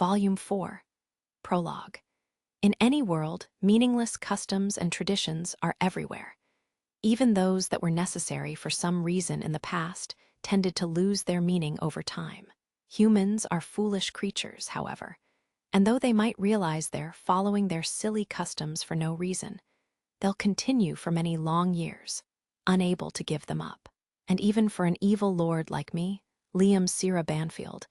Volume 4, Prologue. In any world, meaningless customs and traditions are everywhere. Even those that were necessary for some reason in the past tended to lose their meaning over time. Humans are foolish creatures, however, and though they might realize they're following their silly customs for no reason, they'll continue for many long years, unable to give them up. And even for an evil lord like me, Liam Sierra Banfield,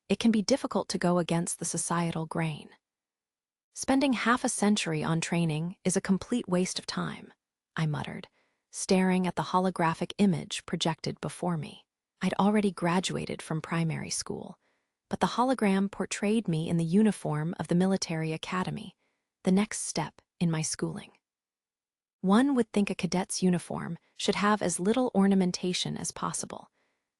it can be difficult to go against the societal grain. Spending half a century on training is a complete waste of time, I muttered, staring at the holographic image projected before me. I'd already graduated from primary school, but the hologram portrayed me in the uniform of the military academy, the next step in my schooling. One would think a cadet's uniform should have as little ornamentation as possible,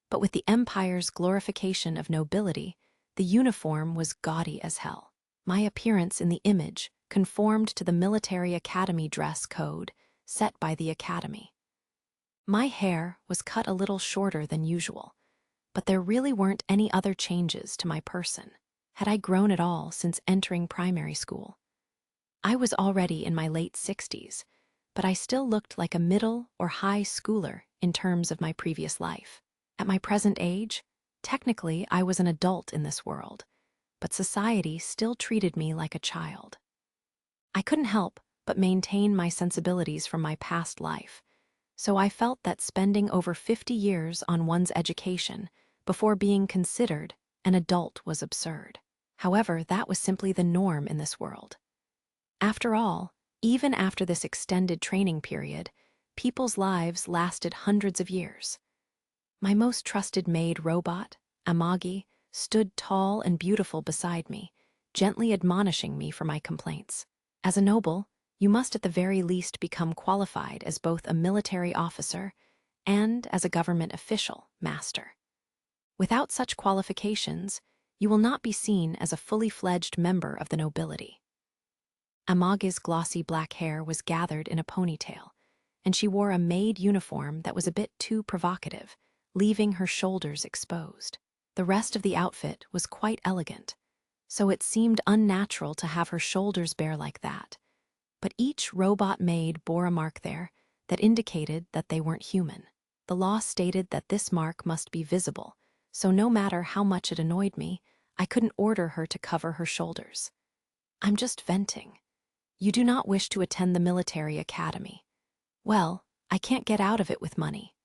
but with the Empire's glorification of nobility, the uniform was gaudy as hell. My appearance in the image conformed to the military academy dress code set by the academy. My hair was cut a little shorter than usual, but there really weren't any other changes to my person. Had I grown at all since entering primary school? I was already in my late 60s, but I still looked like a middle or high schooler in terms of my previous life. At my present age, technically I was an adult in this world, but society still treated me like a child. I couldn't help but maintain my sensibilities from my past life, so I felt that spending over 50 years on one's education before being considered an adult was absurd. However, that was simply the norm in this world. After all, even after this extended training period, people's lives lasted hundreds of years. My most trusted maid robot, Amagi, stood tall and beautiful beside me, gently admonishing me for my complaints. As a noble, you must at the very least become qualified as both a military officer and as a government official, master. Without such qualifications, you will not be seen as a fully fledged member of the nobility. Amagi's glossy black hair was gathered in a ponytail, and she wore a maid uniform that was a bit too provocative, leaving her shoulders exposed. The rest of the outfit was quite elegant, so it seemed unnatural to have her shoulders bare like that. But each robot maid bore a mark there that indicated that they weren't human. The law stated that this mark must be visible, so no matter how much it annoyed me, I couldn't order her to cover her shoulders. I'm just venting. You do not wish to attend the military academy. Well, I can't get out of it with money.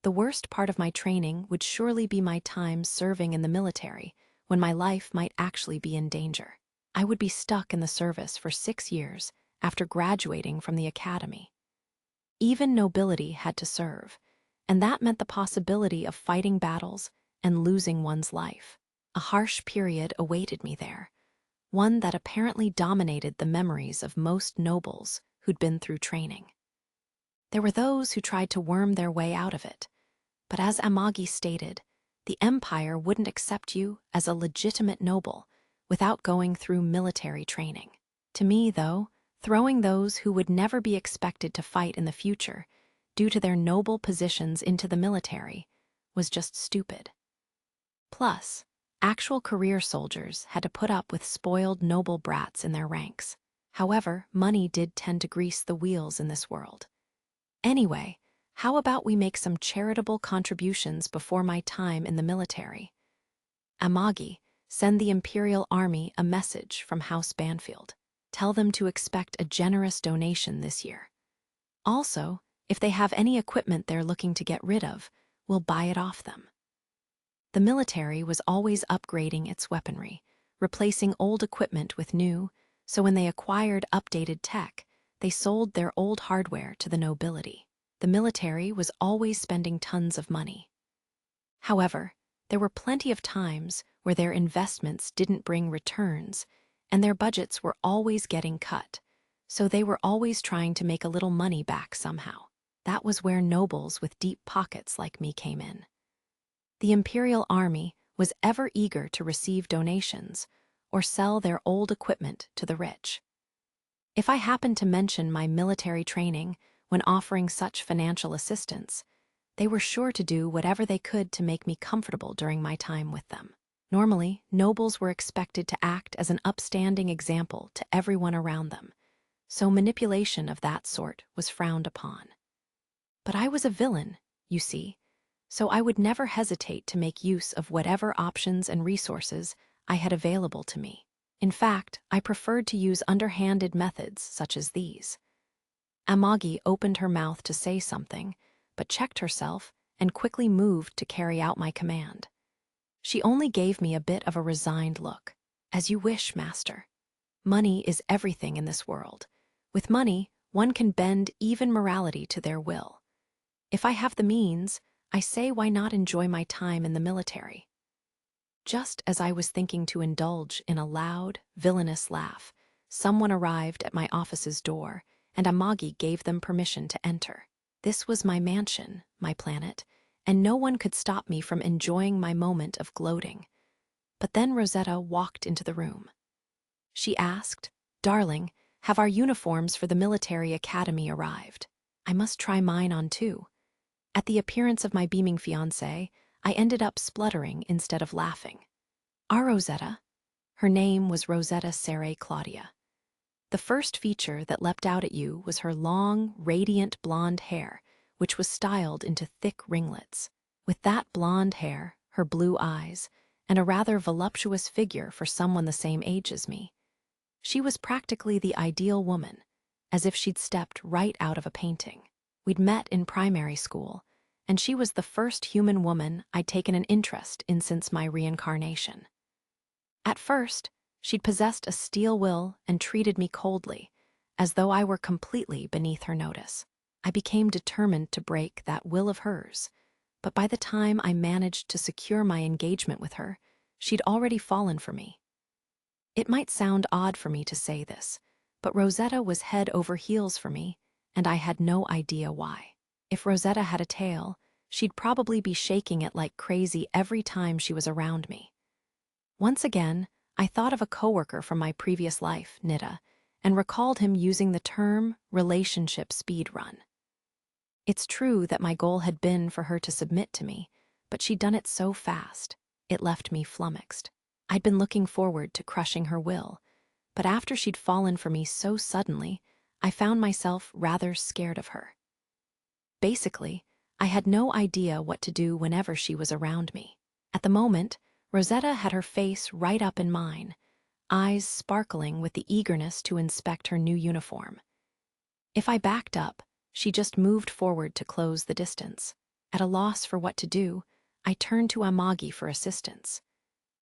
The worst part of my training would surely be my time serving in the military, when my life might actually be in danger. I would be stuck in the service for 6 years after graduating from the academy. Even nobility had to serve, and that meant the possibility of fighting battles and losing one's life. A harsh period awaited me there, one that apparently dominated the memories of most nobles who'd been through training. There were those who tried to worm their way out of it, but as Amagi stated, the Empire wouldn't accept you as a legitimate noble without going through military training. To me, though, throwing those who would never be expected to fight in the future due to their noble positions into the military was just stupid. Plus, actual career soldiers had to put up with spoiled noble brats in their ranks. However, money did tend to grease the wheels in this world. Anyway, how about we make some charitable contributions before my time in the military? Amagi, send the Imperial Army a message from House Banfield. Tell them to expect a generous donation this year. Also, if they have any equipment they're looking to get rid of, we'll buy it off them. The military was always upgrading its weaponry, replacing old equipment with new, so when they acquired updated tech, they sold their old hardware to the nobility. The military was always spending tons of money. However, there were plenty of times where their investments didn't bring returns, and their budgets were always getting cut, so they were always trying to make a little money back somehow. That was where nobles with deep pockets like me came in. The Imperial Army was ever eager to receive donations or sell their old equipment to the rich. If I happened to mention my military training when offering such financial assistance, they were sure to do whatever they could to make me comfortable during my time with them. Normally, nobles were expected to act as an upstanding example to everyone around them, so manipulation of that sort was frowned upon. But I was a villain, you see, so I would never hesitate to make use of whatever options and resources I had available to me. In fact, I preferred to use underhanded methods such as these. Amagi opened her mouth to say something, but checked herself and quickly moved to carry out my command. She only gave me a bit of a resigned look. As you wish, master. Money is everything in this world. With money, one can bend even morality to their will. If I have the means, I say why not enjoy my time in the military? Just as I was thinking to indulge in a loud, villainous laugh, someone arrived at my office's door, and Amagi gave them permission to enter. This was my mansion, my planet, and no one could stop me from enjoying my moment of gloating. But then Rosetta walked into the room. She asked, "Darling, have our uniforms for the military academy arrived? I must try mine on too." At the appearance of my beaming fiancé, I ended up spluttering instead of laughing. "Our Rosetta?" Her name was Rosetta Sere Claudia. The first feature that leapt out at you was her long, radiant blonde hair, which was styled into thick ringlets. With that blonde hair, her blue eyes, and a rather voluptuous figure for someone the same age as me, she was practically the ideal woman, as if she'd stepped right out of a painting. We'd met in primary school, and she was the first human woman I'd taken an interest in since my reincarnation. At first, she'd possessed a steel will and treated me coldly, as though I were completely beneath her notice. I became determined to break that will of hers, but by the time I managed to secure my engagement with her, she'd already fallen for me. It might sound odd for me to say this, but Rosetta was head over heels for me, and I had no idea why. If Rosetta had a tail, she'd probably be shaking it like crazy every time she was around me. Once again, I thought of a coworker from my previous life, Nida, and recalled him using the term relationship speed run. It's true that my goal had been for her to submit to me, but she'd done it so fast, it left me flummoxed. I'd been looking forward to crushing her will, but after she'd fallen for me so suddenly, I found myself rather scared of her. Basically, I had no idea what to do whenever she was around me. At the moment, Rosetta had her face right up in mine, eyes sparkling with the eagerness to inspect her new uniform. If I backed up, she just moved forward to close the distance. At a loss for what to do, I turned to Amagi for assistance.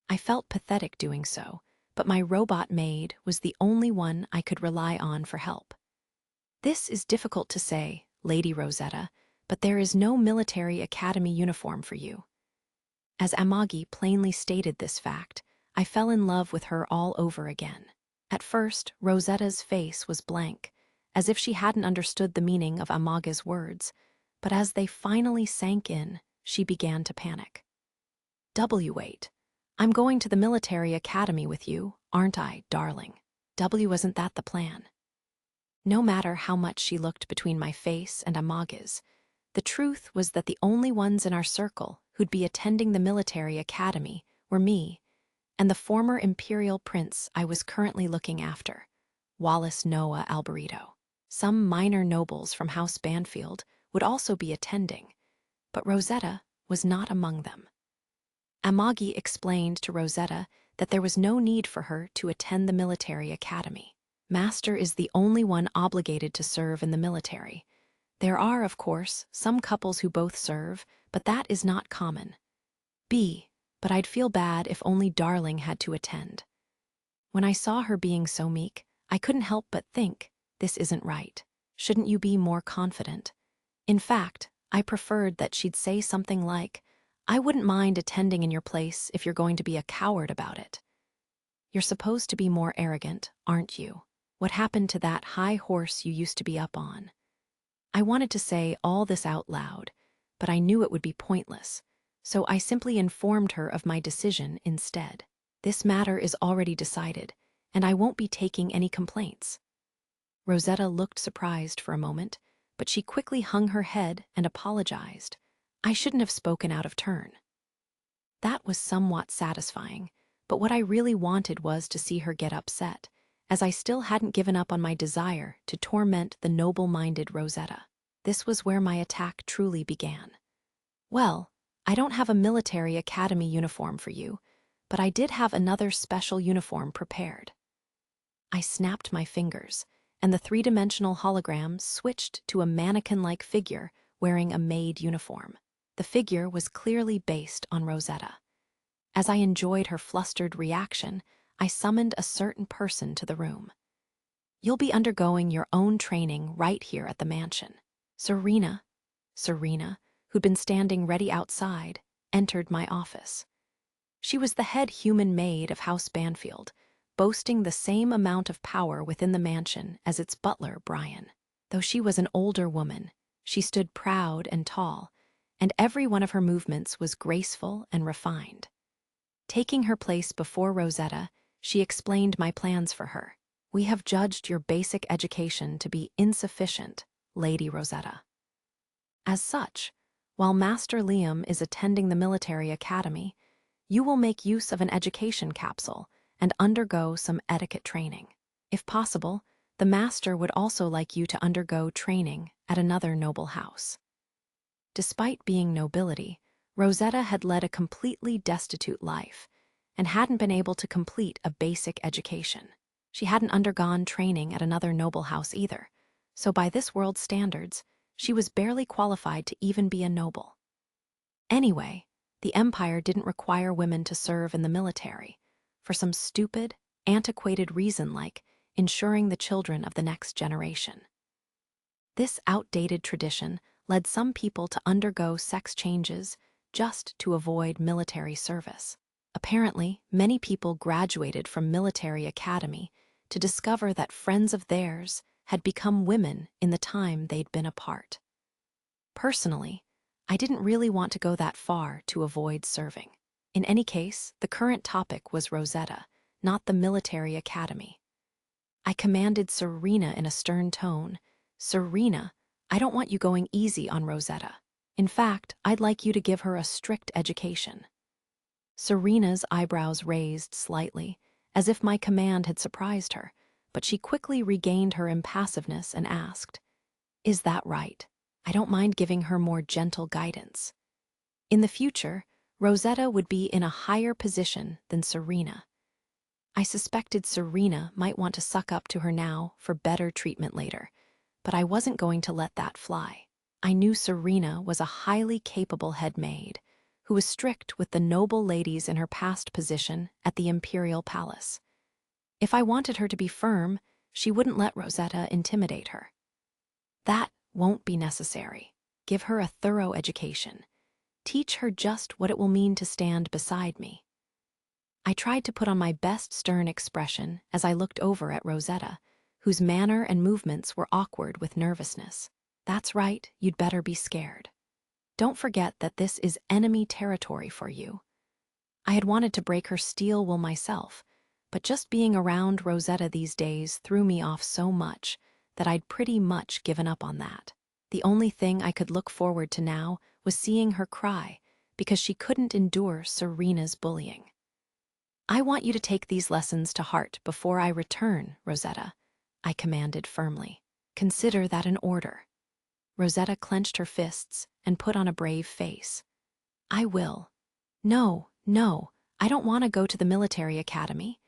I felt pathetic doing so, but my robot maid was the only one I could rely on for help. "This is difficult to say, Lady Rosetta, but there is no military academy uniform for you." As Amagi plainly stated this fact, I fell in love with her all over again. At first, Rosetta's face was blank, as if she hadn't understood the meaning of Amagi's words, but as they finally sank in, she began to panic. "Wait. I'm going to the military academy with you, aren't I, darling? Isn't that the plan?" No matter how much she looked between my face and Amagi's, the truth was that the only ones in our circle who'd be attending the military academy were me and the former imperial prince I was currently looking after, Wallace Noah Alberito. Some minor nobles from House Banfield would also be attending, but Rosetta was not among them. Amagi explained to Rosetta that there was no need for her to attend the military academy. Master is the only one obligated to serve in the military. There are, of course, some couples who both serve, but that is not common. But I'd feel bad if only Darling had to attend. When I saw her being so meek, I couldn't help but think, this isn't right. Shouldn't you be more confident? In fact, I preferred that she'd say something like, "I wouldn't mind attending in your place if you're going to be a coward about it." You're supposed to be more arrogant, aren't you? What happened to that high horse you used to be up on? I wanted to say all this out loud, but I knew it would be pointless, so I simply informed her of my decision instead. "This matter is already decided, and I won't be taking any complaints." Rosetta looked surprised for a moment, but she quickly hung her head and apologized. "I shouldn't have spoken out of turn." That was somewhat satisfying, but what I really wanted was to see her get upset, as I still hadn't given up on my desire to torment the noble-minded Rosetta. This was where my attack truly began. "Well, I don't have a military academy uniform for you, but I did have another special uniform prepared." I snapped my fingers, and the three-dimensional hologram switched to a mannequin-like figure wearing a maid uniform. The figure was clearly based on Rosetta. As I enjoyed her flustered reaction, I summoned a certain person to the room. "You'll be undergoing your own training right here at the mansion." Serena, who'd been standing ready outside, entered my office. She was the head human maid of House Banfield, boasting the same amount of power within the mansion as its butler, Brian. Though she was an older woman, she stood proud and tall, and every one of her movements was graceful and refined. Taking her place before Rosetta, she explained my plans for her. "We have judged your basic education to be insufficient, Lady Rosetta. As such, while Master Liam is attending the military academy, you will make use of an education capsule and undergo some etiquette training. If possible, the Master would also like you to undergo training at another noble house." Despite being nobility, Rosetta had led a completely destitute life and hadn't been able to complete a basic education. She hadn't undergone training at another noble house either, so by this world's standards, she was barely qualified to even be a noble. Anyway, the Empire didn't require women to serve in the military, for some stupid, antiquated reason like ensuring the children of the next generation. This outdated tradition led some people to undergo sex changes just to avoid military service. Apparently, many people graduated from military academy to discover that friends of theirs had become women in the time they'd been apart. Personally, I didn't really want to go that far to avoid serving. In any case, the current topic was Rosetta, not the military academy. I commanded Serena in a stern tone, "Serena, I don't want you going easy on Rosetta. In fact, I'd like you to give her a strict education." Serena's eyebrows raised slightly, as if my command had surprised her, but she quickly regained her impassiveness and asked, "Is that right? I don't mind giving her more gentle guidance." In the future, Rosetta would be in a higher position than Serena. I suspected Serena might want to suck up to her now for better treatment later, but I wasn't going to let that fly. I knew Serena was a highly capable head maid, who was strict with the noble ladies in her past position at the Imperial Palace. If I wanted her to be firm, she wouldn't let Rosetta intimidate her. "That won't be necessary. Give her a thorough education. Teach her just what it will mean to stand beside me." I tried to put on my best stern expression as I looked over at Rosetta, whose manner and movements were awkward with nervousness. "That's right, you'd better be scared. Don't forget that this is enemy territory for you." I had wanted to break her steel will myself, but just being around Rosetta these days threw me off so much that I'd pretty much given up on that. The only thing I could look forward to now was seeing her cry because she couldn't endure Serena's bullying. "I want you to take these lessons to heart before I return, Rosetta," I commanded firmly. "Consider that an order." Rosetta clenched her fists and put on a brave face. "I will." No, I don't want to go to the military academy."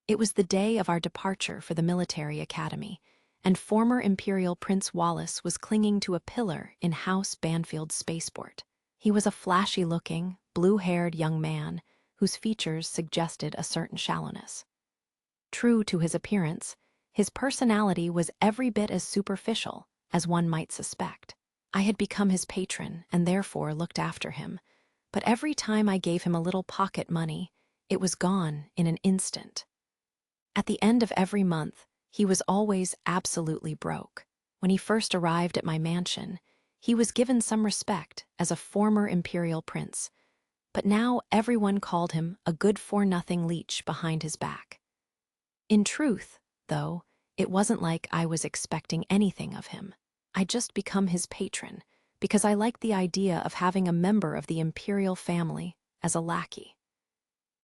It was the day of our departure for the military academy, and former Imperial Prince Wallace was clinging to a pillar in House Banfield's spaceport. He was a flashy-looking, blue-haired young man whose features suggested a certain shallowness. True to his appearance, his personality was every bit as superficial as one might suspect. I had become his patron and therefore looked after him, but every time I gave him a little pocket money, it was gone in an instant. At the end of every month, he was always absolutely broke. When he first arrived at my mansion, he was given some respect as a former imperial prince, but now everyone called him a good-for-nothing leech behind his back. In truth, though, it wasn't like I was expecting anything of him. I'd just become his patron because I liked the idea of having a member of the imperial family as a lackey.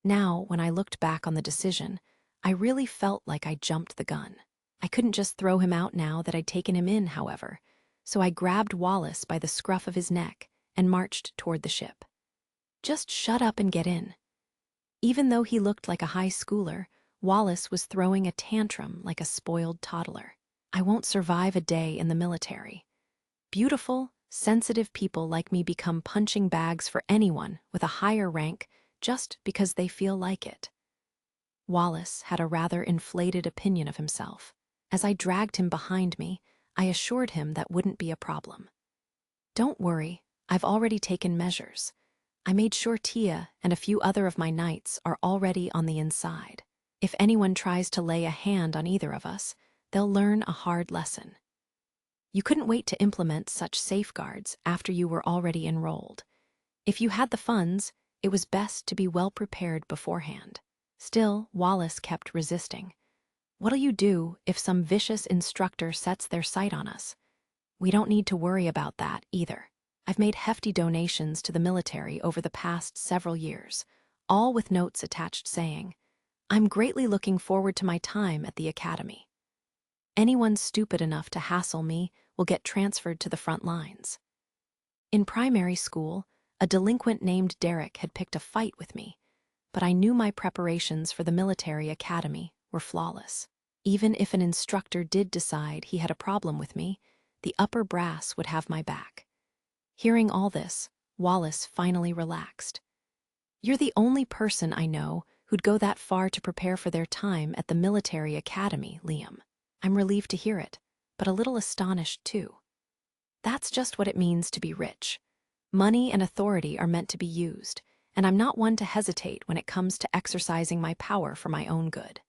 Now, when I looked back on the decision, I really felt like I jumped the gun. I couldn't just throw him out now that I'd taken him in, however, so I grabbed Wallace by the scruff of his neck and marched toward the ship. Just shut up and get in. Even though he looked like a high schooler, Wallace was throwing a tantrum like a spoiled toddler. I won't survive a day in the military. Beautiful, sensitive people like me become punching bags for anyone with a higher rank just because they feel like it. Wallace had a rather inflated opinion of himself. As I dragged him behind me, I assured him that wouldn't be a problem. Don't worry, I've already taken measures. I made sure Tia and a few other of my knights are already on the inside. If anyone tries to lay a hand on either of us, they'll learn a hard lesson. You couldn't wait to implement such safeguards after you were already enrolled. If you had the funds, it was best to be well prepared beforehand. Still, Wallace kept resisting. What'll you do if some vicious instructor sets their sight on us? We don't need to worry about that either. I've made hefty donations to the military over the past several years, all with notes attached saying, "I'm greatly looking forward to my time at the academy. Anyone stupid enough to hassle me will get transferred to the front lines." In primary school, a delinquent named Derek had picked a fight with me, but I knew my preparations for the military academy were flawless. Even if an instructor did decide he had a problem with me, the upper brass would have my back. Hearing all this, Wallace finally relaxed. "You're the only person I know who'd go that far to prepare for their time at the military academy, Liam." I'm relieved to hear it, but a little astonished too. That's just what it means to be rich. Money and authority are meant to be used, and I'm not one to hesitate when it comes to exercising my power for my own good.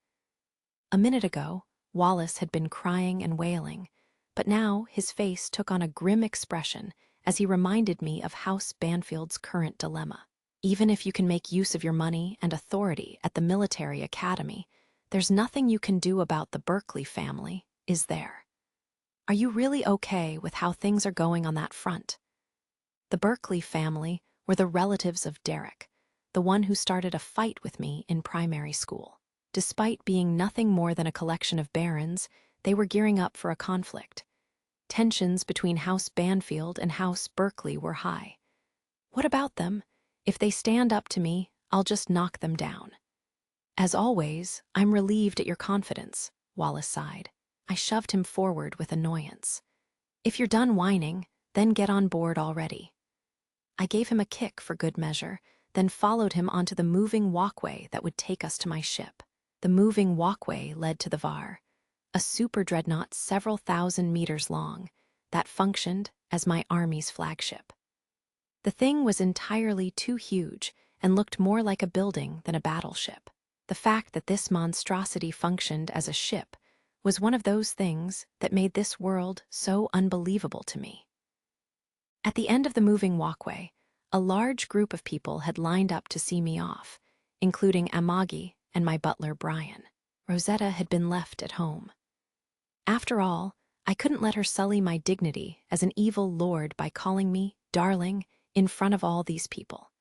A minute ago, Wallace had been crying and wailing, but now his face took on a grim expression as he reminded me of House Banfield's current dilemma. Even if you can make use of your money and authority at the military academy, there's nothing you can do about the Berkeley family, is there? Are you really okay with how things are going on that front? The Berkeley family were the relatives of Derek, the one who started a fight with me in primary school. Despite being nothing more than a collection of barons, they were gearing up for a conflict. Tensions between House Banfield and House Berkeley were high. What about them? If they stand up to me, I'll just knock them down. As always, I'm relieved at your confidence, Wallace sighed. I shoved him forward with annoyance. If you're done whining, then get on board already. I gave him a kick for good measure, then followed him onto the moving walkway that would take us to my ship. The moving walkway led to the Var, a super dreadnought several thousand meters long that functioned as my army's flagship. The thing was entirely too huge and looked more like a building than a battleship. The fact that this monstrosity functioned as a ship was one of those things that made this world so unbelievable to me. At the end of the moving walkway, a large group of people had lined up to see me off, including Amagi and my butler Brian. Rosetta had been left at home. After all, I couldn't let her sully my dignity as an evil lord by calling me darling in front of all these people.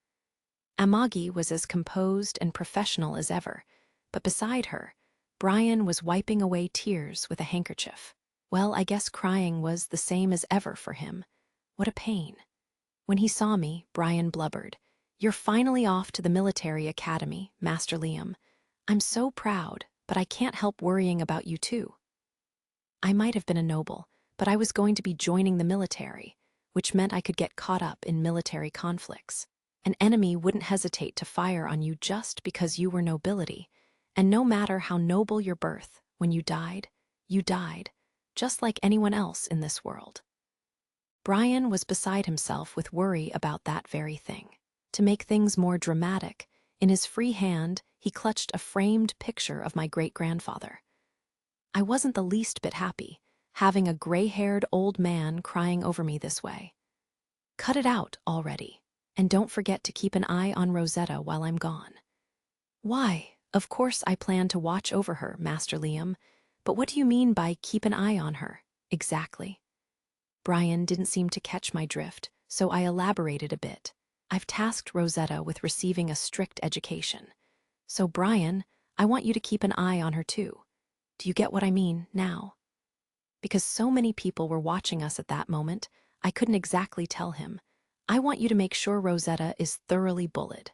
Amagi was as composed and professional as ever, but beside her, Brian was wiping away tears with a handkerchief. Well, I guess crying was the same as ever for him. What a pain. When he saw me, Brian blubbered, "You're finally off to the military academy, Master Liam. I'm so proud, but I can't help worrying about you too." I might have been a noble, but I was going to be joining the military, which meant I could get caught up in military conflicts. An enemy wouldn't hesitate to fire on you just because you were nobility, and no matter how noble your birth, when you died, just like anyone else in this world. Brian was beside himself with worry about that very thing. To make things more dramatic, in his free hand, he clutched a framed picture of my great-grandfather. I wasn't the least bit happy, having a gray-haired old man crying over me this way. Cut it out already, and don't forget to keep an eye on Rosetta while I'm gone. Why, of course I plan to watch over her, Master Liam, but what do you mean by keep an eye on her, exactly? Brian didn't seem to catch my drift, so I elaborated a bit. I've tasked Rosetta with receiving a strict education. So, Brian, I want you to keep an eye on her too. Do you get what I mean now? Because so many people were watching us at that moment, I couldn't exactly tell him. I want you to make sure Rosetta is thoroughly bullied.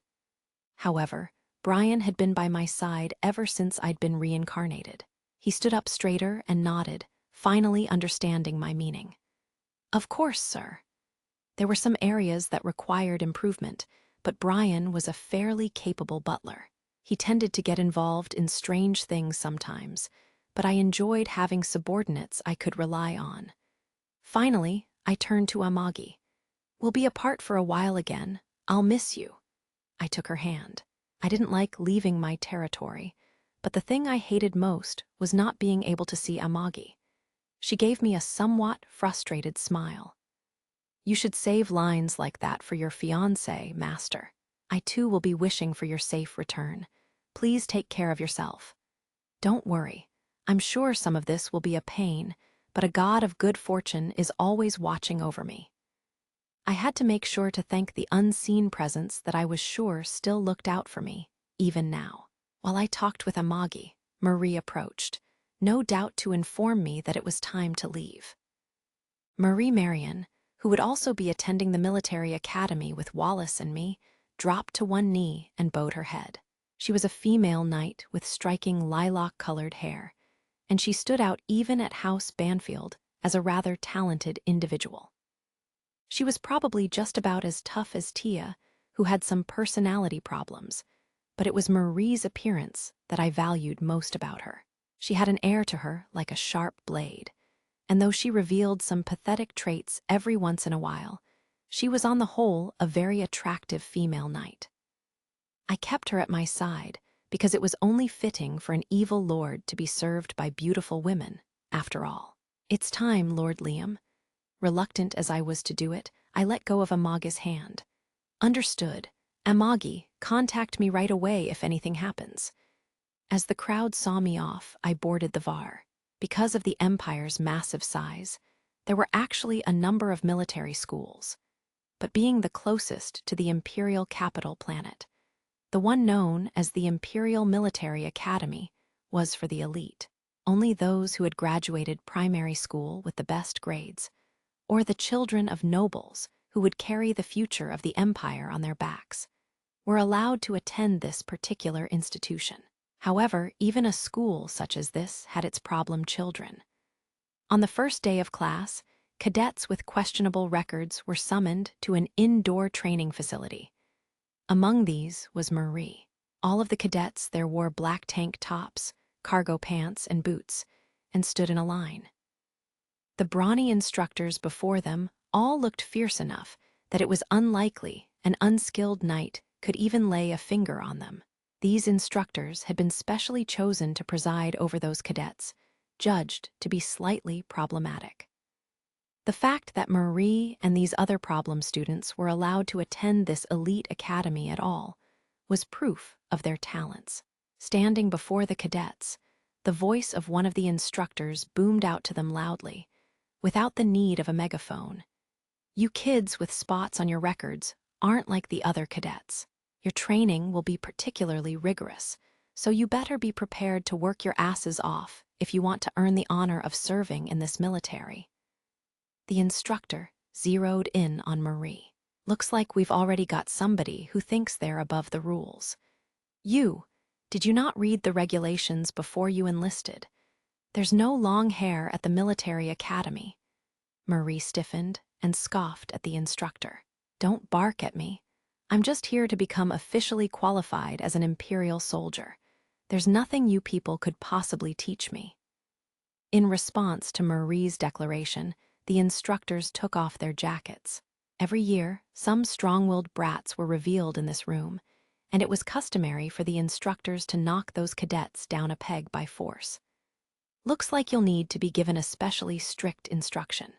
However, Brian had been by my side ever since I'd been reincarnated. He stood up straighter and nodded, finally understanding my meaning. Of course, sir. There were some areas that required improvement, but Brian was a fairly capable butler. He tended to get involved in strange things sometimes, but I enjoyed having subordinates I could rely on. Finally, I turned to Amagi. We'll be apart for a while again. I'll miss you. I took her hand. I didn't like leaving my territory, but the thing I hated most was not being able to see Amagi. She gave me a somewhat frustrated smile. You should save lines like that for your fiancé, Master. I too will be wishing for your safe return. Please take care of yourself. Don't worry. I'm sure some of this will be a pain, but a god of good fortune is always watching over me. I had to make sure to thank the unseen presence that I was sure still looked out for me, even now. While I talked with Amagi, Marie approached, no doubt to inform me that it was time to leave. Marie Marion, who would also be attending the military academy with Wallace and me, dropped to one knee and bowed her head. She was a female knight with striking lilac-colored hair, and she stood out even at House Banfield as a rather talented individual. She was probably just about as tough as Tia, who had some personality problems, but it was Marie's appearance that I valued most about her. She had an air to her like a sharp blade, and though she revealed some pathetic traits every once in a while, she was on the whole a very attractive female knight. I kept her at my side because it was only fitting for an evil lord to be served by beautiful women, after all. It's time, Lord Liam. Reluctant as I was to do it, I let go of Amagi's hand. Understood. Amagi, contact me right away if anything happens. As the crowd saw me off, I boarded the VAR. Because of the Empire's massive size, there were actually a number of military schools. But being the closest to the Imperial capital planet, the one known as the Imperial Military Academy was for the elite. Only those who had graduated primary school with the best grades, or the children of nobles who would carry the future of the Empire on their backs, were allowed to attend this particular institution. However, even a school such as this had its problem children. On the first day of class, cadets with questionable records were summoned to an indoor training facility. Among these was Marie. All of the cadets there wore black tank tops, cargo pants, and boots, and stood in a line. The brawny instructors before them all looked fierce enough that it was unlikely an unskilled knight could even lay a finger on them. These instructors had been specially chosen to preside over those cadets, judged to be slightly problematic. The fact that Marie and these other problem students were allowed to attend this elite academy at all was proof of their talents. Standing before the cadets, the voice of one of the instructors boomed out to them loudly, without the need of a megaphone. You kids with spots on your records aren't like the other cadets. Your training will be particularly rigorous, so you better be prepared to work your asses off if you want to earn the honor of serving in this military. The instructor zeroed in on Marie. Looks like we've already got somebody who thinks they're above the rules. Did you not read the regulations before you enlisted? There's no long hair at the military academy. Marie stiffened and scoffed at the instructor. Don't bark at me. I'm just here to become officially qualified as an Imperial soldier. There's nothing you people could possibly teach me. In response to Marie's declaration, the instructors took off their jackets. Every year, some strong-willed brats were revealed in this room, and it was customary for the instructors to knock those cadets down a peg by force. Looks like you'll need to be given especially strict instruction.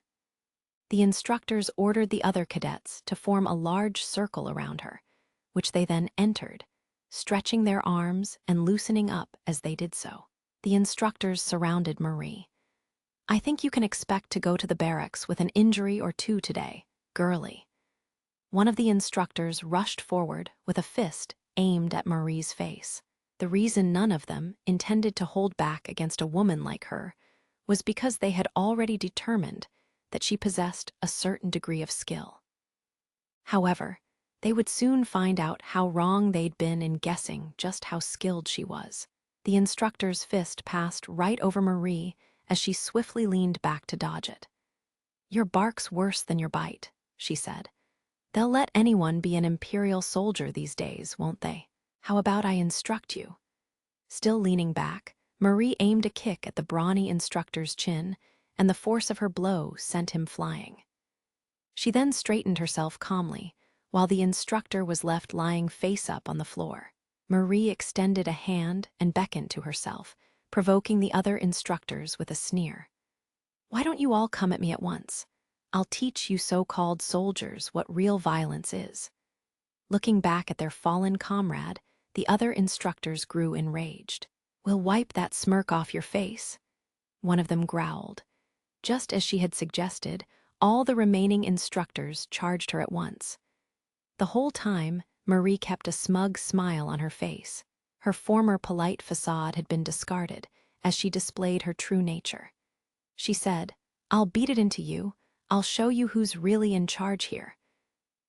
The instructors ordered the other cadets to form a large circle around her, which they then entered, stretching their arms and loosening up as they did so. The instructors surrounded Marie. I think you can expect to go to the barracks with an injury or two today, girly. One of the instructors rushed forward with a fist aimed at Marie's face. The reason none of them intended to hold back against a woman like her was because they had already determined that she possessed a certain degree of skill. However, they would soon find out how wrong they'd been in guessing just how skilled she was. The instructor's fist passed right over Marie as she swiftly leaned back to dodge it. "Your bark's worse than your bite," she said. "They'll let anyone be an Imperial soldier these days, won't they? How about I instruct you?" Still leaning back, Marie aimed a kick at the brawny instructor's chin, and the force of her blow sent him flying. She then straightened herself calmly, while the instructor was left lying face up on the floor. Marie extended a hand and beckoned to herself, provoking the other instructors with a sneer. "Why don't you all come at me at once? I'll teach you so-called soldiers what real violence is." Looking back at their fallen comrade, the other instructors grew enraged. "We'll wipe that smirk off your face," one of them growled. Just as she had suggested, all the remaining instructors charged her at once. The whole time, Marie kept a smug smile on her face. Her former polite facade had been discarded as she displayed her true nature. She said, "I'll beat it into you. I'll show you who's really in charge here."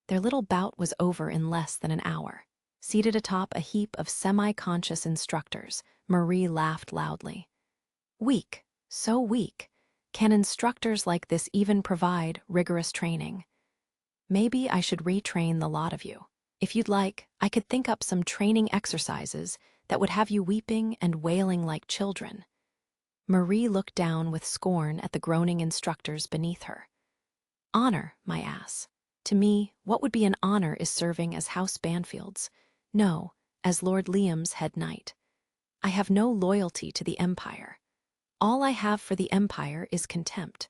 Their little bout was over in less than an hour. Seated atop a heap of semi-conscious instructors, Marie laughed loudly. "Weak, so weak. Can instructors like this even provide rigorous training? Maybe I should retrain the lot of you. If you'd like, I could think up some training exercises that would have you weeping and wailing like children." Marie looked down with scorn at the groaning instructors beneath her. "Honor, my ass. To me, what would be an honor is serving as House Banfield's. No, as Lord Liam's head knight. I have no loyalty to the Empire. All I have for the Empire is contempt."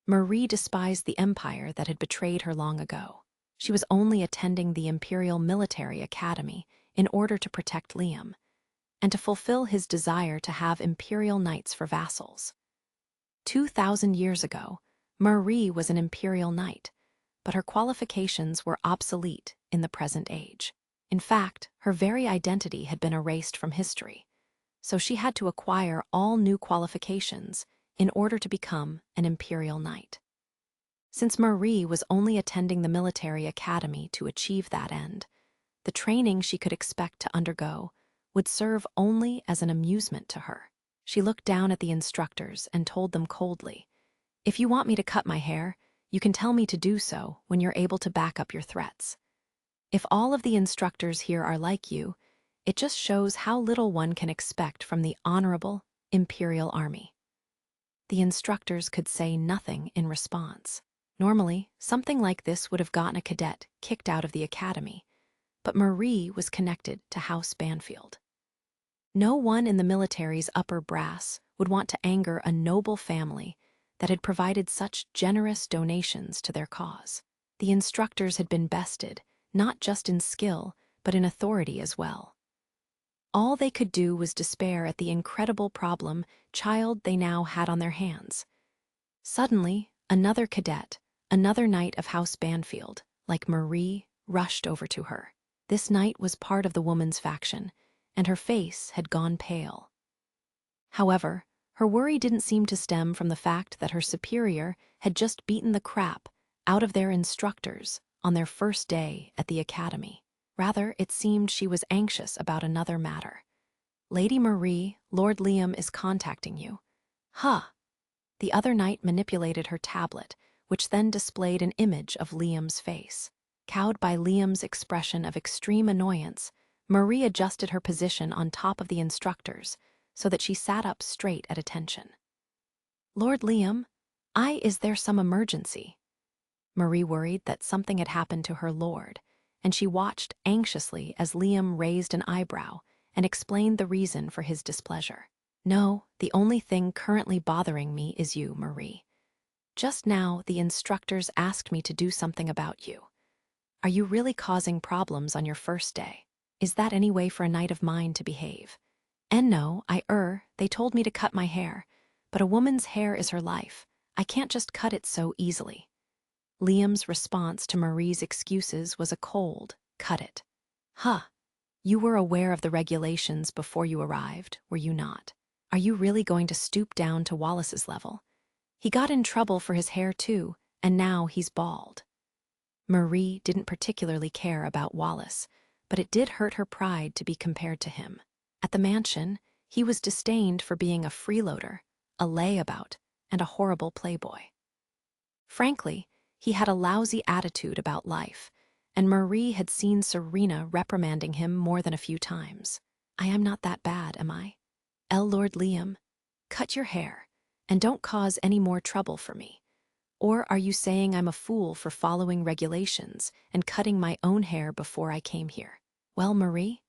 Marie despised the Empire that had betrayed her long ago. She was only attending the Imperial Military Academy in order to protect Liam, and to fulfill his desire to have Imperial knights for vassals. 2,000 years ago, Marie was an Imperial knight, but her qualifications were obsolete in the present age. In fact, her very identity had been erased from history, so she had to acquire all new qualifications in order to become an Imperial knight. Since Marie was only attending the military academy to achieve that end, the training she could expect to undergo would serve only as an amusement to her. She looked down at the instructors and told them coldly, "If you want me to cut my hair, you can tell me to do so when you're able to back up your threats. If all of the instructors here are like you, it just shows how little one can expect from the honorable Imperial Army." The instructors could say nothing in response. Normally, something like this would have gotten a cadet kicked out of the academy, but Marie was connected to House Banfield. No one in the military's upper brass would want to anger a noble family that had provided such generous donations to their cause. The instructors had been bested, not just in skill, but in authority as well. All they could do was despair at the incredible child they now had on their hands. Suddenly, another cadet, another knight of House Banfield, like Marie, rushed over to her. This knight was part of the woman's faction, and her face had gone pale. However, her worry didn't seem to stem from the fact that her superior had just beaten the crap out of their instructors on their first day at the academy. Rather, it seemed she was anxious about another matter. "Lady Marie, Lord Liam is contacting you." "Huh." The other knight manipulated her tablet, which then displayed an image of Liam's face. Cowed by Liam's expression of extreme annoyance, Marie adjusted her position on top of the instructors so that she sat up straight at attention. "Lord Liam, is there some emergency?" Marie worried that something had happened to her lord, and she watched anxiously as Liam raised an eyebrow and explained the reason for his displeasure. "No, the only thing currently bothering me is you, Marie. Just now, the instructors asked me to do something about you. Are you really causing problems on your first day? Is that any way for a knight of mine to behave? And no, they told me to cut my hair, but a woman's hair is her life. I can't just cut it so easily." Liam's response to Marie's excuses was a cold, "Cut it." "Huh. You were aware of the regulations before you arrived, were you not? Are you really going to stoop down to Wallace's level? He got in trouble for his hair too, and now he's bald." Marie didn't particularly care about Wallace, but it did hurt her pride to be compared to him. At the mansion, he was disdained for being a freeloader, a layabout, and a horrible playboy. Frankly, he had a lousy attitude about life, and Marie had seen Serena reprimanding him more than a few times. "I am not that bad, am I? Lord Liam, cut your hair, and don't cause any more trouble for me. Or are you saying I'm a fool for following regulations and cutting my own hair before I came here?" "Well, Marie?"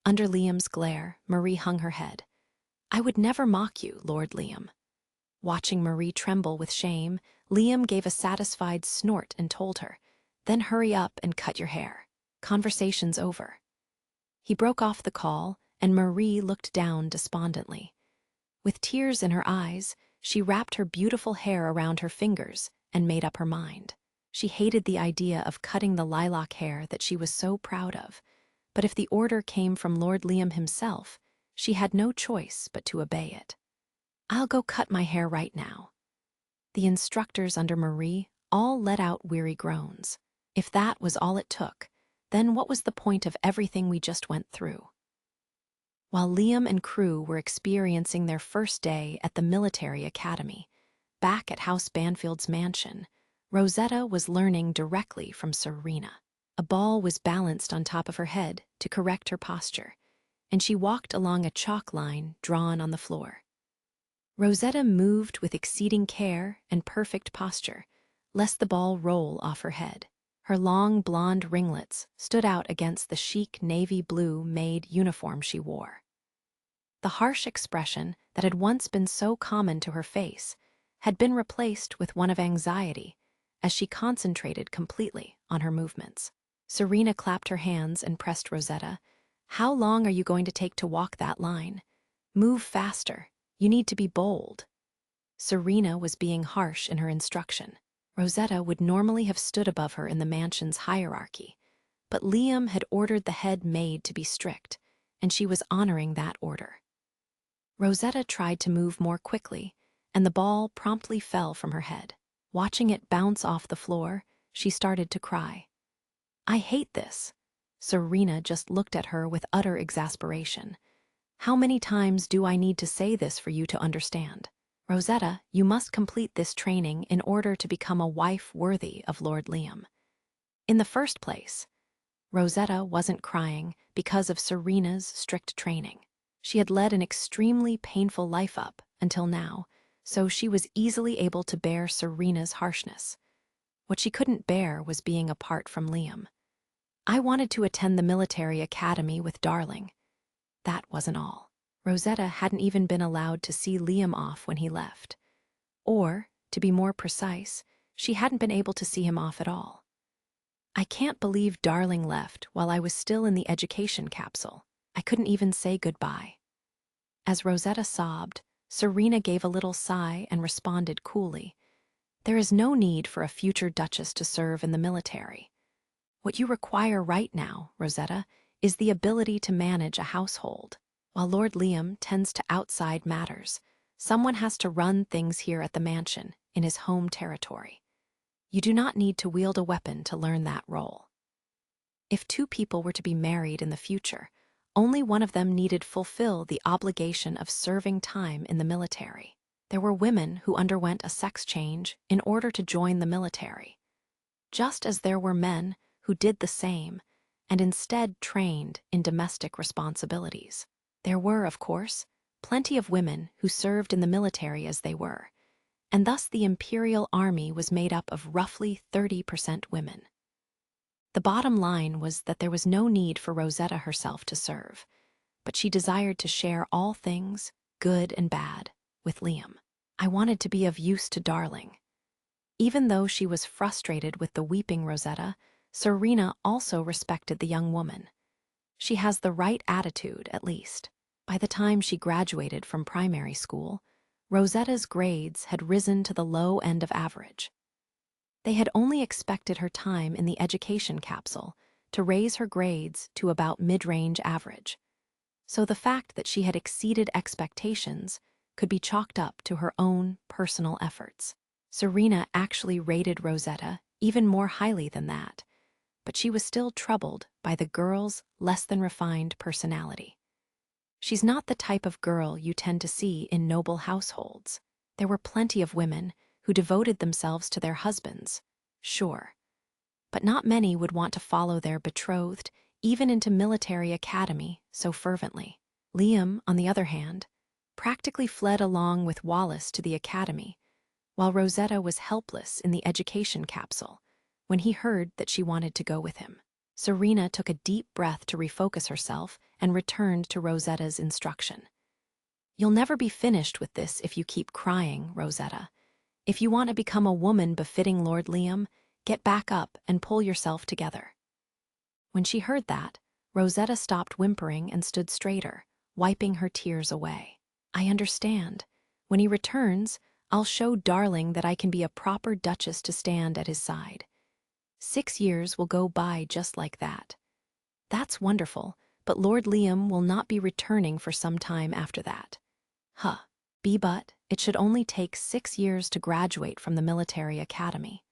Under Liam's glare, Marie hung her head. "I would never mock you, Lord Liam." Watching Marie tremble with shame, Liam gave a satisfied snort and told her, "Then hurry up and cut your hair. Conversation's over." He broke off the call, and Marie looked down despondently. With tears in her eyes, she wrapped her beautiful hair around her fingers and made up her mind. She hated the idea of cutting the lilac hair that she was so proud of, but if the order came from Lord Liam himself, she had no choice but to obey it. "I'll go cut my hair right now." The instructors under Marie all let out weary groans. If that was all it took, then what was the point of everything we just went through? While Liam and crew were experiencing their first day at the military academy, back at House Banfield's mansion, Rosetta was learning directly from Serena. A ball was balanced on top of her head to correct her posture, and she walked along a chalk line drawn on the floor. Rosetta moved with exceeding care and perfect posture, lest the ball roll off her head. Her long blonde ringlets stood out against the chic navy blue maid uniform she wore. The harsh expression that had once been so common to her face had been replaced with one of anxiety as she concentrated completely on her movements. Serena clapped her hands and pressed Rosetta. "How long are you going to take to walk that line? Move faster. You need to be bold." Serena was being harsh in her instruction. Rosetta would normally have stood above her in the mansion's hierarchy, but Liam had ordered the head maid to be strict, and she was honoring that order. Rosetta tried to move more quickly, and the ball promptly fell from her head. Watching it bounce off the floor, she started to cry. "I hate this." Serena just looked at her with utter exasperation. "How many times do I need to say this for you to understand? Rosetta, you must complete this training in order to become a wife worthy of Lord Liam." In the first place, Rosetta wasn't crying because of Serena's strict training. She had led an extremely painful life up until now, so she was easily able to bear Serena's harshness. What she couldn't bear was being apart from Liam. "I wanted to attend the military academy with Darling." That wasn't all. Rosetta hadn't even been allowed to see Liam off when he left. Or, to be more precise, she hadn't been able to see him off at all. "I can't believe Darling left while I was still in the education capsule. I couldn't even say goodbye." As Rosetta sobbed, Serena gave a little sigh and responded coolly, "There is no need for a future duchess to serve in the military. What you require right now, Rosetta, is the ability to manage a household. While Lord Liam tends to outside matters, someone has to run things here at the mansion, in his home territory. You do not need to wield a weapon to learn that role." If two people were to be married in the future, only one of them needed fulfill the obligation of serving time in the military. There were women who underwent a sex change in order to join the military, just as there were men who did the same and instead trained in domestic responsibilities. There were, of course, plenty of women who served in the military as they were, and thus the Imperial Army was made up of roughly 30% women. The bottom line was that there was no need for Rosetta herself to serve, but she desired to share all things, good and bad, with Liam. "I wanted to be of use to Darling." Even though she was frustrated with the weeping Rosetta, Serena also respected the young woman. She has the right attitude, at least. By the time she graduated from primary school, Rosetta's grades had risen to the low end of average. They had only expected her time in the education capsule to raise her grades to about mid-range average. So the fact that she had exceeded expectations could be chalked up to her own personal efforts. Serena actually rated Rosetta even more highly than that, but she was still troubled by the girl's less-than-refined personality. She's not the type of girl you tend to see in noble households. There were plenty of women who devoted themselves to their husbands, sure, but not many would want to follow their betrothed even into military academy so fervently. Liam, on the other hand, practically fled along with Wallace to the academy, while Rosetta was helpless in the education capsule when he heard that she wanted to go with him. Serena took a deep breath to refocus herself and returned to Rosetta's instruction. "You'll never be finished with this if you keep crying, Rosetta. If you want to become a woman befitting Lord Liam, get back up and pull yourself together." When she heard that, Rosetta stopped whimpering and stood straighter, wiping her tears away. "I understand. When he returns, I'll show Darling that I can be a proper duchess to stand at his side. 6 years will go by just like that. That's wonderful, but Lord Liam will not be returning for some time after that." Huh. But it should only take 6 years to graduate from the military academy.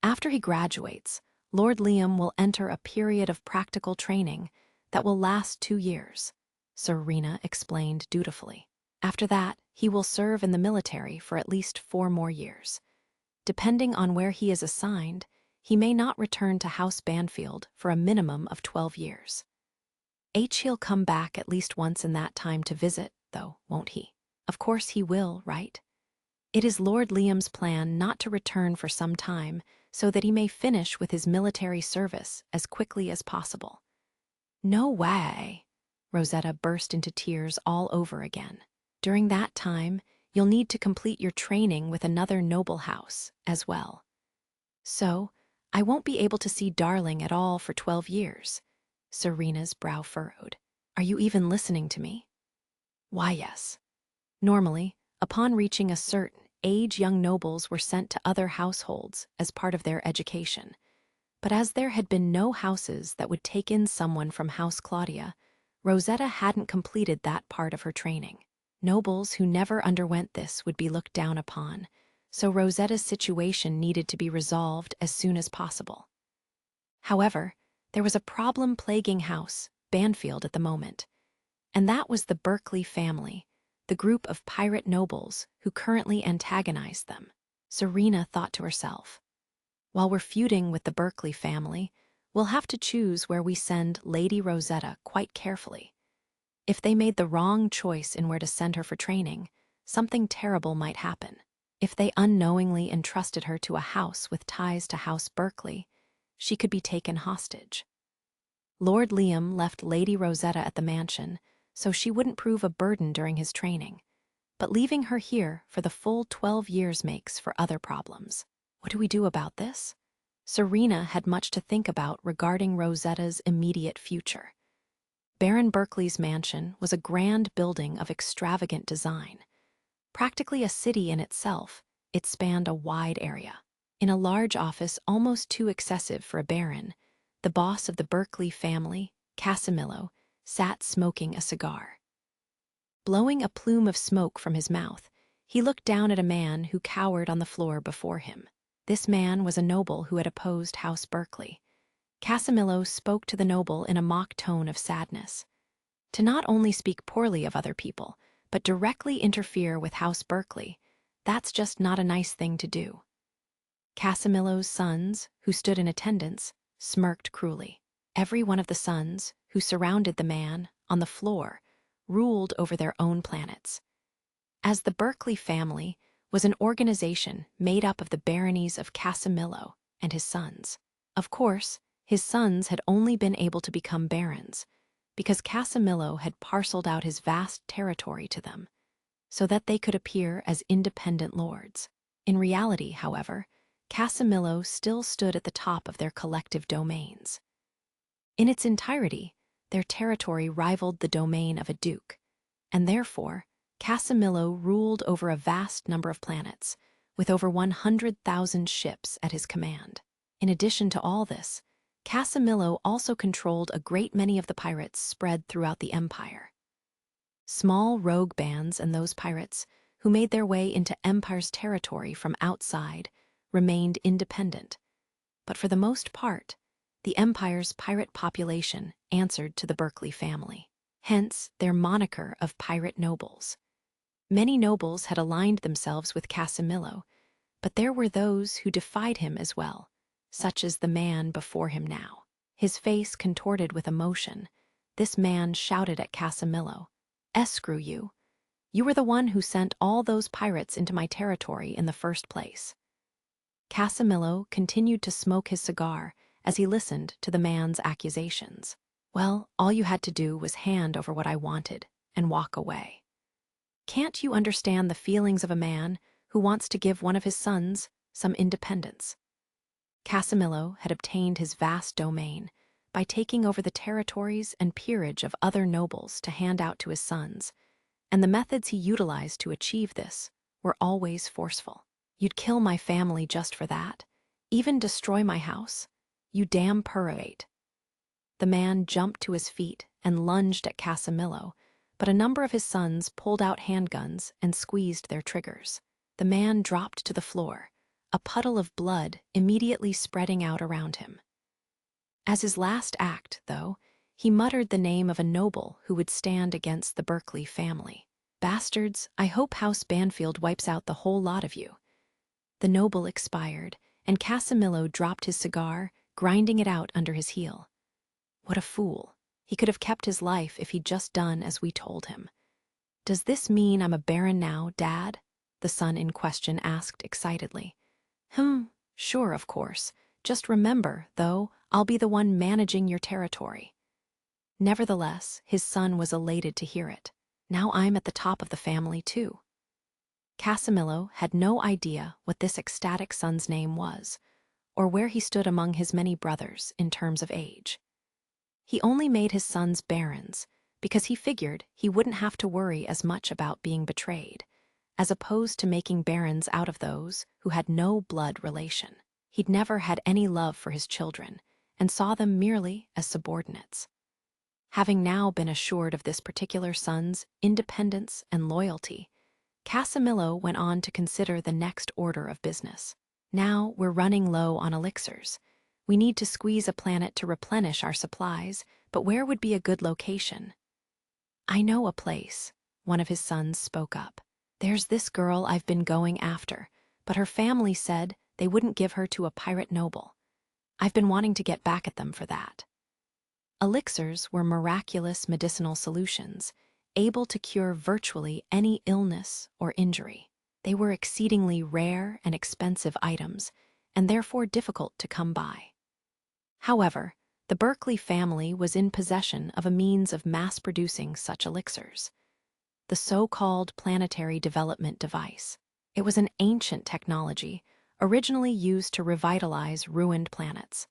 After he graduates, Lord Liam will enter a period of practical training that will last 2 years, Serena explained dutifully. After that, he will serve in the military for at least 4 more years. Depending on where he is assigned, he may not return to House Banfield for a minimum of 12 years. He'll come back at least once in that time to visit, though, won't he? Of course he will, right? It is Lord Liam's plan not to return for some time so that he may finish with his military service as quickly as possible. No way! Rosetta burst into tears all over again. During that time, you'll need to complete your training with another noble house as well. So, I won't be able to see Darling at all for 12 years. Serena's brow furrowed. Are you even listening to me? Why, yes. Normally, upon reaching a certain age, young nobles were sent to other households as part of their education. But as there had been no houses that would take in someone from House Claudia, Rosetta hadn't completed that part of her training. Nobles who never underwent this would be looked down upon, so Rosetta's situation needed to be resolved as soon as possible. However, there was a problem plaguing House Banfield at the moment, and that was the Berkeley family, the group of pirate nobles who currently antagonized them. Serena thought to herself, while we're feuding with the Berkeley family, we'll have to choose where we send Lady Rosetta quite carefully. If they made the wrong choice in where to send her for training, something terrible might happen. If they unknowingly entrusted her to a house with ties to House Berkeley, she could be taken hostage. Lord Liam left Lady Rosetta at the mansion so she wouldn't prove a burden during his training, but leaving her here for the full 12 years makes for other problems. What do we do about this? Serena had much to think about regarding Rosetta's immediate future. Baron Berkeley's mansion was a grand building of extravagant design. Practically a city in itself, it spanned a wide area. In a large office almost too excessive for a baron, the boss of the Berkeley family, Casimilo, sat smoking a cigar. Blowing a plume of smoke from his mouth, he looked down at a man who cowered on the floor before him. This man was a noble who had opposed House Berkeley. Casimilo spoke to the noble in a mock tone of sadness. To not only speak poorly of other people, but directly interfere with House Berkeley, that's just not a nice thing to do. Casimilo's sons, who stood in attendance, smirked cruelly. Every one of the sons, who surrounded the man, on the floor, ruled over their own planets. As the Berkeley family was an organization made up of the baronies of Casimilo and his sons. Of course, his sons had only been able to become barons because Casimilo had parceled out his vast territory to them, so that they could appear as independent lords. In reality, however, Casimilo still stood at the top of their collective domains. In its entirety, their territory rivaled the domain of a duke, and therefore, Casimilo ruled over a vast number of planets, with over 100,000 ships at his command. In addition to all this, Casimilo also controlled a great many of the pirates spread throughout the empire. Small rogue bands and those pirates who made their way into Empire's territory from outside remained independent, but for the most part, the Empire's pirate population answered to the Berkeley family. Hence their moniker of pirate nobles. Many nobles had aligned themselves with Casimilo, but there were those who defied him as well, such as the man before him now. His face contorted with emotion, this man shouted at Casimilo, "Screw you! You were the one who sent all those pirates into my territory in the first place." Casimilo continued to smoke his cigar as he listened to the man's accusations. "Well, all you had to do was hand over what I wanted and walk away. Can't you understand the feelings of a man who wants to give one of his sons some independence?" Casimilo had obtained his vast domain by taking over the territories and peerage of other nobles to hand out to his sons, and the methods he utilized to achieve this were always forceful. "You'd kill my family just for that? Even destroy my house? You damn purrivate." The man jumped to his feet and lunged at Casimilo, but a number of his sons pulled out handguns and squeezed their triggers. The man dropped to the floor, a puddle of blood immediately spreading out around him. As his last act, though, he muttered the name of a noble who would stand against the Berkeley family. "Bastards, I hope House Banfield wipes out the whole lot of you." The noble expired, and Casimilo dropped his cigar, grinding it out under his heel. What a fool. He could have kept his life if he'd just done as we told him. "Does this mean I'm a baron now, Dad?" the son in question asked excitedly. Sure, of course. Just remember, though, I'll be the one managing your territory." Nevertheless, his son was elated to hear it. "Now I'm at the top of the family, too." Casimilo had no idea what this ecstatic son's name was, or where he stood among his many brothers in terms of age. He only made his sons barons because he figured he wouldn't have to worry as much about being betrayed, as opposed to making barons out of those who had no blood relation. He'd never had any love for his children and saw them merely as subordinates. Having now been assured of this particular son's independence and loyalty, Casimilo went on to consider the next order of business. "Now we're running low on elixirs. We need to squeeze a planet to replenish our supplies, but where would be a good location?" "I know a place," one of his sons spoke up. "There's this girl I've been going after, but her family said they wouldn't give her to a pirate noble. I've been wanting to get back at them for that." Elixirs were miraculous medicinal solutions, able to cure virtually any illness or injury. They were exceedingly rare and expensive items, and therefore difficult to come by. However, the Berkeley family was in possession of a means of mass-producing such elixirs. The so-called planetary development device. It was an ancient technology, originally used to revitalize ruined planets.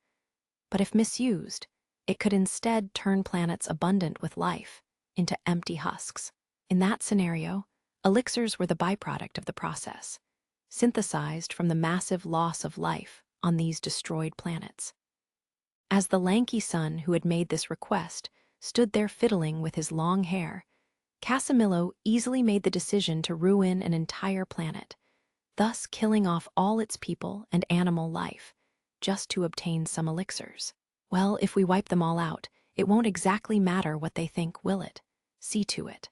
But if misused, it could instead turn planets abundant with life into empty husks. In that scenario, elixirs were the byproduct of the process, synthesized from the massive loss of life on these destroyed planets. As the lanky son who had made this request stood there fiddling with his long hair, Casimilo easily made the decision to ruin an entire planet, thus killing off all its people and animal life, just to obtain some elixirs. "Well, if we wipe them all out, it won't exactly matter what they think, will it? See to it."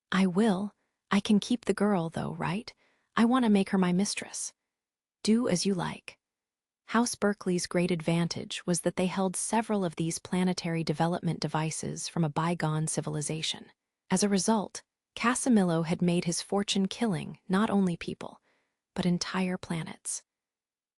"I will. I can keep the girl, though, right? I want to make her my mistress." "Do as you like." House Berkeley's great advantage was that they held several of these planetary development devices from a bygone civilization. As a result, Casimilo had made his fortune killing not only people, but entire planets.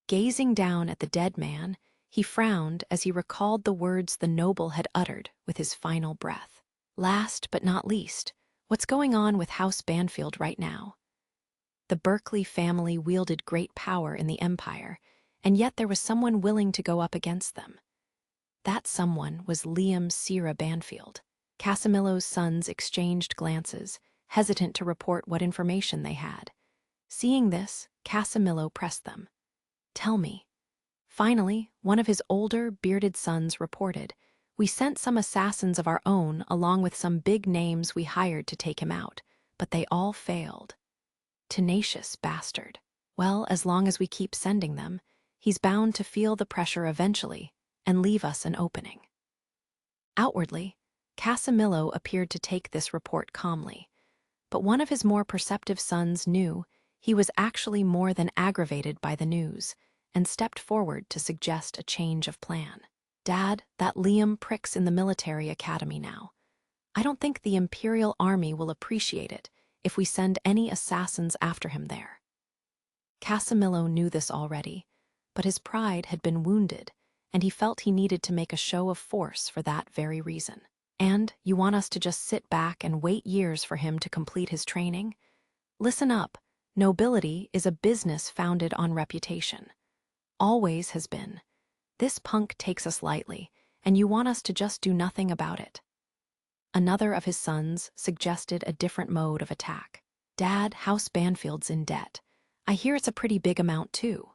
Gazing down at the dead man, he frowned as he recalled the words the noble had uttered with his final breath. "Last but not least, what's going on with House Banfield right now?" The Berkeley family wielded great power in the Empire, and yet there was someone willing to go up against them. That someone was Liam Sierra Banfield. Casimilo's sons exchanged glances, hesitant to report what information they had. Seeing this, Casimilo pressed them. "Tell me." Finally, one of his older, bearded sons reported, "We sent some assassins of our own along with some big names we hired to take him out, but they all failed." Tenacious bastard. Well, as long as we keep sending them, he's bound to feel the pressure eventually and leave us an opening. Outwardly, Casimilo appeared to take this report calmly, but one of his more perceptive sons knew he was actually more than aggravated by the news and stepped forward to suggest a change of plan. "Dad, that Liam prick's in the military academy now. I don't think the Imperial Army will appreciate it if we send any assassins after him there." Casimilo knew this already, but his pride had been wounded, and he felt he needed to make a show of force for that very reason. "And you want us to just sit back and wait years for him to complete his training? Listen up. Nobility is a business founded on reputation. Always has been. This punk takes us lightly, and you want us to just do nothing about it." Another of his sons suggested a different mode of attack. "Dad, House Banfield's in debt. I hear it's a pretty big amount, too."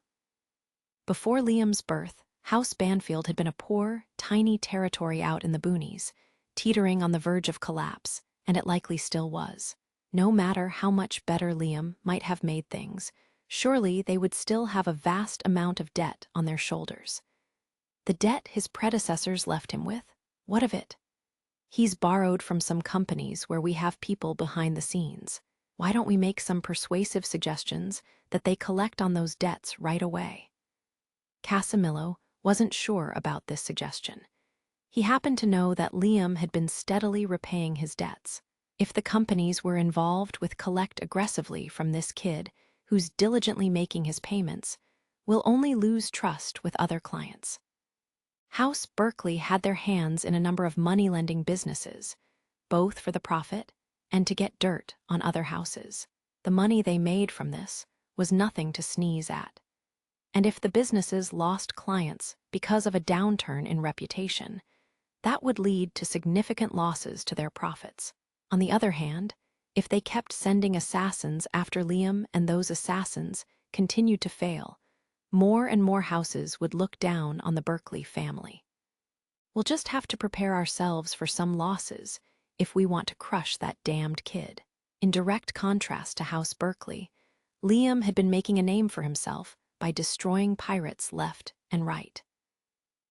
Before Liam's birth, House Banfield had been a poor, tiny territory out in the boonies, teetering on the verge of collapse, and it likely still was. No matter how much better Liam might have made things, surely they would still have a vast amount of debt on their shoulders. The debt his predecessors left him with? What of it? "He's borrowed from some companies where we have people behind the scenes. Why don't we make some persuasive suggestions that they collect on those debts right away?" Casimilo wasn't sure about this suggestion. He happened to know that Liam had been steadily repaying his debts. If the companies were involved with collect aggressively from this kid, who's diligently making his payments, we'll only lose trust with other clients. House Berkeley had their hands in a number of money-lending businesses, both for the profit and to get dirt on other houses. The money they made from this was nothing to sneeze at. And if the businesses lost clients because of a downturn in reputation, that would lead to significant losses to their profits. On the other hand, if they kept sending assassins after Liam and those assassins continued to fail, more and more houses would look down on the Berkeley family. "We'll just have to prepare ourselves for some losses if we want to crush that damned kid." In direct contrast to House Berkeley, Liam had been making a name for himself by destroying pirates left and right.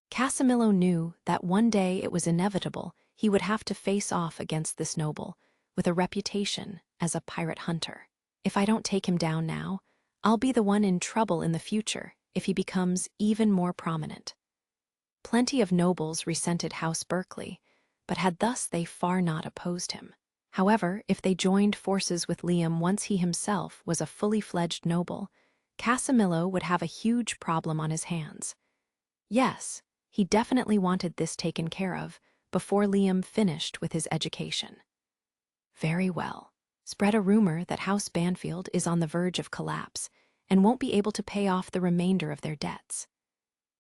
Casimilo knew that one day it was inevitable he would have to face off against this noble with a reputation as a pirate hunter. "If I don't take him down now, I'll be the one in trouble in the future if he becomes even more prominent." Plenty of nobles resented House Berkeley, but had thus they far not opposed him. However, if they joined forces with Liam once he himself was a fully fledged noble, Casimilo would have a huge problem on his hands. Yes, he definitely wanted this taken care of before Liam finished with his education. "Very well. Spread a rumor that House Banfield is on the verge of collapse and won't be able to pay off the remainder of their debts."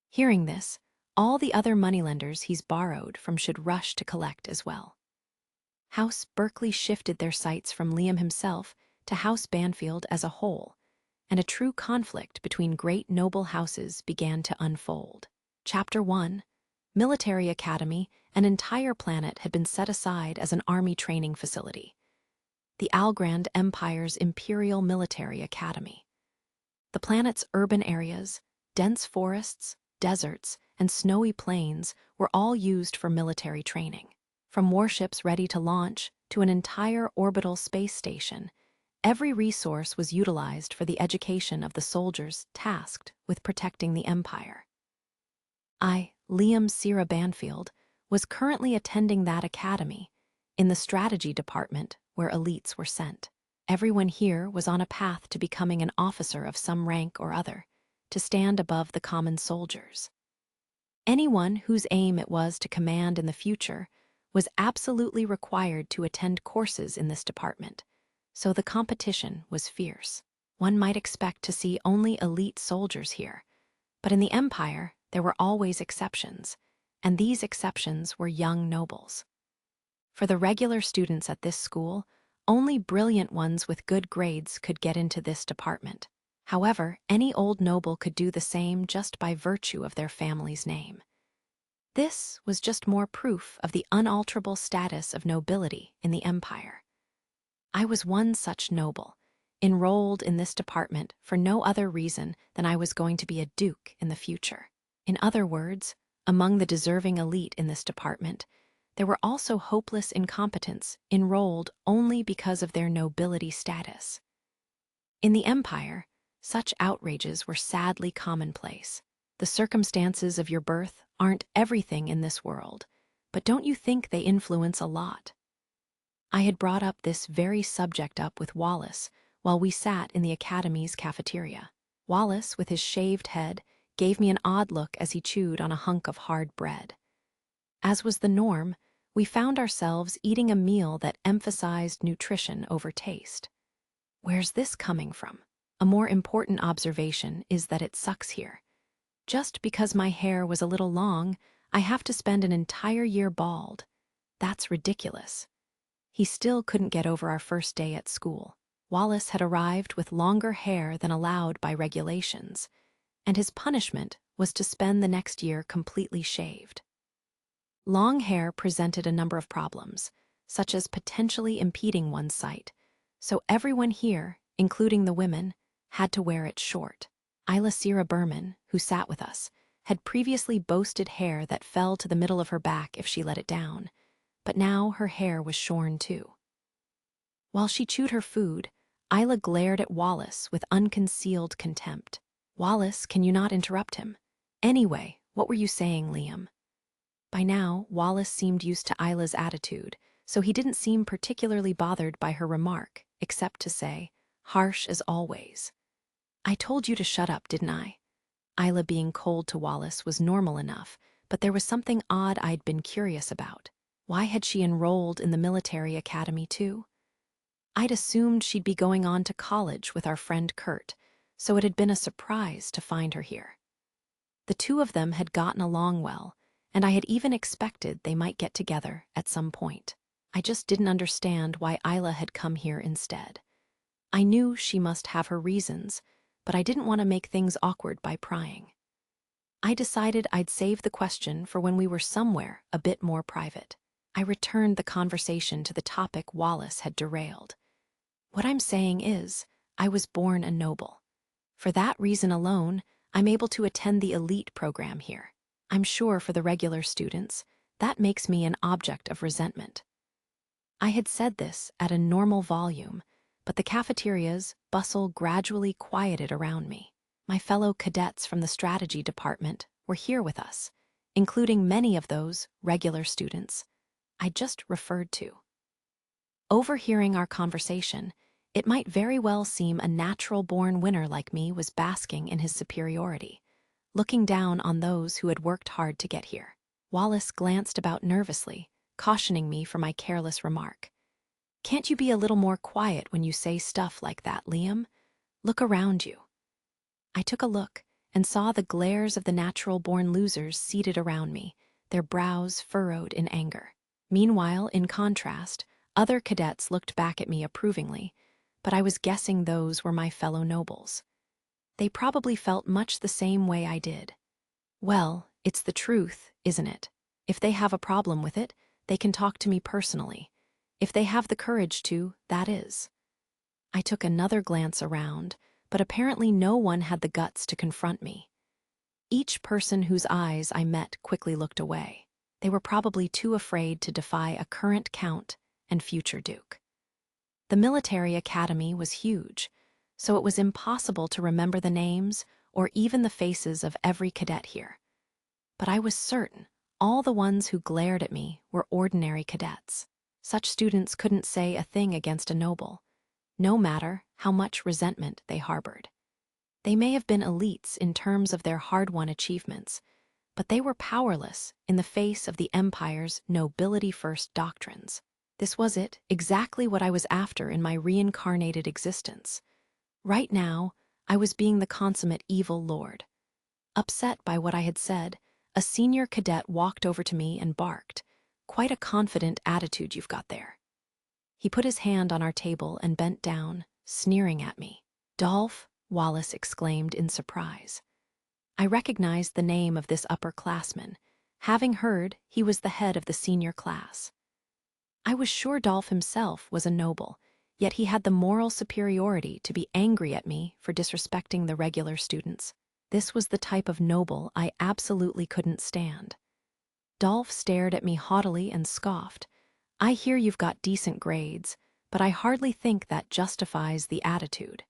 Hearing this, all the other moneylenders he's borrowed from should rush to collect as well. House Berkeley shifted their sights from Liam himself to House Banfield as a whole, and a true conflict between great noble houses began to unfold. Chapter 1. Military Academy. An entire planet had been set aside as an army training facility. The Algrand Empire's Imperial Military Academy. The planet's urban areas, dense forests, deserts, and snowy plains were all used for military training. From warships ready to launch to an entire orbital space station, every resource was utilized for the education of the soldiers tasked with protecting the Empire. Liam Cira Banfield, was currently attending that academy, in the strategy department where elites were sent. Everyone here was on a path to becoming an officer of some rank or other, to stand above the common soldiers. Anyone whose aim it was to command in the future was absolutely required to attend courses in this department, so the competition was fierce. One might expect to see only elite soldiers here, but in the Empire there were always exceptions, and these exceptions were young nobles. For the regular students at this school, only brilliant ones with good grades could get into this department. However, any old noble could do the same just by virtue of their family's name. This was just more proof of the unalterable status of nobility in the empire. I was one such noble, enrolled in this department for no other reason than I was going to be a duke in the future. In other words, among the deserving elite in this department, there were also hopeless incompetents enrolled only because of their nobility status. In the empire, such outrages were sadly commonplace. The circumstances of your birth aren't everything in this world, but don't you think they influence a lot? I had brought up this very subject up with Wallace while we sat in the academy's cafeteria. Wallace, with his shaved head, gave me an odd look as he chewed on a hunk of hard bread. As was the norm, we found ourselves eating a meal that emphasized nutrition over taste. Where's this coming from? A more important observation is that it sucks here. Just because my hair was a little long, I have to spend an entire year bald. That's ridiculous. He still couldn't get over our first day at school. Wallace had arrived with longer hair than allowed by regulations, and his punishment was to spend the next year completely shaved. Long hair presented a number of problems, such as potentially impeding one's sight, so everyone here, including the women, had to wear it short. Isla Sierra Berman, who sat with us, had previously boasted hair that fell to the middle of her back if she let it down, but now her hair was shorn too. While she chewed her food, Isla glared at Wallace with unconcealed contempt. "Wallace, can you not interrupt him? Anyway, what were you saying, Liam?" By now, Wallace seemed used to Isla's attitude, so he didn't seem particularly bothered by her remark, except to say, harsh as always, "I told you to shut up, didn't I?" Isla being cold to Wallace was normal enough, but there was something odd I'd been curious about. Why had she enrolled in the military academy too? I'd assumed she'd be going on to college with our friend Kurt, so it had been a surprise to find her here. The two of them had gotten along well, and I had even expected they might get together at some point. I just didn't understand why Isla had come here instead. I knew she must have her reasons, but I didn't want to make things awkward by prying. I decided I'd save the question for when we were somewhere a bit more private. I returned the conversation to the topic Wallace had derailed. What I'm saying is, I was born a noble. For that reason alone, I'm able to attend the elite program here. I'm sure for the regular students, that makes me an object of resentment. I had said this at a normal volume, but the cafeteria's bustle gradually quieted around me. My fellow cadets from the strategy department were here with us, including many of those regular students I just referred to. Overhearing our conversation, it might very well seem a natural-born winner like me was basking in his superiority, looking down on those who had worked hard to get here. Wallace glanced about nervously, cautioning me for my careless remark. "Can't you be a little more quiet when you say stuff like that, Liam? Look around you." I took a look and saw the glares of the natural-born losers seated around me, their brows furrowed in anger. Meanwhile, in contrast, other cadets looked back at me approvingly, but I was guessing those were my fellow nobles. They probably felt much the same way I did. Well, it's the truth, isn't it? If they have a problem with it, they can talk to me personally. If they have the courage to, that is. I took another glance around, but apparently no one had the guts to confront me. Each person whose eyes I met quickly looked away. They were probably too afraid to defy a current count and future duke. The military academy was huge, so it was impossible to remember the names or even the faces of every cadet here. But I was certain all the ones who glared at me were ordinary cadets. Such students couldn't say a thing against a noble, no matter how much resentment they harbored. They may have been elites in terms of their hard-won achievements, but they were powerless in the face of the empire's nobility-first doctrines. This was it, exactly what I was after in my reincarnated existence. Right now, I was being the consummate evil lord. Upset by what I had said, a senior cadet walked over to me and barked, "Quite a confident attitude you've got there." He put his hand on our table and bent down, sneering at me. "Dolph, Wallace exclaimed in surprise. I recognized the name of this upperclassman, having heard he was the head of the senior class. I was sure Dolph himself was a noble, yet he had the moral superiority to be angry at me for disrespecting the regular students. This was the type of noble I absolutely couldn't stand. Dolph stared at me haughtily and scoffed. I hear you've got decent grades, but I hardly think that justifies the attitude.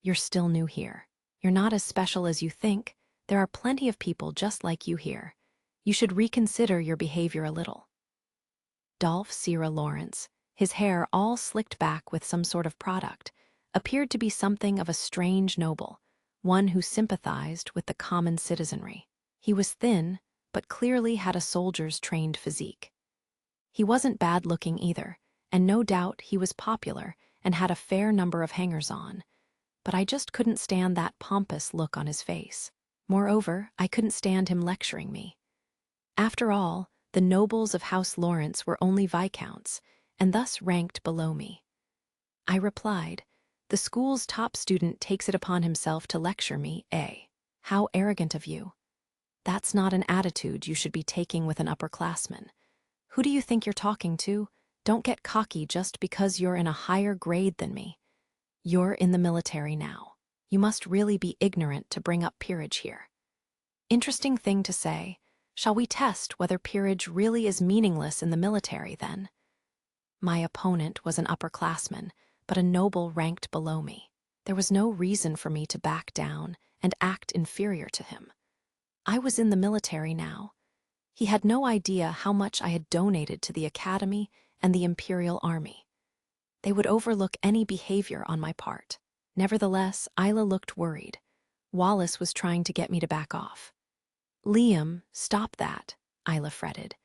You're still new here. You're not as special as you think. There are plenty of people just like you here. You should reconsider your behavior a little. Dolph Sierra Lawrence, his hair all slicked back with some sort of product, appeared to be something of a strange noble, one who sympathized with the common citizenry. He was thin, but clearly had a soldier's trained physique. He wasn't bad-looking either, and no doubt he was popular and had a fair number of hangers-on, but I just couldn't stand that pompous look on his face. Moreover, I couldn't stand him lecturing me. After all, the nobles of House Lawrence were only viscounts, and thus ranked below me. I replied, "The school's top student takes it upon himself to lecture me, eh? How arrogant of you. That's not an attitude you should be taking with an upperclassman. Who do you think you're talking to? Don't get cocky just because you're in a higher grade than me. You're in the military now. You must really be ignorant to bring up peerage here." Interesting thing to say. Shall we test whether peerage really is meaningless in the military, then? My opponent was an upperclassman, but a noble ranked below me. There was no reason for me to back down and act inferior to him. I was in the military now. He had no idea how much I had donated to the Academy and the Imperial Army. They would overlook any behavior on my part. Nevertheless, Isla looked worried. Wallace was trying to get me to back off. "Liam, stop that," Isla fretted.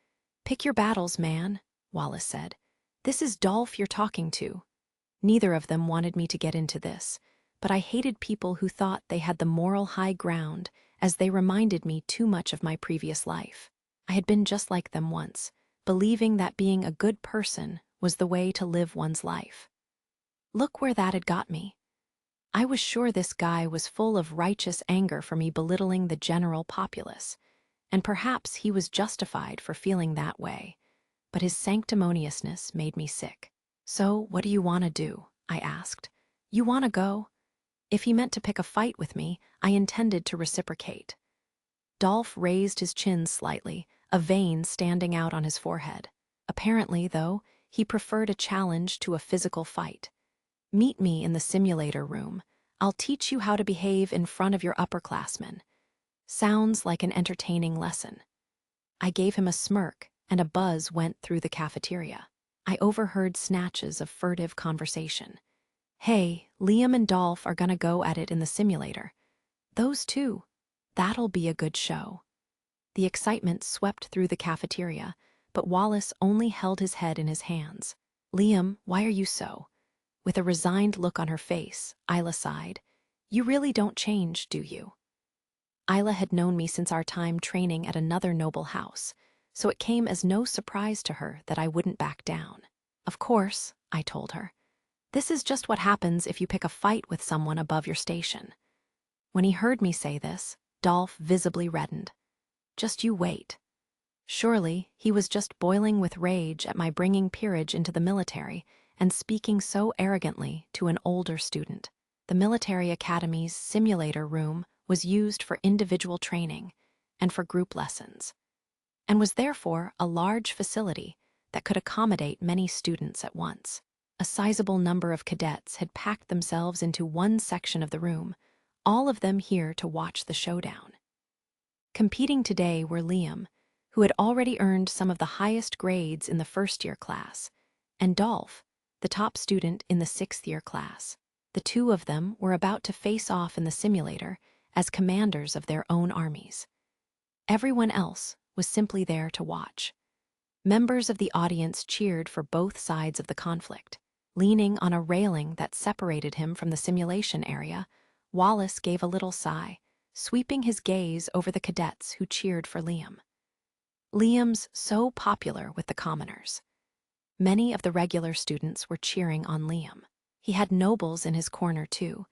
"Pick your battles, man," Wallace said. "This is Dolph you're talking to." Neither of them wanted me to get into this, but I hated people who thought they had the moral high ground, as they reminded me too much of my previous life. I had been just like them once, believing that being a good person was the way to live one's life. Look where that had got me. I was sure this guy was full of righteous anger for me belittling the general populace, and perhaps he was justified for feeling that way, but his sanctimoniousness made me sick. "So, what do you want to do?" I asked. "You want to go?" If he meant to pick a fight with me, I intended to reciprocate. Dolph raised his chin slightly, a vein standing out on his forehead. Apparently, though, he preferred a challenge to a physical fight. "Meet me in the simulator room. I'll teach you how to behave in front of your upperclassmen." Sounds like an entertaining lesson. I gave him a smirk, and a buzz went through the cafeteria. I overheard snatches of furtive conversation. "Hey, Liam and Dolph are gonna go at it in the simulator. Those two. That'll be a good show." The excitement swept through the cafeteria, but Wallace only held his head in his hands. "Liam, why are you so?" With a resigned look on her face, Isla sighed. "You really don't change, do you?" Isla had known me since our time training at another noble house, so it came as no surprise to her that I wouldn't back down. "Of course," I told her. "This is just what happens if you pick a fight with someone above your station." When he heard me say this, Dolph visibly reddened. Just you wait. Surely, he was just boiling with rage at my bringing peerage into the military and speaking so arrogantly to an older student. The military academy's simulator room was used for individual training and for group lessons, and was therefore a large facility that could accommodate many students at once. A sizable number of cadets had packed themselves into one section of the room, all of them here to watch the showdown. Competing today were Liam, who had already earned some of the highest grades in the first-year class, and Dolph, the top student in the sixth-year class. The two of them were about to face off in the simulator as commanders of their own armies. Everyone else was simply there to watch. Members of the audience cheered for both sides of the conflict. Leaning on a railing that separated him from the simulation area, Wallace gave a little sigh, sweeping his gaze over the cadets who cheered for Liam. Liam's so popular with the commoners. Many of the regular students were cheering on Liam. He had nobles in his corner too,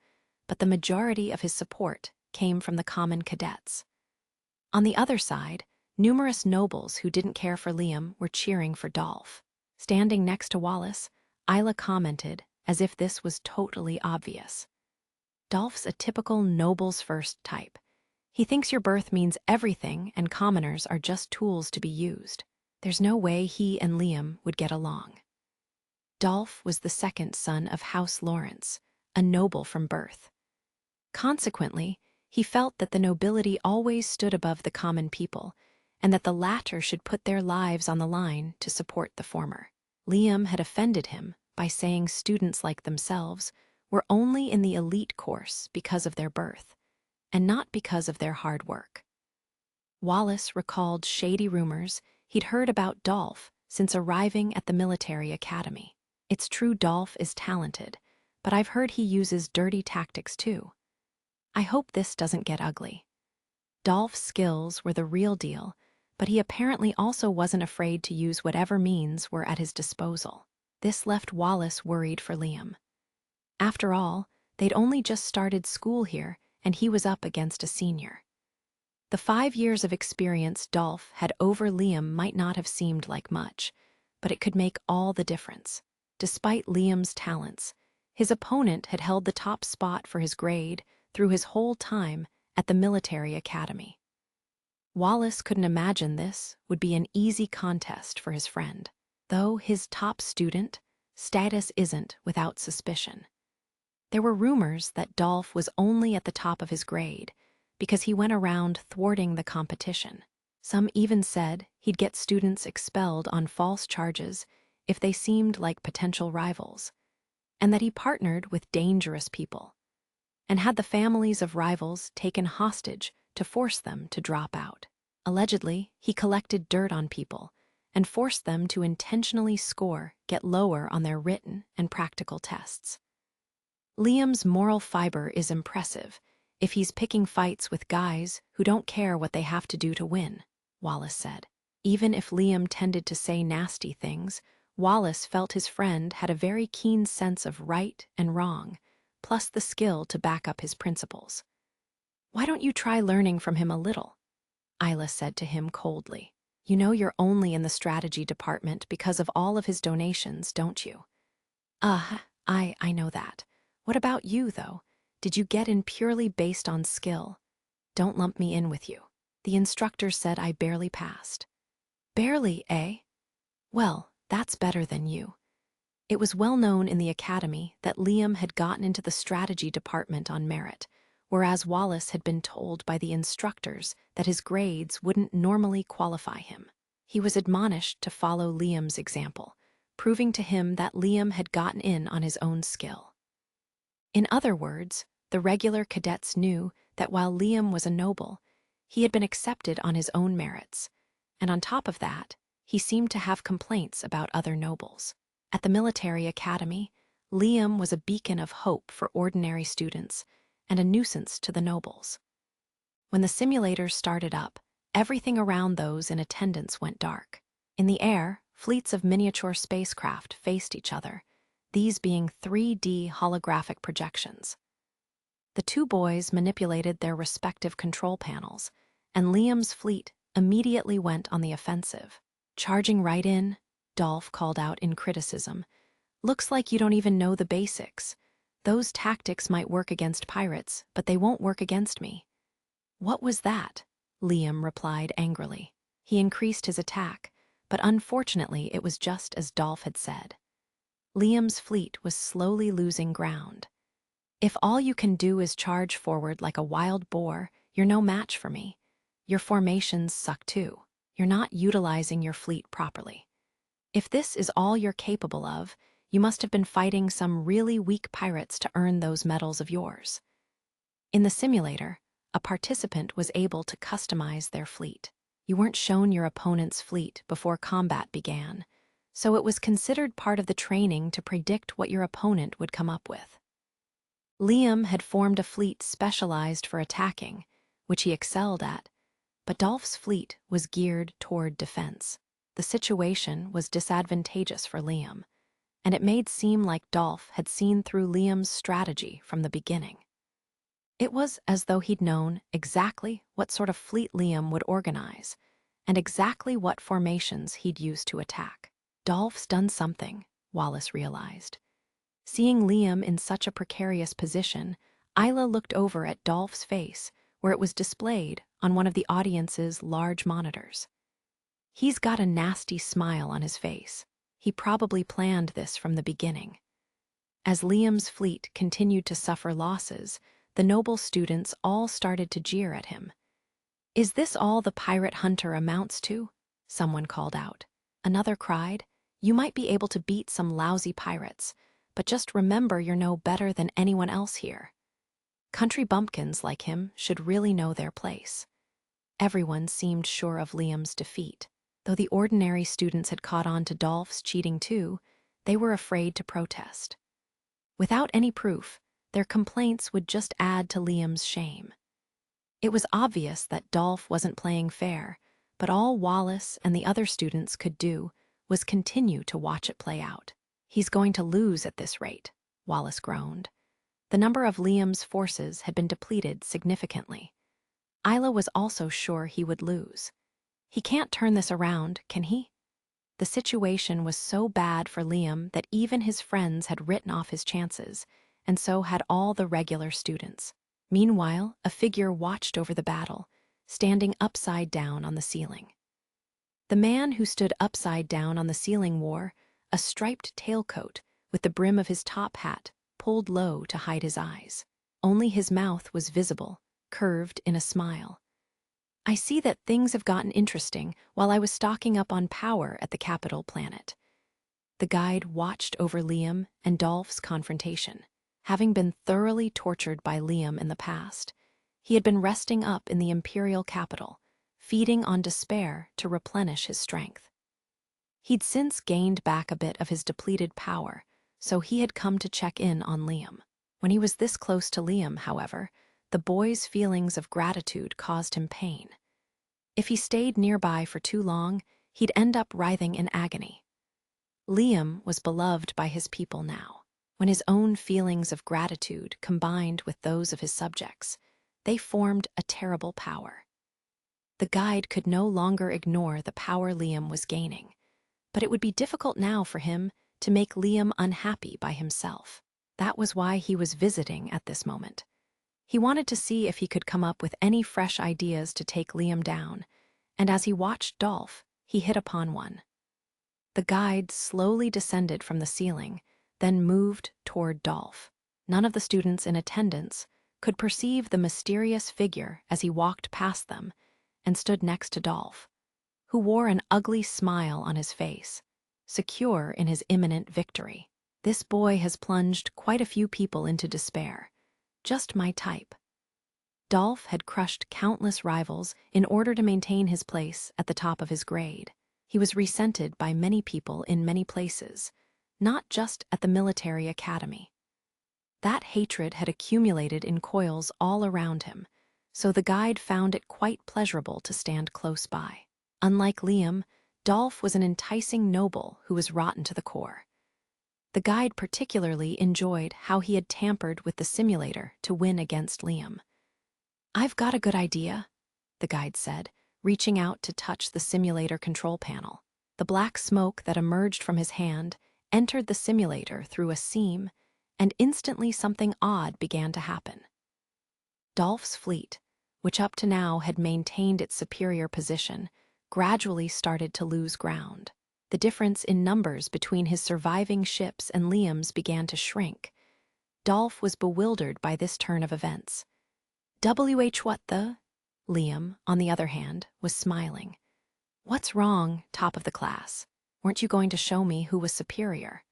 but the majority of his support came from the common cadets. On the other side, numerous nobles who didn't care for Liam were cheering for Dolph. Standing next to Wallace, Isla commented as if this was totally obvious. Dolph's a typical noble's first type. He thinks your birth means everything and commoners are just tools to be used. There's no way he and Liam would get along. Dolph was the second son of House Lawrence, a noble from birth. Consequently, he felt that the nobility always stood above the common people, and that the latter should put their lives on the line to support the former. Liam had offended him by saying students like themselves were only in the elite course because of their birth, and not because of their hard work. Wallace recalled shady rumors he'd heard about Dolph since arriving at the military academy. It's true Dolph is talented, but I've heard he uses dirty tactics too. I hope this doesn't get ugly. Dolph's skills were the real deal, but he apparently also wasn't afraid to use whatever means were at his disposal. This left Wallace worried for Liam. After all, they'd only just started school here, and he was up against a senior. The 5 years of experience Dolph had over Liam might not have seemed like much, but it could make all the difference. Despite Liam's talents, his opponent had held the top spot for his grade through his whole time at the military academy. Wallace couldn't imagine this would be an easy contest for his friend. Though his top student, status isn't without suspicion. There were rumors that Dolph was only at the top of his grade because he went around thwarting the competition. Some even said he'd get students expelled on false charges if they seemed like potential rivals, and that he partnered with dangerous people, and had the families of rivals taken hostage to force them to drop out. Allegedly, he collected dirt on people and forced them to intentionally get lower on their written and practical tests. Liam's moral fiber is impressive if he's picking fights with guys who don't care what they have to do to win, Wallace said. Even if Liam tended to say nasty things, Wallace felt his friend had a very keen sense of right and wrong, plus the skill to back up his principles. "Why don't you try learning from him a little?" Isla said to him coldly. "You know you're only in the strategy department because of all of his donations, don't you?" I know that. What about you, though? Did you get in purely based on skill?" "Don't lump me in with you. The instructor said I barely passed." "Barely, eh? Well, that's better than you." It was well known in the academy that Liam had gotten into the strategy department on merit, whereas Wallace had been told by the instructors that his grades wouldn't normally qualify him. He was admonished to follow Liam's example, proving to him that Liam had gotten in on his own skill. In other words, the regular cadets knew that while Liam was a noble, he had been accepted on his own merits, and on top of that, he seemed to have complaints about other nobles. At the military academy, Liam was a beacon of hope for ordinary students and a nuisance to the nobles. When the simulators started up, everything around those in attendance went dark. In the air, fleets of miniature spacecraft faced each other, these being 3D holographic projections. The two boys manipulated their respective control panels, and Liam's fleet immediately went on the offensive. "Charging right in," Dolph called out in criticism. "Looks like you don't even know the basics. Those tactics might work against pirates, but they won't work against me." "What was that?" Liam replied angrily. He increased his attack, but unfortunately it was just as Dolph had said. Liam's fleet was slowly losing ground. "If all you can do is charge forward like a wild boar, you're no match for me. Your formations suck too. You're not utilizing your fleet properly. If this is all you're capable of, you must have been fighting some really weak pirates to earn those medals of yours." In the simulator, a participant was able to customize their fleet. You weren't shown your opponent's fleet before combat began, so it was considered part of the training to predict what your opponent would come up with. Liam had formed a fleet specialized for attacking, which he excelled at, but Dolph's fleet was geared toward defense. The situation was disadvantageous for Liam, and it made seem like Dolph had seen through Liam's strategy from the beginning. It was as though he'd known exactly what sort of fleet Liam would organize, and exactly what formations he'd use to attack. Dolph's done something, Wallace realized. Seeing Liam in such a precarious position, Isla looked over at Dolph's face, where it was displayed on one of the audience's large monitors. He's got a nasty smile on his face. He probably planned this from the beginning. As Liam's fleet continued to suffer losses, the noble students all started to jeer at him. "Is this all the pirate hunter amounts to?" someone called out. Another cried, "You might be able to beat some lousy pirates, but just remember you're no better than anyone else here. Country bumpkins like him should really know their place." Everyone seemed sure of Liam's defeat. Though the ordinary students had caught on to Dolph's cheating too, they were afraid to protest. Without any proof, their complaints would just add to Liam's shame. It was obvious that Dolph wasn't playing fair, but all Wallace and the other students could do was continue to watch it play out. "He's going to lose at this rate," Wallace groaned. The number of Liam's forces had been depleted significantly. Isla was also sure he would lose. He can't turn this around, can he? The situation was so bad for Liam that even his friends had written off his chances, and so had all the regular students. Meanwhile, a figure watched over the battle, standing upside down on the ceiling. The man who stood upside down on the ceiling wore a striped tailcoat with the brim of his top hat pulled low to hide his eyes. Only his mouth was visible, curved in a smile. "I see that things have gotten interesting while I was stocking up on power at the capital planet." The guide watched over Liam and Dolph's confrontation. Having been thoroughly tortured by Liam in the past, he had been resting up in the imperial capital, feeding on despair to replenish his strength. He'd since gained back a bit of his depleted power, so he had come to check in on Liam. When he was this close to Liam, however, the boy's feelings of gratitude caused him pain. If he stayed nearby for too long, he'd end up writhing in agony. Liam was beloved by his people now. When his own feelings of gratitude combined with those of his subjects, they formed a terrible power. The guide could no longer ignore the power Liam was gaining, but it would be difficult now for him to make Liam unhappy by himself. That was why he was visiting at this moment. He wanted to see if he could come up with any fresh ideas to take Liam down, and as he watched Dolph, he hit upon one. The guide slowly descended from the ceiling, then moved toward Dolph. None of the students in attendance could perceive the mysterious figure as he walked past them and stood next to Dolph, who wore an ugly smile on his face, secure in his imminent victory. "This boy has plunged quite a few people into despair. Just my type." Dolph had crushed countless rivals in order to maintain his place at the top of his grade. He was resented by many people in many places, not just at the military academy. That hatred had accumulated in coils all around him, so the guide found it quite pleasurable to stand close by. Unlike Liam, Dolph was an enticing noble who was rotten to the core. The guide particularly enjoyed how he had tampered with the simulator to win against Liam. "I've got a good idea," the guide said, reaching out to touch the simulator control panel. The black smoke that emerged from his hand entered the simulator through a seam, and instantly something odd began to happen. Dolph's fleet, which up to now had maintained its superior position, gradually started to lose ground. The difference in numbers between his surviving ships and Liam's began to shrink. Dolph was bewildered by this turn of events. What the? Liam, on the other hand, was smiling. "What's wrong, top of the class? Weren't you going to show me who was superior?"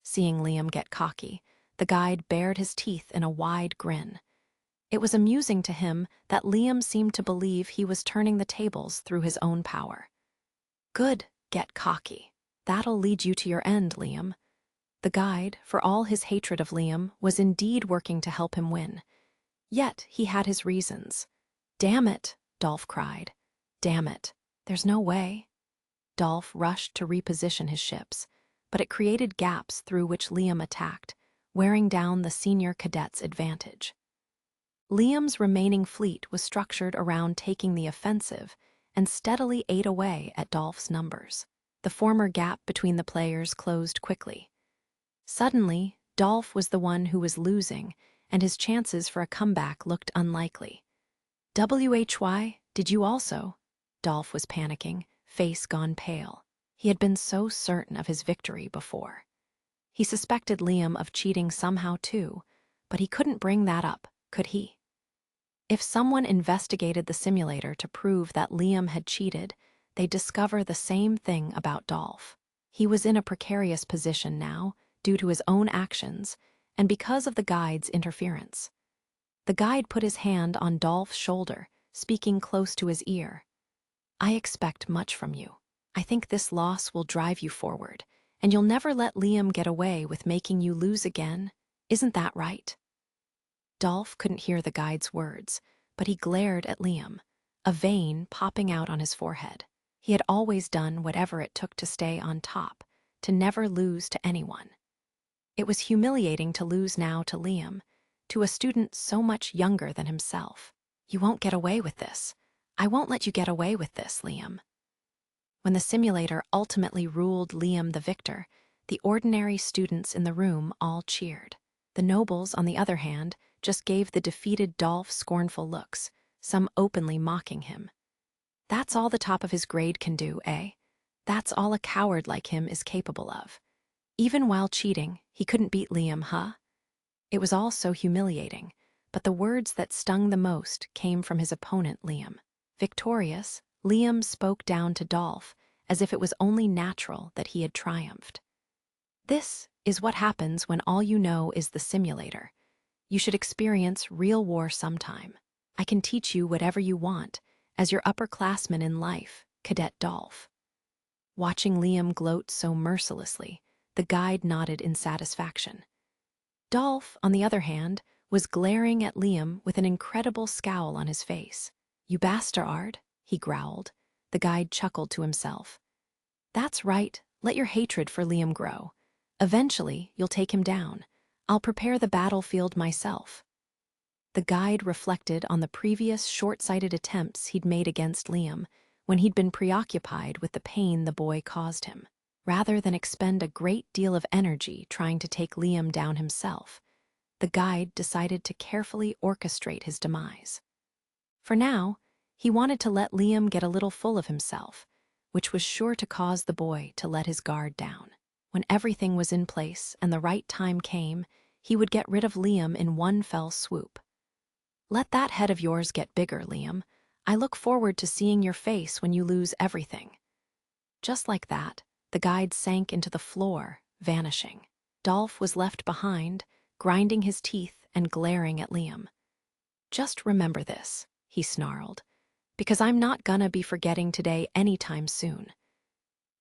Seeing Liam get cocky, the guide bared his teeth in a wide grin. It was amusing to him that Liam seemed to believe he was turning the tables through his own power. "Good, get cocky. That'll lead you to your end, Liam." The guide, for all his hatred of Liam, was indeed working to help him win. Yet he had his reasons. "Damn it," Dolph cried. "Damn it. There's no way." Dolph rushed to reposition his ships, but it created gaps through which Liam attacked, wearing down the senior cadet's advantage. Liam's remaining fleet was structured around taking the offensive and steadily ate away at Dolph's numbers. The former gap between the players closed quickly. Suddenly, Dolph was the one who was losing, and his chances for a comeback looked unlikely. "WHY, did you also?" Dolph was panicking, face gone pale. He had been so certain of his victory before. He suspected Liam of cheating somehow too, but he couldn't bring that up, could he? If someone investigated the simulator to prove that Liam had cheated, they'd discover the same thing about Dolph. He was in a precarious position now, due to his own actions, and because of the guide's interference. The guide put his hand on Dolph's shoulder, speaking close to his ear. "I expect much from you. I think this loss will drive you forward, and you'll never let Liam get away with making you lose again. Isn't that right?" Dolph couldn't hear the guide's words, but he glared at Liam, a vein popping out on his forehead. He had always done whatever it took to stay on top, to never lose to anyone. It was humiliating to lose now to Liam, to a student so much younger than himself. "You won't get away with this. I won't let you get away with this, Liam." When the simulator ultimately ruled Liam the victor, the ordinary students in the room all cheered. The nobles, on the other hand, just gave the defeated Dolph scornful looks, some openly mocking him. "That's all the top of his grade can do, eh? That's all a coward like him is capable of. Even while cheating, he couldn't beat Liam, huh?" It was all so humiliating, but the words that stung the most came from his opponent, Liam. Victorious, Liam spoke down to Dolph as if it was only natural that he had triumphed. "This is what happens when all you know is the simulator. You should experience real war sometime. I can teach you whatever you want, as your upperclassman in life, Cadet Dolph." Watching Liam gloat so mercilessly, the guide nodded in satisfaction. Dolph, on the other hand, was glaring at Liam with an incredible scowl on his face. "You bastard," he growled. The guide chuckled to himself. "That's right, let your hatred for Liam grow. Eventually, you'll take him down. I'll prepare the battlefield myself." The guide reflected on the previous short-sighted attempts he'd made against Liam when he'd been preoccupied with the pain the boy caused him. Rather than expend a great deal of energy trying to take Liam down himself, the guide decided to carefully orchestrate his demise. For now, he wanted to let Liam get a little full of himself, which was sure to cause the boy to let his guard down. When everything was in place and the right time came, he would get rid of Liam in one fell swoop. "Let that head of yours get bigger, Liam. I look forward to seeing your face when you lose everything." Just like that, the guide sank into the floor, vanishing. Dolph was left behind, grinding his teeth and glaring at Liam. "Just remember this," he snarled, "because I'm not gonna be forgetting today anytime soon."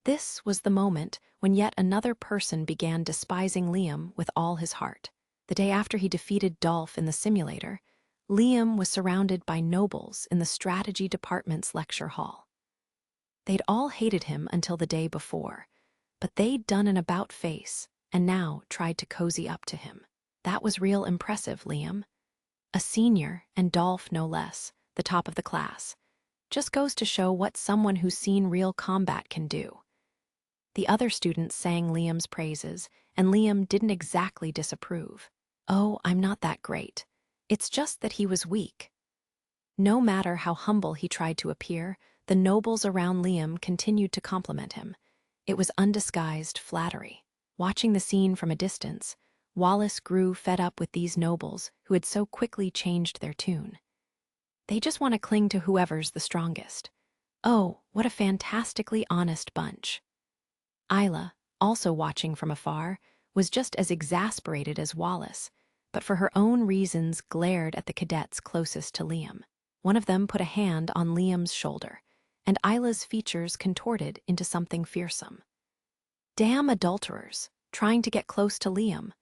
This was the moment when yet another person began despising Liam with all his heart. The day after he defeated Dolph in the simulator, Liam was surrounded by nobles in the strategy department's lecture hall. They'd all hated him until the day before, but they'd done an about-face and now tried to cozy up to him. That was real impressive, Liam. A senior, and Dolph no less, the top of the class. Just goes to show what someone who's seen real combat can do. The other students sang Liam's praises, and Liam didn't exactly disapprove. "Oh, I'm not that great. It's just that he was weak." No matter how humble he tried to appear, the nobles around Liam continued to compliment him. It was undisguised flattery. Watching the scene from a distance, Wallace grew fed up with these nobles who had so quickly changed their tune. They just want to cling to whoever's the strongest. Oh, what a fantastically honest bunch. Isla, also watching from afar, was just as exasperated as Wallace, but for her own reasons glared at the cadets closest to Liam. One of them put a hand on Liam's shoulder, and Isla's features contorted into something fearsome. "Damn adulterers, trying to get close to Liam."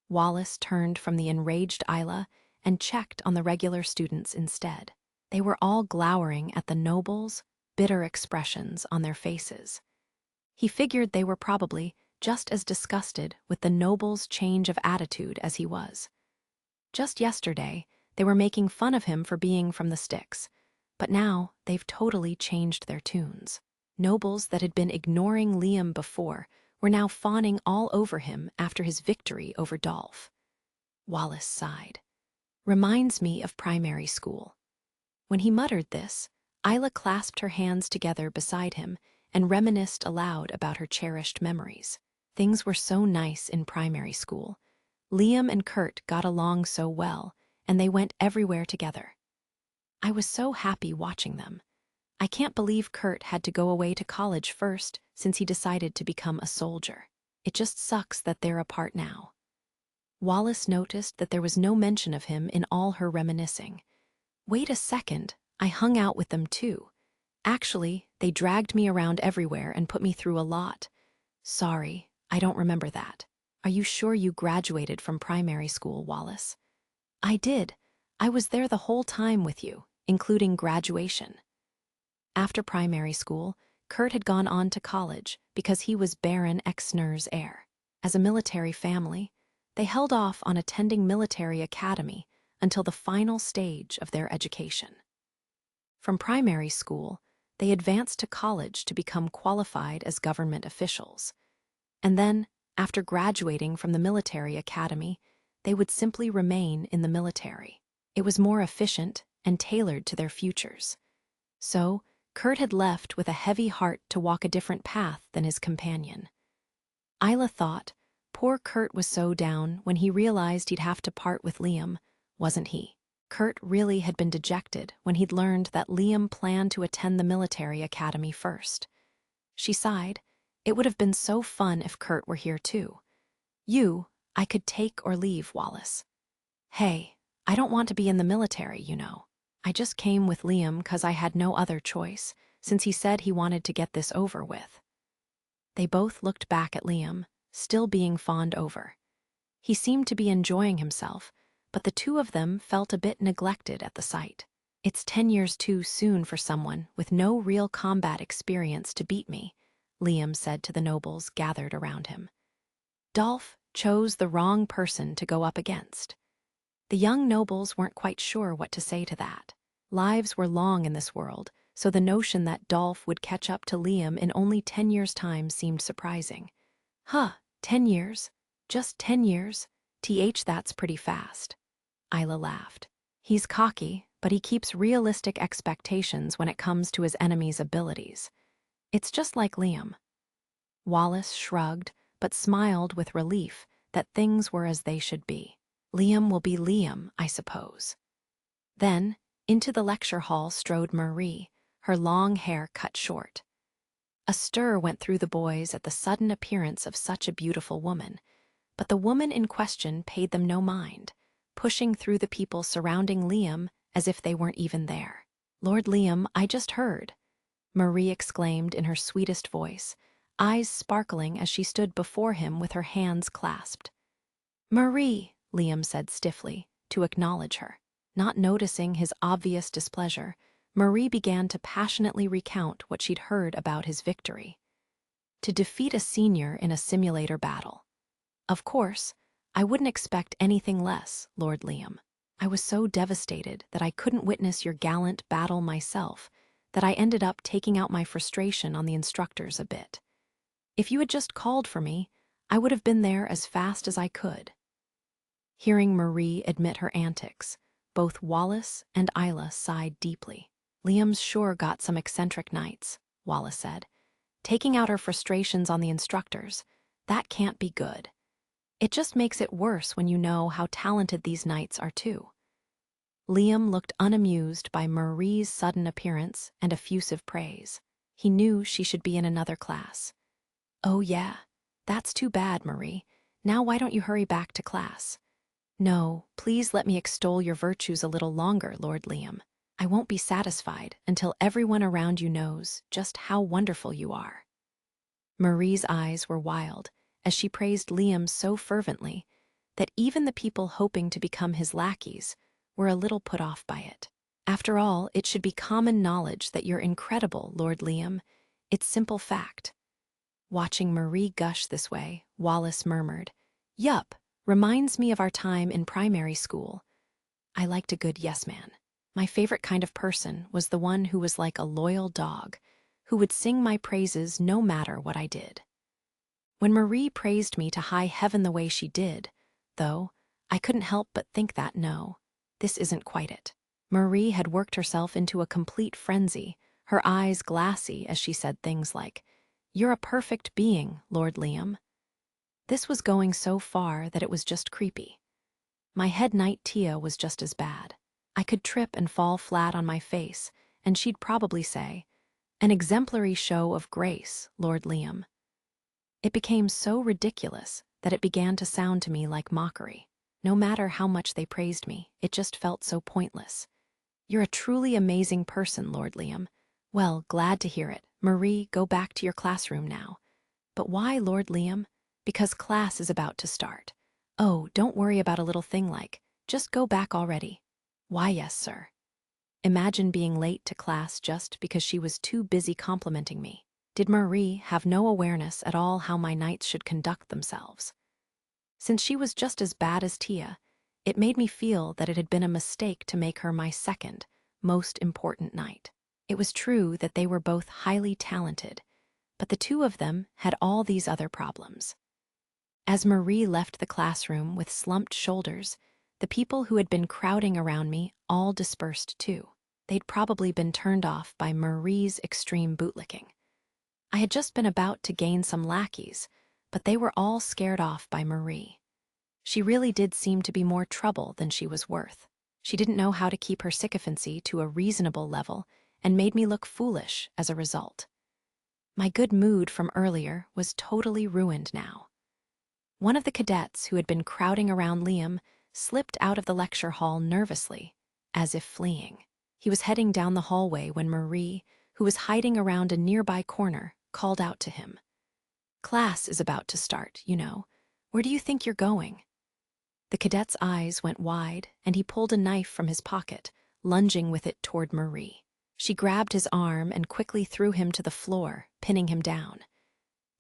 Wallace turned from the enraged Isla and checked on the regular students instead. They were all glowering at the nobles, bitter expressions on their faces. He figured they were probably just as disgusted with the nobles' change of attitude as he was. Just yesterday, They were making fun of him for being from the sticks. But now they've totally changed their tunes. Nobles that had been ignoring Liam before were now fawning all over him after his victory over Dolph. Wallace sighed. Reminds me of primary school. When he muttered this, Isla clasped her hands together beside him and reminisced aloud about her cherished memories. Things were so nice in primary school. Liam and Kurt got along so well, and they went everywhere together. I was so happy watching them. I can't believe Kurt had to go away to college first since he decided to become a soldier. It just sucks that they're apart now. Wallace noticed that there was no mention of him in all her reminiscing. Wait a second, I hung out with them too. Actually, they dragged me around everywhere and put me through a lot. Sorry, I don't remember that. Are you sure you graduated from primary school, Wallace? I did. I was there the whole time with you, including graduation. After primary school, Kurt had gone on to college because he was Baron Exner's heir. As a military family, they held off on attending military academy until the final stage of their education. From primary school, they advanced to college to become qualified as government officials. And then, after graduating from the military academy, they would simply remain in the military. It was more efficient and tailored to their futures. So, Kurt had left with a heavy heart to walk a different path than his companion. Isla thought, poor Kurt was so down when he realized he'd have to part with Liam, wasn't he? Kurt really had been dejected when he'd learned that Liam planned to attend the military academy first. She sighed. It would have been so fun if Kurt were here too. I could take or leave, Wallace. Hey, I don't want to be in the military, you know. I just came with Liam 'cause I had no other choice, since he said he wanted to get this over with. They both looked back at Liam, still being fawned over. He seemed to be enjoying himself, but the two of them felt a bit neglected at the sight. It's 10 years too soon for someone with no real combat experience to beat me, Liam said to the nobles gathered around him. Dolph chose the wrong person to go up against. The young nobles weren't quite sure what to say to that. Lives were long in this world, so the notion that Dolph would catch up to Liam in only 10 years' time seemed surprising. 10 years? Just 10 years? That's pretty fast. Isla laughed. He's cocky, but he keeps realistic expectations when it comes to his enemy's abilities. It's just like Liam. Wallace shrugged, but smiled with relief that things were as they should be. Liam will be Liam, I suppose. Then, into the lecture hall strode Marie, her long hair cut short. A stir went through the boys at the sudden appearance of such a beautiful woman, but the woman in question paid them no mind, pushing through the people surrounding Liam as if they weren't even there. Lord Liam, I just heard, Marie exclaimed in her sweetest voice, eyes sparkling as she stood before him with her hands clasped. Marie, Liam said stiffly, to acknowledge her. Not noticing his obvious displeasure, Marie began to passionately recount what she'd heard about his victory. To defeat a senior in a simulator battle. Of course, I wouldn't expect anything less, Lord Liam. I was so devastated that I couldn't witness your gallant battle myself that I ended up taking out my frustration on the instructors a bit. If you had just called for me, I would have been there as fast as I could. Hearing Marie admit her antics, both Wallace and Isla sighed deeply. Liam's sure got some eccentric nights, Wallace said. Taking out her frustrations on the instructors, that can't be good. It just makes it worse when you know how talented these knights are too. Liam looked unamused by Marie's sudden appearance and effusive praise. He knew she should be in another class. Oh yeah, that's too bad, Marie. Now why don't you hurry back to class? No, please let me extol your virtues a little longer, Lord Liam. I won't be satisfied until everyone around you knows just how wonderful you are. Marie's eyes were wild as she praised Liam so fervently that even the people hoping to become his lackeys were a little put off by it. After all, it should be common knowledge that you're incredible, Lord Liam. It's simple fact. Watching Marie gush this way, Wallace murmured, Yup, reminds me of our time in primary school. I liked a good yes man. My favorite kind of person was the one who was like a loyal dog, who would sing my praises no matter what I did. When Marie praised me to high heaven the way she did, though, I couldn't help but think that no, this isn't quite it. Marie had worked herself into a complete frenzy, her eyes glassy as she said things like, "You're a perfect being, Lord Liam." This was going so far that it was just creepy. My head knight Tia was just as bad. I could trip and fall flat on my face, and she'd probably say, "An exemplary show of grace, Lord Liam." It became so ridiculous that it began to sound to me like mockery. No matter how much they praised me, it just felt so pointless. "You're a truly amazing person, Lord Liam." Well, glad to hear it. Marie, go back to your classroom now. But why, Lord Liam? Because class is about to start. Oh, don't worry about a little thing like, just go back already. Why, yes, sir. Imagine being late to class just because she was too busy complimenting me. Did Marie have no awareness at all how my knights should conduct themselves? Since she was just as bad as Tia, it made me feel that it had been a mistake to make her my second, most important knight. It was true that they were both highly talented, but the two of them had all these other problems. As Marie left the classroom with slumped shoulders, the people who had been crowding around me all dispersed too. They'd probably been turned off by Marie's extreme bootlicking. I had just been about to gain some lackeys, but they were all scared off by Marie. She really did seem to be more trouble than she was worth. She didn't know how to keep her sycophancy to a reasonable level and made me look foolish as a result. My good mood from earlier was totally ruined now. One of the cadets who had been crowding around Liam slipped out of the lecture hall nervously, as if fleeing. He was heading down the hallway when Marie, who was hiding around a nearby corner, called out to him. "Class is about to start, you know. Where do you think you're going?" The cadet's eyes went wide, and he pulled a knife from his pocket, lunging with it toward Marie. She grabbed his arm and quickly threw him to the floor, pinning him down.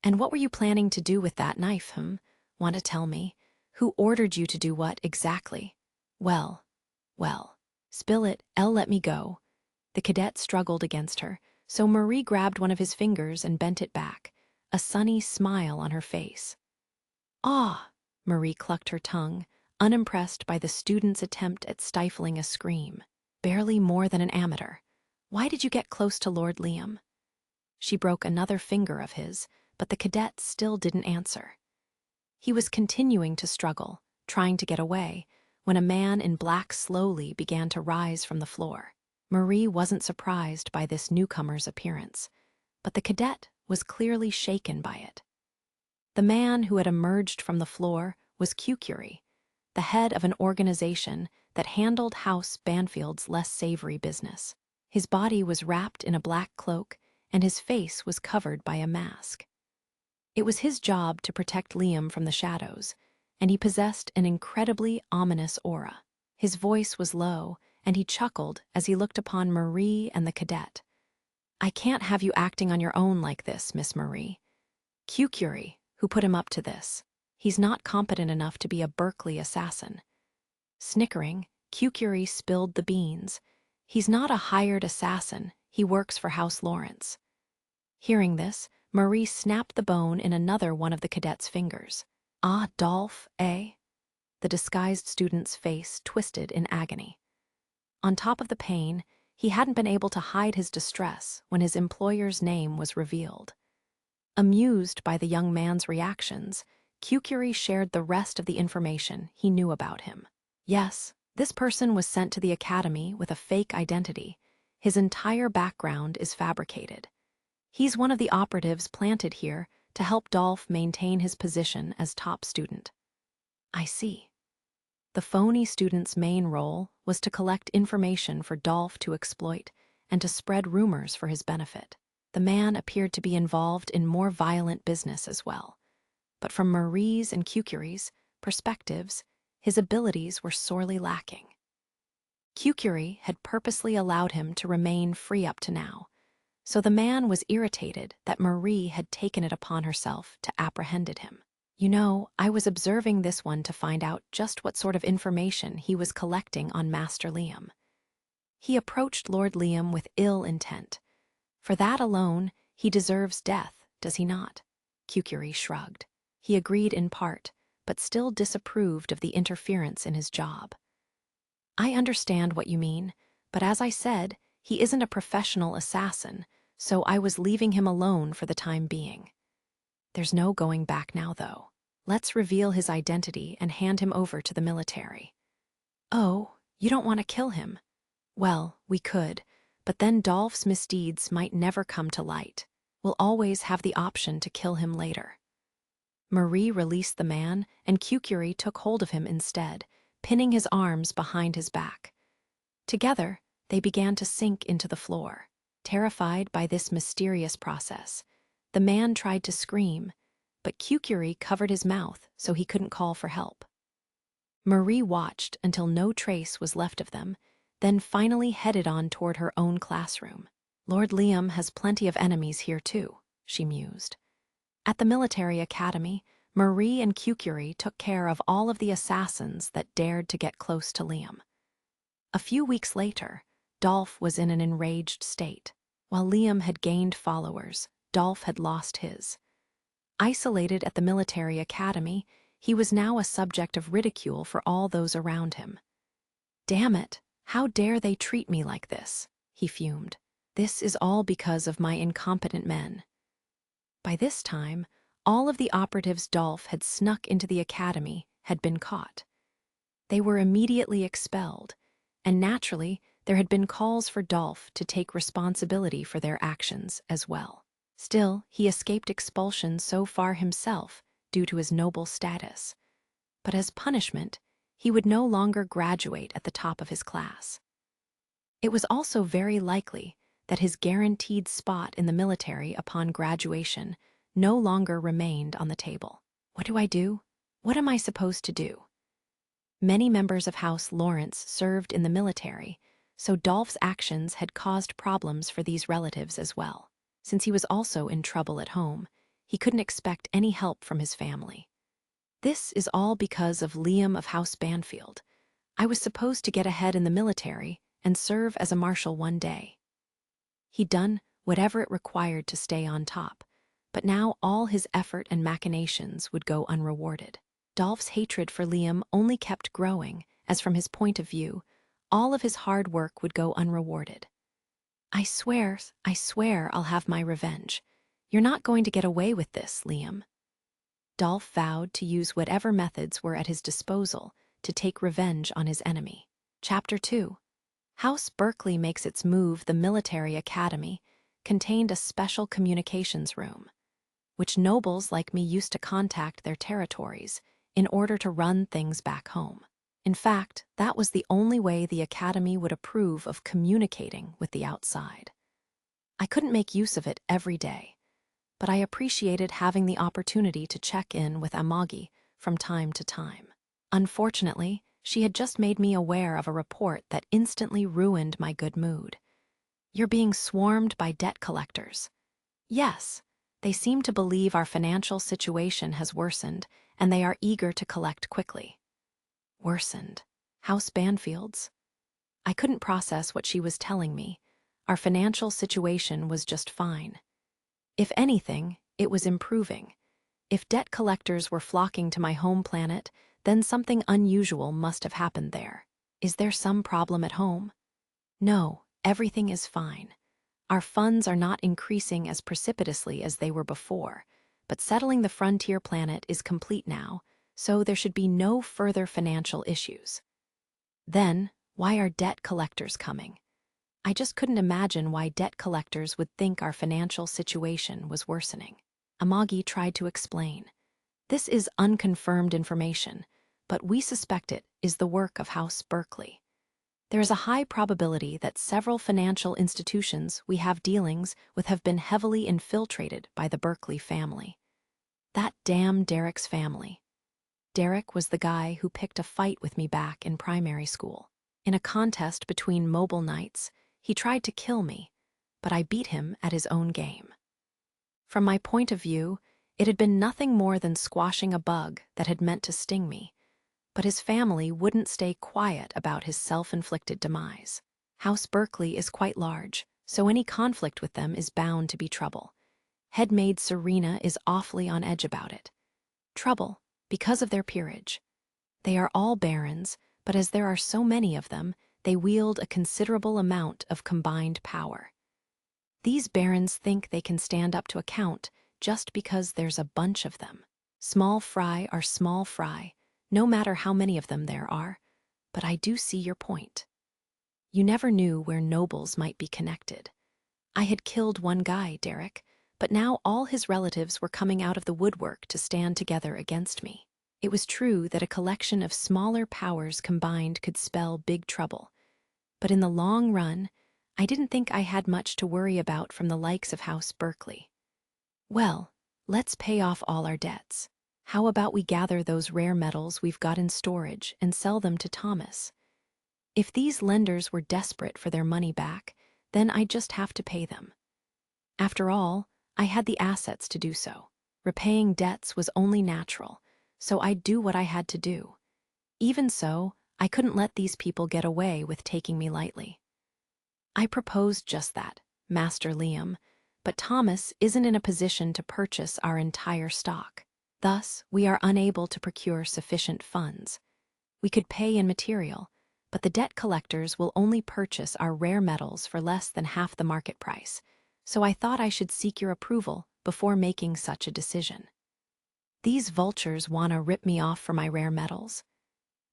"And what were you planning to do with that knife, Want to tell me? Who ordered you to do what, exactly?" Well, spill it, let me go." The cadet struggled against her, so Marie grabbed one of his fingers and bent it back, a sunny smile on her face. "Ah!" Marie clucked her tongue, unimpressed by the student's attempt at stifling a scream. "Barely more than an amateur. Why did you get close to Lord Liam?" She broke another finger of his, but the cadet still didn't answer. He was continuing to struggle, trying to get away, when a man in black slowly began to rise from the floor. Marie wasn't surprised by this newcomer's appearance, but the cadet was clearly shaken by it. The man who had emerged from the floor was Cucury, the head of an organization that handled House Banfield's less savory business. His body was wrapped in a black cloak, and his face was covered by a mask. It was his job to protect Liam from the shadows, and he possessed an incredibly ominous aura. His voice was low, and he chuckled as he looked upon Marie and the cadet. "I can't have you acting on your own like this, Miss Marie. Cucury, who put him up to this. He's not competent enough to be a Berkeley assassin." Snickering, Cucury spilled the beans. "He's not a hired assassin, he works for House Lawrence." Hearing this, Marie snapped the bone in another one of the cadet's fingers. "Ah, Dolph, eh?" The disguised student's face twisted in agony. On top of the pain, he hadn't been able to hide his distress when his employer's name was revealed. Amused by the young man's reactions, Cucury shared the rest of the information he knew about him. Yes, this person was sent to the academy with a fake identity. His entire background is fabricated. He's one of the operatives planted here to help Dolph maintain his position as top student. I see. The phony student's main role was to collect information for Dolph to exploit and to spread rumors for his benefit. The man appeared to be involved in more violent business as well. But from Marie's and Cucury's perspectives, his abilities were sorely lacking. Cucury had purposely allowed him to remain free up to now, so the man was irritated that Marie had taken it upon herself to apprehend him. You know, I was observing this one to find out just what sort of information he was collecting on Master Liam. He approached Lord Liam with ill intent. For that alone, he deserves death, does he not? Kukuri shrugged. He agreed in part, but still disapproved of the interference in his job. I understand what you mean, but as I said, he isn't a professional assassin, so I was leaving him alone for the time being. There's no going back now, though. Let's reveal his identity and hand him over to the military. Oh, you don't want to kill him? Well, we could, but then Dolph's misdeeds might never come to light. We'll always have the option to kill him later. Marie released the man, and Kukuri took hold of him instead, pinning his arms behind his back. Together, they began to sink into the floor. Terrified by this mysterious process, the man tried to scream, but Kukuri covered his mouth so he couldn't call for help. Marie watched until no trace was left of them, then finally headed on toward her own classroom. Lord Liam has plenty of enemies here too, she mused. At the military academy, Marie and Kukuri took care of all of the assassins that dared to get close to Liam. A few weeks later, Dolph was in an enraged state. While Liam had gained followers, Dolph had lost his. Isolated at the military academy, he was now a subject of ridicule for all those around him. Damn it, how dare they treat me like this? He fumed. This is all because of my incompetent men. By this time, all of the operatives Dolph had snuck into the academy had been caught. They were immediately expelled, and naturally, there had been calls for Dolph to take responsibility for their actions as well. Still, he escaped expulsion so far himself due to his noble status. But as punishment, he would no longer graduate at the top of his class. It was also very likely that his guaranteed spot in the military upon graduation no longer remained on the table. What do I do? What am I supposed to do? Many members of House Lawrence served in the military, so Dolph's actions had caused problems for these relatives as well. Since he was also in trouble at home, he couldn't expect any help from his family. This is all because of Liam of House Banfield. I was supposed to get ahead in the military and serve as a marshal one day. He'd done whatever it required to stay on top, but now all his effort and machinations would go unrewarded. Dolph's hatred for Liam only kept growing, as from his point of view, all of his hard work would go unrewarded. I swear I'll have my revenge. You're not going to get away with this, Liam. Dolph vowed to use whatever methods were at his disposal to take revenge on his enemy. Chapter 2. House Berkeley makes its move. The military academy contained a special communications room, which nobles like me used to contact their territories in order to run things back home. In fact, that was the only way the academy would approve of communicating with the outside. I couldn't make use of it every day, but I appreciated having the opportunity to check in with Amagi from time to time. Unfortunately, she had just made me aware of a report that instantly ruined my good mood. You're being swarmed by debt collectors. Yes, they seem to believe our financial situation has worsened, and they are eager to collect quickly. Worsened? House Banfield's? I couldn't process what she was telling me. Our financial situation was just fine. If anything, it was improving. If debt collectors were flocking to my home planet, then something unusual must have happened there. Is there some problem at home? No, everything is fine. Our funds are not increasing as precipitously as they were before, but settling the frontier planet is complete now, so there should be no further financial issues. Then, why are debt collectors coming? I just couldn't imagine why debt collectors would think our financial situation was worsening. Amagi tried to explain. This is unconfirmed information, but we suspect it is the work of House Berkeley. There is a high probability that several financial institutions we have dealings with have been heavily infiltrated by the Berkeley family. That damn Derek's family. Derek was the guy who picked a fight with me back in primary school. In a contest between mobile knights, he tried to kill me, but I beat him at his own game. From my point of view, It had been nothing more than squashing a bug that had meant to sting me, but his family wouldn't stay quiet about his self-inflicted demise. House Berkeley is quite large, so any conflict with them is bound to be trouble. Head maid Serena is awfully on edge about it. Trouble, because of their peerage. They are all barons, but as there are so many of them, they wield a considerable amount of combined power. These barons think they can stand up to account just because there's a bunch of them. Small fry are small fry, no matter how many of them there are, but I do see your point. You never knew where nobles might be connected. I had killed one guy, Derek, but now all his relatives were coming out of the woodwork to stand together against me. It was true that a collection of smaller powers combined could spell big trouble, but in the long run, I didn't think I had much to worry about from the likes of House Berkeley. Well, let's pay off all our debts. How about we gather those rare metals we've got in storage and sell them to Thomas? If these lenders were desperate for their money back, then I'd just have to pay them. After all, I had the assets to do so. Repaying debts was only natural, so I'd do what I had to do. Even so, I couldn't let these people get away with taking me lightly. I proposed just that, Master Liam, but Thomas isn't in a position to purchase our entire stock. Thus, we are unable to procure sufficient funds. We could pay in material, but the debt collectors will only purchase our rare metals for less than half the market price, so I thought I should seek your approval before making such a decision. These vultures want to rip me off for my rare metals.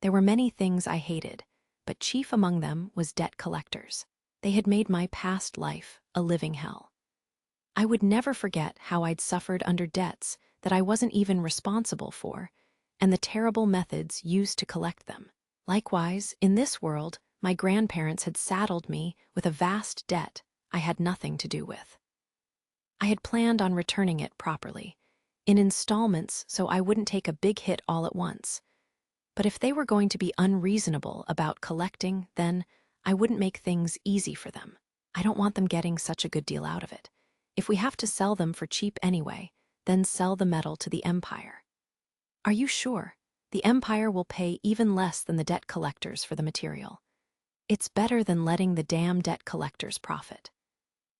There were many things I hated, but chief among them was debt collectors. They had made my past life a living hell. I would never forget how I'd suffered under debts that I wasn't even responsible for, and the terrible methods used to collect them. Likewise, in this world, my grandparents had saddled me with a vast debt I had nothing to do with. I had planned on returning it properly, in installments so I wouldn't take a big hit all at once. But if they were going to be unreasonable about collecting, then I wouldn't make things easy for them. I don't want them getting such a good deal out of it. If we have to sell them for cheap anyway, then sell the metal to the Empire. Are you sure? The Empire will pay even less than the debt collectors for the material. It's better than letting the damn debt collectors profit.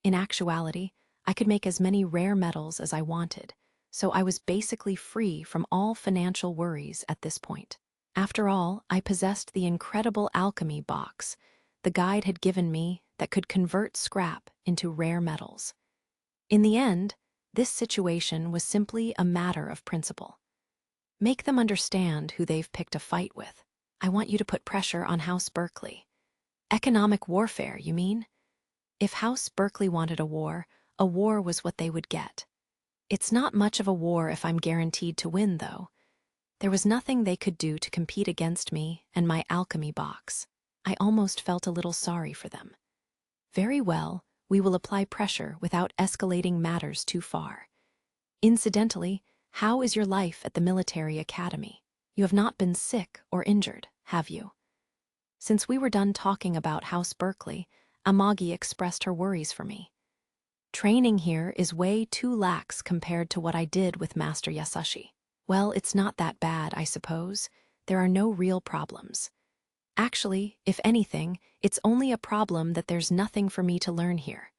In actuality, I could make as many rare metals as I wanted, so I was basically free from all financial worries at this point. After all, I possessed the incredible alchemy box the guide had given me that could convert scrap into rare metals. In the end, this situation was simply a matter of principle. Make them understand who they've picked a fight with. I want you to put pressure on House Berkeley. Economic warfare, you mean? If House Berkeley wanted a war was what they would get. It's not much of a war if I'm guaranteed to win, though. There was nothing they could do to compete against me and my alchemy box. I almost felt a little sorry for them. Very well, we will apply pressure without escalating matters too far. Incidentally, how is your life at the military academy? You have not been sick or injured, have you? Since we were done talking about House Berkeley, Amagi expressed her worries for me. Training here is way too lax compared to what I did with Master Yasushi. Well, it's not that bad, I suppose. There are no real problems. Actually, if anything, it's only a problem that there's nothing for me to learn here.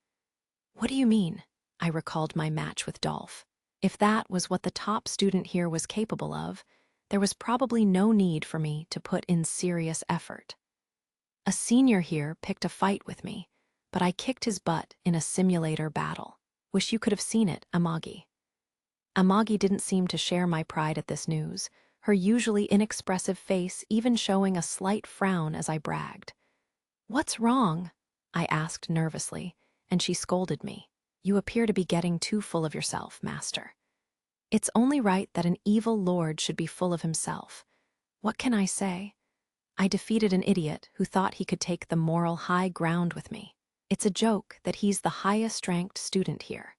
What do you mean? I recalled my match with Dolph. If that was what the top student here was capable of, there was probably no need for me to put in serious effort. A senior here picked a fight with me, but I kicked his butt in a simulator battle. Wish you could have seen it, Amagi. Amagi didn't seem to share my pride at this news, her usually inexpressive face even showing a slight frown as I bragged. What's wrong? I asked nervously, and she scolded me. You appear to be getting too full of yourself, Master. It's only right that an evil lord should be full of himself. What can I say? I defeated an idiot who thought he could take the moral high ground with me. It's a joke that he's the highest-ranked student here.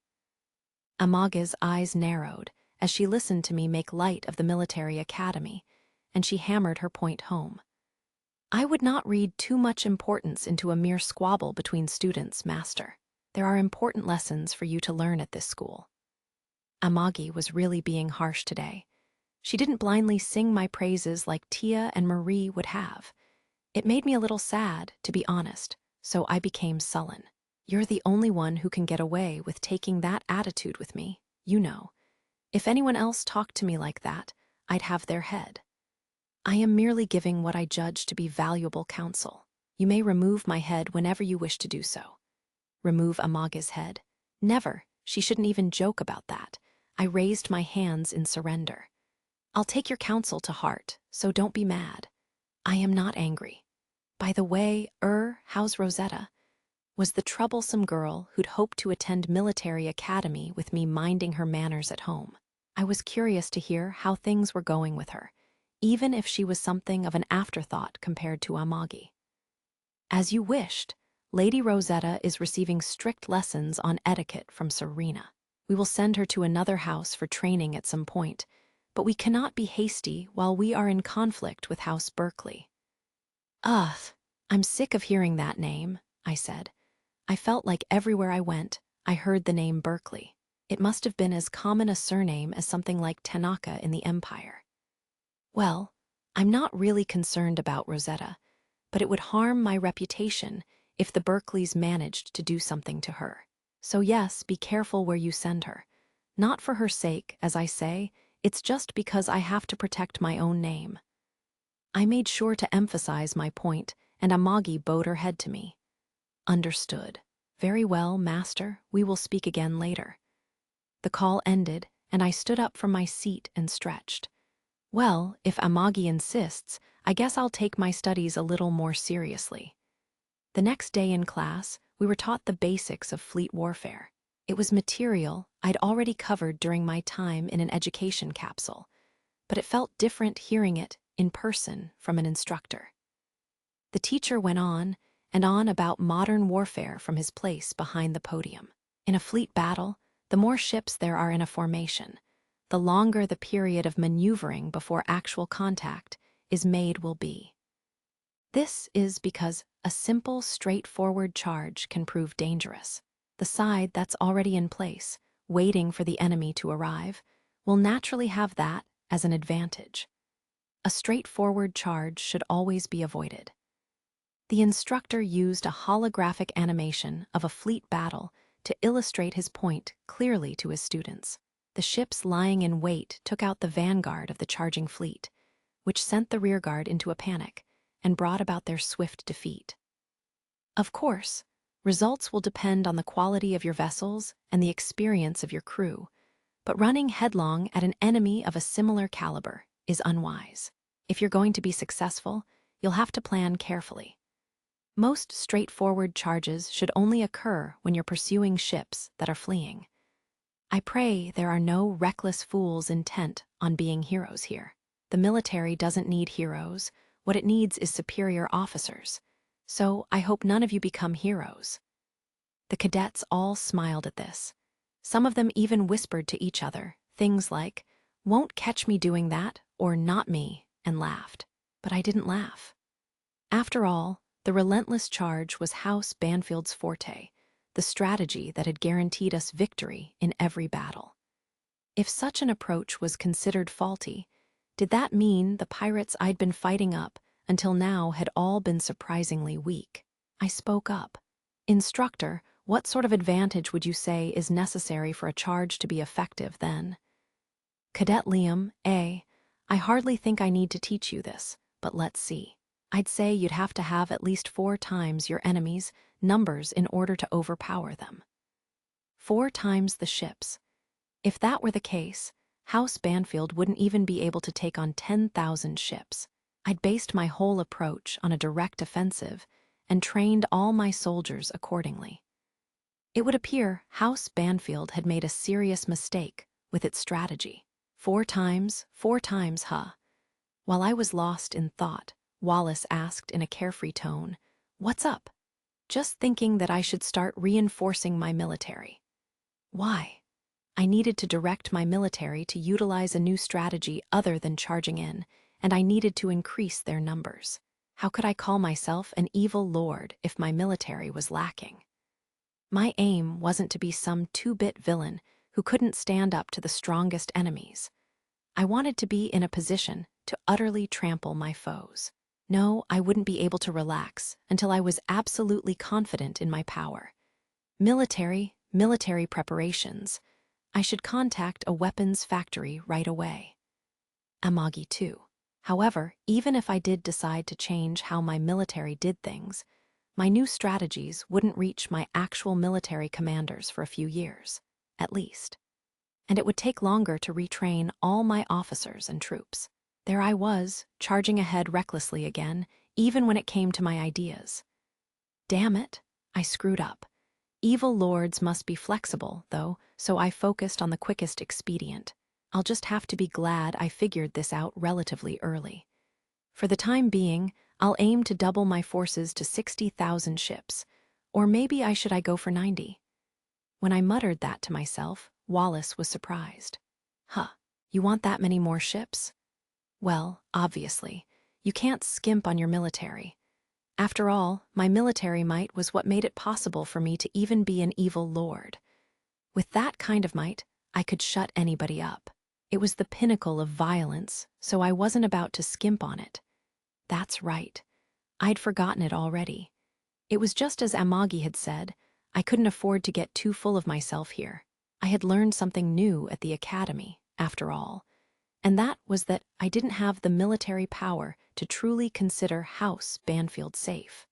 Amaga's eyes narrowed as she listened to me make light of the military academy, and she hammered her point home. I would not read too much importance into a mere squabble between students, Master. There are important lessons for you to learn at this school. Amagi was really being harsh today. She didn't blindly sing my praises like Tia and Marie would have. It made me a little sad, to be honest, so I became sullen. You're the only one who can get away with taking that attitude with me, you know. If anyone else talked to me like that, I'd have their head. I am merely giving what I judge to be valuable counsel. You may remove my head whenever you wish to do so. Remove Amage's head? Never. She shouldn't even joke about that. I raised my hands in surrender. I'll take your counsel to heart, so don't be mad. I am not angry. By the way, how's Rosetta? Was the troublesome girl who'd hoped to attend military academy with me minding her manners at home. I was curious to hear how things were going with her, even if she was something of an afterthought compared to Amagi. As you wished, Lady Rosetta is receiving strict lessons on etiquette from Serena. We will send her to another house for training at some point, but we cannot be hasty while we are in conflict with House Berkeley. Ugh, I'm sick of hearing that name, I said. I felt like everywhere I went, I heard the name Berkeley. It must have been as common a surname as something like Tanaka in the Empire. Well, I'm not really concerned about Rosetta, but it would harm my reputation if the Berkeleys managed to do something to her. So yes, be careful where you send her. Not for her sake, as I say, it's just because I have to protect my own name. I made sure to emphasize my point, and Amagi bowed her head to me. Understood. Very well, master, we will speak again later. The call ended, and I stood up from my seat and stretched. Well, if Amagi insists, I guess I'll take my studies a little more seriously. The next day in class, we were taught the basics of fleet warfare. It was material I'd already covered during my time in an education capsule, but it felt different hearing it in person from an instructor. The teacher went on and on about modern warfare from his place behind the podium. In a fleet battle, the more ships there are in a formation, the longer the period of maneuvering before actual contact is made will be. This is because a simple, straightforward charge can prove dangerous. The side that's already in place, waiting for the enemy to arrive, will naturally have that as an advantage. A straightforward charge should always be avoided. The instructor used a holographic animation of a fleet battle to illustrate his point clearly to his students. The ships lying in wait took out the vanguard of the charging fleet, which sent the rearguard into a panic and brought about their swift defeat. Of course, results will depend on the quality of your vessels and the experience of your crew, but running headlong at an enemy of a similar caliber is unwise. If you're going to be successful, you'll have to plan carefully. Most straightforward charges should only occur when you're pursuing ships that are fleeing. I pray there are no reckless fools intent on being heroes here. The military doesn't need heroes. What it needs is superior officers. So I hope none of you become heroes. The cadets all smiled at this. Some of them even whispered to each other things like, "Won't catch me doing that," or "Not me," and laughed. But I didn't laugh. After all, the relentless charge was House Banfield's forte, the strategy that had guaranteed us victory in every battle. If such an approach was considered faulty, did that mean the pirates I'd been fighting up until now had all been surprisingly weak? I spoke up. Instructor, what sort of advantage would you say is necessary for a charge to be effective then? Cadet Liam, I hardly think I need to teach you this, but let's see. I'd say you'd have to have at least 4 times your enemies' numbers in order to overpower them. 4 times the ships. If that were the case, House Banfield wouldn't even be able to take on 10,000 ships. I'd based my whole approach on a direct offensive and trained all my soldiers accordingly. It would appear House Banfield had made a serious mistake with its strategy. 4 times, huh? While I was lost in thought, Wallace asked in a carefree tone, "What's up?" Just thinking that I should start reinforcing my military. Why? I needed to direct my military to utilize a new strategy other than charging in, and I needed to increase their numbers. How could I call myself an evil lord if my military was lacking? My aim wasn't to be some 2-bit villain who couldn't stand up to the strongest enemies. I wanted to be in a position to utterly trample my foes. No, I wouldn't be able to relax until I was absolutely confident in my power. Military preparations. I should contact a weapons factory right away. Amagi too. However, even if I did decide to change how my military did things, my new strategies wouldn't reach my actual military commanders for a few years, at least. And it would take longer to retrain all my officers and troops. There I was, charging ahead recklessly again, even when it came to my ideas. Damn it, I screwed up. Evil lords must be flexible, though, so I focused on the quickest expedient. I'll just have to be glad I figured this out relatively early. For the time being, I'll aim to double my forces to 60,000 ships, or maybe I go for 90. When I muttered that to myself, Wallace was surprised. Huh, you want that many more ships? Well, obviously, you can't skimp on your military. After all, my military might was what made it possible for me to even be an evil lord. With that kind of might, I could shut anybody up. It was the pinnacle of violence, so I wasn't about to skimp on it. That's right. I'd forgotten it already. It was just as Amagi had said, I couldn't afford to get too full of myself here. I had learned something new at the academy, after all, and that was that I didn't have the military power to truly consider House Banfield safe.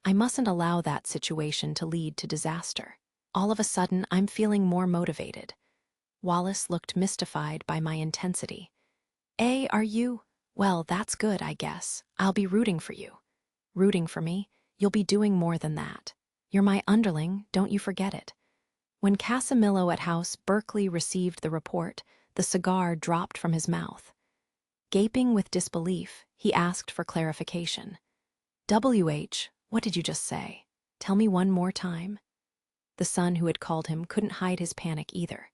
I mustn't allow that situation to lead to disaster. All of a sudden, I'm feeling more motivated. Wallace looked mystified by my intensity. Are you? Well, that's good, I guess. I'll be rooting for you. Rooting for me? You'll be doing more than that. You're my underling, don't you forget it. When Casimilo at House Berkeley received the report, the cigar dropped from his mouth. Gaping with disbelief, he asked for clarification. What did you just say? Tell me one more time. The son who had called him couldn't hide his panic either.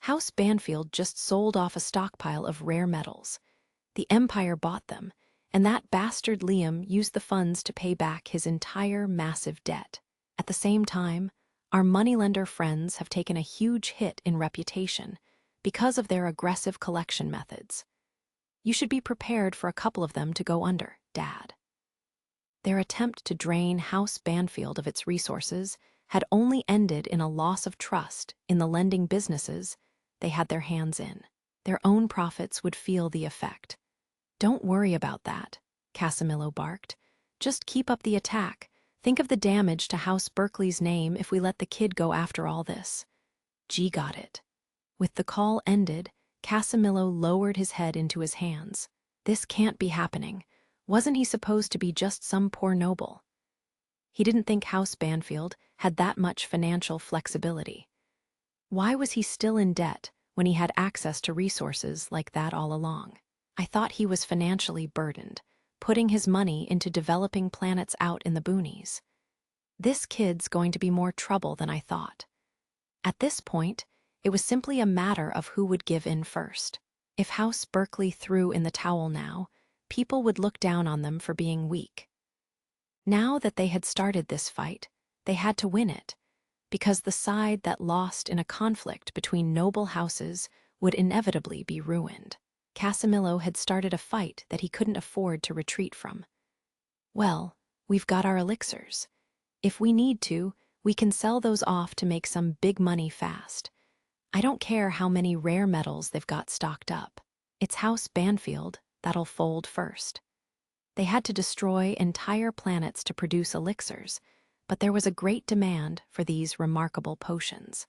House Banfield just sold off a stockpile of rare metals. The Empire bought them, and that bastard Liam used the funds to pay back his entire massive debt. At the same time, our moneylender friends have taken a huge hit in reputation because of their aggressive collection methods. You should be prepared for a couple of them to go under, Dad. Their attempt to drain House Banfield of its resources had only ended in a loss of trust in the lending businesses they had their hands in. Their own profits would feel the effect. Don't worry about that, Casimilo barked. Just keep up the attack. Think of the damage to House Berkeley's name if we let the kid go after all this. G got it. With the call ended, Casimilo lowered his head into his hands. This can't be happening. Wasn't he supposed to be just some poor noble? He didn't think House Banfield had that much financial flexibility. Why was he still in debt when he had access to resources like that all along? I thought he was financially burdened, putting his money into developing planets out in the boonies. This kid's going to be more trouble than I thought. At this point, it was simply a matter of who would give in first. If House Berkeley threw in the towel now, people would look down on them for being weak. Now that they had started this fight, they had to win it, because the side that lost in a conflict between noble houses would inevitably be ruined. Casimilo had started a fight that he couldn't afford to retreat from. Well, we've got our elixirs. If we need to, we can sell those off to make some big money fast. I don't care how many rare metals they've got stocked up. It's House Banfield that'll fold first. They had to destroy entire planets to produce elixirs, but there was a great demand for these remarkable potions.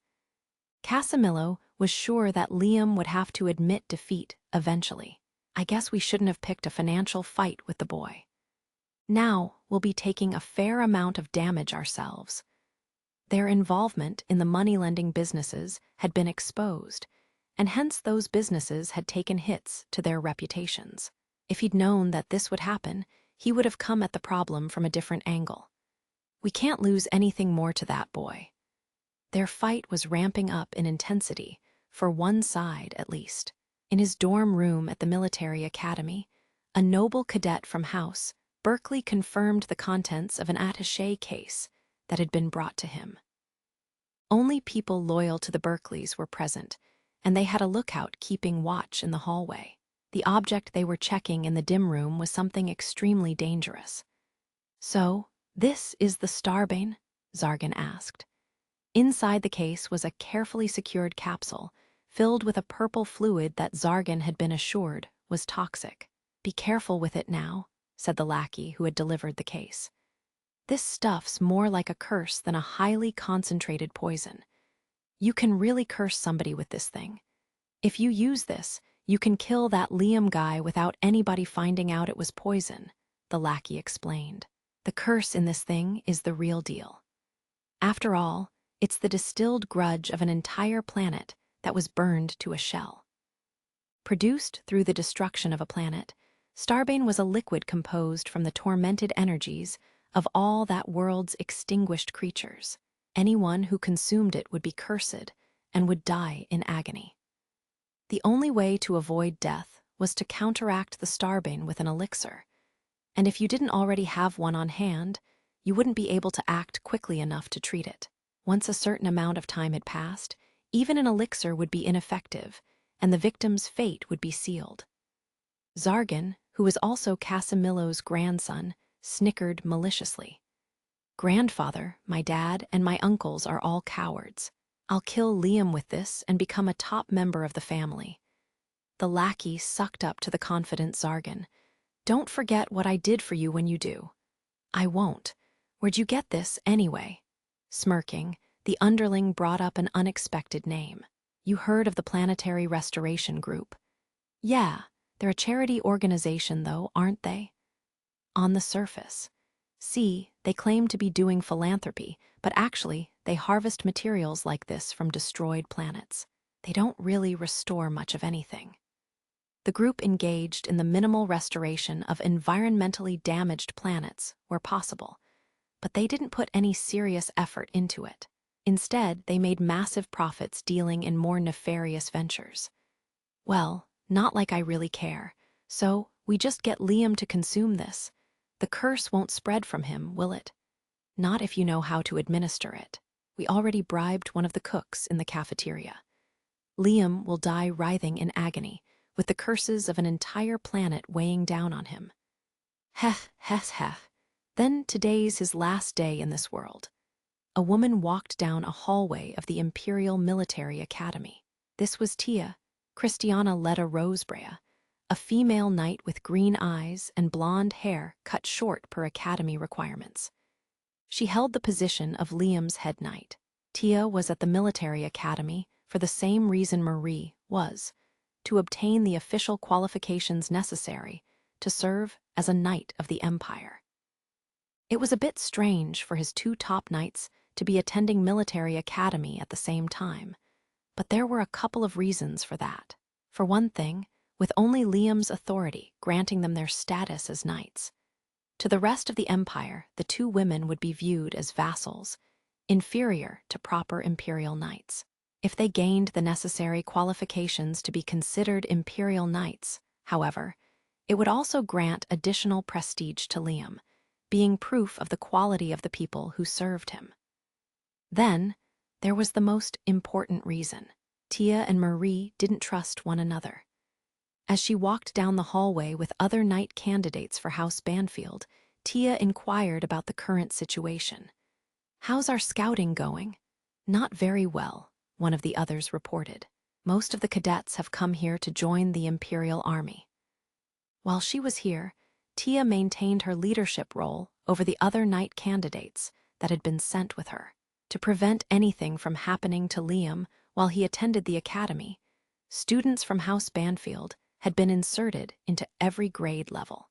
Casimilo was sure that Liam would have to admit defeat eventually. I guess we shouldn't have picked a financial fight with the boy. Now we'll be taking a fair amount of damage ourselves. Their involvement in the money-lending businesses had been exposed, and hence those businesses had taken hits to their reputations. If he'd known that this would happen, he would have come at the problem from a different angle. We can't lose anything more to that boy. Their fight was ramping up in intensity, for one side at least. In his dorm room at the military academy, a noble cadet from House Berkeley confirmed the contents of an attaché case that had been brought to him. Only people loyal to the Berkeleys were present, and they had a lookout keeping watch in the hallway. The object they were checking in the dim room was something extremely dangerous. "So, this is the Starbane?" Zargan asked. Inside the case was a carefully secured capsule, filled with a purple fluid that Zargan had been assured was toxic. "Be careful with it now," said the lackey who had delivered the case. "This stuff's more like a curse than a highly concentrated poison. You can really curse somebody with this thing. If you use this, you can kill that Liam guy without anybody finding out it was poison," the lackey explained. "The curse in this thing is the real deal. After all, it's the distilled grudge of an entire planet that was burned to a shell." Produced through the destruction of a planet, Starbane was a liquid composed from the tormented energies of all that world's extinguished creatures. Anyone who consumed it would be cursed and would die in agony. The only way to avoid death was to counteract the Starbane with an elixir, and if you didn't already have one on hand, you wouldn't be able to act quickly enough to treat it. Once a certain amount of time had passed, even an elixir would be ineffective, and the victim's fate would be sealed. Zargan, who was also Casimilo's grandson, snickered maliciously. "Grandfather, my dad, and my uncles are all cowards. I'll kill Liam with this and become a top member of the family." The lackey sucked up to the confident Zargan. "Don't forget what I did for you when you do." "I won't. Where'd you get this, anyway?" Smirking, the underling brought up an unexpected name. "You heard of the Planetary Restoration Group?" "Yeah, they're a charity organization, though, aren't they?" "On the surface. See, they claim to be doing philanthropy, but actually, they harvest materials like this from destroyed planets. They don't really restore much of anything." The group engaged in the minimal restoration of environmentally damaged planets where possible, but they didn't put any serious effort into it. Instead, they made massive profits dealing in more nefarious ventures. "Well, not like I really care. So, we just get Liam to consume this. The curse won't spread from him, will it?" "Not if you know how to administer it. We already bribed one of the cooks in the cafeteria. Liam will die writhing in agony, with the curses of an entire planet weighing down on him." "Heh, heh, heh. Then today's his last day in this world." A woman walked down a hallway of the Imperial Military Academy. This was Tia, Christiana Letta Rosebrea, a female knight with green eyes and blonde hair cut short per academy requirements. She held the position of Liam's head knight. Tia was at the military academy for the same reason Marie was, to obtain the official qualifications necessary to serve as a knight of the Empire. It was a bit strange for his two top knights to be attending military academy at the same time, but there were a couple of reasons for that. For one thing, with only Liam's authority granting them their status as knights. To the rest of the Empire, the two women would be viewed as vassals, inferior to proper imperial knights. If they gained the necessary qualifications to be considered imperial knights, however, it would also grant additional prestige to Liam, being proof of the quality of the people who served him. Then, there was the most important reason. Tia and Marie didn't trust one another. As she walked down the hallway with other knight candidates for House Banfield, Tia inquired about the current situation. "How's our scouting going?" "Not very well," one of the others reported. "Most of the cadets have come here to join the Imperial Army." While she was here, Tia maintained her leadership role over the other knight candidates that had been sent with her. To prevent anything from happening to Liam while he attended the academy, students from House Banfield had been inserted into every grade level.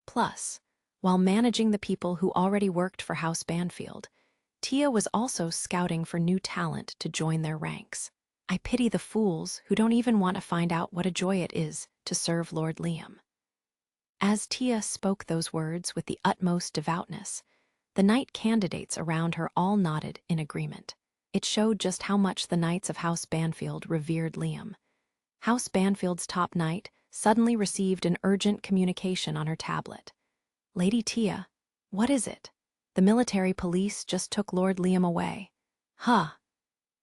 Plus, while managing the people who already worked for House Banfield, Tia was also scouting for new talent to join their ranks. "I pity the fools who don't even want to find out what a joy it is to serve Lord Liam." As Tia spoke those words with the utmost devoutness, the knight candidates around her all nodded in agreement. It showed just how much the knights of House Banfield revered Liam. House Banfield's top knight suddenly received an urgent communication on her tablet. "Lady Tia, what is it? The military police just took Lord Liam away." "Huh,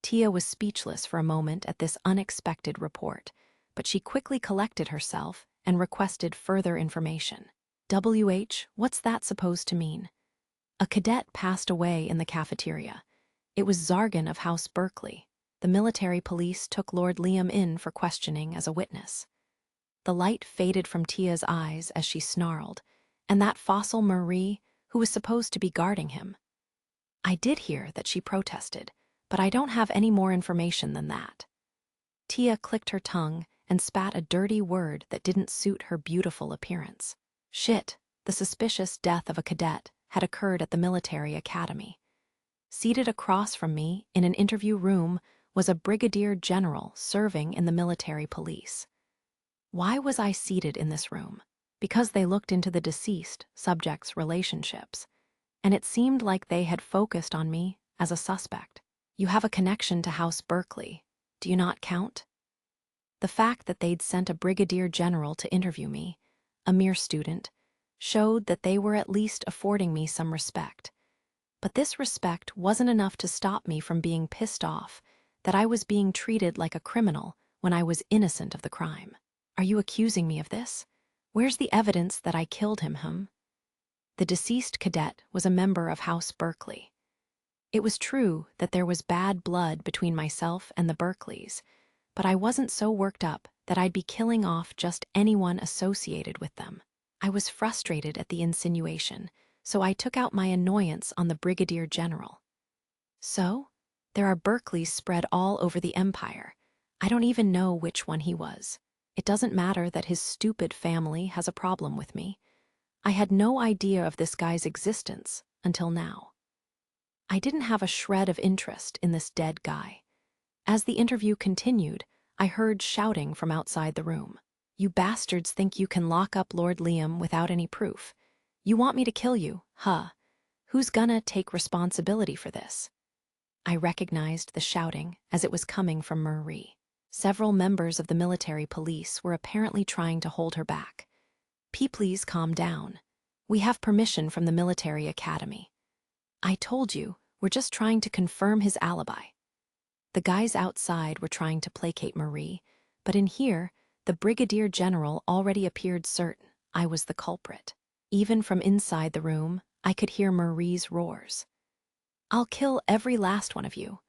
Tia was speechless for a moment at this unexpected report, but she quickly collected herself and requested further information. What's that supposed to mean? A cadet passed away in the cafeteria. It was jargon of House Berkeley. The military police took Lord Liam in for questioning as a witness. The light faded from Tia's eyes as she snarled, and that fossil Marie, who was supposed to be guarding him. I did hear that she protested, but I don't have any more information than that. Tia clicked her tongue and spat a dirty word that didn't suit her beautiful appearance. Shit, the suspicious death of a cadet had occurred at the military academy. Seated across from me in an interview room was a brigadier general serving in the military police. Why was I seated in this room? Because they looked into the deceased subject's relationships, and it seemed like they had focused on me as a suspect. You have a connection to House Berkeley. Do you not count? The fact that they'd sent a brigadier general to interview me, a mere student, showed that they were at least affording me some respect. But this respect wasn't enough to stop me from being pissed off that I was being treated like a criminal when I was innocent of the crime. Are you accusing me of this? Where's the evidence that I killed him? The deceased cadet was a member of House Berkeley. It was true that there was bad blood between myself and the Berkeleys, but I wasn't so worked up that I'd be killing off just anyone associated with them. I was frustrated at the insinuation, so I took out my annoyance on the brigadier general. So, there are Berkeleys spread all over the empire. I don't even know which one he was. It doesn't matter that his stupid family has a problem with me. I had no idea of this guy's existence until now. I didn't have a shred of interest in this dead guy. As the interview continued, I heard shouting from outside the room. You bastards think you can lock up Lord Liam without any proof. You want me to kill you, huh? Who's gonna take responsibility for this? I recognized the shouting as it was coming from Marie. Several members of the military police were apparently trying to hold her back. Please calm down. We have permission from the military academy. I told you, we're just trying to confirm his alibi. The guys outside were trying to placate Marie, but in here, the brigadier general already appeared certain I was the culprit. Even from inside the room, I could hear Marie's roars. I'll kill every last one of you.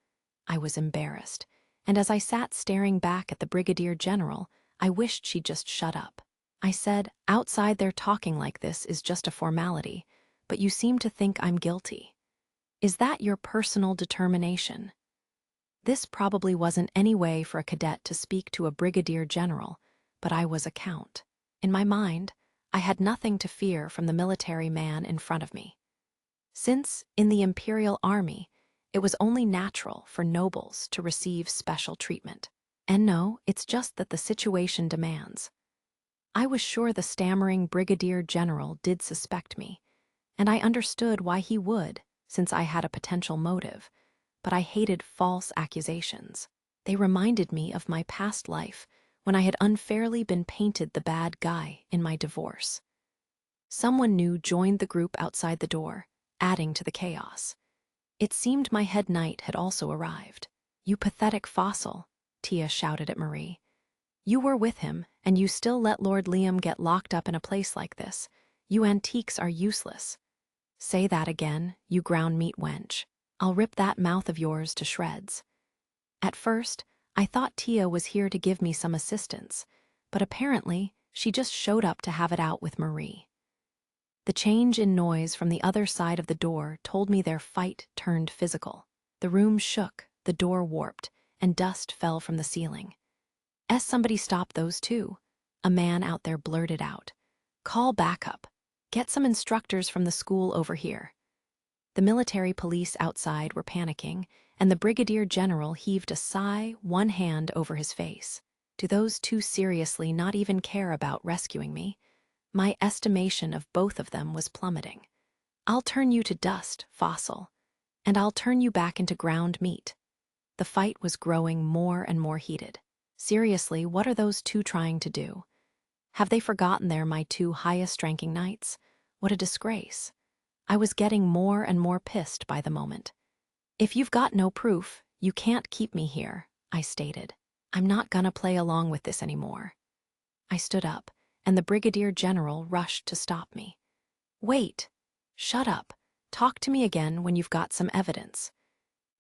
I was embarrassed, and as I sat staring back at the brigadier general, I wished she'd just shut up. I said, outside their talking like this is just a formality, but you seem to think I'm guilty. Is that your personal determination? This probably wasn't any way for a cadet to speak to a brigadier general, but I was a count. In my mind, I had nothing to fear from the military man in front of me. Since, in the Imperial Army, it was only natural for nobles to receive special treatment. And no, it's just that the situation demands. I was sure the stammering brigadier general did suspect me, and I understood why he would, since I had a potential motive, but I hated false accusations. They reminded me of my past life when I had unfairly been painted the bad guy in my divorce. Someone new joined the group outside the door, adding to the chaos. It seemed my head knight had also arrived. You pathetic fossil, Tia shouted at Marie. You were with him, and you still let Lord Liam get locked up in a place like this. You antiques are useless. Say that again, you ground meat wench. I'll rip that mouth of yours to shreds. At first, I thought Tia was here to give me some assistance, but apparently she just showed up to have it out with Marie. The change in noise from the other side of the door told me their fight turned physical. The room shook, the door warped, and dust fell from the ceiling. Somebody stop those two. A man out there blurted out. Call backup. Get some instructors from the school over here. The military police outside were panicking, and the brigadier general heaved a sigh, one hand over his face. Do those two seriously not even care about rescuing me? My estimation of both of them was plummeting. I'll turn you to dust, fossil, and I'll turn you back into ground meat. The fight was growing more and more heated. Seriously, what are those two trying to do? Have they forgotten they're my two highest-ranking knights? What a disgrace. I was getting more and more pissed by the moment. If you've got no proof, "You can't keep me here," I stated. "I'm not gonna play along with this anymore." I stood up, and the Brigadier General rushed to stop me. "Wait! Shut up. Talk to me again when you've got some evidence."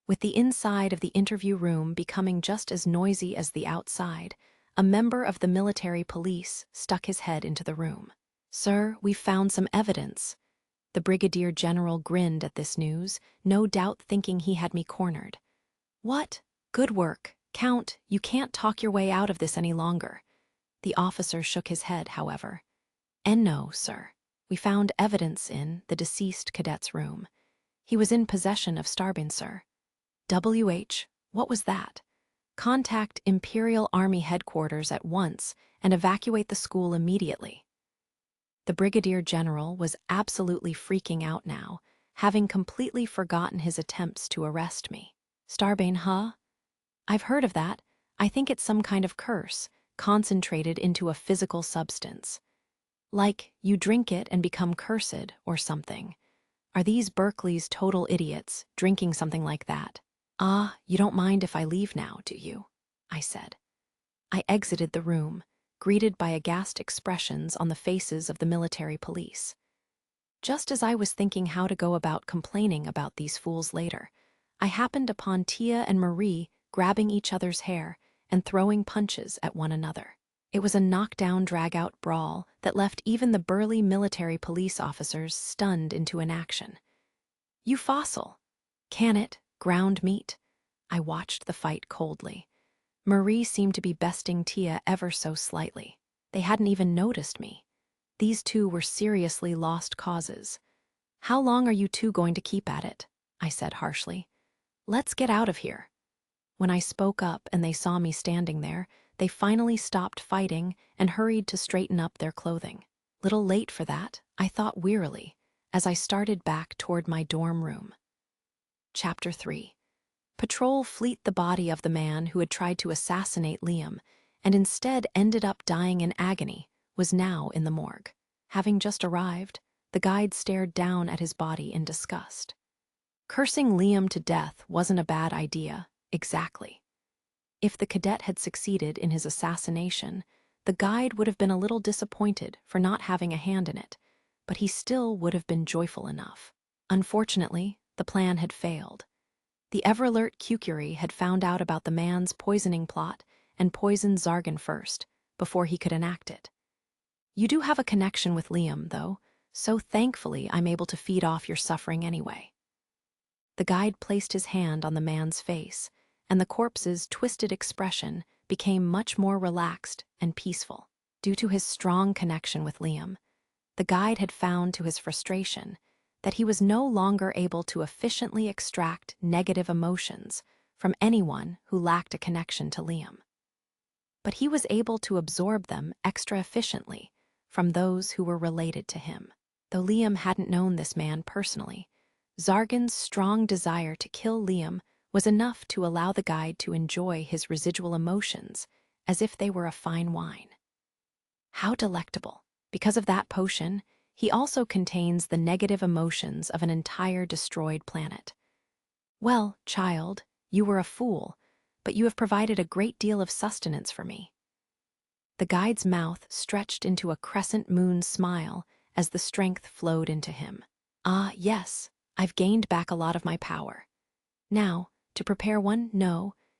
With the inside of the interview room becoming just as noisy as the outside, a member of the military police stuck his head into the room. "Sir, we've found some evidence." The Brigadier General grinned at this news, no doubt thinking he had me cornered. "What? Good work. Count, you can't talk your way out of this any longer." The officer shook his head, however. "And no, sir. We found evidence in the deceased cadet's room. He was in possession of Starbin, sir." "WH, what was that?" "Contact Imperial Army headquarters at once and evacuate the school immediately." The Brigadier General was absolutely freaking out now, having completely forgotten his attempts to arrest me. "Starbane, huh? I've heard of that. I think it's some kind of curse, concentrated into a physical substance. Like, you drink it and become cursed, or something. Are these Berkeley's total idiots, drinking something like that?" "Ah, you don't mind if I leave now, do you?" I said. I exited the room, greeted by aghast expressions on the faces of the military police. Just as I was thinking how to go about complaining about these fools later, I happened upon Tia and Marie grabbing each other's hair and throwing punches at one another. It was a knockdown, drag-out brawl that left even the burly military police officers stunned into inaction. "You fossil! Can it, ground meat?" I watched the fight coldly. Marie seemed to be besting Tia ever so slightly. They hadn't even noticed me. These two were seriously lost causes. "How long are you two going to keep at it?" I said harshly. "Let's get out of here." When I spoke up and they saw me standing there, they finally stopped fighting and hurried to straighten up their clothing. Little late for that, I thought wearily, as I started back toward my dorm room. Chapter 3. Patrol fleet the body of the man who had tried to assassinate Liam and instead ended up dying in agony was now in the morgue. Having just arrived, the guide stared down at his body in disgust. Cursing Liam to death wasn't a bad idea, exactly. If the cadet had succeeded in his assassination, the guide would have been a little disappointed for not having a hand in it, but he still would have been joyful enough. Unfortunately, the plan had failed. The ever-alert Kukuri had found out about the man's poisoning plot and poisoned Zargan first, before he could enact it. "You do have a connection with Liam, though, so thankfully I'm able to feed off your suffering anyway." The guide placed his hand on the man's face, and the corpse's twisted expression became much more relaxed and peaceful. Due to his strong connection with Liam, the guide had found to his frustration that he was no longer able to efficiently extract negative emotions from anyone who lacked a connection to Liam. But he was able to absorb them extra efficiently from those who were related to him. Though Liam hadn't known this man personally, Zargan's strong desire to kill Liam was enough to allow the guide to enjoy his residual emotions as if they were a fine wine. How delectable! Because of that potion, he also contains the negative emotions of an entire destroyed planet. "Well, child, you were a fool, but you have provided a great deal of sustenance for me." The guide's mouth stretched into a crescent moon smile as the strength flowed into him. "Ah, yes, I've gained back a lot of my power. Now, to prepare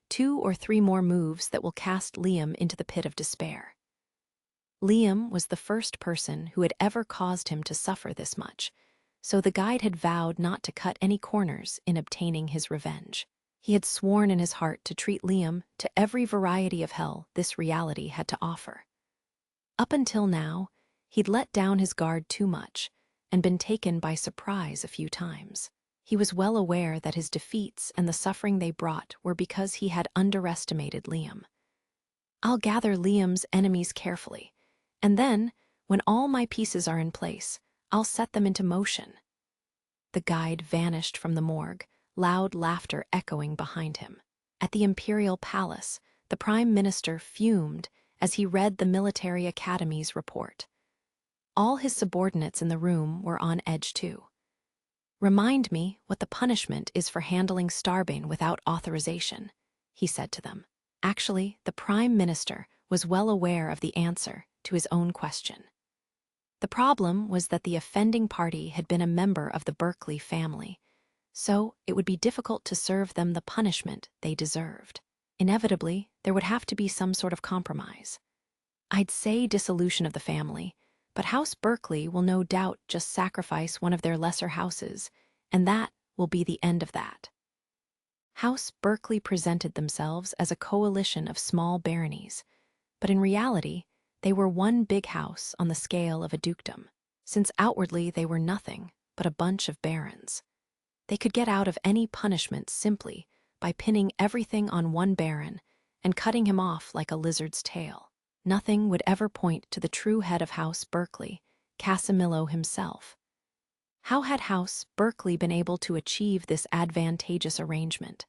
two or three more moves that will cast Liam into the pit of despair." Liam was the first person who had ever caused him to suffer this much, so the guide had vowed not to cut any corners in obtaining his revenge. He had sworn in his heart to treat Liam to every variety of hell this reality had to offer. Up until now, he'd let down his guard too much and been taken by surprise a few times. He was well aware that his defeats and the suffering they brought were because he had underestimated Liam. "I'll gather Liam's enemies carefully, and then, when all my pieces are in place, I'll set them into motion." The guide vanished from the morgue, loud laughter echoing behind him. At the Imperial Palace, the Prime Minister fumed as he read the Military Academy's report. All his subordinates in the room were on edge too. "Remind me what the punishment is for handling Starbane without authorization," he said to them. Actually, the Prime Minister was well aware of the answer to his own question. The problem was that the offending party had been a member of the Berkeley family, so it would be difficult to serve them the punishment they deserved. Inevitably, there would have to be some sort of compromise. I'd say dissolution of the family, but House Berkeley will no doubt just sacrifice one of their lesser houses, and that will be the end of that. House Berkeley presented themselves as a coalition of small baronies, but in reality, they were one big house on the scale of a dukedom, since outwardly they were nothing but a bunch of barons. They could get out of any punishment simply by pinning everything on one baron and cutting him off like a lizard's tail. Nothing would ever point to the true head of House Berkeley, Casimilo himself. How had House Berkeley been able to achieve this advantageous arrangement?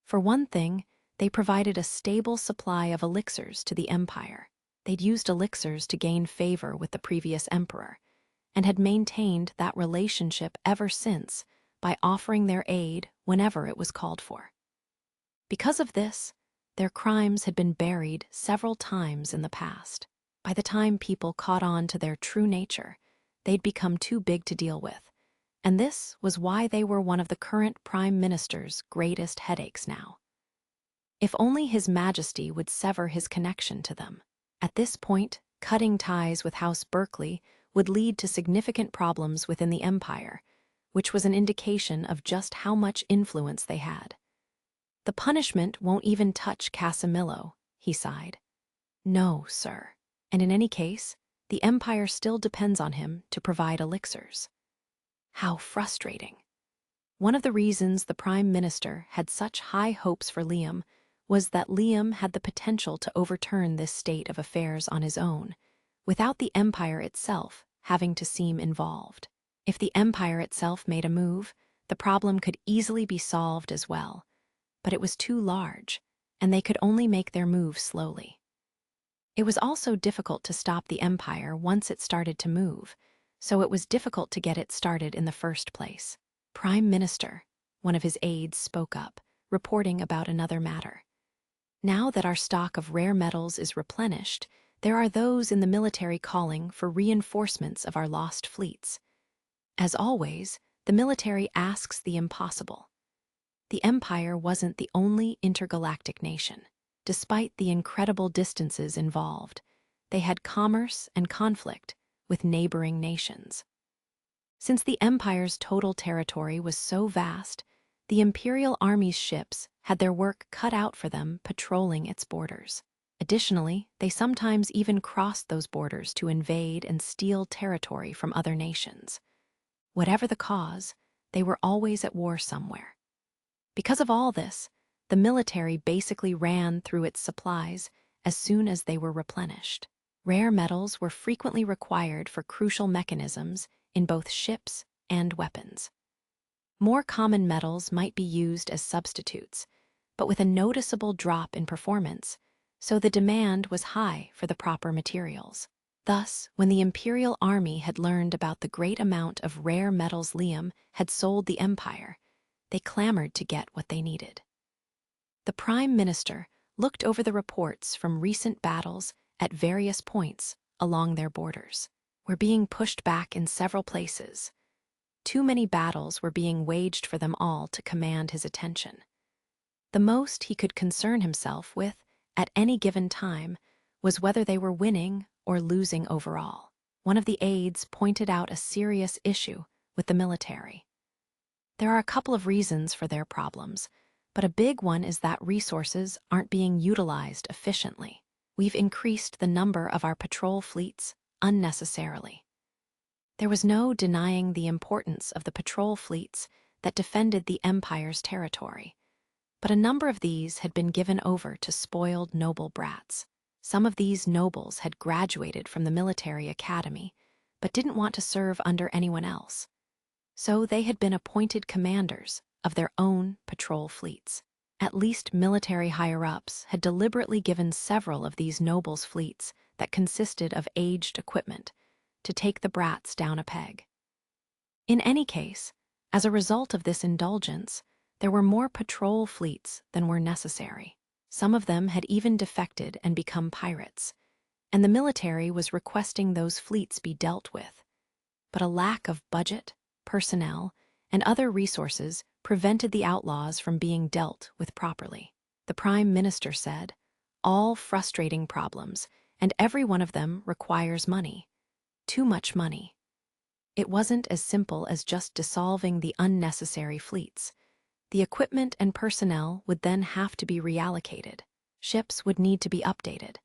For one thing, they provided a stable supply of elixirs to the empire. They'd used elixirs to gain favor with the previous emperor, and had maintained that relationship ever since by offering their aid whenever it was called for. Because of this, their crimes had been buried several times in the past. By the time people caught on to their true nature, they'd become too big to deal with, and this was why they were one of the current Prime Minister's greatest headaches now. If only His Majesty would sever his connection to them. At this point, cutting ties with House Berkeley would lead to significant problems within the empire, which was an indication of just how much influence they had. "The punishment won't even touch Casimilo," he sighed. "No, sir. And in any case, the empire still depends on him to provide elixirs." How frustrating. One of the reasons the Prime Minister had such high hopes for Liam was that Liam had the potential to overturn this state of affairs on his own, without the empire itself having to seem involved. If the empire itself made a move, the problem could easily be solved as well, but it was too large, and they could only make their move slowly. It was also difficult to stop the empire once it started to move, so it was difficult to get it started in the first place. "Prime Minister," one of his aides spoke up, reporting about another matter. "Now that our stock of rare metals is replenished, there are those in the military calling for reinforcements of our lost fleets. As always, the military asks the impossible." The Empire wasn't the only intergalactic nation. Despite the incredible distances involved, they had commerce and conflict with neighboring nations. Since the Empire's total territory was so vast, the Imperial Army's ships had their work cut out for them patrolling its borders. Additionally, they sometimes even crossed those borders to invade and steal territory from other nations. Whatever the cause, they were always at war somewhere. Because of all this, the military basically ran through its supplies as soon as they were replenished. Rare metals were frequently required for crucial mechanisms in both ships and weapons. More common metals might be used as substitutes, but with a noticeable drop in performance, so the demand was high for the proper materials. Thus, when the Imperial Army had learned about the great amount of rare metals Liam had sold the Empire, they clamored to get what they needed. The Prime Minister looked over the reports from recent battles at various points along their borders. "We're being pushed back in several places." Too many battles were being waged for them all to command his attention. The most he could concern himself with at any given time was whether they were winning or losing overall. One of the aides pointed out a serious issue with the military. "There are a couple of reasons for their problems, but a big one is that resources aren't being utilized efficiently. We've increased the number of our patrol fleets unnecessarily." There was no denying the importance of the patrol fleets that defended the Empire's territory, but a number of these had been given over to spoiled noble brats. Some of these nobles had graduated from the military academy, but didn't want to serve under anyone else. So they had been appointed commanders of their own patrol fleets. At least military higher-ups had deliberately given several of these nobles fleets that consisted of aged equipment to take the brats down a peg. In any case, As a result of this indulgence, there were more patrol fleets than were necessary. Some of them had even defected and become pirates, and the military was requesting those fleets be dealt with. But a lack of budget, personnel, and other resources prevented the outlaws from being dealt with properly. The Prime Minister said, "All frustrating problems, and every one of them requires money. Too much money." It wasn't as simple as just dissolving the unnecessary fleets. The equipment and personnel would then have to be reallocated. Ships would need to be updated.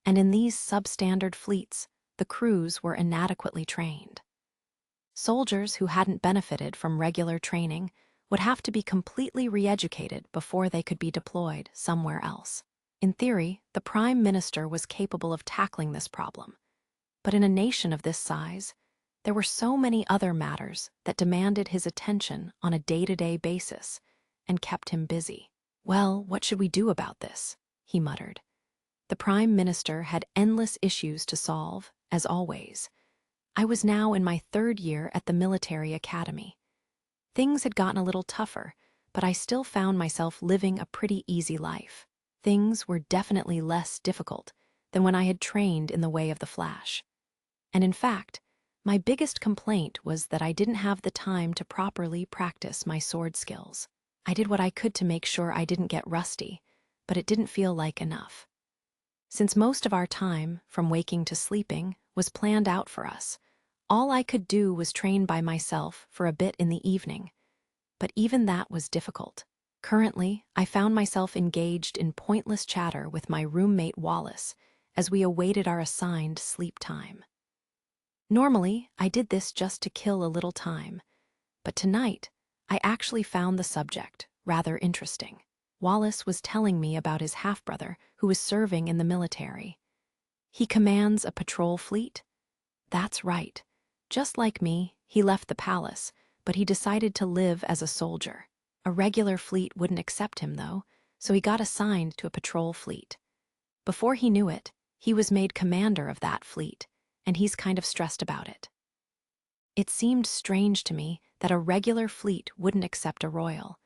And in these substandard fleets, the crews were inadequately trained. Soldiers who hadn't benefited from regular training would have to be completely re-educated before they could be deployed somewhere else. In theory, the Prime Minister was capable of tackling this problem. But in a nation of this size, there were so many other matters that demanded his attention on a day-to-day basis and kept him busy. "Well, what should we do about this?" he muttered. The Prime Minister had endless issues to solve, as always. I was now in my 3rd year at the military academy. Things had gotten a little tougher, but I still found myself living a pretty easy life. Things were definitely less difficult than when I had trained in the way of the Flash. And in fact, my biggest complaint was that I didn't have the time to properly practice my sword skills. I did what I could to make sure I didn't get rusty, but it didn't feel like enough. Since most of our time, from waking to sleeping, was planned out for us, all I could do was train by myself for a bit in the evening. But even that was difficult. Currently, I found myself engaged in pointless chatter with my roommate Wallace as we awaited our assigned sleep time. Normally, I did this just to kill a little time, but tonight, I actually found the subject rather interesting. Wallace was telling me about his half-brother who was serving in the military. He commands a patrol fleet? That's right. Just like me, he left the palace, but he decided to live as a soldier. A regular fleet wouldn't accept him, though, so he got assigned to a patrol fleet. Before he knew it, he was made commander of that fleet, and he's kind of stressed about it. It seemed strange to me that a regular fleet wouldn't accept a royal.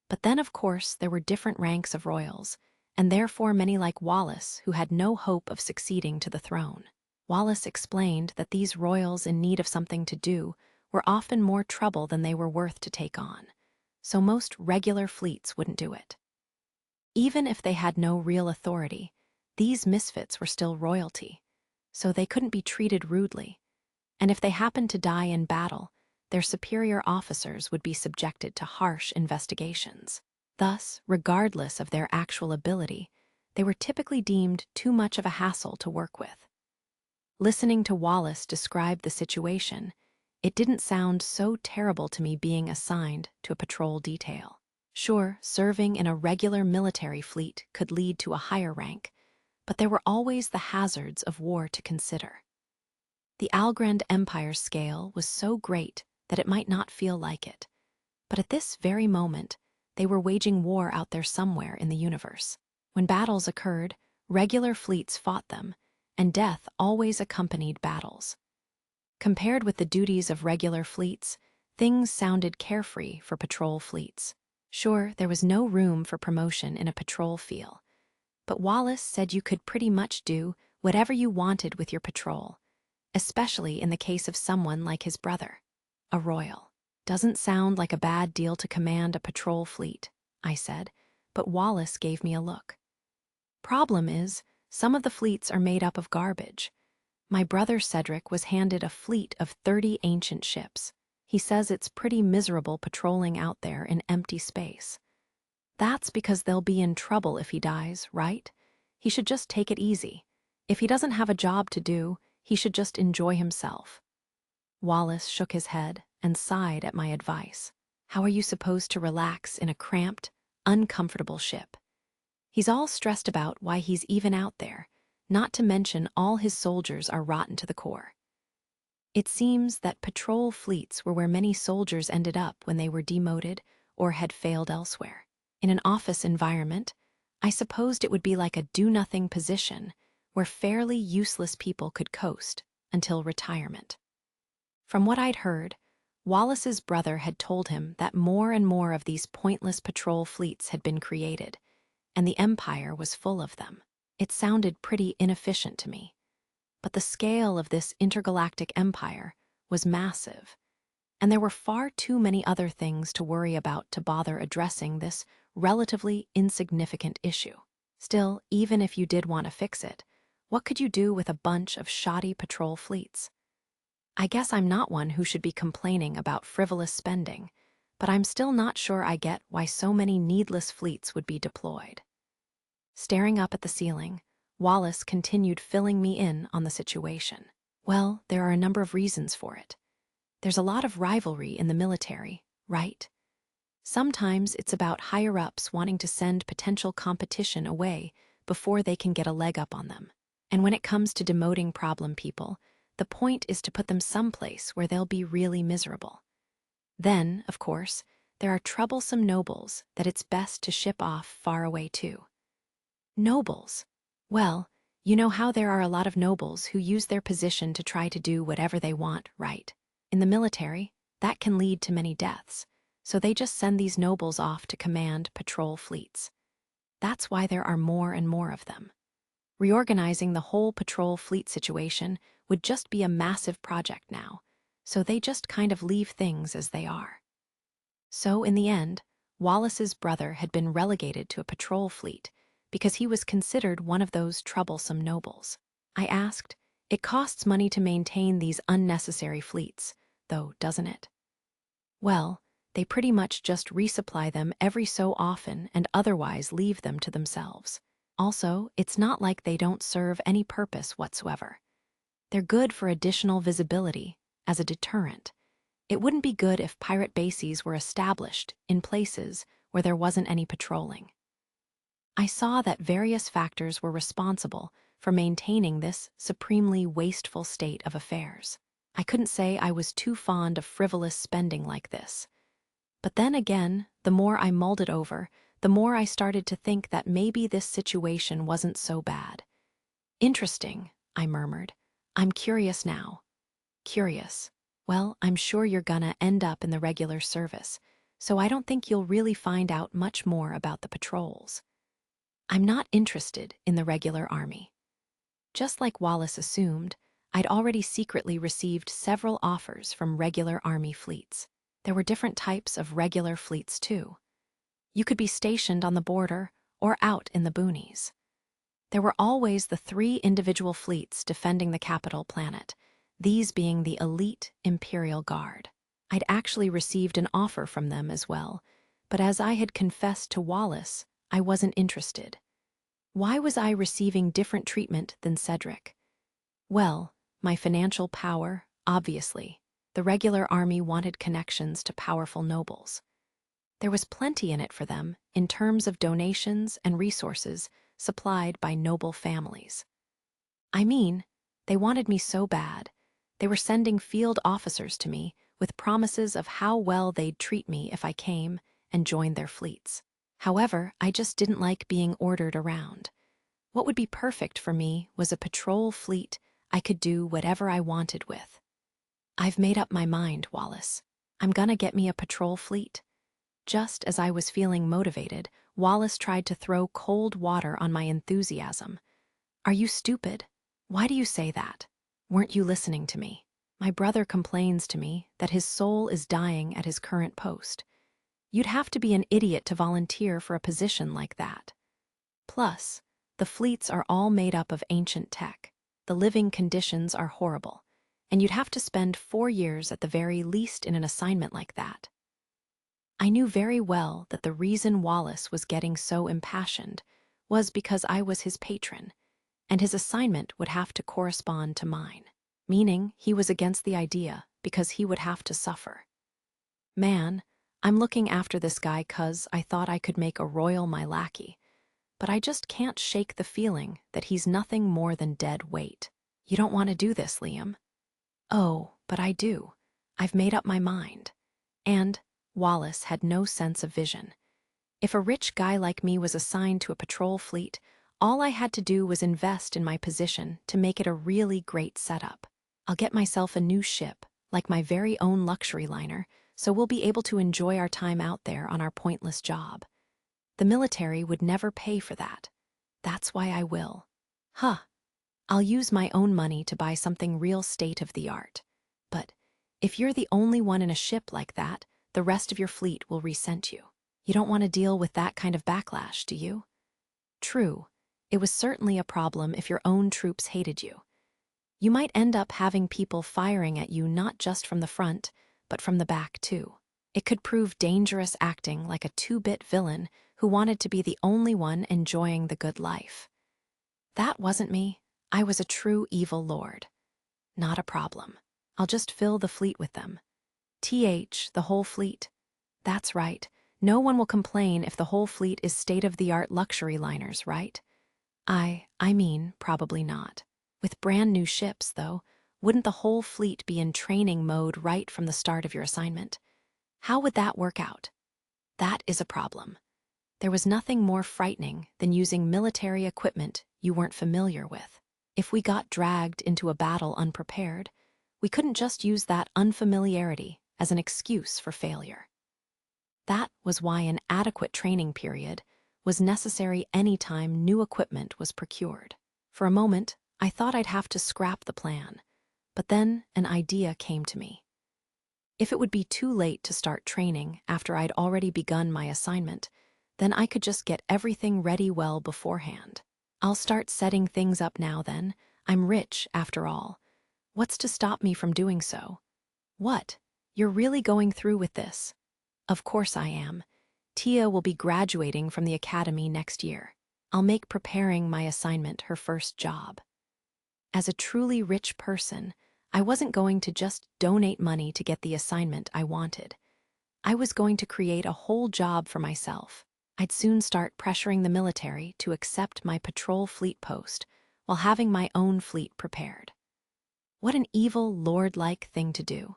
But then, of course, there were different ranks of royals, and therefore many like Wallace who had no hope of succeeding to the throne. Wallace explained that these royals in need of something to do were often more trouble than they were worth to take on, so most regular fleets wouldn't do it. Even if they had no real authority, these misfits were still royalty, so they couldn't be treated rudely, and if they happened to die in battle, their superior officers would be subjected to harsh investigations. Thus, regardless of their actual ability, they were typically deemed too much of a hassle to work with. Listening to Wallace describe the situation, it didn't sound so terrible to me being assigned to a patrol detail. Sure, serving in a regular military fleet could lead to a higher rank, but there were always the hazards of war to consider. The Algrand Empire's scale was so great that it might not feel like it, but at this very moment, they were waging war out there somewhere in the universe. When battles occurred, regular fleets fought them, and death always accompanied battles. Compared with the duties of regular fleets, things sounded carefree for patrol fleets. Sure, there was no room for promotion in a patrol feel, but Wallace said you could pretty much do whatever you wanted with your patrol, especially in the case of someone like his brother, a royal. "Doesn't sound like a bad deal to command a patrol fleet," I said, but Wallace gave me a look. "Problem is, some of the fleets are made up of garbage. My brother Cedric was handed a fleet of 30 ancient ships. He says it's pretty miserable patrolling out there in empty space. That's because they'll be in trouble if he dies, right? He should just take it easy. If he doesn't have a job to do, he should just enjoy himself." Wallace shook his head and sighed at my advice. How are you supposed to relax in a cramped, uncomfortable ship? He's all stressed about why he's even out there, not to mention all his soldiers are rotten to the core. It seems that patrol fleets were where many soldiers ended up when they were demoted or had failed elsewhere. In an office environment, I supposed it would be like a do-nothing position where fairly useless people could coast until retirement. From what I'd heard, Wallace's brother had told him that more and more of these pointless patrol fleets had been created, and the Empire was full of them. It sounded pretty inefficient to me. But the scale of this intergalactic empire was massive, and there were far too many other things to worry about to bother addressing this relatively insignificant issue. Still, even if you did want to fix it, what could you do with a bunch of shoddy patrol fleets? I guess I'm not one who should be complaining about frivolous spending, but I'm still not sure I get why so many needless fleets would be deployed. Staring up at the ceiling, Wallace continued filling me in on the situation. Well, there are a number of reasons for it. There's a lot of rivalry in the military, right? Sometimes it's about higher-ups wanting to send potential competition away before they can get a leg up on them. And when it comes to demoting problem people, the point is to put them someplace where they'll be really miserable. Then, of course, there are troublesome nobles that it's best to ship off far away too. Nobles. Well, you know how there are a lot of nobles who use their position to try to do whatever they want, right? In the military, that can lead to many deaths, so they just send these nobles off to command patrol fleets. That's why there are more and more of them. Reorganizing the whole patrol fleet situation would just be a massive project now, so they just kind of leave things as they are. So in the end, Wallace's brother had been relegated to a patrol fleet because he was considered one of those troublesome nobles. I asked, "It costs money to maintain these unnecessary fleets, though, doesn't it?" "Well, they pretty much just resupply them every so often and otherwise leave them to themselves. Also, it's not like they don't serve any purpose whatsoever. They're good for additional visibility, as a deterrent. It wouldn't be good if pirate bases were established in places where there wasn't any patrolling." I saw that various factors were responsible for maintaining this supremely wasteful state of affairs. I couldn't say I was too fond of frivolous spending like this. But then again, the more I mulled it over, the more I started to think that maybe this situation wasn't so bad. "Interesting," I murmured. "I'm curious now." "Curious? Well, I'm sure you're gonna end up in the regular service, so I don't think you'll really find out much more about the patrols." I'm not interested in the regular army. Just like Wallace assumed, I'd already secretly received several offers from regular army fleets. There were different types of regular fleets too. You could be stationed on the border or out in the boonies. There were always the 3 individual fleets defending the capital planet, these being the elite Imperial Guard. I'd actually received an offer from them as well, but as I had confessed to Wallace, I wasn't interested. Why was I receiving different treatment than Cedric? Well, my financial power, obviously. The regular army wanted connections to powerful nobles. There was plenty in it for them in terms of donations and resources supplied by noble families. I mean, they wanted me so bad. They were sending field officers to me with promises of how well they'd treat me if I came and joined their fleets. However, I just didn't like being ordered around. What would be perfect for me was a patrol fleet I could do whatever I wanted with. "I've made up my mind, Wallace. I'm gonna get me a patrol fleet." Just as I was feeling motivated, Wallace tried to throw cold water on my enthusiasm. "Are you stupid? Why do you say that? Weren't you listening to me? My brother complains to me that his soul is dying at his current post. You'd have to be an idiot to volunteer for a position like that. Plus, the fleets are all made up of ancient tech. The living conditions are horrible, and you'd have to spend 4 years at the very least in an assignment like that." I knew very well that the reason Wallace was getting so impassioned was because I was his patron, and his assignment would have to correspond to mine, meaning he was against the idea because he would have to suffer. Man, I'm looking after this guy 'cause I thought I could make a royal my lackey, but I just can't shake the feeling that he's nothing more than dead weight. "You don't want to do this, Liam." "Oh, but I do. I've made up my mind." And Wallace had no sense of vision. If a rich guy like me was assigned to a patrol fleet, all I had to do was invest in my position to make it a really great setup. I'll get myself a new ship, like my very own luxury liner, so we'll be able to enjoy our time out there on our pointless job. The military would never pay for that. That's why I will. Huh. I'll use my own money to buy something real state-of-the-art. But if you're the only one in a ship like that, the rest of your fleet will resent you. You don't want to deal with that kind of backlash, do you? True. It was certainly a problem if your own troops hated you. You might end up having people firing at you not just from the front, but from the back too. It could prove dangerous acting like a two-bit villain who wanted to be the only one enjoying the good life. That wasn't me. I was a true evil lord. Not a problem. I'll just fill the fleet with them. The whole fleet. That's right. No one will complain if the whole fleet is state-of-the-art luxury liners, right? I mean, probably not. With brand new ships, though, wouldn't the whole fleet be in training mode right from the start of your assignment? How would that work out? That is a problem. There was nothing more frightening than using military equipment you weren't familiar with. If we got dragged into a battle unprepared, we couldn't just use that unfamiliarity as an excuse for failure. That was why an adequate training period was necessary anytime new equipment was procured. For a moment, I thought I'd have to scrap the plan, but then an idea came to me. If it would be too late to start training after I'd already begun my assignment, then I could just get everything ready well beforehand. I'll start setting things up now then. I'm rich, after all. What's to stop me from doing so? What? You're really going through with this? Of course I am. Tia will be graduating from the academy next year. I'll make preparing my assignment her first job. As a truly rich person, I wasn't going to just donate money to get the assignment I wanted. I was going to create a whole job for myself. I'd soon start pressuring the military to accept my patrol fleet post while having my own fleet prepared. What an evil, lord-like thing to do.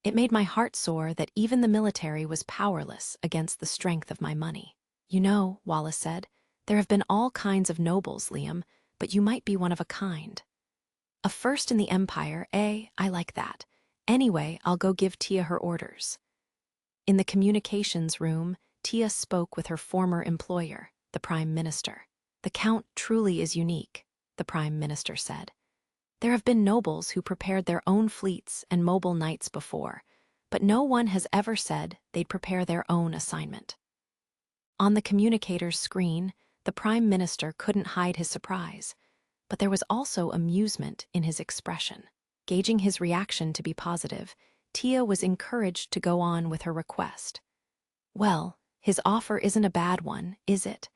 It made my heart soar that even the military was powerless against the strength of my money. You know, Wallace said, there have been all kinds of nobles, Liam, but you might be one of a kind. A first in the Empire, eh? I like that. Anyway, I'll go give Tia her orders. In the communications room, Tia spoke with her former employer, the Prime Minister. The Count truly is unique, the Prime Minister said. There have been nobles who prepared their own fleets and mobile knights before, but no one has ever said they'd prepare their own assignment. On the communicator's screen, the Prime Minister couldn't hide his surprise, but there was also amusement in his expression. Gauging his reaction to be positive, Tia was encouraged to go on with her request. Well, his offer isn't a bad one, is it?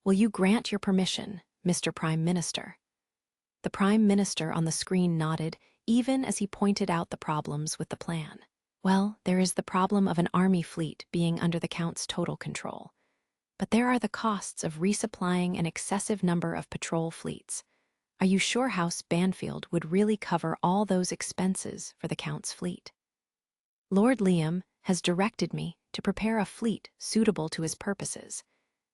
Will you grant your permission, Mr. Prime Minister? The Prime Minister on the screen nodded, even as he pointed out the problems with the plan. Well, there is the problem of an army fleet being under the Count's total control. But there are the costs of resupplying an excessive number of patrol fleets. Are you sure House Banfield would really cover all those expenses for the Count's fleet? Lord Liam has directed me to prepare a fleet suitable to his purposes,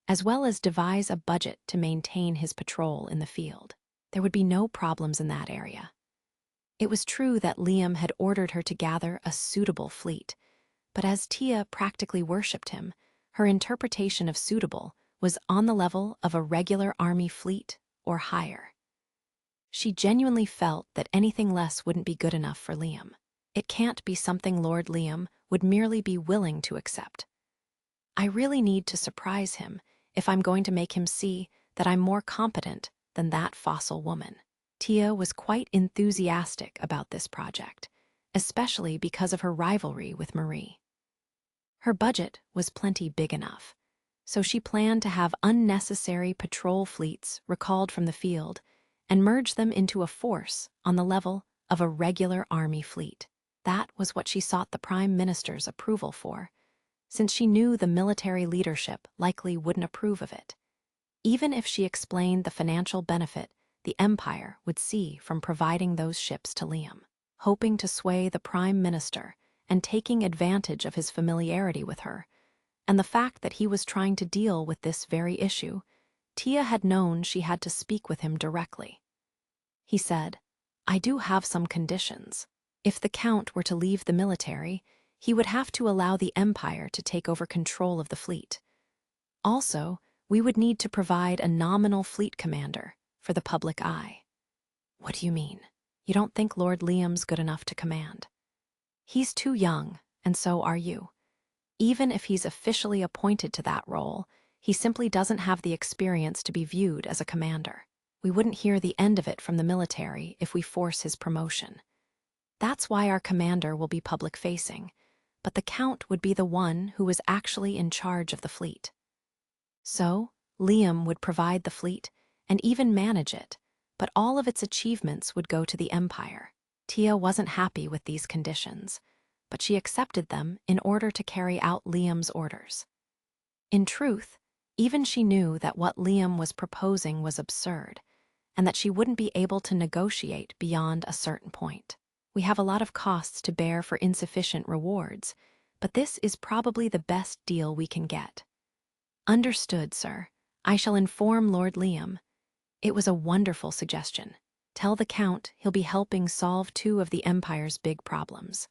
as well as devise a budget to maintain his patrol in the field. There would be no problems in that area. It was true that Liam had ordered her to gather a suitable fleet, but as Tia practically worshipped him, her interpretation of suitable was on the level of a regular army fleet or higher. She genuinely felt that anything less wouldn't be good enough for Liam. It can't be something Lord Liam would merely be willing to accept. I really need to surprise him if I'm going to make him see that I'm more competent than that fossil woman. Tia was quite enthusiastic about this project, especially because of her rivalry with Marie. Her budget was plenty big enough, so she planned to have unnecessary patrol fleets recalled from the field and merge them into a force on the level of a regular army fleet. That was what she sought the Prime Minister's approval for, since she knew the military leadership likely wouldn't approve of it. Even if she explained the financial benefit the Empire would see from providing those ships to Liam. Hoping to sway the Prime Minister and taking advantage of his familiarity with her, and the fact that he was trying to deal with this very issue, Tia had known she had to speak with him directly. He said, I do have some conditions. If the Count were to leave the military, he would have to allow the Empire to take over control of the fleet. Also, we would need to provide a nominal fleet commander for the public eye. What do you mean? You don't think Lord Liam's good enough to command? He's too young, and so are you. Even if he's officially appointed to that role, he simply doesn't have the experience to be viewed as a commander. We wouldn't hear the end of it from the military if we force his promotion. That's why our commander will be public-facing, but the Count would be the one who was actually in charge of the fleet. So, Liam would provide the fleet and even manage it, but all of its achievements would go to the Empire. Tia wasn't happy with these conditions, but she accepted them in order to carry out Liam's orders. In truth, even she knew that what Liam was proposing was absurd, and that she wouldn't be able to negotiate beyond a certain point. We have a lot of costs to bear for insufficient rewards, but this is probably the best deal we can get. Understood, sir. I shall inform Lord Liam. It was a wonderful suggestion. Tell the Count he'll be helping solve two of the Empire's big problems.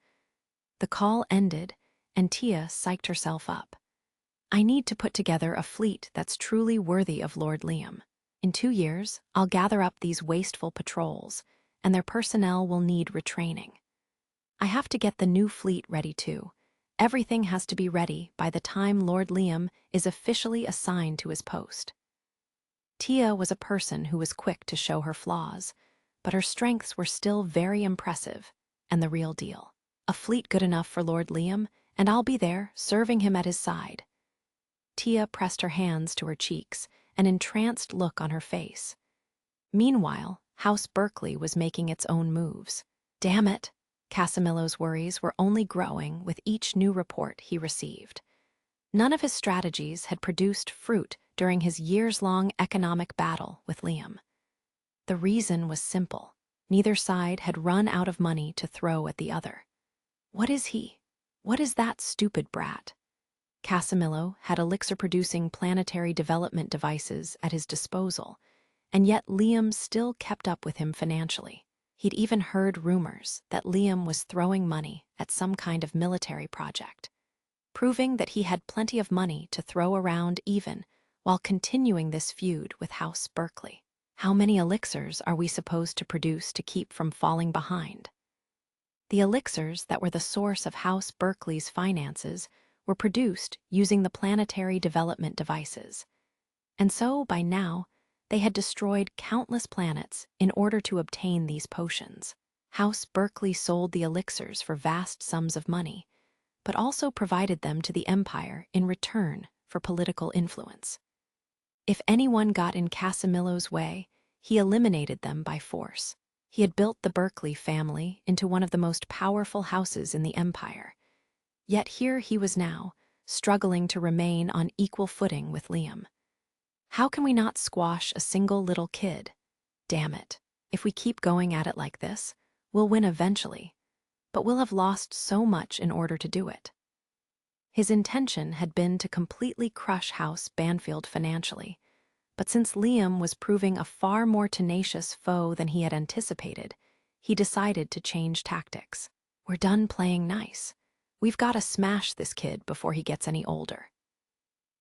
The call ended, and Tia psyched herself up. I need to put together a fleet that's truly worthy of Lord Liam. In 2 years, I'll gather up these wasteful patrols, and their personnel will need retraining. I have to get the new fleet ready too. Everything has to be ready by the time Lord Liam is officially assigned to his post. Tia was a person who was quick to show her flaws, but her strengths were still very impressive and the real deal. A fleet good enough for Lord Liam, and I'll be there, serving him at his side. Tia pressed her hands to her cheeks, an entranced look on her face. Meanwhile, House Berkeley was making its own moves. Damn it! Casimillo's worries were only growing with each new report he received. None of his strategies had produced fruit during his years-long economic battle with Liam. The reason was simple. Neither side had run out of money to throw at the other. What is he? What is that stupid brat? Casimillo had elixir-producing planetary development devices at his disposal, and yet Liam still kept up with him financially. He'd even heard rumors that Liam was throwing money at some kind of military project, proving that he had plenty of money to throw around even while continuing this feud with House Berkeley. How many elixirs are we supposed to produce to keep from falling behind? The elixirs that were the source of House Berkeley's finances were produced using the planetary development devices. And so, by now, they had destroyed countless planets in order to obtain these potions. House Berkeley sold the elixirs for vast sums of money, but also provided them to the Empire in return for political influence. If anyone got in Casimillo's way, he eliminated them by force. He had built the Berkeley family into one of the most powerful houses in the Empire. Yet here he was now, struggling to remain on equal footing with Liam. How can we not squash a single little kid? Damn it. If we keep going at it like this, we'll win eventually, but we'll have lost so much in order to do it. His intention had been to completely crush House Banfield financially, but since Liam was proving a far more tenacious foe than he had anticipated, he decided to change tactics. We're done playing nice. We've got to smash this kid before he gets any older.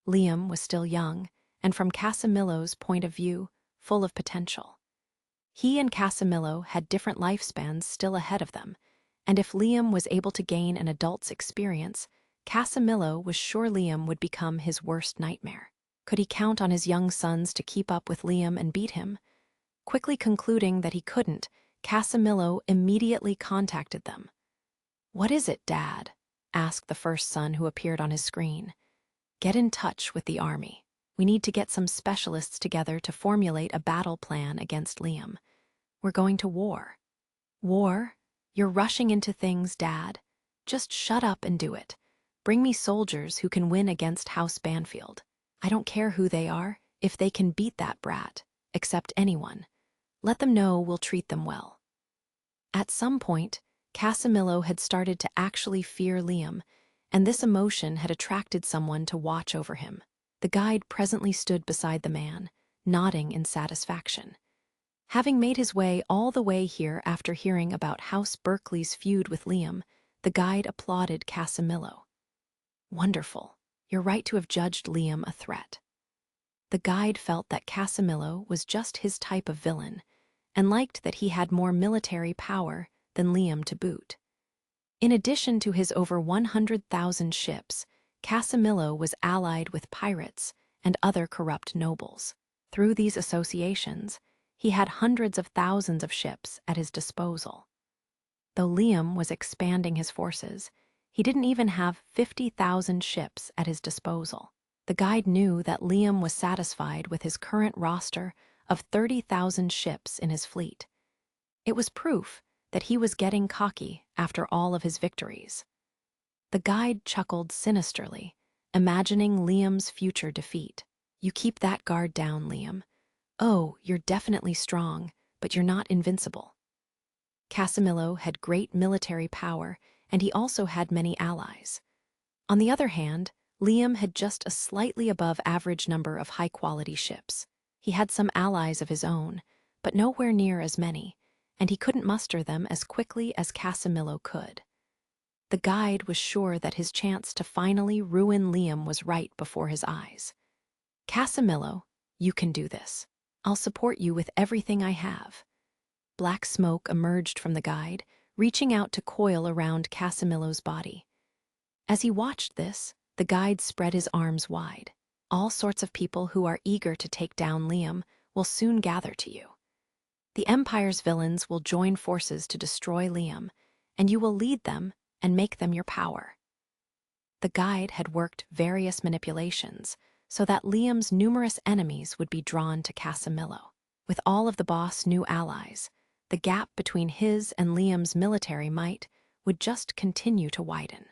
Liam was still young, and from Casimillo's point of view, full of potential. He and Casimillo had different lifespans still ahead of them, and if Liam was able to gain an adult's experience, Casimillo was sure Liam would become his worst nightmare. Could he count on his young sons to keep up with Liam and beat him? Quickly concluding that he couldn't, Casimillo immediately contacted them. "What is it, Dad?" asked the first son who appeared on his screen. "Get in touch with the army. We need to get some specialists together to formulate a battle plan against Liam. We're going to war." "War? You're rushing into things, Dad. Just shut up and do it. Bring me soldiers who can win against House Banfield. I don't care who they are, if they can beat that brat. Accept anyone. Let them know we'll treat them well." At some point, Casimillo had started to actually fear Liam, and this emotion had attracted someone to watch over him. The guide presently stood beside the man, nodding in satisfaction. Having made his way all the way here after hearing about House Berkeley's feud with Liam, the guide applauded Casimilo. Wonderful. You're right to have judged Liam a threat. The guide felt that Casimilo was just his type of villain, and liked that he had more military power than Liam to boot. In addition to his over 100,000 ships, Casimilo was allied with pirates and other corrupt nobles. Through these associations, he had hundreds of thousands of ships at his disposal. Though Liam was expanding his forces, he didn't even have 50,000 ships at his disposal. The guide knew that Liam was satisfied with his current roster of 30,000 ships in his fleet. It was proof that he was getting cocky after all of his victories. The guide chuckled sinisterly, imagining Liam's future defeat. You keep that guard down, Liam. Oh, you're definitely strong, but you're not invincible. Casimilo had great military power, and he also had many allies. On the other hand, Liam had just a slightly above average number of high-quality ships. He had some allies of his own, but nowhere near as many, and he couldn't muster them as quickly as Casimilo could. The guide was sure that his chance to finally ruin Liam was right before his eyes. Casimilo, you can do this. I'll support you with everything I have. Black smoke emerged from the guide, reaching out to coil around Casimilo's body. As he watched this, the guide spread his arms wide. All sorts of people who are eager to take down Liam will soon gather to you. The Empire's villains will join forces to destroy Liam, and you will lead them and make them your power. The guide had worked various manipulations so that Liam's numerous enemies would be drawn to Casimilo. With all of the boss' new allies, the gap between his and Liam's military might would just continue to widen.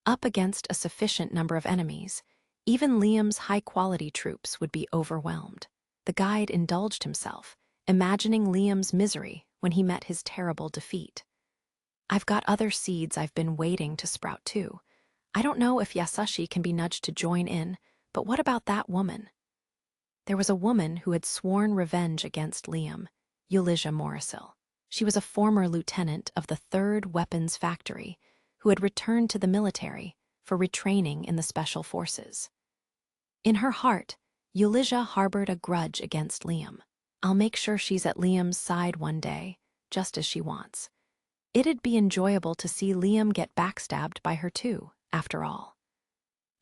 Up against a sufficient number of enemies, even Liam's high-quality troops would be overwhelmed. The guide indulged himself, imagining Liam's misery when he met his terrible defeat. I've got other seeds I've been waiting to sprout too. I don't know if Yasushi can be nudged to join in, but what about that woman? There was a woman who had sworn revenge against Liam, Eulisia Morrisil. She was a former lieutenant of the 3rd Weapons Factory who had returned to the military for retraining in the Special Forces. In her heart, Eulisia harbored a grudge against Liam. I'll make sure she's at Liam's side one day, just as she wants. It'd be enjoyable to see Liam get backstabbed by her too, after all.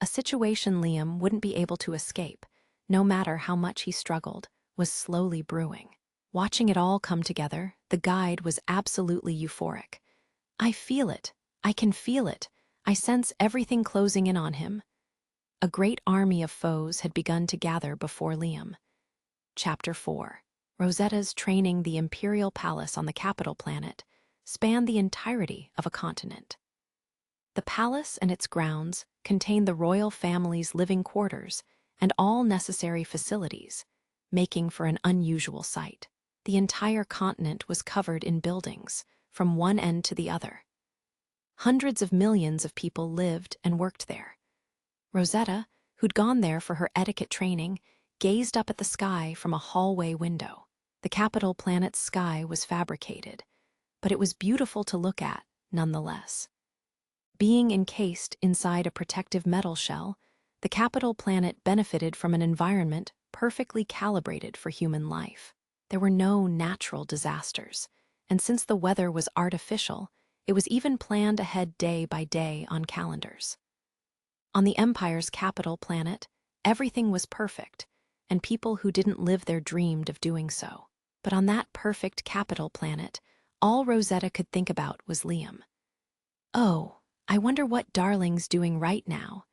A situation Liam wouldn't be able to escape, no matter how much he struggled, was slowly brewing. Watching it all come together, the guide was absolutely euphoric. I feel it. I can feel it. I sense everything closing in on him. A great army of foes had begun to gather before Liam. Chapter 4. Rosetta's training. The Imperial Palace on the capital planet spanned the entirety of a continent. The palace and its grounds contained the royal family's living quarters and all necessary facilities, making for an unusual sight. The entire continent was covered in buildings, from one end to the other. Hundreds of millions of people lived and worked there. Rosetta, who'd gone there for her etiquette training, gazed up at the sky from a hallway window. The capital planet's sky was fabricated, but it was beautiful to look at, nonetheless. Being encased inside a protective metal shell, the capital planet benefited from an environment perfectly calibrated for human life. There were no natural disasters, and since the weather was artificial, it was even planned ahead day by day on calendars. On the Empire's capital planet, everything was perfect, and people who didn't live there dreamed of doing so. But on that perfect capital planet, all Rosetta could think about was Liam. Oh, I wonder what Darling's doing right now.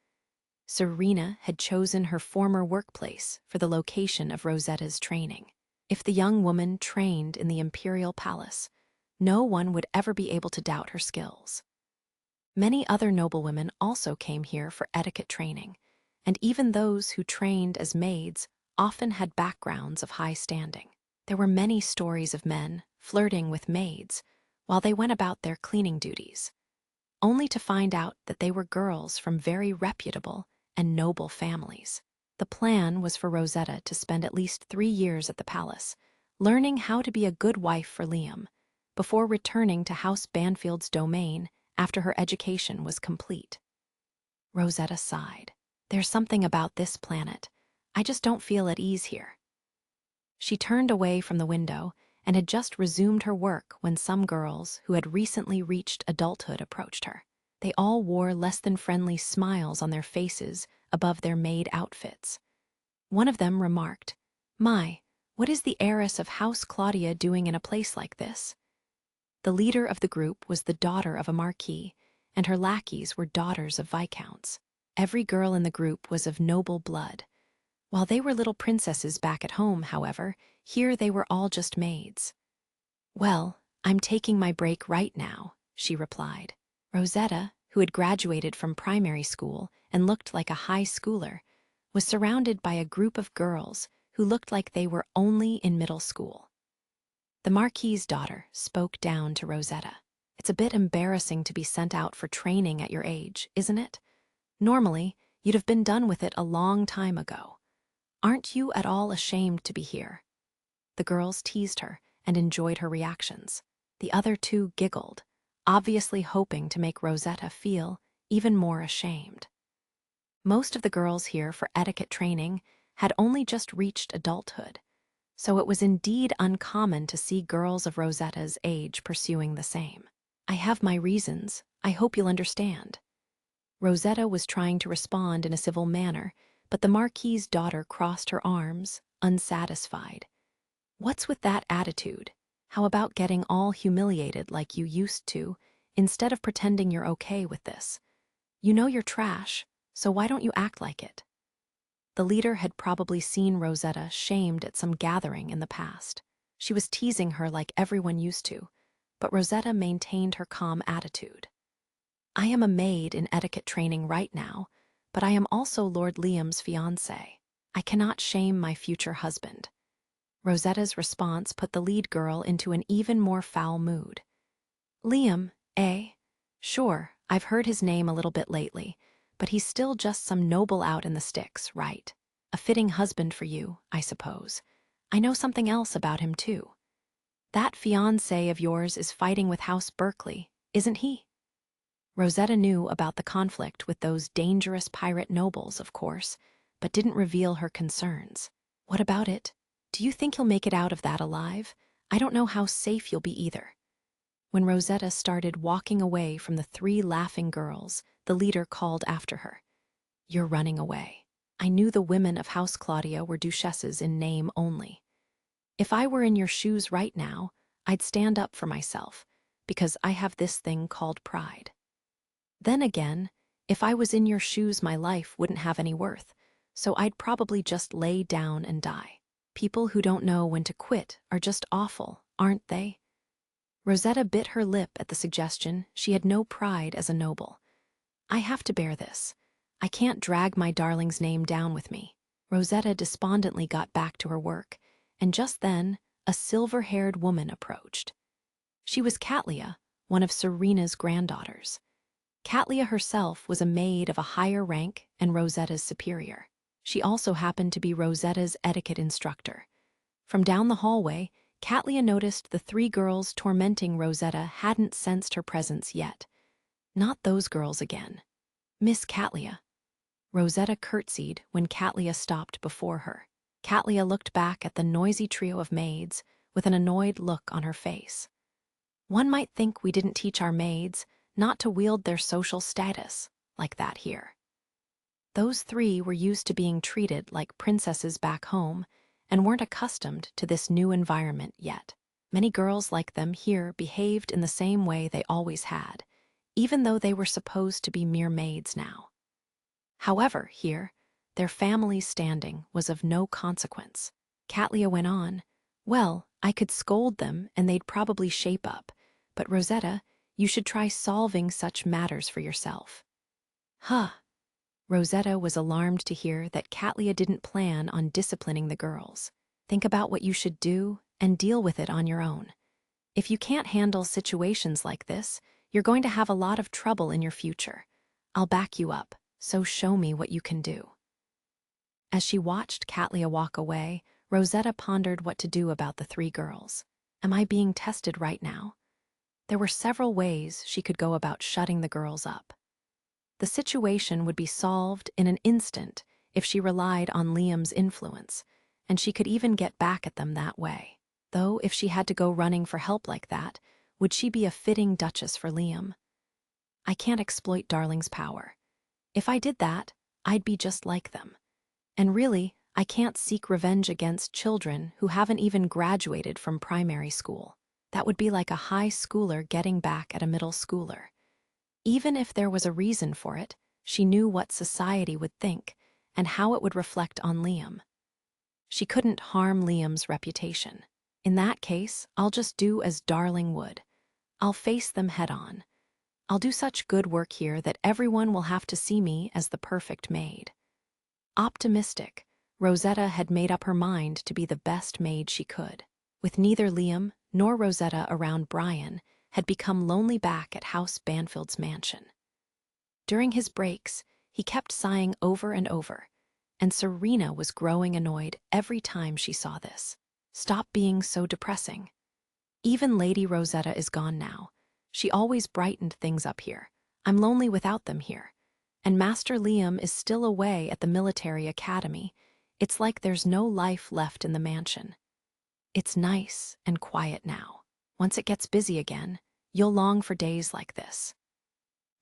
Serena had chosen her former workplace for the location of Rosetta's training. If the young woman trained in the Imperial Palace, no one would ever be able to doubt her skills. Many other noblewomen also came here for etiquette training, and even those who trained as maids often had backgrounds of high standing. There were many stories of men flirting with maids while they went about their cleaning duties, only to find out that they were girls from very reputable and noble families. The plan was for Rosetta to spend at least 3 years at the palace, learning how to be a good wife for Liam, before returning to House Banfield's domain after her education was complete. Rosetta sighed. There's something about this planet. I just don't feel at ease here. She turned away from the window and had just resumed her work when some girls who had recently reached adulthood approached her. They all wore less than friendly smiles on their faces above their maid outfits. One of them remarked, "My, what is the heiress of House Claudia doing in a place like this?" The leader of the group was the daughter of a marquis, and her lackeys were daughters of viscounts. Every girl in the group was of noble blood. While they were little princesses back at home, however, here they were all just maids. "Well, I'm taking my break right now," she replied. Rosetta, who had graduated from primary school and looked like a high schooler, was surrounded by a group of girls who looked like they were only in middle school. The Marquis's daughter spoke down to Rosetta. "It's a bit embarrassing to be sent out for training at your age, isn't it? Normally, you'd have been done with it a long time ago. Aren't you at all ashamed to be here?" The girls teased her and enjoyed her reactions. The other two giggled, obviously hoping to make Rosetta feel even more ashamed. Most of the girls here for etiquette training had only just reached adulthood, so it was indeed uncommon to see girls of Rosetta's age pursuing the same. "I have my reasons. I hope you'll understand." Rosetta was trying to respond in a civil manner, but the Marquis's daughter crossed her arms, unsatisfied. "What's with that attitude? How about getting all humiliated like you used to, instead of pretending you're okay with this? You know you're trash, so why don't you act like it?" The leader had probably seen Rosetta shamed at some gathering in the past. She was teasing her like everyone used to, but Rosetta maintained her calm attitude. "I am a maid in etiquette training right now, but I am also Lord Liam's fiancée. I cannot shame my future husband." Rosetta's response put the lead girl into an even more foul mood. "Liam, eh? Sure, I've heard his name a little bit lately, but he's still just some noble out in the sticks, right? A fitting husband for you, I suppose. I know something else about him, too. That fiancé of yours is fighting with House Berkeley, isn't he?" Rosetta knew about the conflict with those dangerous pirate nobles, of course, but didn't reveal her concerns. "What about it? Do you think he'll make it out of that alive? I don't know how safe you'll be either." When Rosetta started walking away from the three laughing girls, the leader called after her, "You're running away. I knew the women of House Claudia were duchesses in name only. If I were in your shoes right now, I'd stand up for myself, because I have this thing called pride. Then again, if I was in your shoes, my life wouldn't have any worth, so I'd probably just lay down and die. People who don't know when to quit are just awful, aren't they?" Rosetta bit her lip at the suggestion. She had no pride as a noble. "I have to bear this. I can't drag my darling's name down with me." Rosetta despondently got back to her work, and just then, a silver-haired woman approached. She was Catlia, one of Serena's granddaughters. Catlia herself was a maid of a higher rank and Rosetta's superior. She also happened to be Rosetta's etiquette instructor. From down the hallway, Catlia noticed the three girls tormenting Rosetta hadn't sensed her presence yet. Not those girls again. "Miss Catlia." Rosetta curtsied when Catlia stopped before her. Catlia looked back at the noisy trio of maids with an annoyed look on her face. "One might think we didn't teach our maids not to wield their social status like that here." Those three were used to being treated like princesses back home and weren't accustomed to this new environment yet. Many girls like them here behaved in the same way they always had, even though they were supposed to be mere maids now. However, here, their family's standing was of no consequence. Catlia went on, "Well, I could scold them and they'd probably shape up, but Rosetta, you should try solving such matters for yourself." "Huh." Rosetta was alarmed to hear that Catlia didn't plan on disciplining the girls. "Think about what you should do and deal with it on your own. If you can't handle situations like this, you're going to have a lot of trouble in your future. I'll back you up, so show me what you can do." As she watched Catlia walk away, Rosetta pondered what to do about the three girls. Am I being tested right now? There were several ways she could go about shutting the girls up. The situation would be solved in an instant if she relied on Liam's influence, and she could even get back at them that way. Though if she had to go running for help like that, would she be a fitting duchess for Liam? I can't exploit Darling's power. If I did that, I'd be just like them. And really, I can't seek revenge against children who haven't even graduated from primary school. That would be like a high schooler getting back at a middle schooler. Even if there was a reason for it, she knew what society would think and how it would reflect on Liam. She couldn't harm Liam's reputation. In that case, I'll just do as Darling would. I'll face them head on. I'll do such good work here that everyone will have to see me as the perfect maid. Optimistic, Rosetta had made up her mind to be the best maid she could. With neither Liam nor Rosetta around, Brian had become lonely back at House Banfield's mansion. During his breaks, he kept sighing over and over, and Serena was growing annoyed every time she saw this. Stop being so depressing. Even Lady Rosetta is gone now. She always brightened things up here. I'm lonely without them here. And Master Liam is still away at the military academy. It's like there's no life left in the mansion. It's nice and quiet now. Once it gets busy again, you'll long for days like this.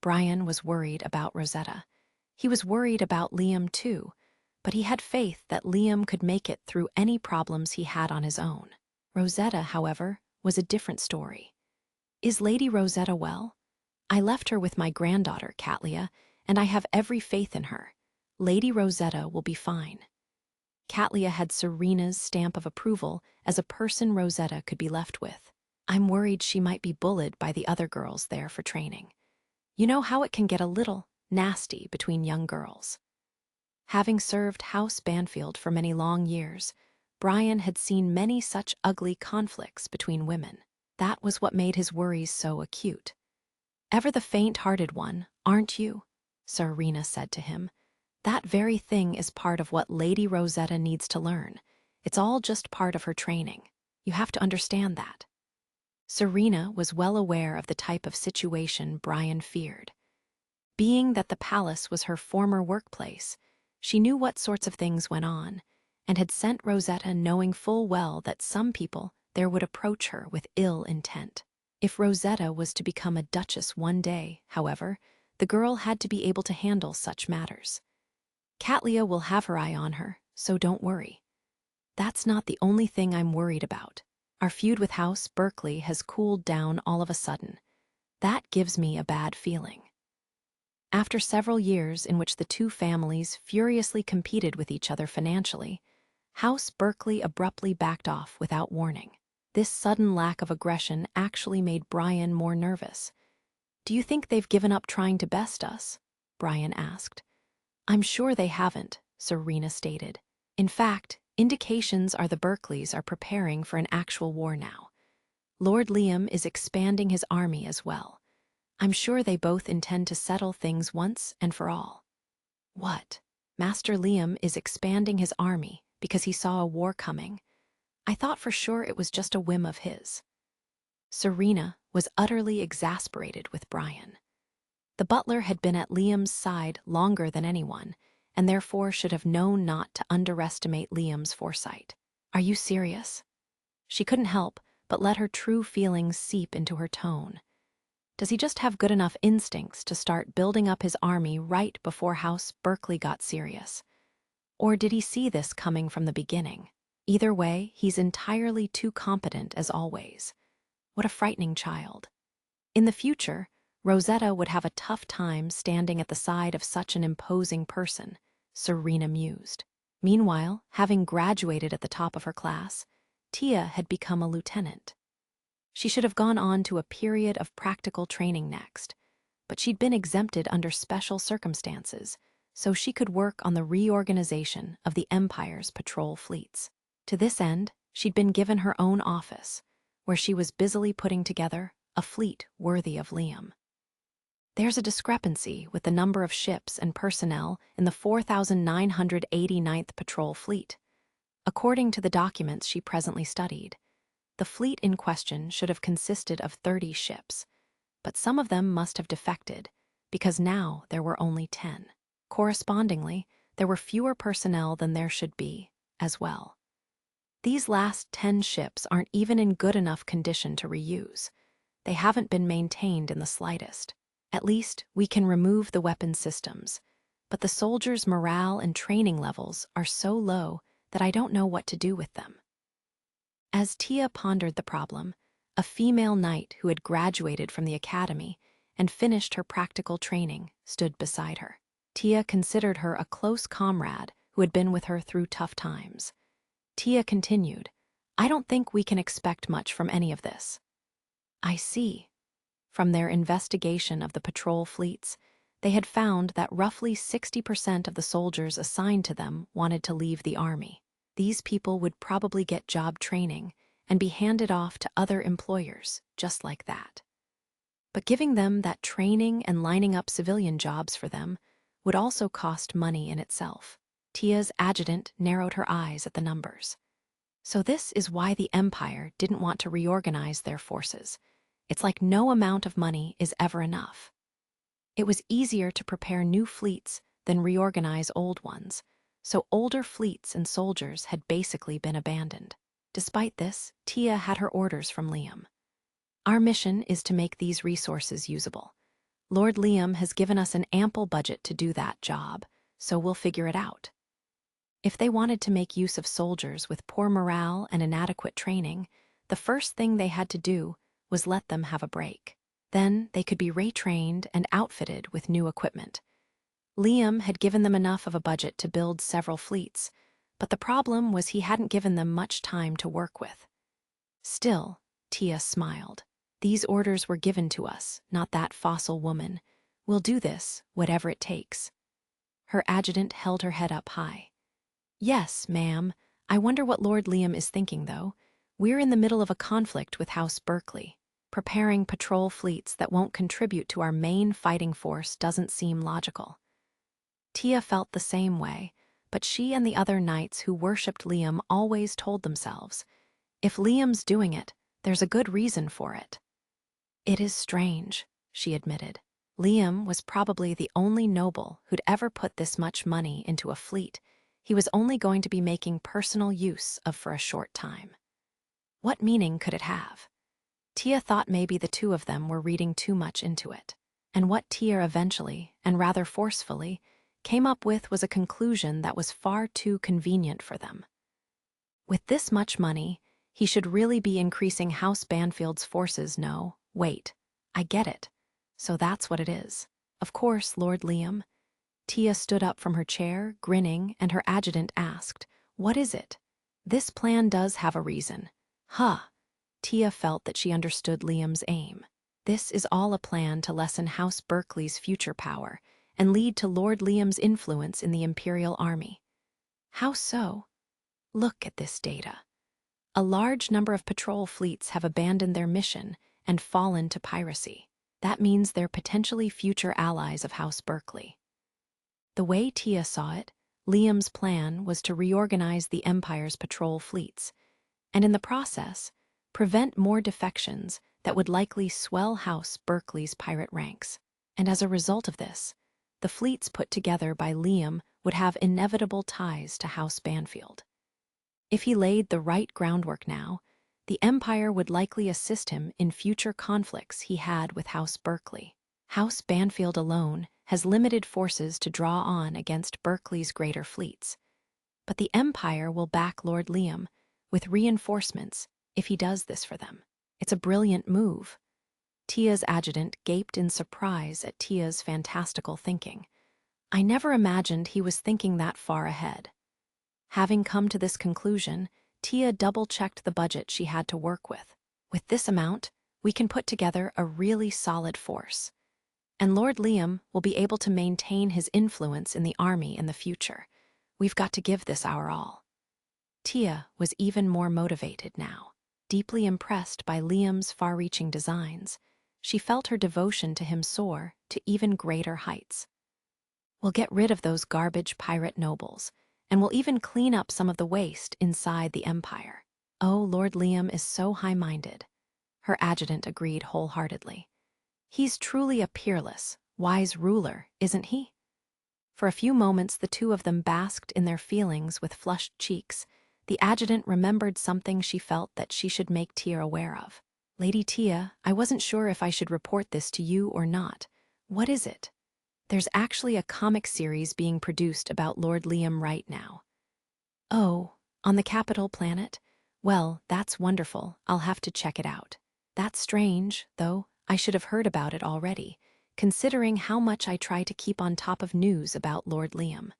Brian was worried about Rosetta. He was worried about Liam too, but he had faith that Liam could make it through any problems he had on his own. Rosetta, however, was a different story. Is Lady Rosetta well? I left her with my granddaughter, Catlia, and I have every faith in her. Lady Rosetta will be fine. Catlia had Serena's stamp of approval as a person Rosetta could be left with. I'm worried she might be bullied by the other girls there for training. You know how it can get a little nasty between young girls. Having served House Banfield for many long years, Brian had seen many such ugly conflicts between women. That was what made his worries so acute. Ever the faint-hearted one, aren't you? Serena said to him. That very thing is part of what Lady Rosetta needs to learn. It's all just part of her training. You have to understand that. Serena was well aware of the type of situation Brian feared. Being that the palace was her former workplace, she knew what sorts of things went on, and had sent Rosetta knowing full well that some people there would approach her with ill intent. If Rosetta was to become a duchess one day, however, the girl had to be able to handle such matters. Catlia will have her eye on her, so don't worry. That's not the only thing I'm worried about. Our feud with House Berkeley has cooled down all of a sudden. That gives me a bad feeling. After several years in which the two families furiously competed with each other financially, House Berkeley abruptly backed off without warning. This sudden lack of aggression actually made Brian more nervous. Do you think they've given up trying to best us? Brian asked. I'm sure they haven't, Serena stated. In fact, indications are the Berkeleys are preparing for an actual war now. Lord Liam is expanding his army as well. I'm sure they both intend to settle things once and for all. What? Master Liam is expanding his army because he saw a war coming. I thought for sure it was just a whim of his. Serena was utterly exasperated with Brian. The butler had been at Liam's side longer than anyone, and therefore should have known not to underestimate Liam's foresight. Are you serious? She couldn't help but let her true feelings seep into her tone. Does he just have good enough instincts to start building up his army right before House Berkeley got serious? Or did he see this coming from the beginning? Either way, he's entirely too competent as always. What a frightening child. In the future, Rosetta would have a tough time standing at the side of such an imposing person, Serena mused. Meanwhile, having graduated at the top of her class, Tia had become a lieutenant. She should have gone on to a period of practical training next, but she'd been exempted under special circumstances, so she could work on the reorganization of the Empire's patrol fleets. To this end, she'd been given her own office, where she was busily putting together a fleet worthy of Liam. There's a discrepancy with the number of ships and personnel in the 4,989th Patrol Fleet. According to the documents she presently studied, the fleet in question should have consisted of 30 ships, but some of them must have defected, because now there were only 10. Correspondingly, there were fewer personnel than there should be, as well. These last 10 ships aren't even in good enough condition to reuse. They haven't been maintained in the slightest. At least, we can remove the weapon systems, but the soldiers' morale and training levels are so low that I don't know what to do with them. As Tia pondered the problem, a female knight who had graduated from the academy and finished her practical training stood beside her. Tia considered her a close comrade who had been with her through tough times. Tia continued, "I don't think we can expect much from any of this." "I see." From their investigation of the patrol fleets, they had found that roughly 60% of the soldiers assigned to them wanted to leave the army. These people would probably get job training and be handed off to other employers just like that. But giving them that training and lining up civilian jobs for them would also cost money in itself. Tia's adjutant narrowed her eyes at the numbers. So this is why the Empire didn't want to reorganize their forces. It's like no amount of money is ever enough. It was easier to prepare new fleets than reorganize old ones, so older fleets and soldiers had basically been abandoned. Despite this, Tia had her orders from Liam. "Our mission is to make these resources usable. Lord Liam has given us an ample budget to do that job, so we'll figure it out." If they wanted to make use of soldiers with poor morale and inadequate training, the first thing they had to do was let them have a break. Then they could be retrained and outfitted with new equipment. Liam had given them enough of a budget to build several fleets, but the problem was he hadn't given them much time to work with. Still, Tia smiled. "These orders were given to us, not that fossil woman. We'll do this, whatever it takes." Her adjutant held her head up high. "Yes, ma'am. I wonder what Lord Liam is thinking, though. We're in the middle of a conflict with House Berkeley. Preparing patrol fleets that won't contribute to our main fighting force doesn't seem logical." Tia felt the same way, but she and the other knights who worshipped Liam always told themselves, if Liam's doing it, there's a good reason for it. "It is strange," she admitted. Liam was probably the only noble who'd ever put this much money into a fleet he was only going to be making personal use of for a short time. What meaning could it have? Tia thought maybe the two of them were reading too much into it. And what Tia eventually, and rather forcefully, came up with was a conclusion that was far too convenient for them. With this much money, he should really be increasing House Banfield's forces. No, wait, I get it. So that's what it is. Of course, Lord Liam. Tia stood up from her chair, grinning, and her adjutant asked, "What is it?" "This plan does have a reason." "Huh." Tia felt that she understood Liam's aim. This is all a plan to lessen House Berkeley's future power and lead to Lord Liam's influence in the Imperial Army. How so? Look at this data. A large number of patrol fleets have abandoned their mission and fallen to piracy. That means they're potentially future allies of House Berkeley. The way Tia saw it, Liam's plan was to reorganize the Empire's patrol fleets, and in the process, prevent more defections that would likely swell House Berkeley's pirate ranks. And as a result of this, the fleets put together by Liam would have inevitable ties to House Banfield. If he laid the right groundwork now, the Empire would likely assist him in future conflicts he had with House Berkeley. House Banfield alone has limited forces to draw on against Berkeley's greater fleets, but the Empire will back Lord Liam with reinforcements if he does this for them. It's a brilliant move. Tia's adjutant gaped in surprise at Tia's fantastical thinking. I never imagined he was thinking that far ahead. Having come to this conclusion, Tia double-checked the budget she had to work with. With this amount, we can put together a really solid force. And Lord Liam will be able to maintain his influence in the army in the future. We've got to give this our all. Tia was even more motivated now. Deeply impressed by Liam's far-reaching designs, she felt her devotion to him soar to even greater heights. We'll get rid of those garbage pirate nobles and will even clean up some of the waste inside the Empire. Oh, Lord Liam is so high-minded. Her adjutant agreed wholeheartedly. He's truly a peerless, wise ruler, isn't he? For a few moments the two of them basked in their feelings with flushed cheeks. The adjutant remembered something she felt that she should make Tia aware of. Lady Tia, I wasn't sure if I should report this to you or not. What is it? There's actually a comic series being produced about Lord Liam right now. Oh, on the capital planet? Well, that's wonderful. I'll have to check it out. That's strange, though. I should have heard about it already, considering how much I try to keep on top of news about Lord Liam.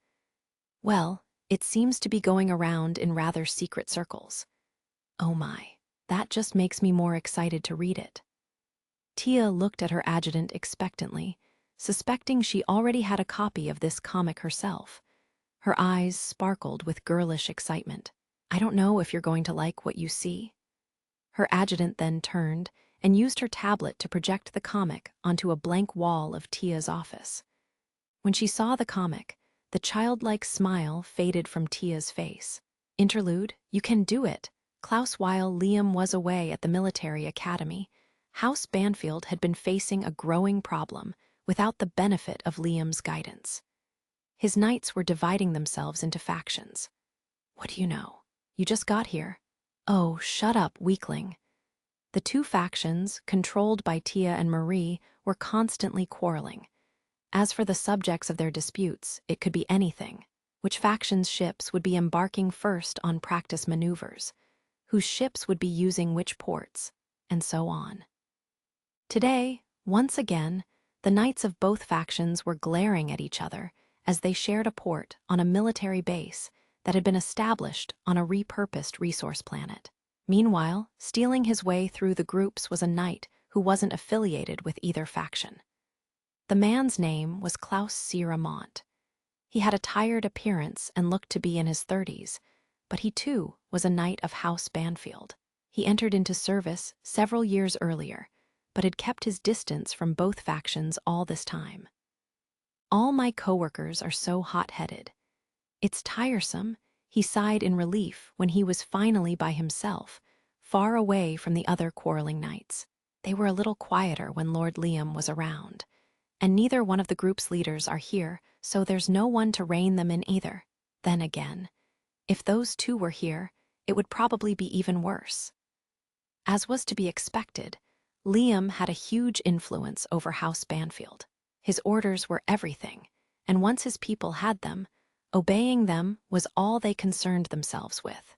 Well, it seems to be going around in rather secret circles. Oh my, that just makes me more excited to read it. Tia looked at her adjutant expectantly, suspecting she already had a copy of this comic herself. Her eyes sparkled with girlish excitement. I don't know if you're going to like what you see. Her adjutant then turned and used her tablet to project the comic onto a blank wall of Tia's office. When she saw the comic, the childlike smile faded from Tia's face. Interlude, you can do it. Klaus, while Liam was away at the military academy, House Banfield had been facing a growing problem without the benefit of Liam's guidance. His knights were dividing themselves into factions. What do you know? You just got here. Oh, shut up, weakling. The two factions, controlled by Tia and Marie, were constantly quarreling. As for the subjects of their disputes, it could be anything. Which faction's ships would be embarking first on practice maneuvers, whose ships would be using which ports, and so on. Today, once again, the knights of both factions were glaring at each other as they shared a port on a military base that had been established on a repurposed resource planet. Meanwhile, stealing his way through the groups was a knight who wasn't affiliated with either faction. The man's name was Klaus Cyramont. He had a tired appearance and looked to be in his 30s, but he too was a knight of House Banfield. He entered into service several years earlier, but had kept his distance from both factions all this time. All my coworkers are so hot-headed. It's tiresome, he sighed in relief when he was finally by himself, far away from the other quarreling knights. They were a little quieter when Lord Liam was around, and neither one of the group's leaders are here, so there's no one to rein them in either. Then again, if those two were here, it would probably be even worse. As was to be expected, Liam had a huge influence over House Banfield. His orders were everything, and once his people had them, obeying them was all they concerned themselves with.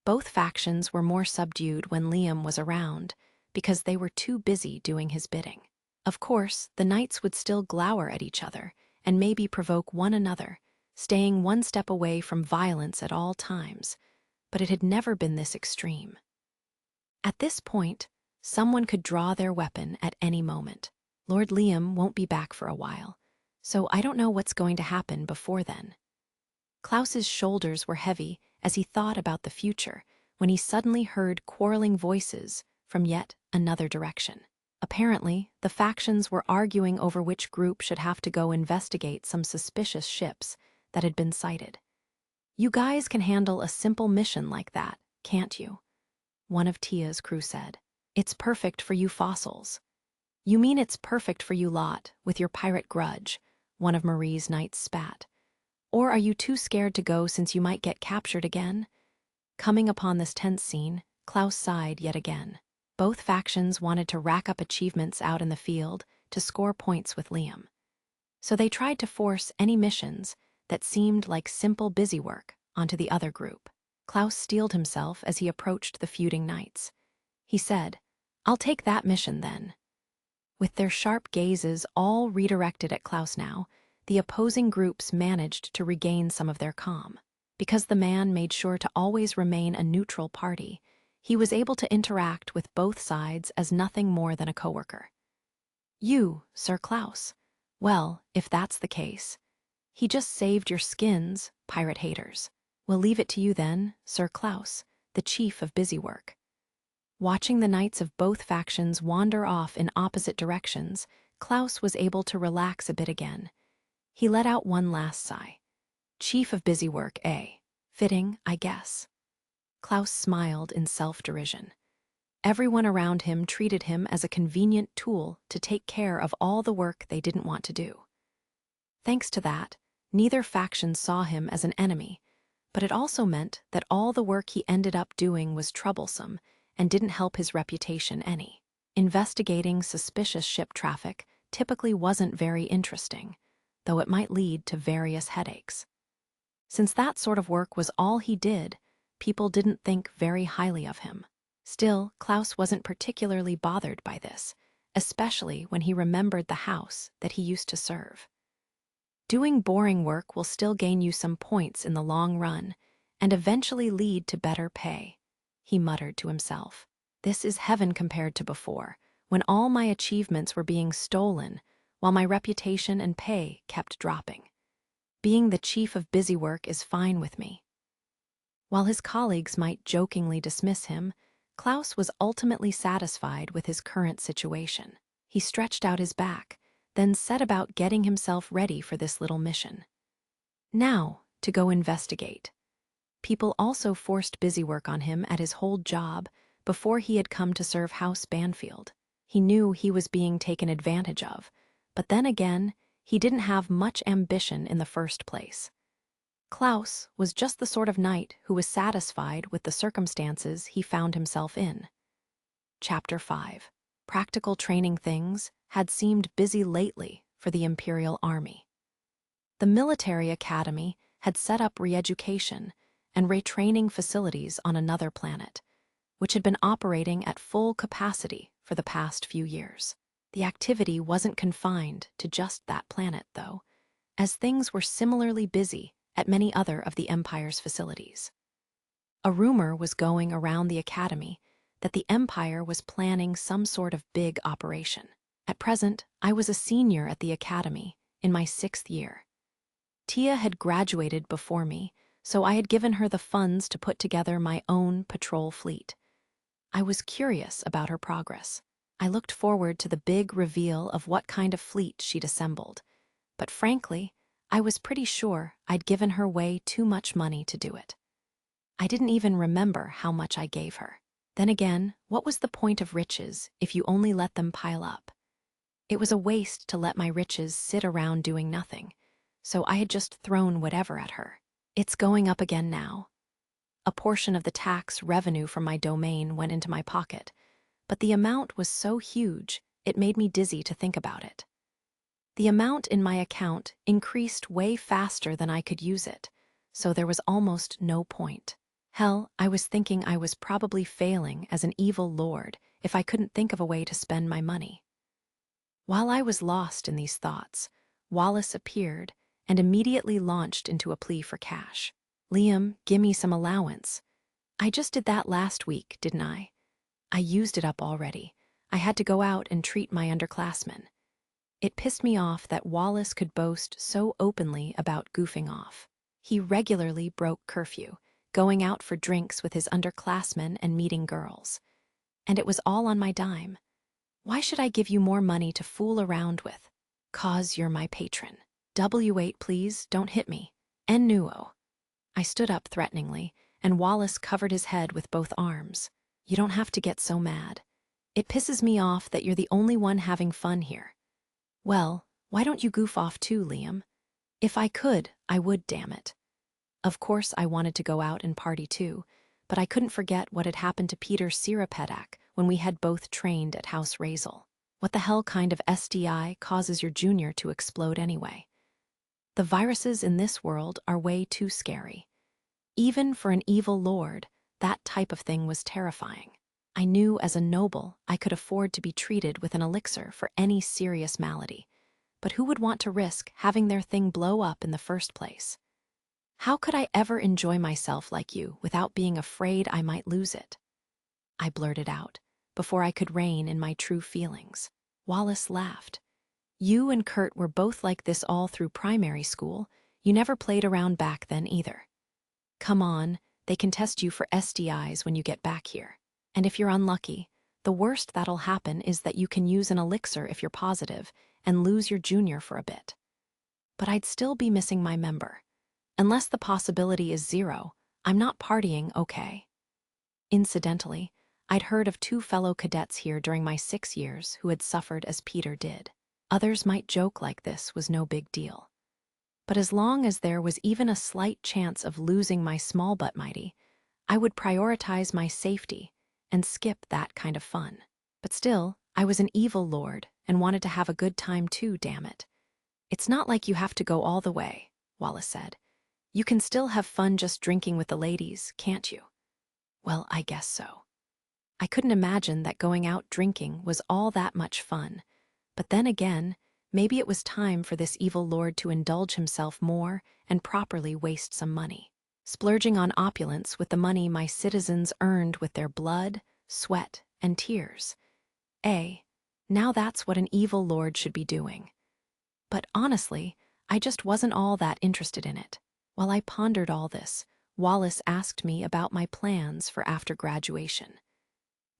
Both factions were more subdued when Liam was around, because they were too busy doing his bidding. Of course, the knights would still glower at each other and maybe provoke one another, staying one step away from violence at all times, but it had never been this extreme. At this point, someone could draw their weapon at any moment. Lord Liam won't be back for a while, so I don't know what's going to happen before then. Klaus's shoulders were heavy as he thought about the future when he suddenly heard quarreling voices from yet another direction. Apparently, the factions were arguing over which group should have to go investigate some suspicious ships that had been sighted. You guys can handle a simple mission like that, can't you? One of Tia's crew said. It's perfect for you fossils. You mean it's perfect for you lot, with your pirate grudge, one of Marie's knights spat. Or are you too scared to go since you might get captured again? Coming upon this tense scene, Klaus sighed yet again. Both factions wanted to rack up achievements out in the field to score points with Liam. So they tried to force any missions that seemed like simple busywork onto the other group. Klaus steeled himself as he approached the feuding knights. He said, I'll take that mission then. With their sharp gazes all redirected at Klaus now, the opposing groups managed to regain some of their calm. Because the man made sure to always remain a neutral party, he was able to interact with both sides as nothing more than a coworker. You, Sir Klaus. Well, if that's the case. He just saved your skins, pirate haters. We'll leave it to you then, Sir Klaus, the chief of busywork. Watching the knights of both factions wander off in opposite directions, Klaus was able to relax a bit again. He let out one last sigh. Chief of busy work, eh? Fitting, I guess. Klaus smiled in self-derision. Everyone around him treated him as a convenient tool to take care of all the work they didn't want to do. Thanks to that, neither faction saw him as an enemy, but it also meant that all the work he ended up doing was troublesome and didn't help his reputation any. Investigating suspicious ship traffic typically wasn't very interesting, though it might lead to various headaches. Since that sort of work was all he did, people didn't think very highly of him. Still, Klaus wasn't particularly bothered by this, especially when he remembered the house that he used to serve. Doing boring work will still gain you some points in the long run and eventually lead to better pay, he muttered to himself. This is heaven compared to before, when all my achievements were being stolen while my reputation and pay kept dropping. Being the chief of busy work is fine with me. While his colleagues might jokingly dismiss him, Klaus was ultimately satisfied with his current situation. He stretched out his back, then set about getting himself ready for this little mission. Now, to go investigate. People also forced busy work on him at his whole job before he had come to serve House Banfield. He knew he was being taken advantage of, but then again, he didn't have much ambition in the first place. Klaus was just the sort of knight who was satisfied with the circumstances he found himself in. Chapter 5. Practical training things had seemed busy lately for the Imperial Army. The military academy had set up re-education and retraining facilities on another planet, which had been operating at full capacity for the past few years. The activity wasn't confined to just that planet, though, as things were similarly busy at many other of the Empire's facilities. A rumor was going around the Academy that the Empire was planning some sort of big operation. At present, I was a senior at the Academy, in my 6th year. Tia had graduated before me, so I had given her the funds to put together my own patrol fleet. I was curious about her progress. I looked forward to the big reveal of what kind of fleet she'd assembled, but frankly, I was pretty sure I'd given her way too much money to do it. I didn't even remember how much I gave her. Then again, what was the point of riches if you only let them pile up? It was a waste to let my riches sit around doing nothing, so I had just thrown whatever at her. It's going up again now. A portion of the tax revenue from my domain went into my pocket, but the amount was so huge it made me dizzy to think about it. The amount in my account increased way faster than I could use it, so there was almost no point. Hell, I was thinking I was probably failing as an evil lord if I couldn't think of a way to spend my money. While I was lost in these thoughts, Wallace appeared and immediately launched into a plea for cash. Liam, gimme some allowance. I just did that last week, didn't I? I used it up already. I had to go out and treat my underclassmen. It pissed me off that Wallace could boast so openly about goofing off. He regularly broke curfew, going out for drinks with his underclassmen and meeting girls. And it was all on my dime. Why should I give you more money to fool around with? 'Cause you're my patron. W8, please, don't hit me. En nuo. I stood up threateningly, and Wallace covered his head with both arms. You don't have to get so mad. It pisses me off that you're the only one having fun here. Well, why don't you goof off too, Liam? If I could, I would, damn it. Of course I wanted to go out and party too, but I couldn't forget what had happened to Peter Sirapedak when we had both trained at House Razel. What the hell kind of SDI causes your junior to explode anyway? The viruses in this world are way too scary. Even for an evil lord, that type of thing was terrifying. I knew as a noble I could afford to be treated with an elixir for any serious malady, but who would want to risk having their thing blow up in the first place? How could I ever enjoy myself like you without being afraid I might lose it? I blurted out, before I could rein in my true feelings. Wallace laughed. You and Kurt were both like this all through primary school. You never played around back then either. Come on, they can test you for SDIs when you get back here. And if you're unlucky, the worst that'll happen is that you can use an elixir if you're positive and lose your junior for a bit. But I'd still be missing my member. Unless the possibility is zero, I'm not partying, okay? Incidentally, I'd heard of 2 fellow cadets here during my 6 years who had suffered as Peter did. Others might joke like this was no big deal. But as long as there was even a slight chance of losing my small but mighty, I would prioritize my safety and skip that kind of fun. But still, I was an evil lord and wanted to have a good time too, damn it. It's not like you have to go all the way, Wallace said. You can still have fun just drinking with the ladies, can't you? Well, I guess so. I couldn't imagine that going out drinking was all that much fun. But then again, maybe it was time for this evil lord to indulge himself more and properly waste some money, splurging on opulence with the money my citizens earned with their blood, sweat, and tears. Now that's what an evil lord should be doing. But honestly, I just wasn't all that interested in it. While I pondered all this, Wallace asked me about my plans for after graduation.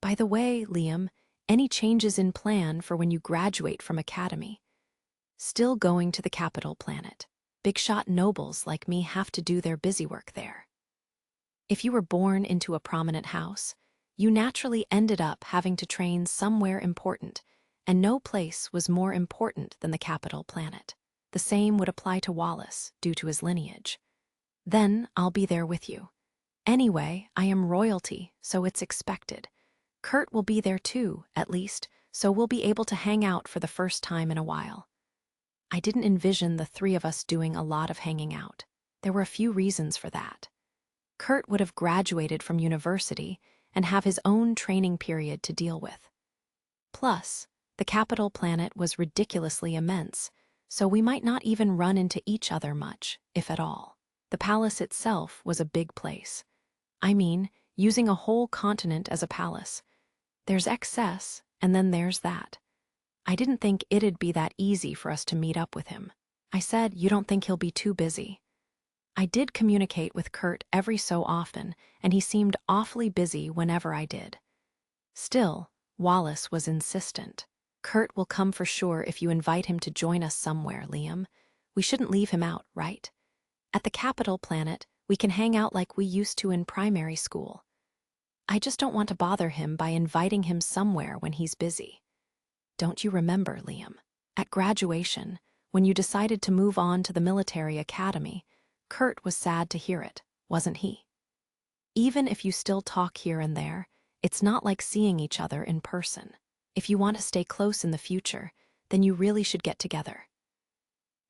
By the way, Liam, any changes in plan for when you graduate from academy? Still going to the capital planet. Big shot nobles like me have to do their busy work there. If you were born into a prominent house, you naturally ended up having to train somewhere important, and no place was more important than the capital planet. The same would apply to Wallace, due to his lineage. Then I'll be there with you. Anyway, I am royalty, so it's expected. Kurt will be there too, at least, so we'll be able to hang out for the first time in a while. I didn't envision the 3 of us doing a lot of hanging out. There were a few reasons for that. Kurt would have graduated from university and have his own training period to deal with. Plus, the capital planet was ridiculously immense, so we might not even run into each other much, if at all. The palace itself was a big place. I mean, using a whole continent as a palace. There's excess, and then there's that. I didn't think it'd be that easy for us to meet up with him. I said, you don't think he'll be too busy? I did communicate with Kurt every so often, and he seemed awfully busy whenever I did. Still, Wallace was insistent. Kurt will come for sure if you invite him to join us somewhere, Liam. We shouldn't leave him out, right? At the capital planet, we can hang out like we used to in primary school. I just don't want to bother him by inviting him somewhere when he's busy. Don't you remember, Liam? At graduation, when you decided to move on to the military academy, Kurt was sad to hear it, wasn't he? Even if you still talk here and there, it's not like seeing each other in person. If you want to stay close in the future, then you really should get together.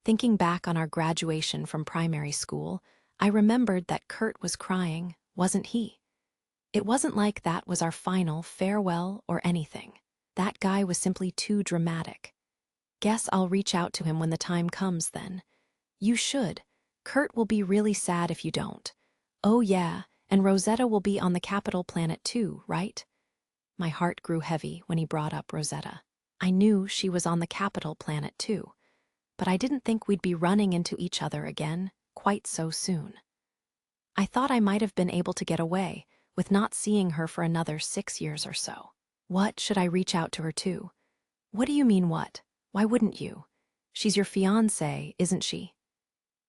Thinking back on our graduation from primary school, I remembered that Kurt was crying, wasn't he? It wasn't like that was our final farewell or anything. That guy was simply too dramatic. Guess I'll reach out to him when the time comes then. You should. Kurt will be really sad if you don't. Oh yeah, and Rosetta will be on the capital planet too, right? My heart grew heavy when he brought up Rosetta. I knew she was on the capital planet too, but I didn't think we'd be running into each other again quite so soon. I thought I might have been able to get away with not seeing her for another 6 years or so. What should I reach out to her to? What do you mean what? Why wouldn't you? She's your fiancée, isn't she?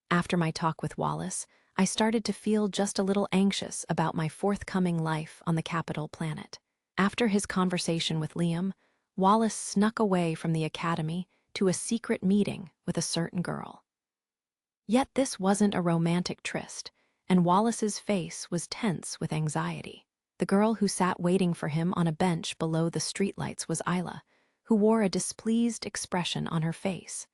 After my talk with Wallace, I started to feel just a little anxious about my forthcoming life on the capital planet. After his conversation with Liam, Wallace snuck away from the academy to a secret meeting with a certain girl. Yet this wasn't a romantic tryst, and Wallace's face was tense with anxiety. The girl who sat waiting for him on a bench below the streetlights was Isla, who wore a displeased expression on her face.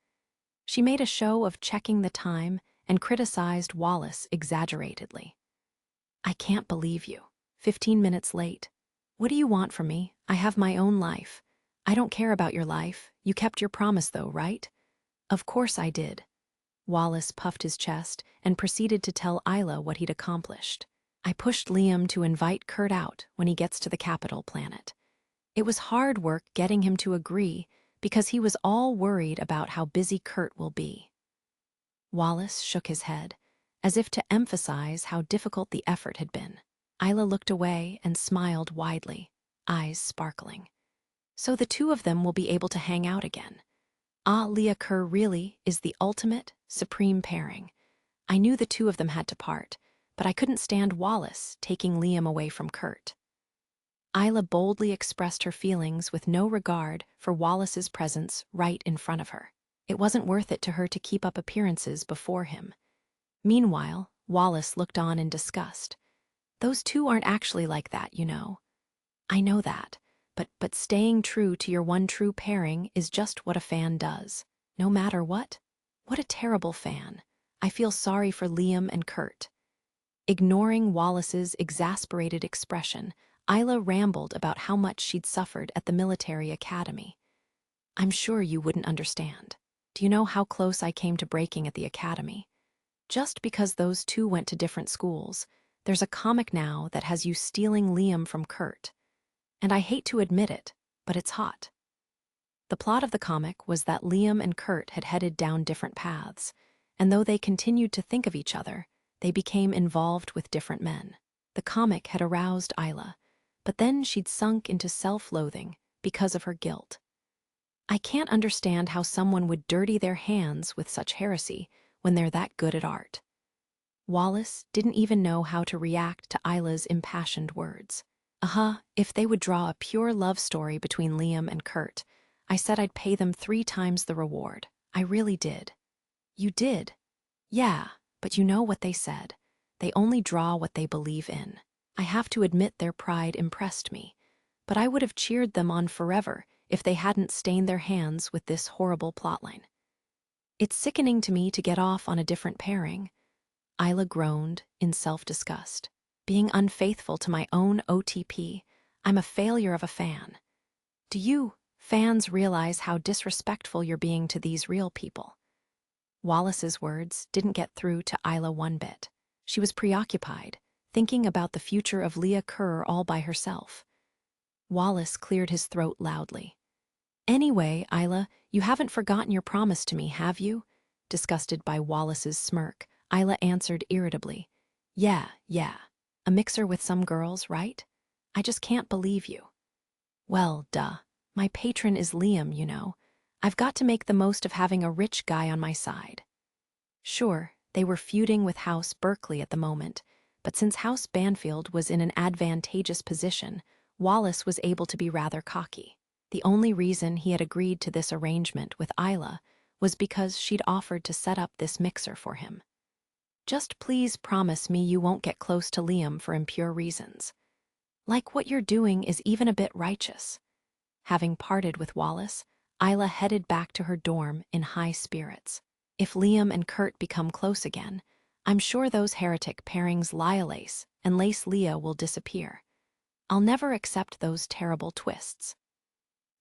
She made a show of checking the time and criticized Wallace exaggeratedly. I can't believe you. 15 minutes late. What do you want from me? I have my own life. I don't care about your life. You kept your promise though, right? Of course I did. Wallace puffed his chest and proceeded to tell Isla what he'd accomplished. I pushed Liam to invite Kurt out when he gets to the capital planet. It was hard work getting him to agree because he was all worried about how busy Kurt will be. Wallace shook his head, as if to emphasize how difficult the effort had been. Isla looked away and smiled widely, eyes sparkling. So the 2 of them will be able to hang out again. Ah, Leah Kerr really is the ultimate, supreme pairing. I knew the two of them had to part, but I couldn't stand Wallace taking Liam away from Kurt. Isla boldly expressed her feelings with no regard for Wallace's presence right in front of her. It wasn't worth it to her to keep up appearances before him. Meanwhile, Wallace looked on in disgust. Those two aren't actually like that, you know. I know that, but staying true to your one true pairing is just what a fan does. No matter what? What a terrible fan. I feel sorry for Liam and Kurt. Ignoring Wallace's exasperated expression, Isla rambled about how much she'd suffered at the military academy. I'm sure you wouldn't understand. Do you know how close I came to breaking at the academy? Just because those two went to different schools, there's a comic now that has you stealing Liam from Kurt. And I hate to admit it, but it's hot. The plot of the comic was that Liam and Kurt had headed down different paths, and though they continued to think of each other, they became involved with different men. The comic had aroused Isla, but then she'd sunk into self-loathing because of her guilt. I can't understand how someone would dirty their hands with such heresy when they're that good at art. Wallace didn't even know how to react to Isla's impassioned words. If they would draw a pure love story between Liam and Kurt, I said I'd pay them 3 times the reward. I really did. You did? Yeah, but you know what they said. They only draw what they believe in. I have to admit their pride impressed me, but I would have cheered them on forever if they hadn't stained their hands with this horrible plotline. It's sickening to me to get off on a different pairing. Isla groaned in self-disgust. Being unfaithful to my own OTP, I'm a failure of a fan. Do you, fans, realize how disrespectful you're being to these real people? Wallace's words didn't get through to Isla one bit. She was preoccupied, thinking about the future of Leah Kerr all by herself. Wallace cleared his throat loudly. Anyway, Isla, you haven't forgotten your promise to me, have you? Disgusted by Wallace's smirk, Isla answered irritably. Yeah. A mixer with some girls, right? I just can't believe you. Well, duh. My patron is Liam, you know. I've got to make the most of having a rich guy on my side. Sure, they were feuding with House Berkeley at the moment, but since House Banfield was in an advantageous position, Wallace was able to be rather cocky. The only reason he had agreed to this arrangement with Isla was because she'd offered to set up this mixer for him. Just please promise me you won't get close to Liam for impure reasons. Like what you're doing is even a bit righteous. Having parted with Wallace, Isla headed back to her dorm in high spirits. If Liam and Kurt become close again, I'm sure those heretic pairings Lialace and Lace Leah will disappear. I'll never accept those terrible twists.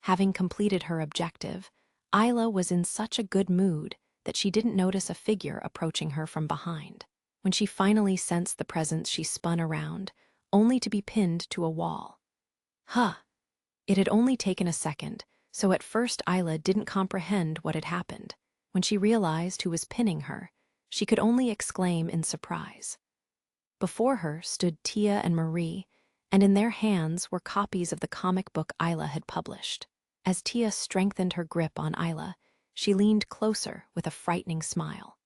Having completed her objective, Isla was in such a good mood that she didn't notice a figure approaching her from behind. When she finally sensed the presence, she spun around, only to be pinned to a wall. It had only taken a second, so at first Isla didn't comprehend what had happened. When she realized who was pinning her, she could only exclaim in surprise. Before her stood Tia and Marie, and in their hands were copies of the comic book Isla had published. As Tia strengthened her grip on Isla, she leaned closer with a frightening smile.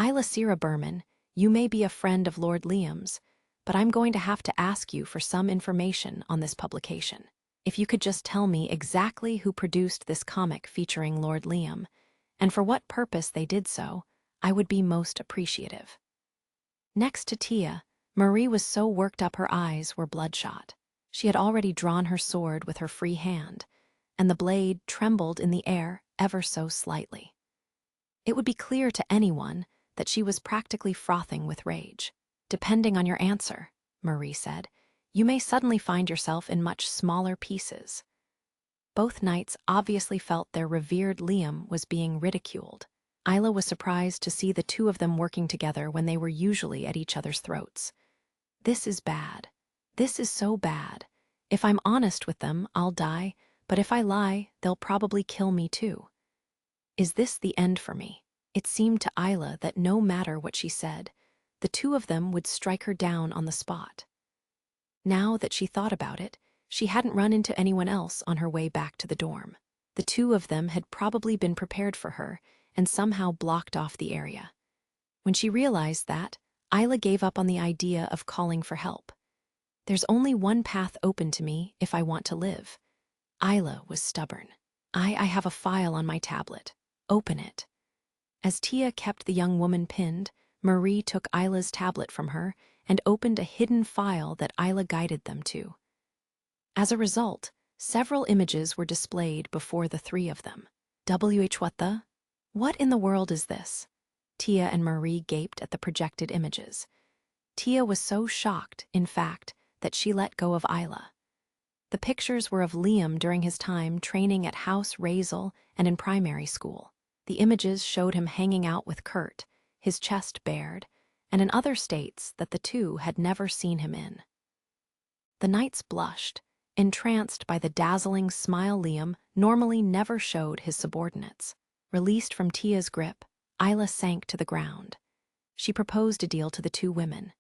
Isla Sierra Berman, you may be a friend of Lord Liam's, but I'm going to have to ask you for some information on this publication. If you could just tell me exactly who produced this comic featuring Lord Liam, and for what purpose they did so, I would be most appreciative. Next to Tia, Marie was so worked up her eyes were bloodshot. She had already drawn her sword with her free hand, and the blade trembled in the air ever so slightly. It would be clear to anyone that she was practically frothing with rage. Depending on your answer, Marie said, you may suddenly find yourself in much smaller pieces. Both knights obviously felt their revered Liam was being ridiculed. Isla was surprised to see the two of them working together when they were usually at each other's throats. This is bad. This is so bad. If I'm honest with them, I'll die, but if I lie, they'll probably kill me too. Is this the end for me? It seemed to Isla that no matter what she said, the two of them would strike her down on the spot. Now that she thought about it, she hadn't run into anyone else on her way back to the dorm. The two of them had probably been prepared for her and somehow blocked off the area. When she realized that, Isla gave up on the idea of calling for help. There's only one path open to me if I want to live. Isla was stubborn. I have a file on my tablet. Open it. As Tia kept the young woman pinned, Marie took Isla's tablet from her and opened a hidden file that Isla guided them to. As a result, several images were displayed before the three of them. What in the world is this? Tia and Marie gaped at the projected images. Tia was so shocked, in fact, that she let go of Isla. The pictures were of Liam during his time training at House Razel and in primary school. The images showed him hanging out with Kurt, his chest bared, and in other states that the two had never seen him in. The knights blushed, entranced by the dazzling smile Liam normally never showed his subordinates. Released from Tia's grip, Isla sank to the ground. She proposed a deal to the two women.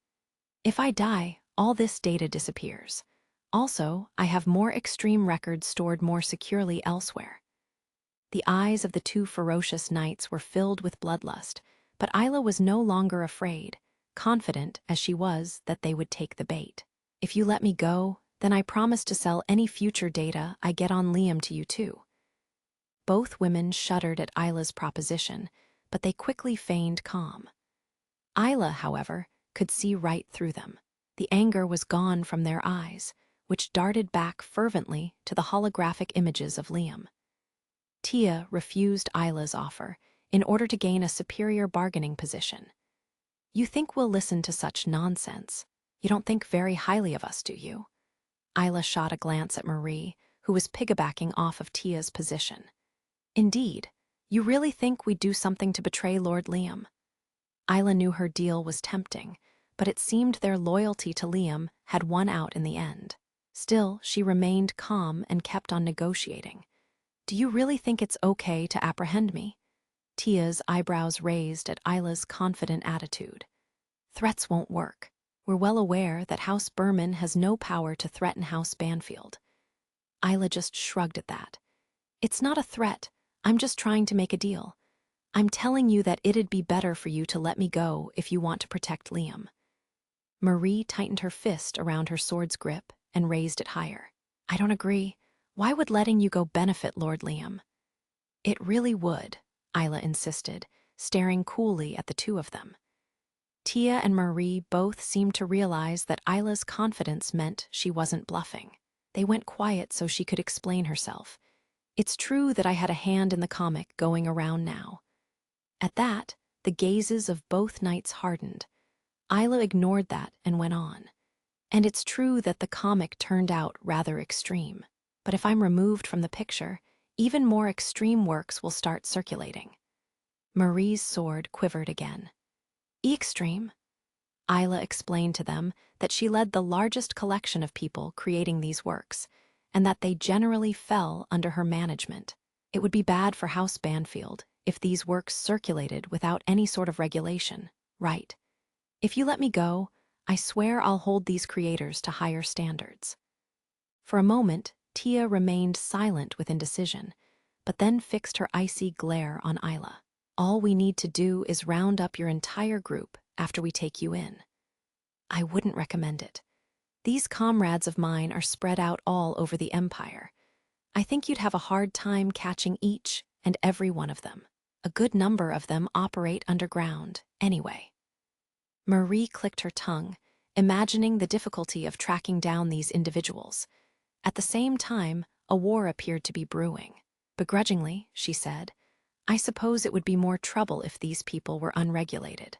If I die, all this data disappears. Also, I have more extreme records stored more securely elsewhere. The eyes of the two ferocious knights were filled with bloodlust, but Isla was no longer afraid, confident as she was that they would take the bait. If you let me go, then I promise to sell any future data I get on Liam to you too. Both women shuddered at Isla's proposition, but they quickly feigned calm. Isla, however, could see right through them. The anger was gone from their eyes, which darted back fervently to the holographic images of Liam. Tia refused Isla's offer in order to gain a superior bargaining position. You think we'll listen to such nonsense? You don't think very highly of us, do you? Isla shot a glance at Marie, who was piggybacking off of Tia's position. Indeed, you really think we'd do something to betray Lord Liam? Isla knew her deal was tempting, but it seemed their loyalty to Liam had won out in the end. Still, she remained calm and kept on negotiating. Do you really think it's okay to apprehend me? Tia's eyebrows raised at Isla's confident attitude. Threats won't work. We're well aware that House Berman has no power to threaten House Banfield. Isla just shrugged at that. It's not a threat. I'm just trying to make a deal. I'm telling you that it'd be better for you to let me go if you want to protect Liam. Marie tightened her fist around her sword's grip and raised it higher. I don't agree. Why would letting you go benefit Lord Liam? It really would, Isla insisted, staring coolly at the two of them. Tia and Marie both seemed to realize that Isla's confidence meant she wasn't bluffing. They went quiet so she could explain herself. It's true that I had a hand in the comic going around now. At that, the gazes of both knights hardened. Isla ignored that and went on. And it's true that the comic turned out rather extreme. But if I'm removed from the picture, even more extreme works will start circulating. Marie's sword quivered again. Extreme? Isla explained to them that she led the largest collection of people creating these works, and that they generally fell under her management. It would be bad for House Banfield if these works circulated without any sort of regulation, right? If you let me go, I swear I'll hold these creators to higher standards. For a moment, Tia remained silent with indecision, but then fixed her icy glare on Isla. All we need to do is round up your entire group after we take you in. I wouldn't recommend it. These comrades of mine are spread out all over the Empire. I think you'd have a hard time catching each and every one of them. A good number of them operate underground, anyway. Marie clicked her tongue, imagining the difficulty of tracking down these individuals. At the same time, a war appeared to be brewing. Begrudgingly, she said, I suppose it would be more trouble if these people were unregulated.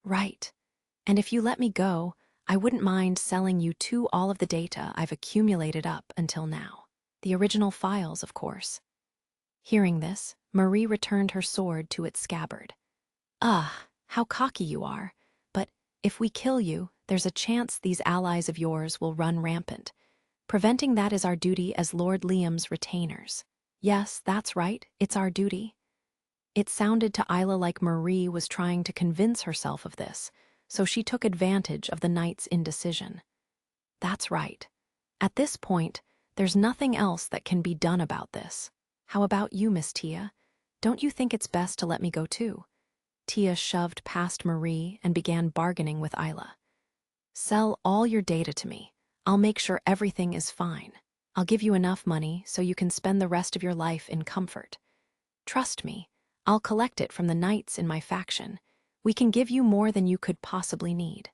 Right. And if you let me go, I wouldn't mind selling you all of the data I've accumulated up until now. The original files, of course. Hearing this, Marie returned her sword to its scabbard. How cocky you are. But if we kill you, there's a chance these allies of yours will run rampant. Preventing that is our duty as Lord Liam's retainers. Yes, that's right, it's our duty. It sounded to Isla like Marie was trying to convince herself of this, so she took advantage of the knight's indecision. That's right. At this point, there's nothing else that can be done about this. How about you, Miss Tia? Don't you think it's best to let me go too? Tia shoved past Marie and began bargaining with Isla. Sell all your data to me. I'll make sure everything is fine. I'll give you enough money so you can spend the rest of your life in comfort. Trust me, I'll collect it from the knights in my faction. We can give you more than you could possibly need.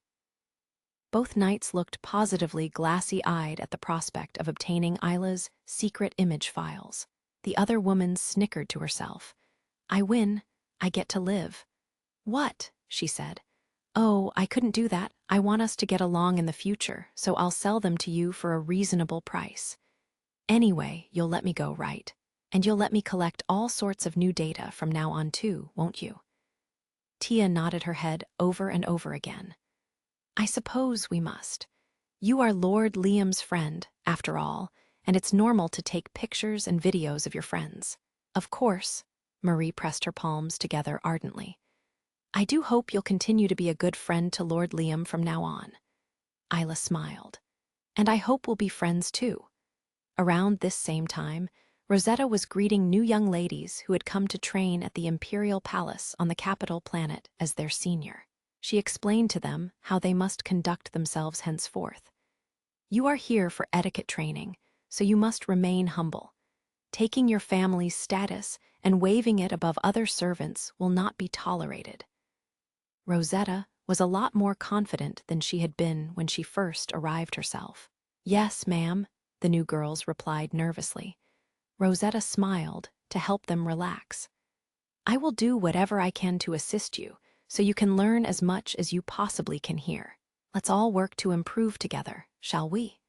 Both knights looked positively glassy-eyed at the prospect of obtaining Isla's secret image files. The other woman snickered to herself. I win, I get to live. What? She said. Oh, I couldn't do that. I want us to get along in the future, so I'll sell them to you for a reasonable price. Anyway, you'll let me go, right? And you'll let me collect all sorts of new data from now on too, won't you? Tia nodded her head over and over again. I suppose we must. You are Lord Liam's friend, after all, and it's normal to take pictures and videos of your friends. Of course, Marie pressed her palms together ardently. I do hope you'll continue to be a good friend to Lord Liam from now on. Isla smiled. And I hope we'll be friends too. Around this same time, Rosetta was greeting new young ladies who had come to train at the Imperial Palace on the capital planet as their senior. She explained to them how they must conduct themselves henceforth. You are here for etiquette training, so you must remain humble. Taking your family's status and waving it above other servants will not be tolerated. Rosetta was a lot more confident than she had been when she first arrived herself. Yes, ma'am, the new girls replied nervously. Rosetta smiled to help them relax. I will do whatever I can to assist you, so you can learn as much as you possibly can hear. Let's all work to improve together, shall we?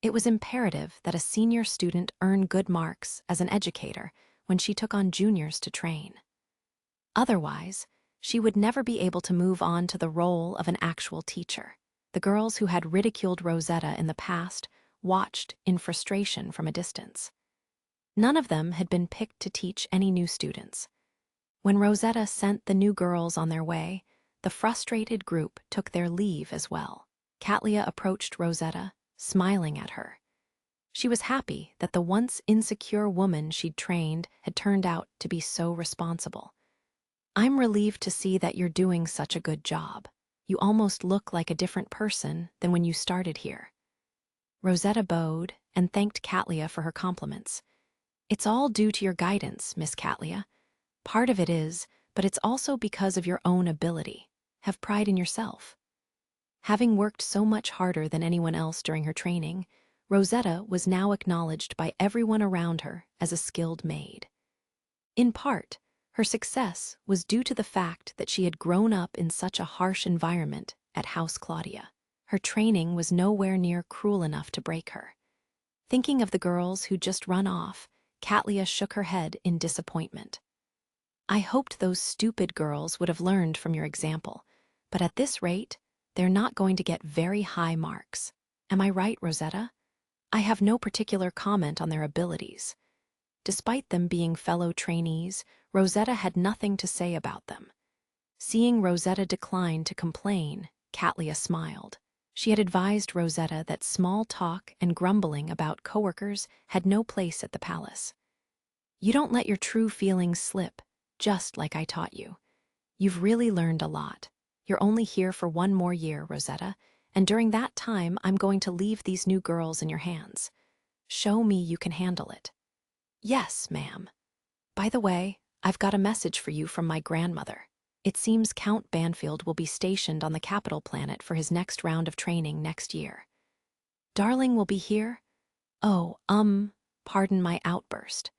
It was imperative that a senior student earn good marks as an educator when she took on juniors to train. Otherwise, she would never be able to move on to the role of an actual teacher. The girls who had ridiculed Rosetta in the past watched in frustration from a distance. None of them had been picked to teach any new students. When Rosetta sent the new girls on their way, the frustrated group took their leave as well. Katlia approached Rosetta, smiling at her. She was happy that the once insecure woman she'd trained had turned out to be so responsible. I'm relieved to see that you're doing such a good job. You almost look like a different person than when you started here. Rosetta bowed and thanked Katlia for her compliments. It's all due to your guidance, Miss Katlia. Part of it is, but it's also because of your own ability. Have pride in yourself. Having worked so much harder than anyone else during her training, Rosetta was now acknowledged by everyone around her as a skilled maid. In part, her success was due to the fact that she had grown up in such a harsh environment at House Claudia. Her training was nowhere near cruel enough to break her. Thinking of the girls who'd just run off, Katlia shook her head in disappointment. I hoped those stupid girls would have learned from your example, but at this rate, they're not going to get very high marks. Am I right, Rosetta? I have no particular comment on their abilities. Despite them being fellow trainees, Rosetta had nothing to say about them. Seeing Rosetta decline to complain, Katlia smiled. She had advised Rosetta that small talk and grumbling about coworkers had no place at the palace. You don't let your true feelings slip, just like I taught you. You've really learned a lot. You're only here for one more year, Rosetta, and during that time I'm going to leave these new girls in your hands. Show me you can handle it. Yes, ma'am. By the way, I've got a message for you from my grandmother. It seems Count Banfield will be stationed on the capital planet for his next round of training next year. Darling will be here? Oh, pardon my outburst.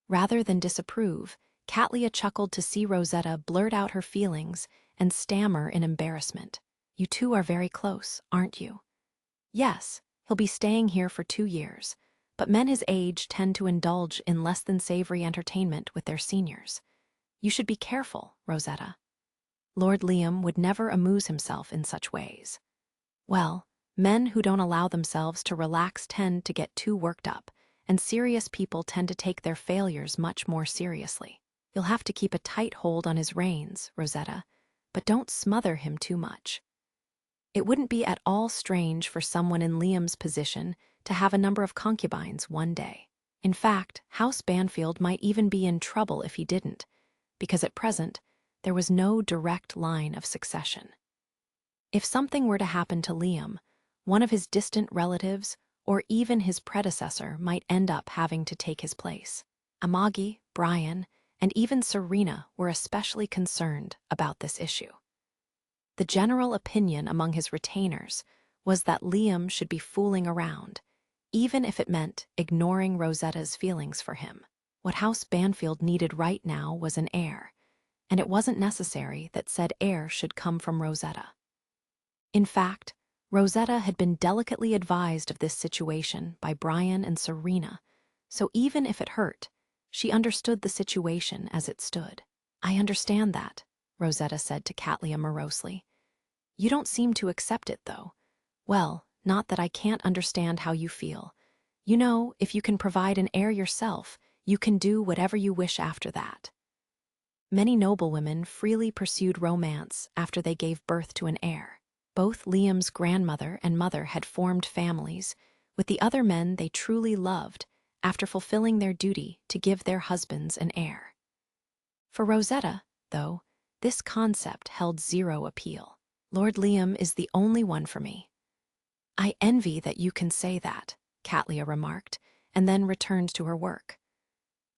Rather than disapprove, Katlia chuckled to see Rosetta blurt out her feelings and stammer in embarrassment. You two are very close, aren't you? Yes, he'll be staying here for 2 years, but men his age tend to indulge in less than savory entertainment with their seniors. You should be careful, Rosetta. Lord Liam would never amuse himself in such ways. Well, men who don't allow themselves to relax tend to get too worked up, and serious people tend to take their failures much more seriously. You'll have to keep a tight hold on his reins, Rosetta, but don't smother him too much. It wouldn't be at all strange for someone in Liam's position to have a number of concubines one day. In fact, House Banfield might even be in trouble if he didn't, because at present, there was no direct line of succession. If something were to happen to Liam, one of his distant relatives or even his predecessor might end up having to take his place. Amagi, Brian, and even Serena were especially concerned about this issue. The general opinion among his retainers was that Liam should be fooling around, even if it meant ignoring Rosetta's feelings for him. What House Banfield needed right now was an heir, and it wasn't necessary that said heir should come from Rosetta. In fact, Rosetta had been delicately advised of this situation by Brian and Serena, so even if it hurt, she understood the situation as it stood. "I understand that," Rosetta said to Catlia morosely. "You don't seem to accept it, though." "Well, not that I can't understand how you feel. You know, if you can provide an heir yourself, you can do whatever you wish after that." Many noblewomen freely pursued romance after they gave birth to an heir. Both Liam's grandmother and mother had formed families with the other men they truly loved after fulfilling their duty to give their husbands an heir. For Rosetta, though, this concept held zero appeal. "Lord Liam is the only one for me." "I envy that you can say that," Catlia remarked, and then returned to her work.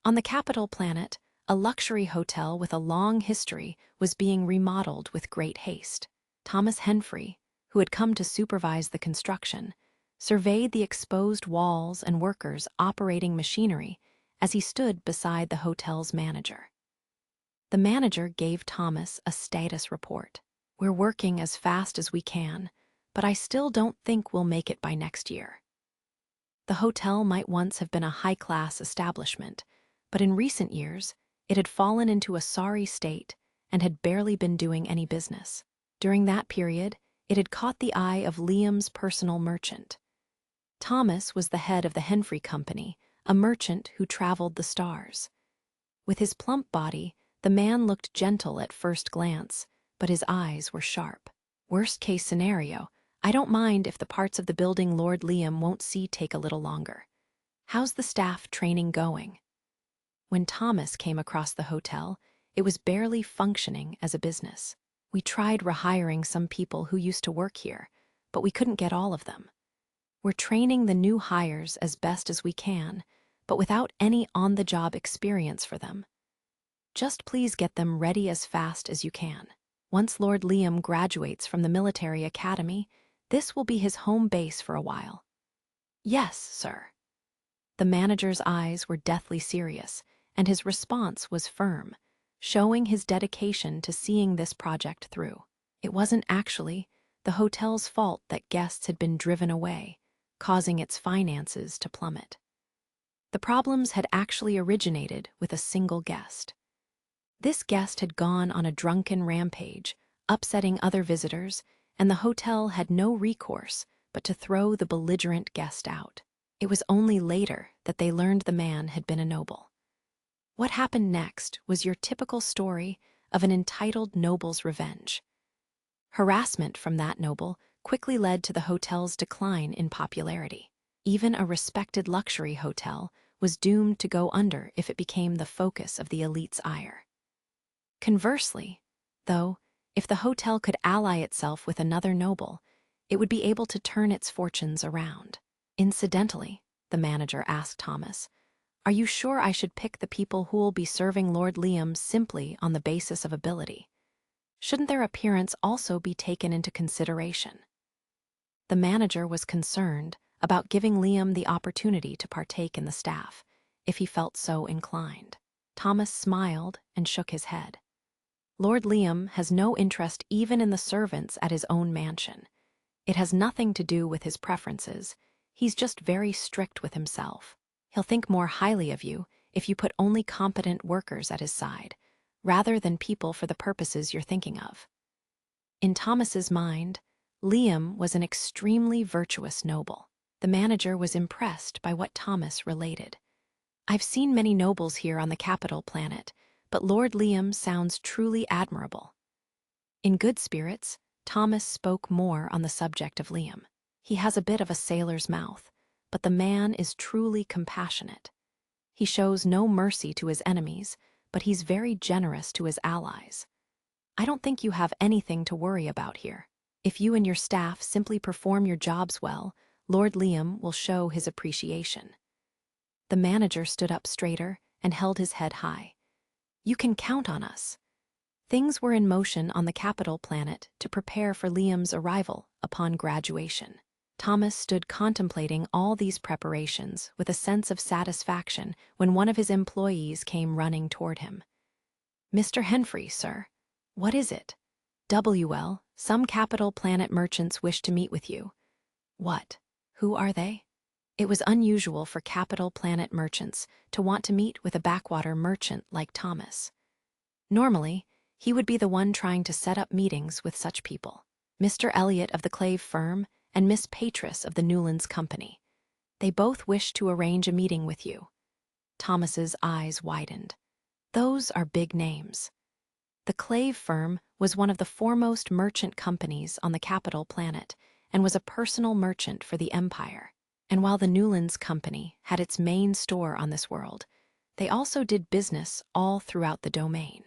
On the capital planet, a luxury hotel with a long history was being remodeled with great haste. Thomas Henfrey, who had come to supervise the construction, surveyed the exposed walls and workers operating machinery as he stood beside the hotel's manager. The manager gave Thomas a status report. "We're working as fast as we can, but I still don't think we'll make it by next year." The hotel might once have been a high-class establishment, but in recent years, it had fallen into a sorry state and had barely been doing any business. During that period, it had caught the eye of Liam's personal merchant. Thomas was the head of the Henfrey Company, a merchant who traveled the stars. With his plump body, the man looked gentle at first glance, but his eyes were sharp. "Worst-case scenario, I don't mind if the parts of the building Lord Liam won't see take a little longer. How's the staff training going?" When Thomas came across the hotel, it was barely functioning as a business. "We tried rehiring some people who used to work here, but we couldn't get all of them. We're training the new hires as best as we can, but without any on-the-job experience for them. Just please get them ready as fast as you can. Once Lord Liam graduates from the military academy, this will be his home base for a while." "Yes, sir." The manager's eyes were deathly serious, and his response was firm, showing his dedication to seeing this project through. It wasn't actually the hotel's fault that guests had been driven away, causing its finances to plummet. The problems had actually originated with a single guest. This guest had gone on a drunken rampage, upsetting other visitors, and the hotel had no recourse but to throw the belligerent guest out. It was only later that they learned the man had been a noble. What happened next was your typical story of an entitled noble's revenge. Harassment from that noble quickly led to the hotel's decline in popularity. Even a respected luxury hotel was doomed to go under if it became the focus of the elite's ire. Conversely, though, if the hotel could ally itself with another noble, it would be able to turn its fortunes around. Incidentally, the manager asked Thomas, "Are you sure I should pick the people who'll be serving Lord Liam simply on the basis of ability? Shouldn't their appearance also be taken into consideration?" The manager was concerned about giving Liam the opportunity to partake in the staff, if he felt so inclined. Thomas smiled and shook his head. "Lord Liam has no interest even in the servants at his own mansion. It has nothing to do with his preferences. He's just very strict with himself. He'll think more highly of you if you put only competent workers at his side, rather than people for the purposes you're thinking of." In Thomas's mind, Liam was an extremely virtuous noble. The manager was impressed by what Thomas related. "I've seen many nobles here on the capital planet, but Lord Liam sounds truly admirable." In good spirits, Thomas spoke more on the subject of Liam. "He has a bit of a sailor's mouth, but the man is truly compassionate. He shows no mercy to his enemies, but he's very generous to his allies. I don't think you have anything to worry about here. If you and your staff simply perform your jobs well, Lord Liam will show his appreciation." The manager stood up straighter and held his head high. "You can count on us." Things were in motion on the capital planet to prepare for Liam's arrival upon graduation. Thomas stood contemplating all these preparations with a sense of satisfaction when one of his employees came running toward him. "Mr. Henfrey, sir." "What is it?" "WL, some capital planet merchants wish to meet with you." "What? Who are they?" It was unusual for capital planet merchants to want to meet with a backwater merchant like Thomas. Normally, he would be the one trying to set up meetings with such people. Mr. Elliot of the Clave firm and Miss Patris of the Newlands Company. They both wish to arrange a meeting with you. Thomas's eyes widened. Those are big names. The Clave firm was one of the foremost merchant companies on the capital planet and was a personal merchant for the Empire. And while the Newlands Company had its main store on this world, they also did business all throughout the domain.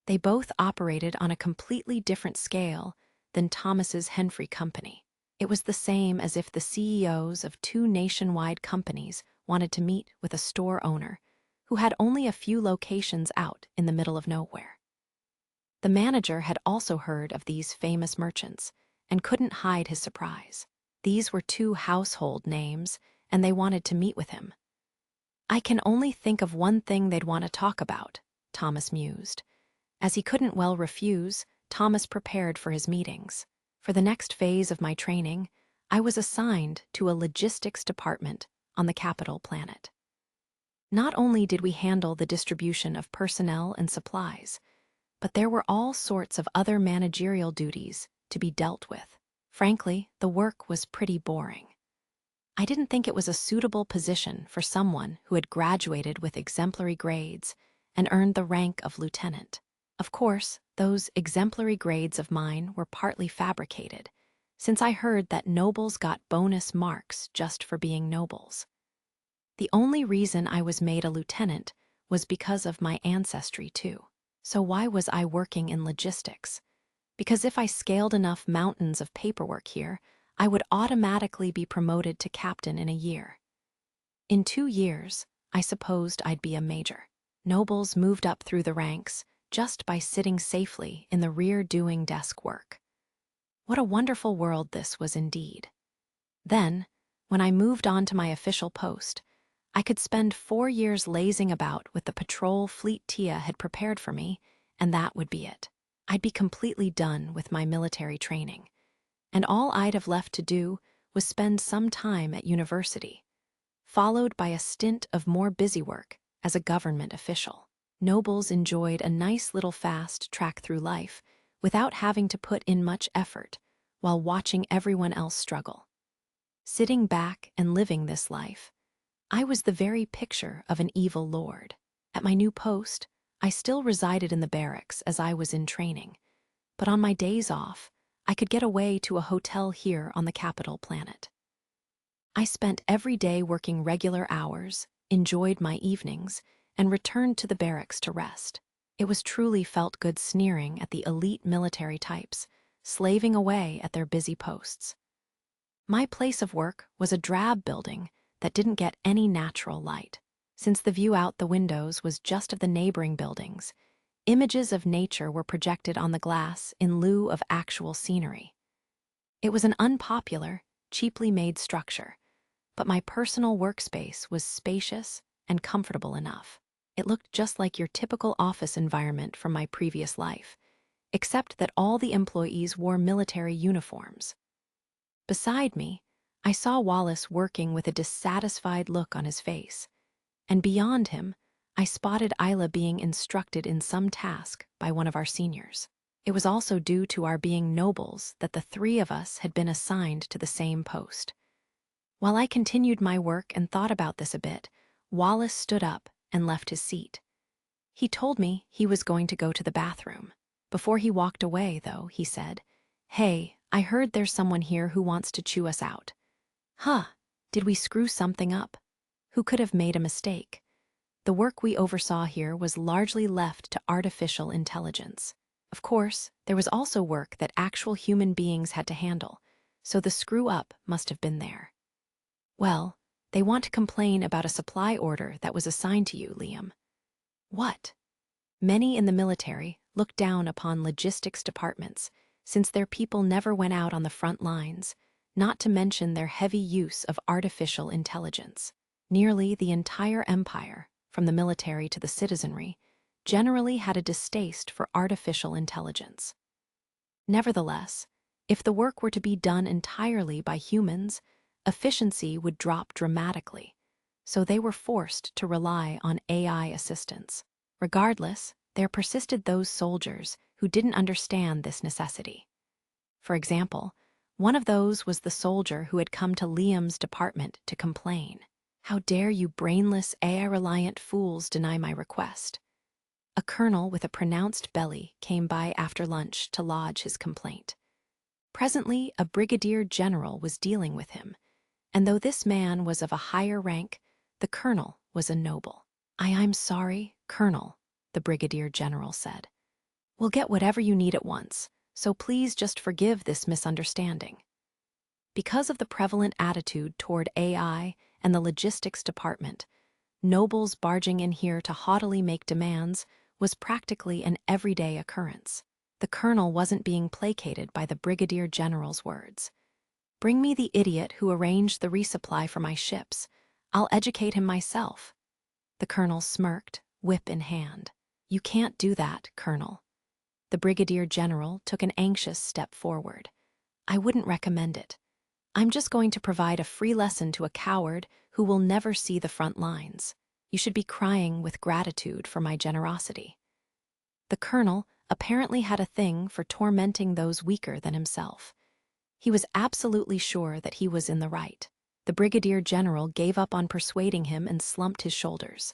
They both operated on a completely different scale than Thomas's Henfrey Company. It was the same as if the CEOs of two nationwide companies wanted to meet with a store owner who had only a few locations out in the middle of nowhere. The manager had also heard of these famous merchants and couldn't hide his surprise. These were two household names, and they wanted to meet with him. "I can only think of one thing they'd want to talk about," Thomas mused. As he couldn't well refuse, Thomas prepared for his meetings. For the next phase of my training, I was assigned to a logistics department on the capital planet. Not only did we handle the distribution of personnel and supplies, but there were all sorts of other managerial duties to be dealt with. Frankly, the work was pretty boring. I didn't think it was a suitable position for someone who had graduated with exemplary grades and earned the rank of lieutenant. Of course, those exemplary grades of mine were partly fabricated, since I heard that nobles got bonus marks just for being nobles. The only reason I was made a lieutenant was because of my ancestry, too. So why was I working in logistics? Because if I scaled enough mountains of paperwork here, I would automatically be promoted to captain in a year. In 2 years, I supposed I'd be a major. Nobles moved up through the ranks just by sitting safely in the rear doing desk work. What a wonderful world this was indeed. Then, when I moved on to my official post, I could spend 4 years lazing about with the patrol fleet Tia had prepared for me, and that would be it. I'd be completely done with my military training, and all I'd have left to do was spend some time at university, followed by a stint of more busy work as a government official. Nobles enjoyed a nice little fast track through life without having to put in much effort while watching everyone else struggle. Sitting back and living this life, I was the very picture of an evil lord. At my new post, I still resided in the barracks as I was in training, but on my days off, I could get away to a hotel here on the capital planet. I spent every day working regular hours, enjoyed my evenings, and returned to the barracks to rest. It was truly felt good sneering at the elite military types, slaving away at their busy posts. My place of work was a drab building that didn't get any natural light. Since the view out the windows was just of the neighboring buildings, images of nature were projected on the glass in lieu of actual scenery. It was an unpopular, cheaply made structure, but my personal workspace was spacious and comfortable enough. It looked just like your typical office environment from my previous life, except that all the employees wore military uniforms. Beside me, I saw Wallace working with a dissatisfied look on his face, and beyond him, I spotted Isla being instructed in some task by one of our seniors. It was also due to our being nobles that the 3 of us had been assigned to the same post. While I continued my work and thought about this a bit, Wallace stood up and left his seat. He told me he was going to go to the bathroom. Before he walked away, though, he said, "Hey, I heard there's someone here who wants to chew us out." Huh, did we screw something up? Who could have made a mistake? The work we oversaw here was largely left to artificial intelligence. Of course, there was also work that actual human beings had to handle, so the screw-up must have been there. Well, they want to complain about a supply order that was assigned to you, Liam. What? Many in the military look down upon logistics departments since their people never went out on the front lines, not to mention their heavy use of artificial intelligence. Nearly the entire empire, from the military to the citizenry, generally had a distaste for artificial intelligence. Nevertheless, if the work were to be done entirely by humans, efficiency would drop dramatically, so they were forced to rely on AI assistance. Regardless, there persisted those soldiers who didn't understand this necessity. For example, one of those was the soldier who had come to Liam's department to complain. "How dare you brainless, AI-reliant fools deny my request?" A colonel with a pronounced belly came by after lunch to lodge his complaint. Presently, a brigadier general was dealing with him, and though this man was of a higher rank, the colonel was a noble. I'm sorry, Colonel," the brigadier general said. "We'll get whatever you need at once, so please just forgive this misunderstanding." Because of the prevalent attitude toward AI and the logistics department, nobles barging in here to haughtily make demands was practically an everyday occurrence. The colonel wasn't being placated by the brigadier general's words. "Bring me the idiot who arranged the resupply for my ships. I'll educate him myself." The colonel smirked, whip in hand. "You can't do that, Colonel." The brigadier general took an anxious step forward. "I wouldn't recommend it. I'm just going to provide a free lesson to a coward who will never see the front lines. You should be crying with gratitude for my generosity." The colonel apparently had a thing for tormenting those weaker than himself. He was absolutely sure that he was in the right. The brigadier general gave up on persuading him and slumped his shoulders.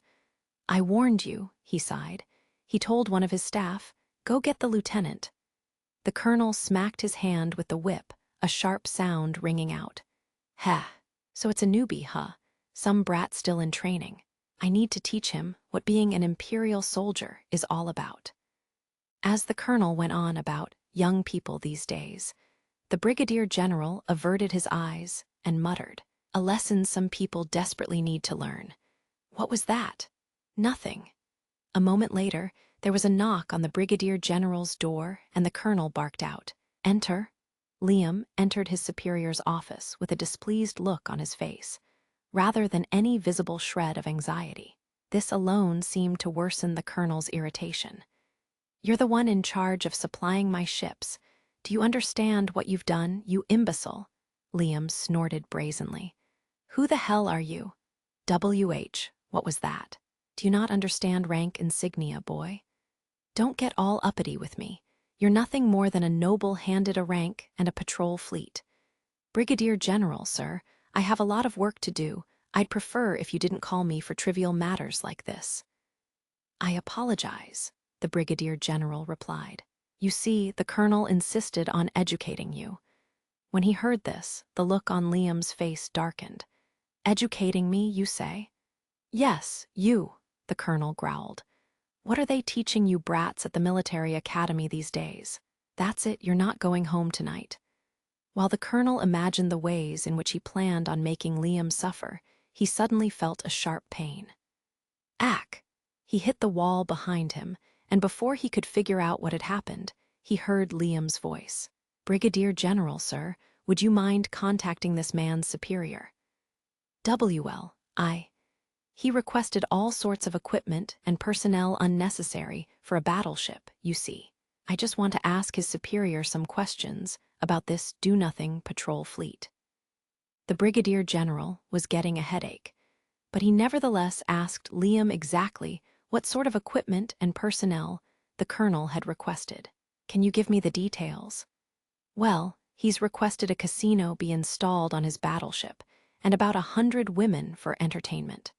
"I warned you," he sighed. He told one of his staff, "Go get the lieutenant." The colonel smacked his hand with the whip, a sharp sound ringing out. "Ha, so it's a newbie, huh? Some brat still in training. I need to teach him what being an imperial soldier is all about." As the colonel went on about young people these days, the brigadier general averted his eyes and muttered, "A lesson some people desperately need to learn." What was that? Nothing. A moment later, there was a knock on the brigadier general's door and the colonel barked out, "Enter." Liam entered his superior's office with a displeased look on his face, rather than any visible shred of anxiety. This alone seemed to worsen the colonel's irritation. "You're the one in charge of supplying my ships. Do you understand what you've done, you imbecile?" Liam snorted brazenly. "Who the hell are you?" "WH, what was that? Do you not understand rank insignia, boy? Don't get all uppity with me. You're nothing more than a noble handed a rank and a patrol fleet." "Brigadier General, sir, I have a lot of work to do. I'd prefer if you didn't call me for trivial matters like this." "I apologize," the brigadier general replied. "You see, the colonel insisted on educating you." When he heard this, the look on Liam's face darkened. "Educating me, you say?" "Yes, you," the colonel growled. "What are they teaching you brats at the military academy these days? That's it, you're not going home tonight." While the colonel imagined the ways in which he planned on making Liam suffer, he suddenly felt a sharp pain. Ack! He hit the wall behind him, and before he could figure out what had happened, he heard Liam's voice. "Brigadier General, sir, would you mind contacting this man's superior?" He requested all sorts of equipment and personnel unnecessary for a battleship, you see. I just want to ask his superior some questions about this do-nothing patrol fleet." The brigadier general was getting a headache, but he nevertheless asked Liam exactly what sort of equipment and personnel the colonel had requested. "Can you give me the details?" "Well, he's requested a casino be installed on his battleship and about 100 women for entertainment.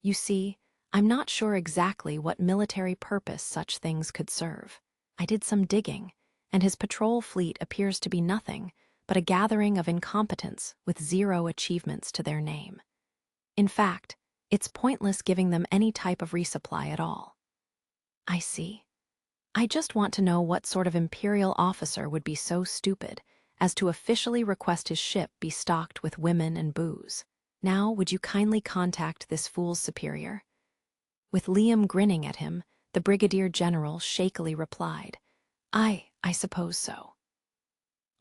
You see, I'm not sure exactly what military purpose such things could serve. I did some digging, and his patrol fleet appears to be nothing but a gathering of incompetents with zero achievements to their name. In fact, it's pointless giving them any type of resupply at all." "I see. I just want to know what sort of Imperial officer would be so stupid as to officially request his ship be stocked with women and booze. Now, would you kindly contact this fool's superior? With Liam grinning at him, the Brigadier General shakily replied, I suppose so.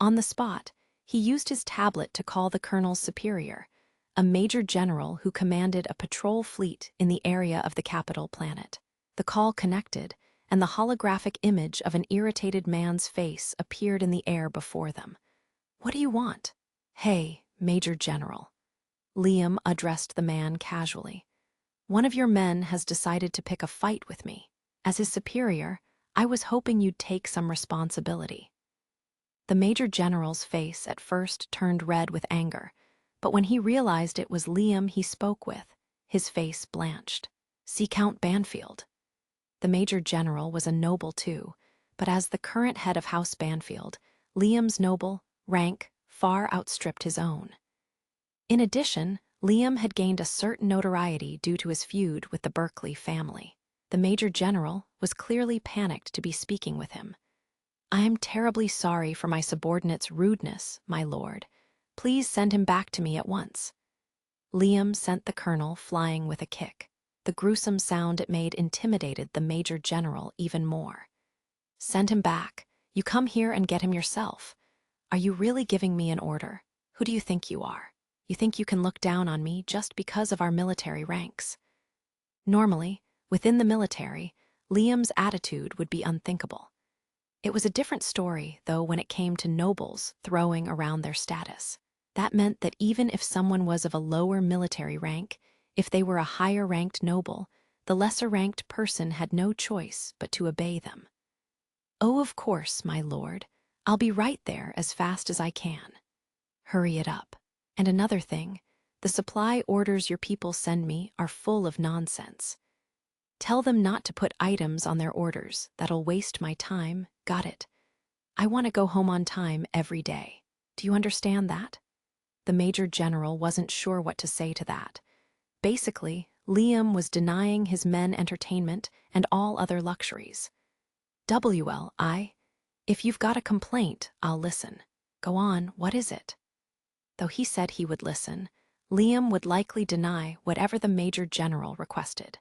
On the spot, he used his tablet to call the colonel's superior, a major general who commanded a patrol fleet in the area of the capital planet. The call connected, and the holographic image of an irritated man's face appeared in the air before them. What do you want? Hey, Major General. Liam addressed the man casually. One of your men has decided to pick a fight with me. As his superior, I was hoping you'd take some responsibility. The Major General's face at first turned red with anger, but when he realized it was Liam he spoke with, his face blanched. See Count Banfield. The Major General was a noble too, but as the current head of House Banfield, Liam's noble rank far outstripped his own. In addition, Liam had gained a certain notoriety due to his feud with the Berkeley family. The Major General was clearly panicked to be speaking with him. I am terribly sorry for my subordinate's rudeness, my lord. Please send him back to me at once. Liam sent the colonel flying with a kick. The gruesome sound it made intimidated the Major General even more. Send him back. You come here and get him yourself. Are you really giving me an order? Who do you think you are? You think you can look down on me just because of our military ranks? Normally, within the military, Liam's attitude would be unthinkable. It was a different story, though, when it came to nobles throwing around their status. That meant that even if someone was of a lower military rank, if they were a higher-ranked noble, the lesser-ranked person had no choice but to obey them. Oh, of course, my lord. I'll be right there as fast as I can. Hurry it up. And another thing, the supply orders your people send me are full of nonsense. Tell them not to put items on their orders. That'll waste my time. Got it? I want to go home on time every day. Do you understand that? The Major General wasn't sure what to say to that. Basically, Liam was denying his men entertainment and all other luxuries. If you've got a complaint, I'll listen. Go on, what is it? Though he said he would listen, Liam would likely deny whatever the Major General requested.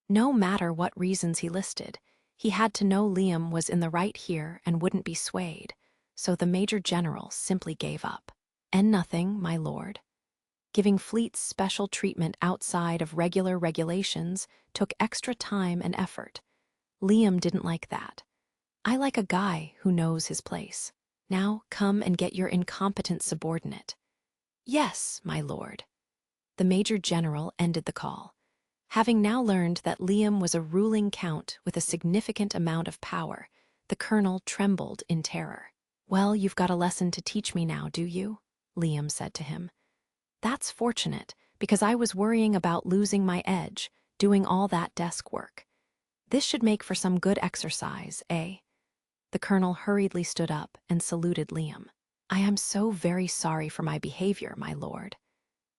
No matter what reasons he listed, he had to know Liam was in the right here and wouldn't be swayed, so the Major General simply gave up. And nothing, my lord. Giving fleets special treatment outside of regular regulations took extra time and effort. Liam didn't like that. I like a guy who knows his place. Now come and get your incompetent subordinate. Yes, my lord. The Major General ended the call. Having now learned that Liam was a ruling count with a significant amount of power, the colonel trembled in terror. Well, you've got a lesson to teach me now, do you? Liam said to him. That's fortunate, because I was worrying about losing my edge, doing all that desk work. This should make for some good exercise, eh? The colonel hurriedly stood up and saluted Liam. I am so very sorry for my behavior, my lord.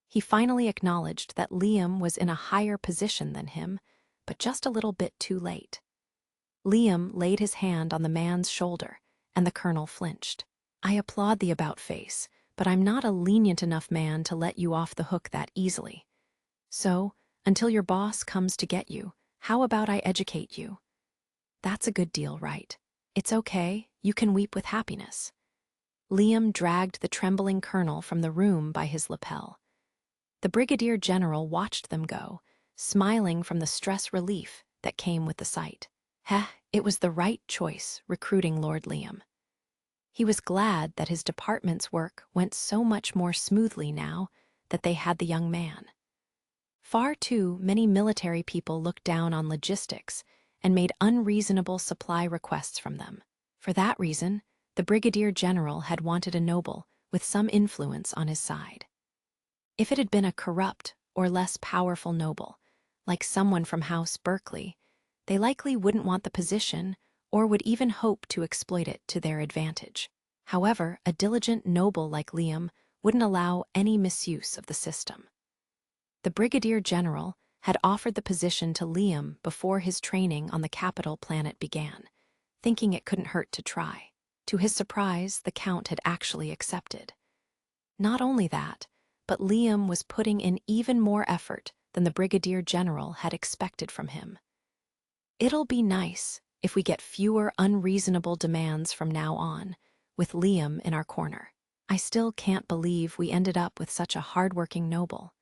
He finally acknowledged that Liam was in a higher position than him, but just a little bit too late. Liam laid his hand on the man's shoulder, and the colonel flinched. I applaud the about-face, but I'm not a lenient enough man to let you off the hook that easily. So, until your boss comes to get you, how about I educate you? That's a good deal, right? It's okay, you can weep with happiness. Liam dragged the trembling colonel from the room by his lapel. The Brigadier General watched them go, smiling from the stress relief that came with the sight. It was the right choice, recruiting Lord Liam. He was glad that his department's work went so much more smoothly now that they had the young man. Far too many military people looked down on logistics and made unreasonable supply requests from them. For that reason, the Brigadier General had wanted a noble with some influence on his side. If it had been a corrupt or less powerful noble, like someone from House Berkeley, they likely wouldn't want the position or would even hope to exploit it to their advantage. However, a diligent noble like Liam wouldn't allow any misuse of the system. The Brigadier General had offered the position to Liam before his training on the capital planet began, thinking it couldn't hurt to try. To his surprise, the Count had actually accepted. Not only that, but Liam was putting in even more effort than the Brigadier General had expected from him. It'll be nice if we get fewer unreasonable demands from now on, with Liam in our corner. I still can't believe we ended up with such a hardworking noble.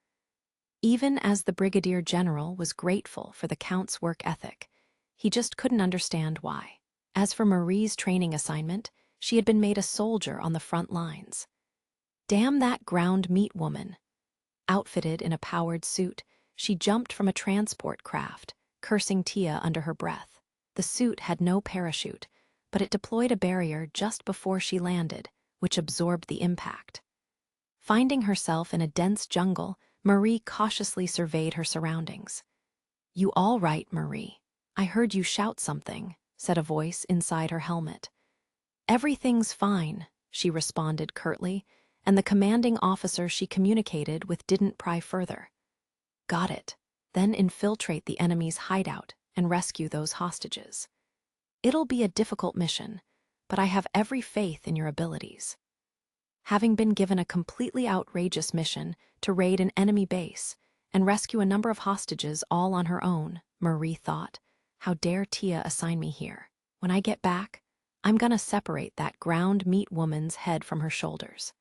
Even as the Brigadier General was grateful for the Count's work ethic, he just couldn't understand why. As for Marie's training assignment, she had been made a soldier on the front lines. Damn that ground meat woman. Outfitted in a powered suit, she jumped from a transport craft, cursing Tia under her breath. The suit had no parachute, but it deployed a barrier just before she landed, which absorbed the impact. Finding herself in a dense jungle, Marie cautiously surveyed her surroundings. "You all right, Marie? I heard you shout something," said a voice inside her helmet. "Everything's fine," she responded curtly, and the commanding officer she communicated with didn't pry further. "Got it. Then infiltrate the enemy's hideout and rescue those hostages. It'll be a difficult mission, but I have every faith in your abilities." Having been given a completely outrageous mission to raid an enemy base and rescue a number of hostages all on her own, Marie thought, how dare Tia assign me here? When I get back, I'm gonna separate that ground meat woman's head from her shoulders.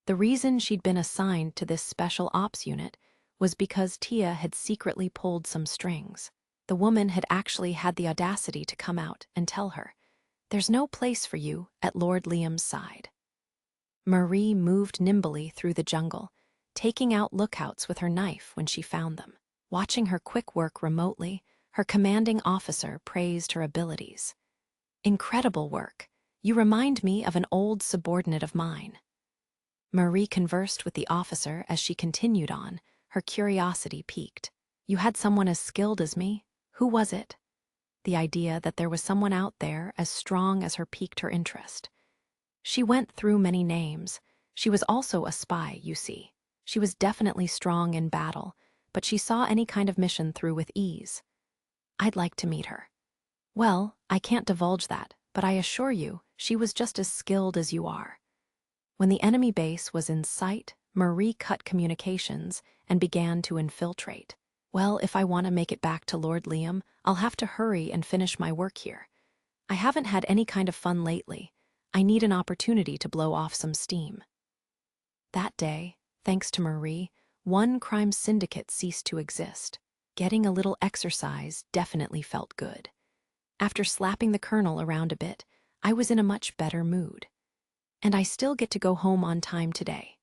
The reason she'd been assigned to this special ops unit was because Tia had secretly pulled some strings. The woman had actually had the audacity to come out and tell her, "There's no place for you at Lord Liam's side." Marie moved nimbly through the jungle, taking out lookouts with her knife when she found them. Watching her quick work remotely, her commanding officer praised her abilities. "Incredible work. You remind me of an old subordinate of mine." Marie conversed with the officer as she continued on, her curiosity piqued. "You had someone as skilled as me? Who was it?" The idea that there was someone out there as strong as her piqued her interest. She went through many names. She was also a spy, you see. She was definitely strong in battle, but she saw any kind of mission through with ease. "I'd like to meet her." "Well, I can't divulge that, but I assure you, she was just as skilled as you are." When the enemy base was in sight, Marie cut communications and began to infiltrate. "Well, if I want to make it back to Lord Liam, I'll have to hurry and finish my work here. I haven't had any kind of fun lately. I need an opportunity to blow off some steam." That day, thanks to Marie, one crime syndicate ceased to exist. Getting a little exercise definitely felt good. After slapping the colonel around a bit, I was in a much better mood. And I still get to go home on time today.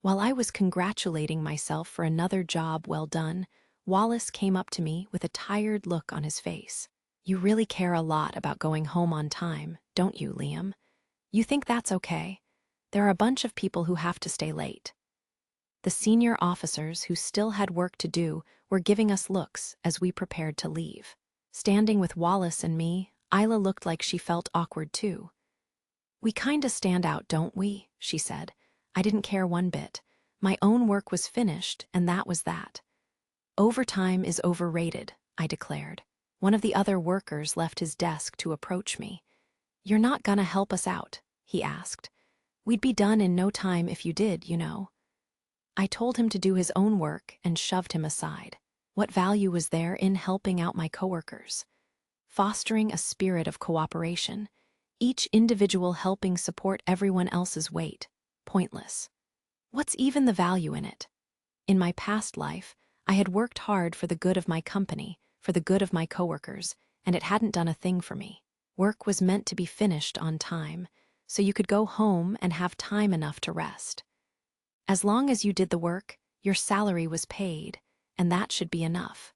While I was congratulating myself for another job well done, Wallace came up to me with a tired look on his face. "You really care a lot about going home on time, don't you, Liam? You think that's okay? There are a bunch of people who have to stay late." The senior officers who still had work to do were giving us looks as we prepared to leave. Standing with Wallace and me, Isla looked like she felt awkward too. "We kinda stand out, don't we?" she said. I didn't care one bit. My own work was finished, and that was that. "Overtime is overrated," I declared. One of the other workers left his desk to approach me. "You're not gonna help us out?" he asked. "We'd be done in no time if you did, you know." I told him to do his own work and shoved him aside. What value was there in helping out my coworkers? Fostering a spirit of cooperation, each individual helping support everyone else's weight. Pointless. What's even the value in it? In my past life, I had worked hard for the good of my company, for the good of my coworkers, and it hadn't done a thing for me. Work was meant to be finished on time, so you could go home and have time enough to rest. As long as you did the work, your salary was paid, and that should be enough.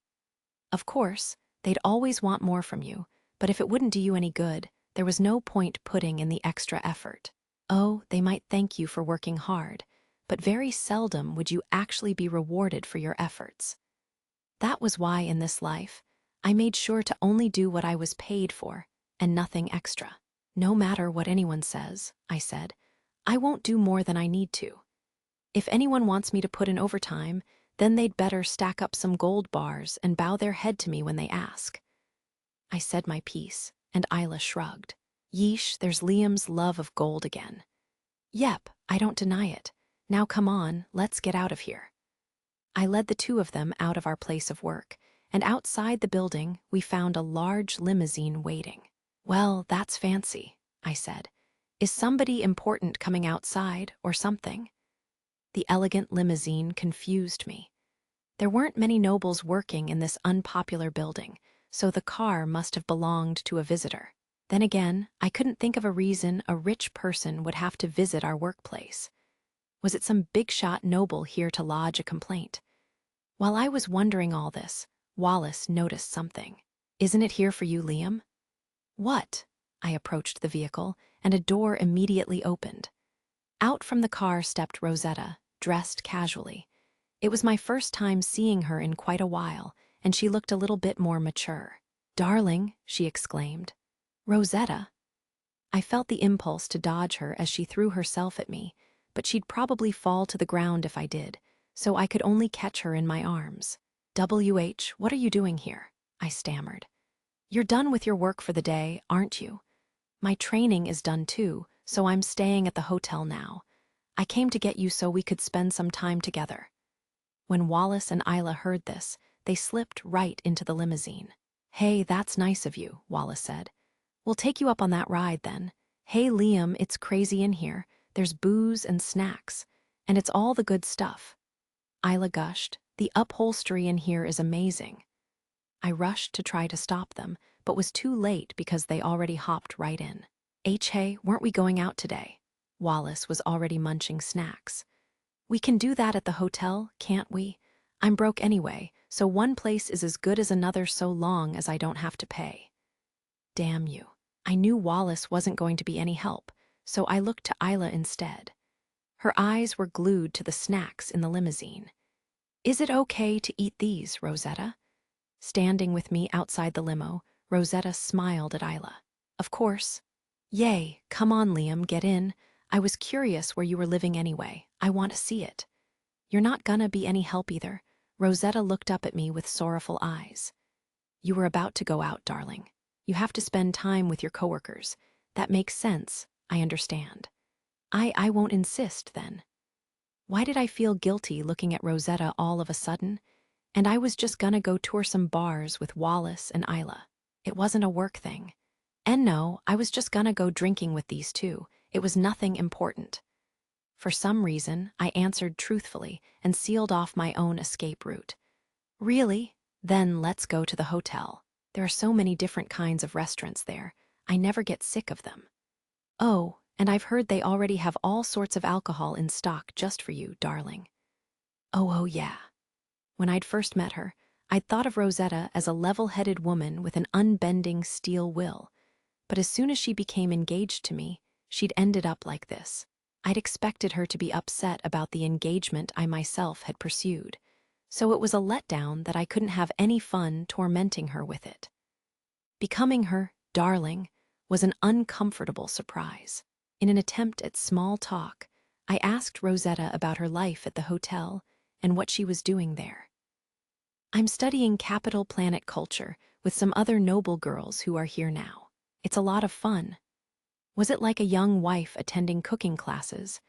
Of course, they'd always want more from you, but if it wouldn't do you any good, there was no point putting in the extra effort. Oh, they might thank you for working hard, but very seldom would you actually be rewarded for your efforts. That was why in this life, I made sure to only do what I was paid for, and nothing extra. "No matter what anyone says," I said, "I won't do more than I need to. If anyone wants me to put in overtime, then they'd better stack up some gold bars and bow their head to me when they ask." I said my piece, and Isla shrugged. Yeesh, there's Liam's love of gold again. Yep, I don't deny it. Now come on, let's get out of here. I led the two of them out of our place of work, and outside the building we found a large limousine waiting. Well, that's fancy, I said. Is somebody important coming outside or something? The elegant limousine confused me. There weren't many nobles working in this unpopular building, so the car must have belonged to a visitor. Then again, I couldn't think of a reason a rich person would have to visit our workplace. Was it some big-shot noble here to lodge a complaint? While I was wondering all this, Wallace noticed something. Isn't it here for you, Liam? What? I approached the vehicle, and a door immediately opened. Out from the car stepped Rosetta, dressed casually. It was my first time seeing her in quite a while, and she looked a little bit more mature. Darling, she exclaimed. Rosetta? I felt the impulse to dodge her as she threw herself at me, but she'd probably fall to the ground if I did, so I could only catch her in my arms. WH, what are you doing here? I stammered. You're done with your work for the day, aren't you? My training is done too, so I'm staying at the hotel now. I came to get you so we could spend some time together. When Wallace and Isla heard this, they slipped right into the limousine. Hey, that's nice of you, Wallace said. We'll take you up on that ride then. Hey, Liam, it's crazy in here. There's booze and snacks, and it's all the good stuff. Isla gushed. The upholstery in here is amazing. I rushed to try to stop them, but was too late because they already hopped right in. Hey, weren't we going out today? Wallace was already munching snacks. We can do that at the hotel, can't we? I'm broke anyway, so one place is as good as another so long as I don't have to pay. Damn you. I knew Wallace wasn't going to be any help, so I looked to Isla instead. Her eyes were glued to the snacks in the limousine. Is it okay to eat these, Rosetta? Standing with me outside the limo, Rosetta smiled at Isla. Of course. Yay, come on, Liam, get in. I was curious where you were living anyway. I want to see it. You're not gonna be any help either. Rosetta looked up at me with sorrowful eyes. You were about to go out, darling. You have to spend time with your coworkers. That makes sense, I understand. I won't insist, then. Why did I feel guilty looking at Rosetta all of a sudden? And I was just gonna go tour some bars with Wallace and Isla. It wasn't a work thing. And no, I was just gonna go drinking with these two. It was nothing important. For some reason, I answered truthfully and sealed off my own escape route. Really? Then let's go to the hotel. There are so many different kinds of restaurants there. I never get sick of them. Oh, and I've heard they already have all sorts of alcohol in stock just for you, darling. Oh, yeah. When I'd first met her, I'd thought of Rosetta as a level-headed woman with an unbending steel will. But as soon as she became engaged to me, she'd ended up like this. I'd expected her to be upset about the engagement I myself had pursued, so it was a letdown that I couldn't have any fun tormenting her with it. Becoming her darling was an uncomfortable surprise. In an attempt at small talk, I asked Rosetta about her life at the hotel and what she was doing there. I'm studying capital planet culture with some other noble girls who are here now. It's a lot of fun. Was it like a young wife attending cooking classes?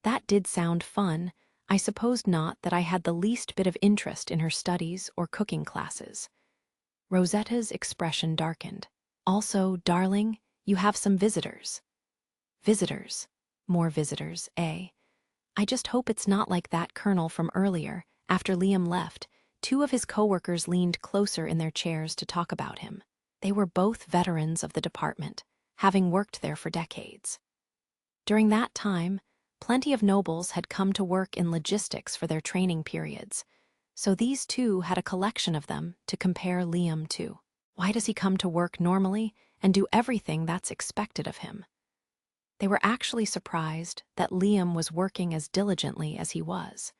That did sound fun. I supposed not that I had the least bit of interest in her studies or cooking classes. Rosetta's expression darkened. Also, darling, you have some visitors. Visitors? More visitors, eh? I just hope it's not like that colonel from earlier. After Liam left, two of his coworkers leaned closer in their chairs to talk about him. They were both veterans of the department, having worked there for decades. During that time, plenty of nobles had come to work in logistics for their training periods, so these two had a collection of them to compare Liam to. Why does he come to work normally and do everything that's expected of him? They were actually surprised that Liam was working as diligently as he was.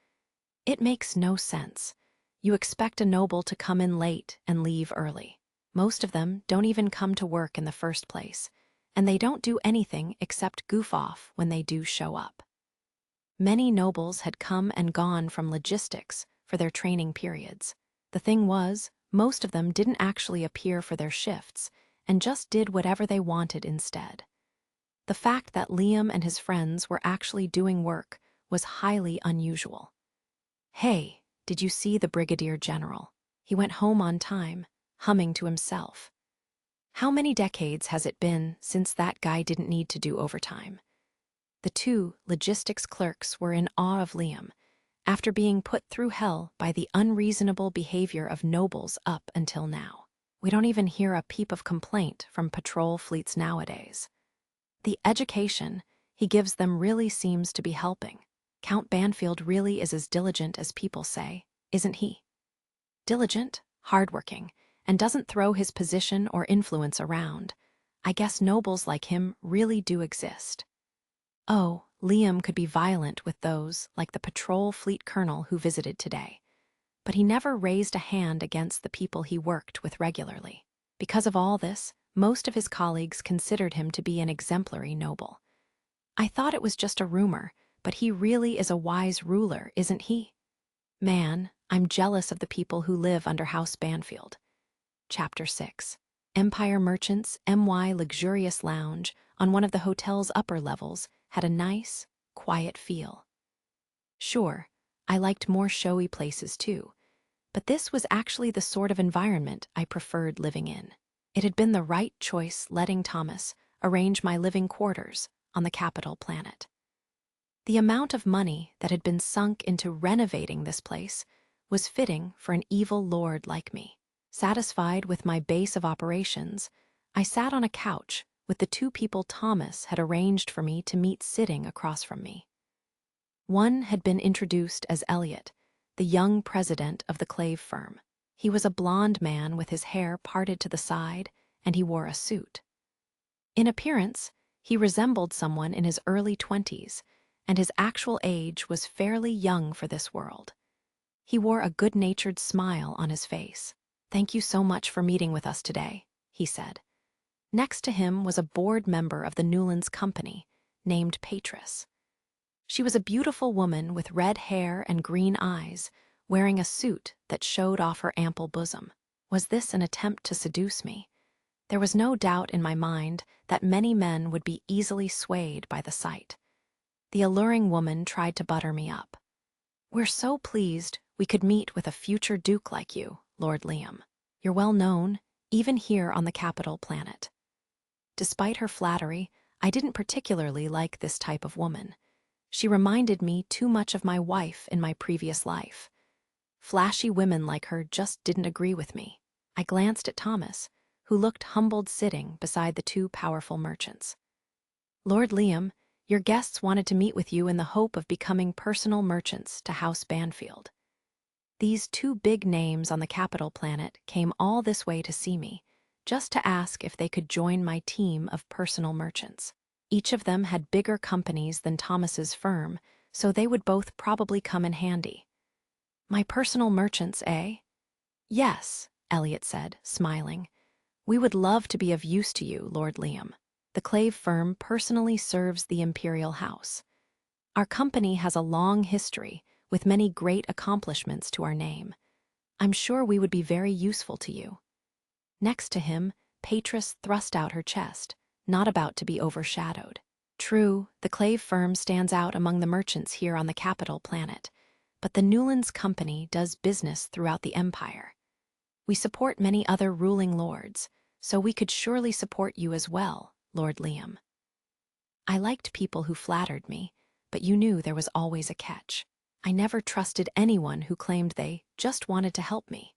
It makes no sense. You expect a noble to come in late and leave early. Most of them don't even come to work in the first place, and they don't do anything except goof off when they do show up. Many nobles had come and gone from logistics for their training periods. The thing was, most of them didn't actually appear for their shifts, and just did whatever they wanted instead. The fact that Liam and his friends were actually doing work was highly unusual. "Hey, did you see the Brigadier General? He went home on time, humming to himself. How many decades has it been since that guy didn't need to do overtime?" The two logistics clerks were in awe of Liam, after being put through hell by the unreasonable behavior of nobles up until now. We don't even hear a peep of complaint from patrol fleets nowadays. The education he gives them really seems to be helping. Count Banfield really is as diligent as people say, isn't he? Diligent, hardworking, and doesn't throw his position or influence around. I guess nobles like him really do exist. Oh, Liam could be violent with those like the patrol fleet colonel who visited today, but he never raised a hand against the people he worked with regularly. Because of all this, most of his colleagues considered him to be an exemplary noble. I thought it was just a rumor, but he really is a wise ruler, isn't he? Man, I'm jealous of the people who live under House Banfield. Chapter 6. Empire Merchants' MY luxurious lounge on one of the hotel's upper levels had a nice, quiet feel. Sure, I liked more showy places too, but this was actually the sort of environment I preferred living in. It had been the right choice letting Thomas arrange my living quarters on the capital planet. The amount of money that had been sunk into renovating this place was fitting for an evil lord like me. Satisfied with my base of operations, I sat on a couch with the two people Thomas had arranged for me to meet sitting across from me. One had been introduced as Elliot, the young president of the Clave firm. He was a blond man with his hair parted to the side, and he wore a suit. In appearance, he resembled someone in his early 20s, and his actual age was fairly young for this world. He wore a good-natured smile on his face. "Thank you so much for meeting with us today," he said. Next to him was a board member of the Newlands Company, named Patris. She was a beautiful woman with red hair and green eyes, wearing a suit that showed off her ample bosom. Was this an attempt to seduce me? There was no doubt in my mind that many men would be easily swayed by the sight. The alluring woman tried to butter me up. "We're so pleased we could meet with a future duke like you, Lord Liam. You're well known, even here on the capital planet." Despite her flattery, I didn't particularly like this type of woman. She reminded me too much of my wife in my previous life. Flashy women like her just didn't agree with me. I glanced at Thomas, who looked humbled sitting beside the two powerful merchants. "Lord Liam, your guests wanted to meet with you in the hope of becoming personal merchants to House Banfield." These two big names on the capital planet came all this way to see me, just to ask if they could join my team of personal merchants. Each of them had bigger companies than Thomas's firm, so they would both probably come in handy. "My personal merchants, eh?" "Yes," Elliot said, smiling. "We would love to be of use to you, Lord Liam. The Clave firm personally serves the Imperial House. Our company has a long history, with many great accomplishments to our name. I'm sure we would be very useful to you." Next to him, Patris thrust out her chest, not about to be overshadowed. "True, the Clave firm stands out among the merchants here on the capital planet, but the Newlands Company does business throughout the Empire. We support many other ruling lords, so we could surely support you as well, Lord Liam." I liked people who flattered me, but you knew there was always a catch. I never trusted anyone who claimed they just wanted to help me.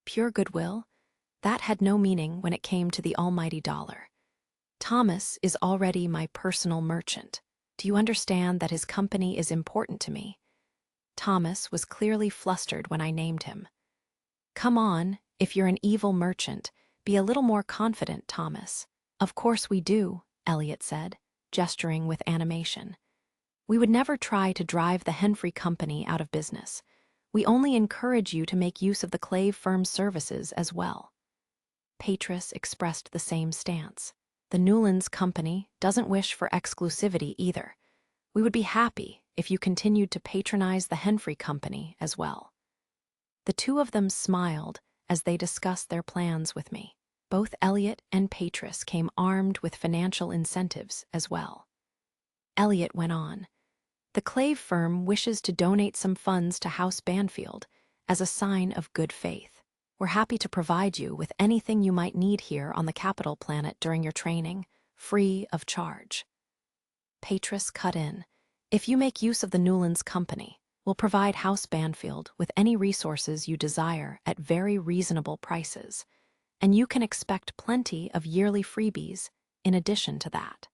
Pure goodwill? That had no meaning when it came to the almighty dollar. Thomas is already my personal merchant. Do you understand that his company is important to me? Thomas was clearly flustered when I named him. "Come on, if you're an evil merchant, be a little more confident, Thomas." "Of course we do," Elliot said, gesturing with animation. "We would never try to drive the Henfrey Company out of business. We only encourage you to make use of the Clave firm's services as well." Patris expressed the same stance. "The Newlands Company doesn't wish for exclusivity either. We would be happy if you continued to patronize the Henfrey Company as well." The two of them smiled as they discussed their plans with me. Both Elliot and Patris came armed with financial incentives as well. Elliot went on. The Clave firm wishes to donate some funds to House Banfield as a sign of good faith. We're happy to provide you with anything you might need here on the Capital Planet during your training, free of charge. Patris cut in. If you make use of the Newlands Company, we'll provide House Banfield with any resources you desire at very reasonable prices, and you can expect plenty of yearly freebies in addition to that.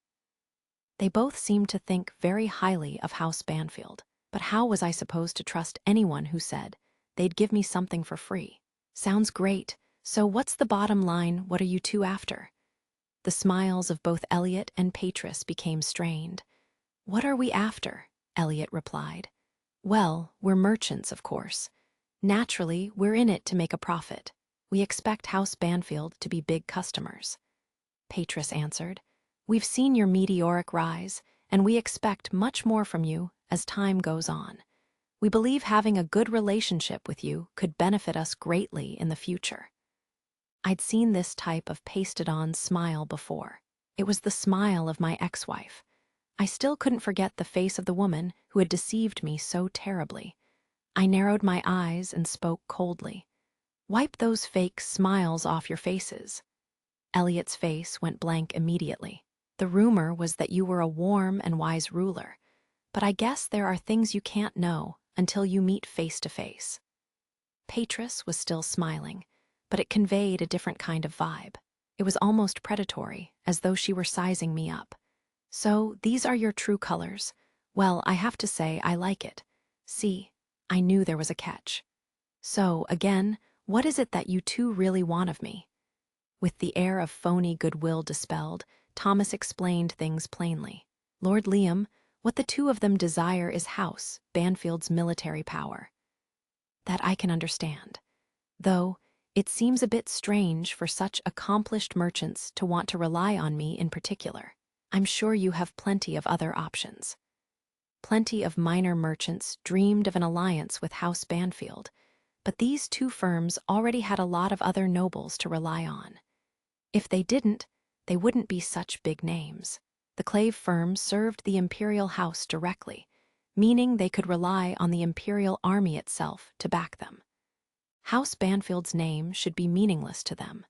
They both seemed to think very highly of House Banfield, but how was I supposed to trust anyone who said they'd give me something for free? Sounds great. So what's the bottom line? What are you two after? The smiles of both Elliot and Patris became strained. What are we after? Elliot replied. Well, we're merchants, of course. Naturally, we're in it to make a profit. We expect House Banfield to be big customers. Patris answered. We've seen your meteoric rise, and we expect much more from you as time goes on. We believe having a good relationship with you could benefit us greatly in the future. I'd seen this type of pasted-on smile before. It was the smile of my ex-wife. I still couldn't forget the face of the woman who had deceived me so terribly. I narrowed my eyes and spoke coldly. Wipe those fake smiles off your faces. Elliot's face went blank immediately. The rumor was that you were a warm and wise ruler, but I guess there are things you can't know until you meet face to face. Patris was still smiling, but it conveyed a different kind of vibe. It was almost predatory, as though she were sizing me up. So, these are your true colors. Well, I have to say I like it. See, I knew there was a catch. So, again, what is it that you two really want of me? With the air of phony goodwill dispelled, Thomas explained things plainly. Lord Liam, what the two of them desire is House Banfield's military power. That I can understand. Though, it seems a bit strange for such accomplished merchants to want to rely on me in particular. I'm sure you have plenty of other options. Plenty of minor merchants dreamed of an alliance with House Banfield, but these two firms already had a lot of other nobles to rely on. If they didn't, they wouldn't be such big names. The Clave firm served the imperial house directly, meaning they could rely on the imperial army itself to back them. House Banfield's name should be meaningless to them.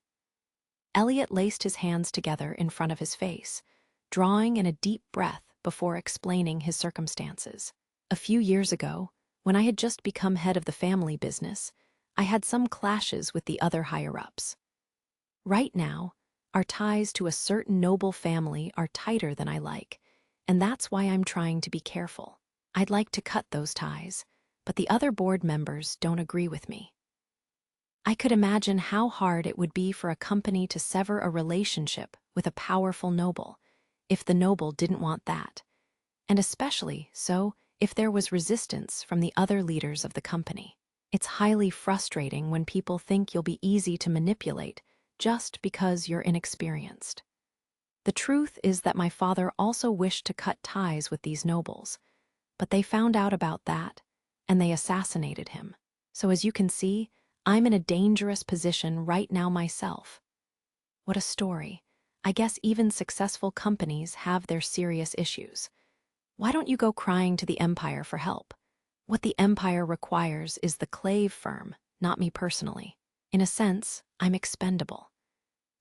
Elliot laced his hands together in front of his face, drawing in a deep breath before explaining his circumstances. A few years ago, when I had just become head of the family business, I had some clashes with the other higher-ups. Right now, our ties to a certain noble family are tighter than I like, and that's why I'm trying to be careful. I'd like to cut those ties, but the other board members don't agree with me. I could imagine how hard it would be for a company to sever a relationship with a powerful noble, if the noble didn't want that, and especially so if there was resistance from the other leaders of the company. It's highly frustrating when people think you'll be easy to manipulate just because you're inexperienced. The truth is that my father also wished to cut ties with these nobles, but they found out about that, and they assassinated him. So as you can see, I'm in a dangerous position right now myself. What a story. I guess even successful companies have their serious issues. Why don't you go crying to the Empire for help? What the Empire requires is the Clave firm, not me personally. In a sense, I'm expendable.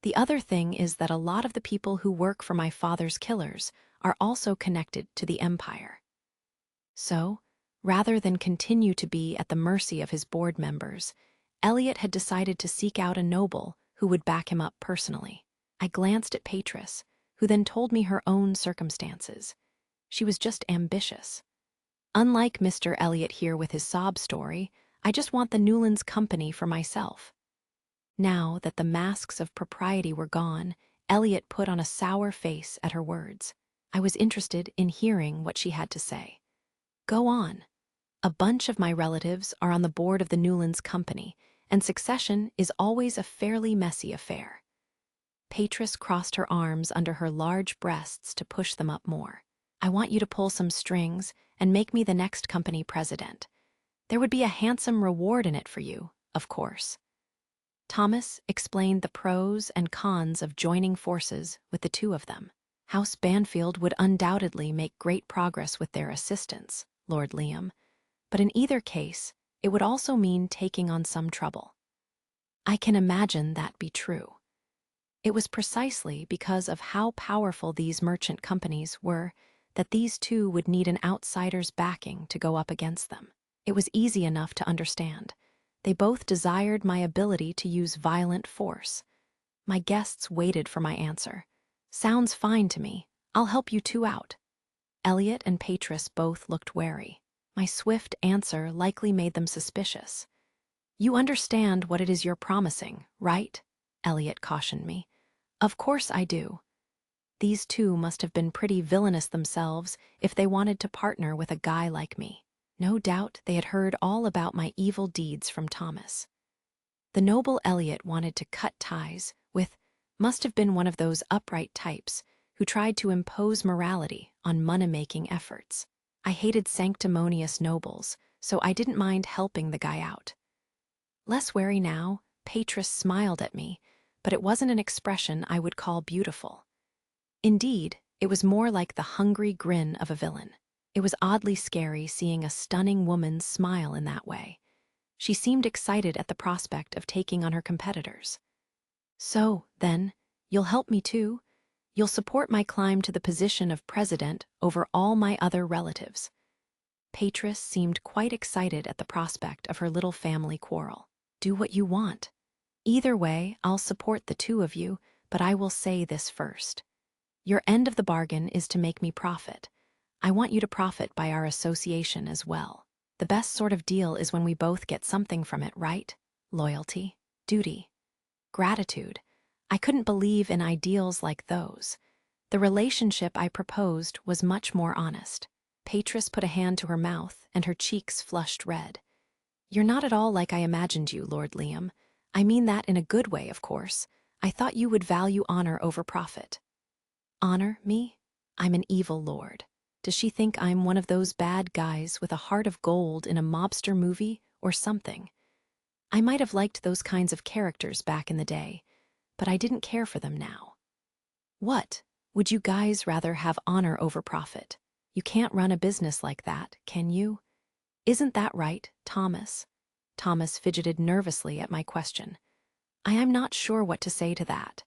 The other thing is that a lot of the people who work for my father's killers are also connected to the Empire. So, rather than continue to be at the mercy of his board members, Elliot had decided to seek out a noble who would back him up personally. I glanced at Patris, who then told me her own circumstances. She was just ambitious. Unlike Mr. Elliot here with his sob story, I just want the Newlands Company for myself. Now that the masks of propriety were gone, Elliot put on a sour face at her words. I was interested in hearing what she had to say. Go on. A bunch of my relatives are on the board of the Newlands Company, and succession is always a fairly messy affair. Patris crossed her arms under her large breasts to push them up more. I want you to pull some strings and make me the next company president. There would be a handsome reward in it for you, of course. Thomas explained the pros and cons of joining forces with the two of them. House Banfield would undoubtedly make great progress with their assistance, Lord Liam, but in either case, it would also mean taking on some trouble. I can imagine that be true. It was precisely because of how powerful these merchant companies were that these two would need an outsider's backing to go up against them. It was easy enough to understand. They both desired my ability to use violent force. My guests waited for my answer. Sounds fine to me. I'll help you two out. Elliot and Patris both looked wary. My swift answer likely made them suspicious. You understand what it is you're promising, right? Elliot cautioned me. Of course I do. These two must have been pretty villainous themselves if they wanted to partner with a guy like me. No doubt they had heard all about my evil deeds from Thomas. The noble Elliot wanted to cut ties with, must have been one of those upright types who tried to impose morality on money-making efforts. I hated sanctimonious nobles, so I didn't mind helping the guy out. Less wary now, Patris smiled at me, but it wasn't an expression I would call beautiful. Indeed, it was more like the hungry grin of a villain. It was oddly scary seeing a stunning woman smile in that way. She seemed excited at the prospect of taking on her competitors. So, then, you'll help me too? You'll support my climb to the position of president over all my other relatives. Patris seemed quite excited at the prospect of her little family quarrel. Do what you want. Either way, I'll support the two of you, but I will say this first. Your end of the bargain is to make me profit. I want you to profit by our association as well. The best sort of deal is when we both get something from it, right? Loyalty, duty, gratitude. I couldn't believe in ideals like those. The relationship I proposed was much more honest. Patris put a hand to her mouth, and her cheeks flushed red. You're not at all like I imagined you, Lord Liam. I mean that in a good way, of course. I thought you would value honor over profit. Honor me? I'm an evil lord. Does she think I'm one of those bad guys with a heart of gold in a mobster movie or something? I might have liked those kinds of characters back in the day, but I didn't care for them now. What? Would you guys rather have honor over profit? You can't run a business like that, can you? Isn't that right, Thomas? Thomas fidgeted nervously at my question. I am not sure what to say to that.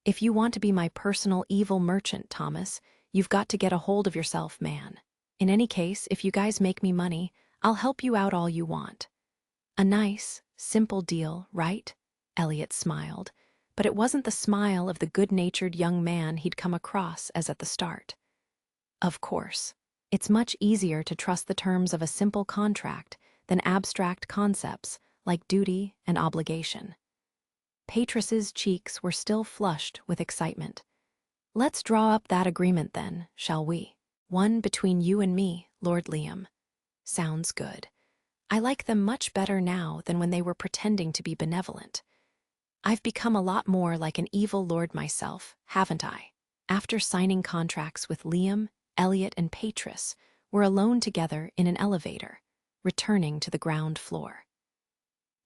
If you want to be my personal evil merchant, Thomas, you've got to get a hold of yourself, man. In any case, if you guys make me money, I'll help you out all you want. A nice, simple deal, right? Elliot smiled, but it wasn't the smile of the good-natured young man he'd come across as at the start. Of course. It's much easier to trust the terms of a simple contract than abstract concepts like duty and obligation. Patris's cheeks were still flushed with excitement. Let's draw up that agreement then, shall we? One between you and me, Lord Liam. Sounds good. I like them much better now than when they were pretending to be benevolent. I've become a lot more like an evil lord myself, haven't I? After signing contracts with Liam, Elliot and Patris were alone together in an elevator, returning to the ground floor.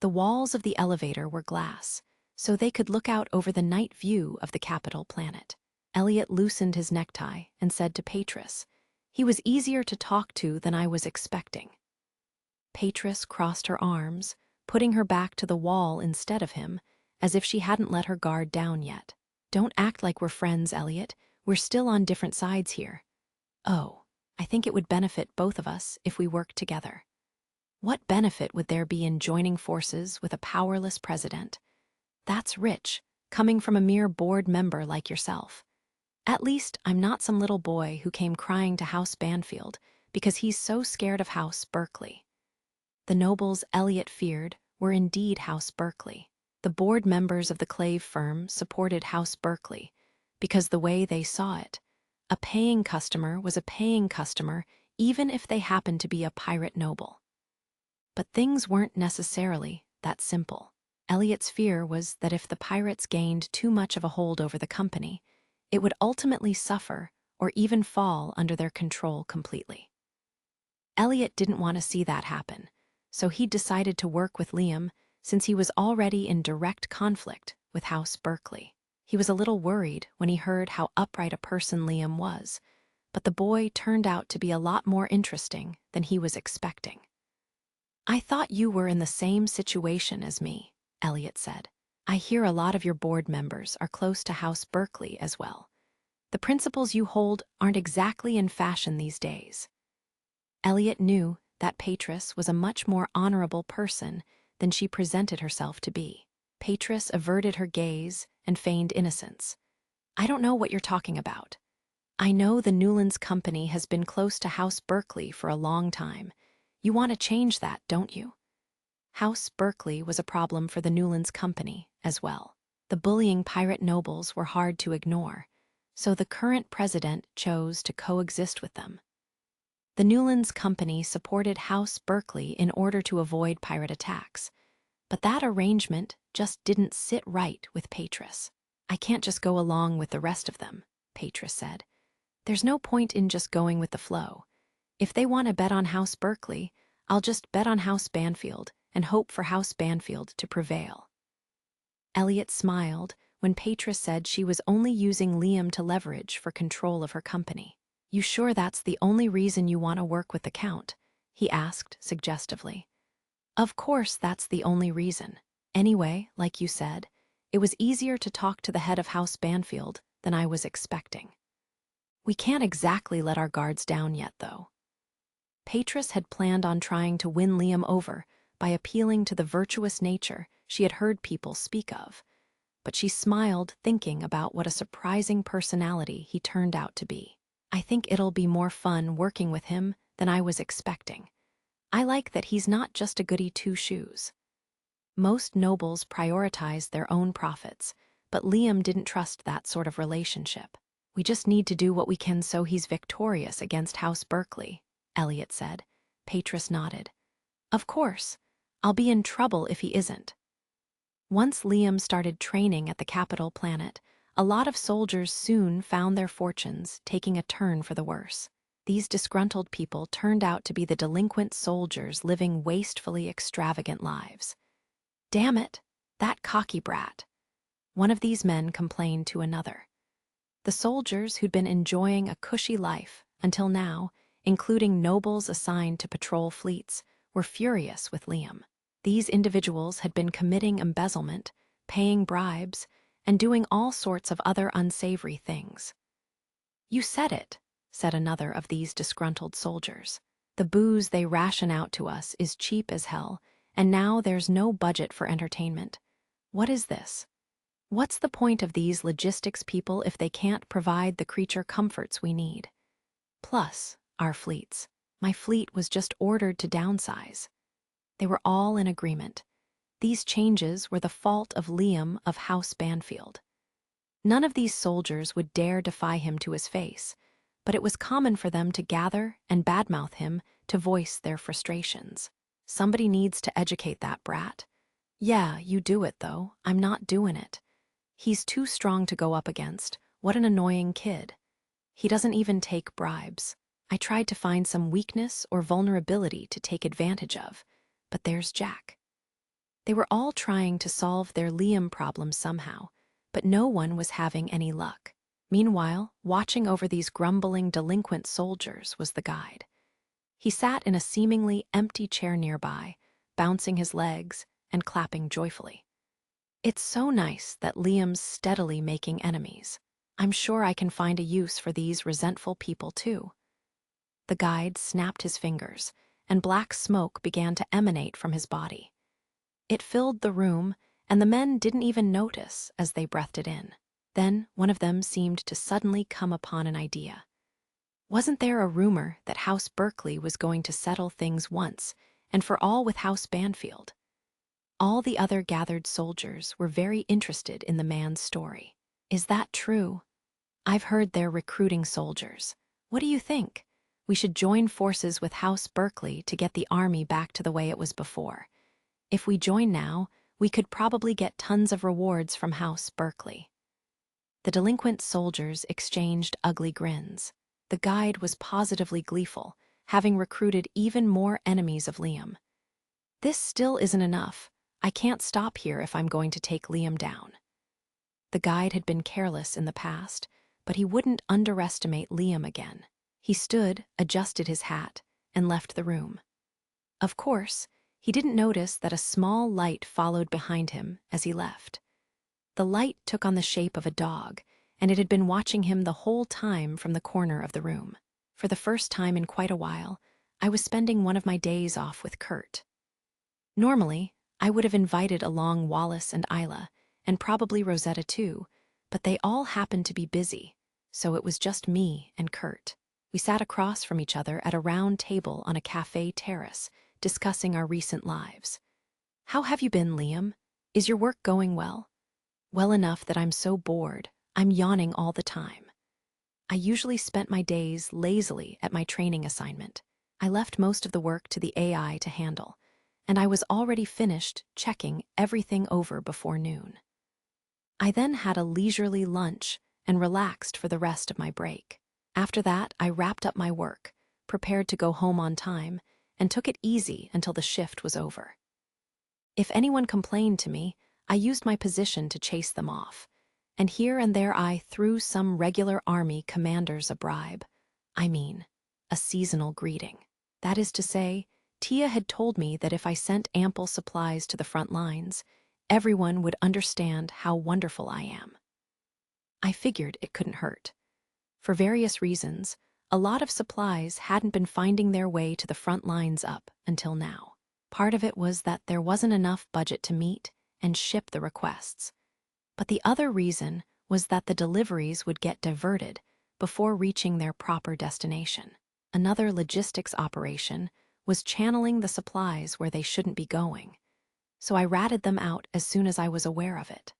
The walls of the elevator were glass, so they could look out over the night view of the capital planet. Elliot loosened his necktie and said to Patris, he was easier to talk to than I was expecting. Patris crossed her arms, putting her back to the wall instead of him, as if she hadn't let her guard down yet. Don't act like we're friends, Elliot. We're still on different sides here. Oh, I think it would benefit both of us if we worked together. What benefit would there be in joining forces with a powerless president? That's rich, coming from a mere board member like yourself. At least I'm not some little boy who came crying to House Banfield because he's so scared of House Berkeley. The nobles Elliot feared were indeed House Berkeley. The board members of the Clave firm supported House Berkeley because the way they saw it, a paying customer was a paying customer even if they happened to be a pirate noble. But things weren't necessarily that simple. Elliot's fear was that if the pirates gained too much of a hold over the company, it would ultimately suffer or even fall under their control completely. Elliot didn't want to see that happen, so he decided to work with Liam since he was already in direct conflict with House Berkeley. He was a little worried when he heard how upright a person Liam was, but the boy turned out to be a lot more interesting than he was expecting. "I thought you were in the same situation as me," Elliot said. "I hear a lot of your board members are close to House Berkeley as well. The principles you hold aren't exactly in fashion these days." Elliot knew that Patris was a much more honorable person than she presented herself to be. Patris averted her gaze and feigned innocence. "I don't know what you're talking about. I know the Newlands Company has been close to House Berkeley for a long time. You want to change that, don't you?" House Berkeley was a problem for the Newlands Company as well. The bullying pirate nobles were hard to ignore, so the current president chose to coexist with them. The Newlands Company supported House Berkeley in order to avoid pirate attacks, but that arrangement just didn't sit right with Patris. "I can't just go along with the rest of them," Patris said. "There's no point in just going with the flow. If they want to bet on House Berkeley, I'll just bet on House Banfield and hope for House Banfield to prevail." Elliot smiled when Patris said she was only using Liam to leverage for control of her company. "You sure that's the only reason you want to work with the Count?" he asked suggestively. "Of course that's the only reason. Anyway, like you said, it was easier to talk to the head of House Banfield than I was expecting. We can't exactly let our guards down yet, though." Patris had planned on trying to win Liam over by appealing to the virtuous nature she had heard people speak of, but she smiled thinking about what a surprising personality he turned out to be. "I think it'll be more fun working with him than I was expecting. I like that he's not just a goody two-shoes." Most nobles prioritize their own profits, but Liam didn't trust that sort of relationship. "We just need to do what we can so he's victorious against House Berkeley," Elliot said. Patris nodded. "Of course. I'll be in trouble if he isn't." Once Liam started training at the capital planet, a lot of soldiers soon found their fortunes taking a turn for the worse. These disgruntled people turned out to be the delinquent soldiers living wastefully extravagant lives. "Damn it, that cocky brat," one of these men complained to another. The soldiers who'd been enjoying a cushy life until now, including nobles assigned to patrol fleets, were furious with Liam. These individuals had been committing embezzlement, paying bribes, and doing all sorts of other unsavory things. "You said it," said another of these disgruntled soldiers. "The booze they ration out to us is cheap as hell, and now there's no budget for entertainment. What is this? What's the point of these logistics people if they can't provide the creature comforts we need? Plus, our fleets. My fleet was just ordered to downsize." They were all in agreement. These changes were the fault of Liam of House Banfield. None of these soldiers would dare defy him to his face, but it was common for them to gather and badmouth him to voice their frustrations. "Somebody needs to educate that brat." "Yeah, you do it, though. I'm not doing it. He's too strong to go up against. What an annoying kid. He doesn't even take bribes. I tried to find some weakness or vulnerability to take advantage of, but there's Jack." They were all trying to solve their Liam problem somehow, but no one was having any luck. Meanwhile, watching over these grumbling delinquent soldiers was the guide. He sat in a seemingly empty chair nearby, bouncing his legs and clapping joyfully. "It's so nice that Liam's steadily making enemies. I'm sure I can find a use for these resentful people too." The guide snapped his fingers, and black smoke began to emanate from his body. It filled the room, and the men didn't even notice as they breathed it in. Then one of them seemed to suddenly come upon an idea. Wasn't there a rumor that House Berkeley was going to settle things once and for all with House Banfield? All the other gathered soldiers were very interested in the man's story. "Is that true? I've heard they're recruiting soldiers. What do you think? We should join forces with House Berkeley to get the army back to the way it was before. If we join now, we could probably get tons of rewards from House Berkeley." The delinquent soldiers exchanged ugly grins. The guide was positively gleeful, having recruited even more enemies of Liam. "This still isn't enough. I can't stop here if I'm going to take Liam down. The guide had been careless in the past, but he wouldn't underestimate Liam again. He stood, adjusted his hat, and left the room. Of course, he didn't notice that a small light followed behind him as he left. The light took on the shape of a dog, and it had been watching him the whole time from the corner of the room. For the first time in quite a while, I was spending one of my days off with Kurt. Normally, I would have invited along Wallace and Isla, and probably Rosetta too, but they all happened to be busy, so it was just me and Kurt. We sat across from each other at a round table on a cafe terrace, discussing our recent lives. "How have you been, Liam? Is your work going well?" "Well enough that I'm so bored, I'm yawning all the time." I usually spent my days lazily at my training assignment. I left most of the work to the AI to handle, and I was already finished checking everything over before noon. I then had a leisurely lunch and relaxed for the rest of my break. After that, I wrapped up my work, prepared to go home on time, and took it easy until the shift was over. If anyone complained to me, I used my position to chase them off, and here and there I threw some regular army commanders a bribe. I mean, a seasonal greeting. That is to say, Tia had told me that if I sent ample supplies to the front lines, everyone would understand how wonderful I am. I figured it couldn't hurt. For various reasons, a lot of supplies hadn't been finding their way to the front lines up until now. Part of it was that there wasn't enough budget to meet and ship the requests. But the other reason was that the deliveries would get diverted before reaching their proper destination. Another logistics operation was channeling the supplies where they shouldn't be going, so I ratted them out as soon as I was aware of it.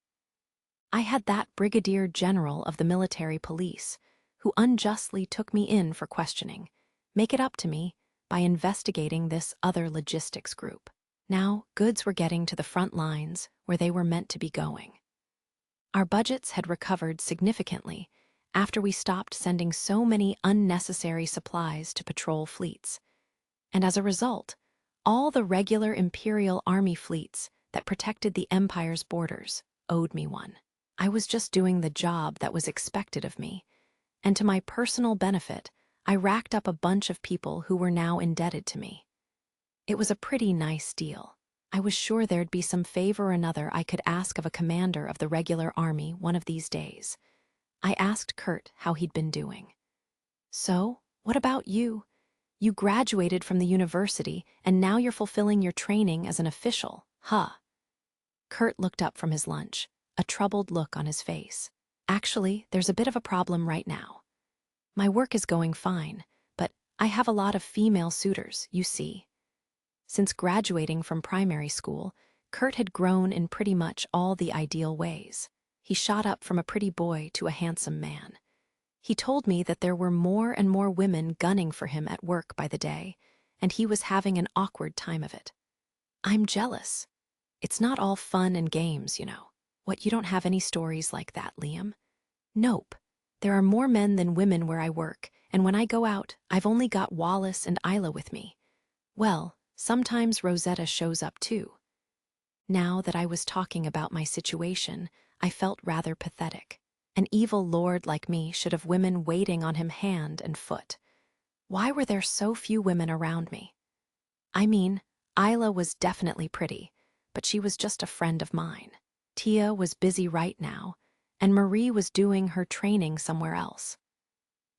I had that brigadier general of the military police, who unjustly took me in for questioning, make it up to me by investigating this other logistics group. Now, goods were getting to the front lines where they were meant to be going. Our budgets had recovered significantly after we stopped sending so many unnecessary supplies to patrol fleets. And as a result, all the regular Imperial Army fleets that protected the Empire's borders owed me one. I was just doing the job that was expected of me, and to my personal benefit, I racked up a bunch of people who were now indebted to me. It was a pretty nice deal. I was sure there'd be some favor or another I could ask of a commander of the regular army one of these days. I asked Kurt how he'd been doing. "So, what about you? You graduated from the university, and now you're fulfilling your training as an official, huh?" Kurt looked up from his lunch, a troubled look on his face. "Actually, there's a bit of a problem right now. My work is going fine, but I have a lot of female suitors, you see." Since graduating from primary school, Kurt had grown in pretty much all the ideal ways. He shot up from a pretty boy to a handsome man. He told me that there were more and more women gunning for him at work by the day, and he was having an awkward time of it. I'm jealous. It's not all fun and games, you know. What, you don't have any stories like that, Liam? Nope. There are more men than women where I work, and when I go out, I've only got Wallace and Isla with me. Well, sometimes Rosetta shows up too. Now that I was talking about my situation, I felt rather pathetic. An evil lord like me should have women waiting on him hand and foot. Why were there so few women around me? I mean, Isla was definitely pretty, but she was just a friend of mine. Tia was busy right now, and Marie was doing her training somewhere else.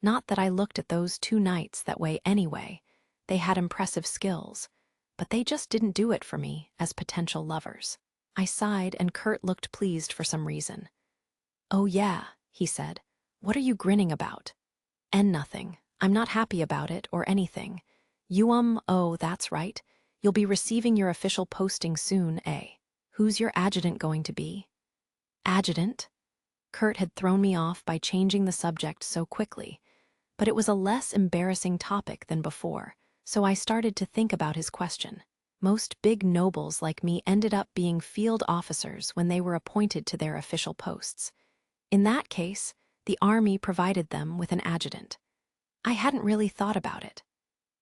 Not that I looked at those 2 knights that way anyway. They had impressive skills, but they just didn't do it for me as potential lovers. I sighed, and Kurt looked pleased for some reason. "Oh yeah," he said. "What are you grinning about?" "And nothing. I'm not happy about it or anything. Oh, that's right. You'll be receiving your official posting soon, eh? Who's your adjutant going to be?" Adjutant? Kurt had thrown me off by changing the subject so quickly, but it was a less embarrassing topic than before, so I started to think about his question. Most big nobles like me ended up being field officers when they were appointed to their official posts. In that case, the army provided them with an adjutant. I hadn't really thought about it.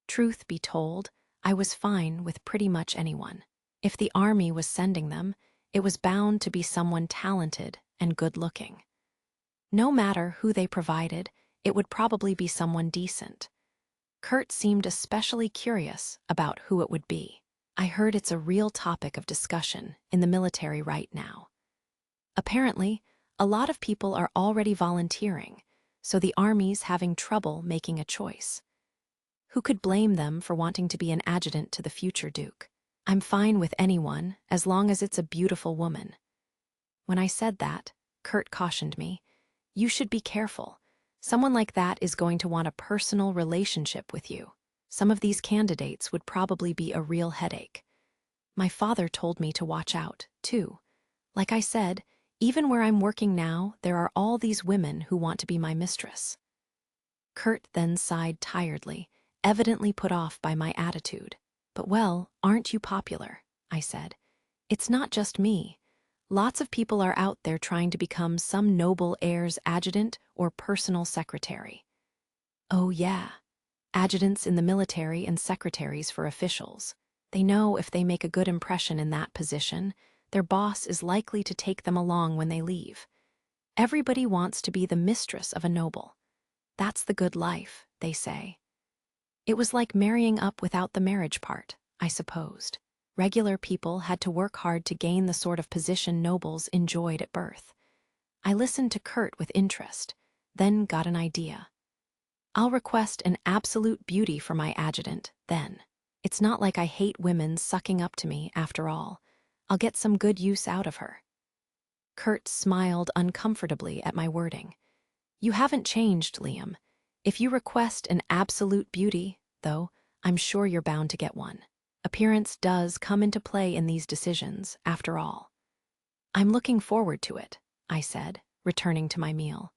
Truth be told, I was fine with pretty much anyone. If the army was sending them, it was bound to be someone talented and good-looking. No matter who they provided, it would probably be someone decent. Kurt seemed especially curious about who it would be. I heard it's a real topic of discussion in the military right now. Apparently, a lot of people are already volunteering, so the army's having trouble making a choice. Who could blame them for wanting to be an adjutant to the future Duke? I'm fine with anyone as long as it's a beautiful woman. When I said that, Kurt cautioned me, "You should be careful. Someone like that is going to want a personal relationship with you. Some of these candidates would probably be a real headache." My father told me to watch out, too. Like I said, even where I'm working now, there are all these women who want to be my mistress. Kurt then sighed tiredly, evidently put off by my attitude. "But well, aren't you popular?" I said. "It's not just me. Lots of people are out there trying to become some noble heir's adjutant or personal secretary." "Oh yeah, adjutants in the military and secretaries for officials. They know if they make a good impression in that position, their boss is likely to take them along when they leave. Everybody wants to be the mistress of a noble. That's the good life, they say." It was like marrying up without the marriage part, I supposed. Regular people had to work hard to gain the sort of position nobles enjoyed at birth. I listened to Kurt with interest, then got an idea. "I'll request an absolute beauty for my adjutant, then. It's not like I hate women sucking up to me, after all. I'll get some good use out of her." Kurt smiled uncomfortably at my wording. "You haven't changed, Liam. If you request an absolute beauty, though, I'm sure you're bound to get one. Appearance does come into play in these decisions, after all." "I'm looking forward to it," I said, returning to my meal.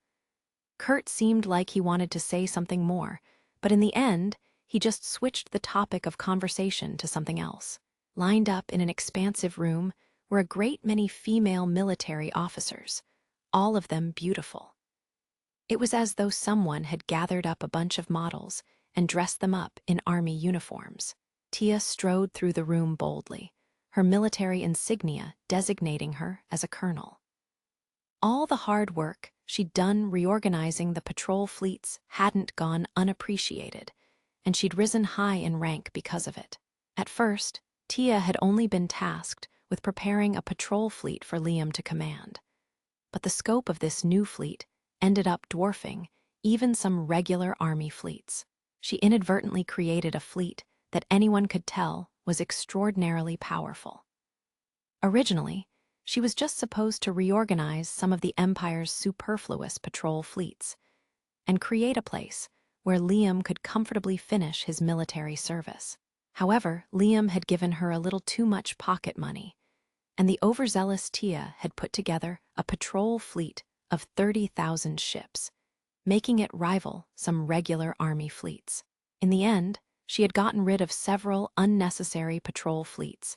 Kurt seemed like he wanted to say something more, but in the end, he just switched the topic of conversation to something else. Lined up in an expansive room were a great many female military officers, all of them beautiful. It was as though someone had gathered up a bunch of models and dressed them up in army uniforms. Tia strode through the room boldly, her military insignia designating her as a colonel. All the hard work she'd done reorganizing the patrol fleets hadn't gone unappreciated, and she'd risen high in rank because of it. At first, Tia had only been tasked with preparing a patrol fleet for Liam to command. But the scope of this new fleet ended up dwarfing even some regular army fleets. She inadvertently created a fleet that anyone could tell was extraordinarily powerful. Originally, she was just supposed to reorganize some of the Empire's superfluous patrol fleets and create a place where Liam could comfortably finish his military service. However, Liam had given her a little too much pocket money, and the overzealous Tia had put together a patrol fleet of 30,000 ships, making it rival some regular army fleets. In the end, she had gotten rid of several unnecessary patrol fleets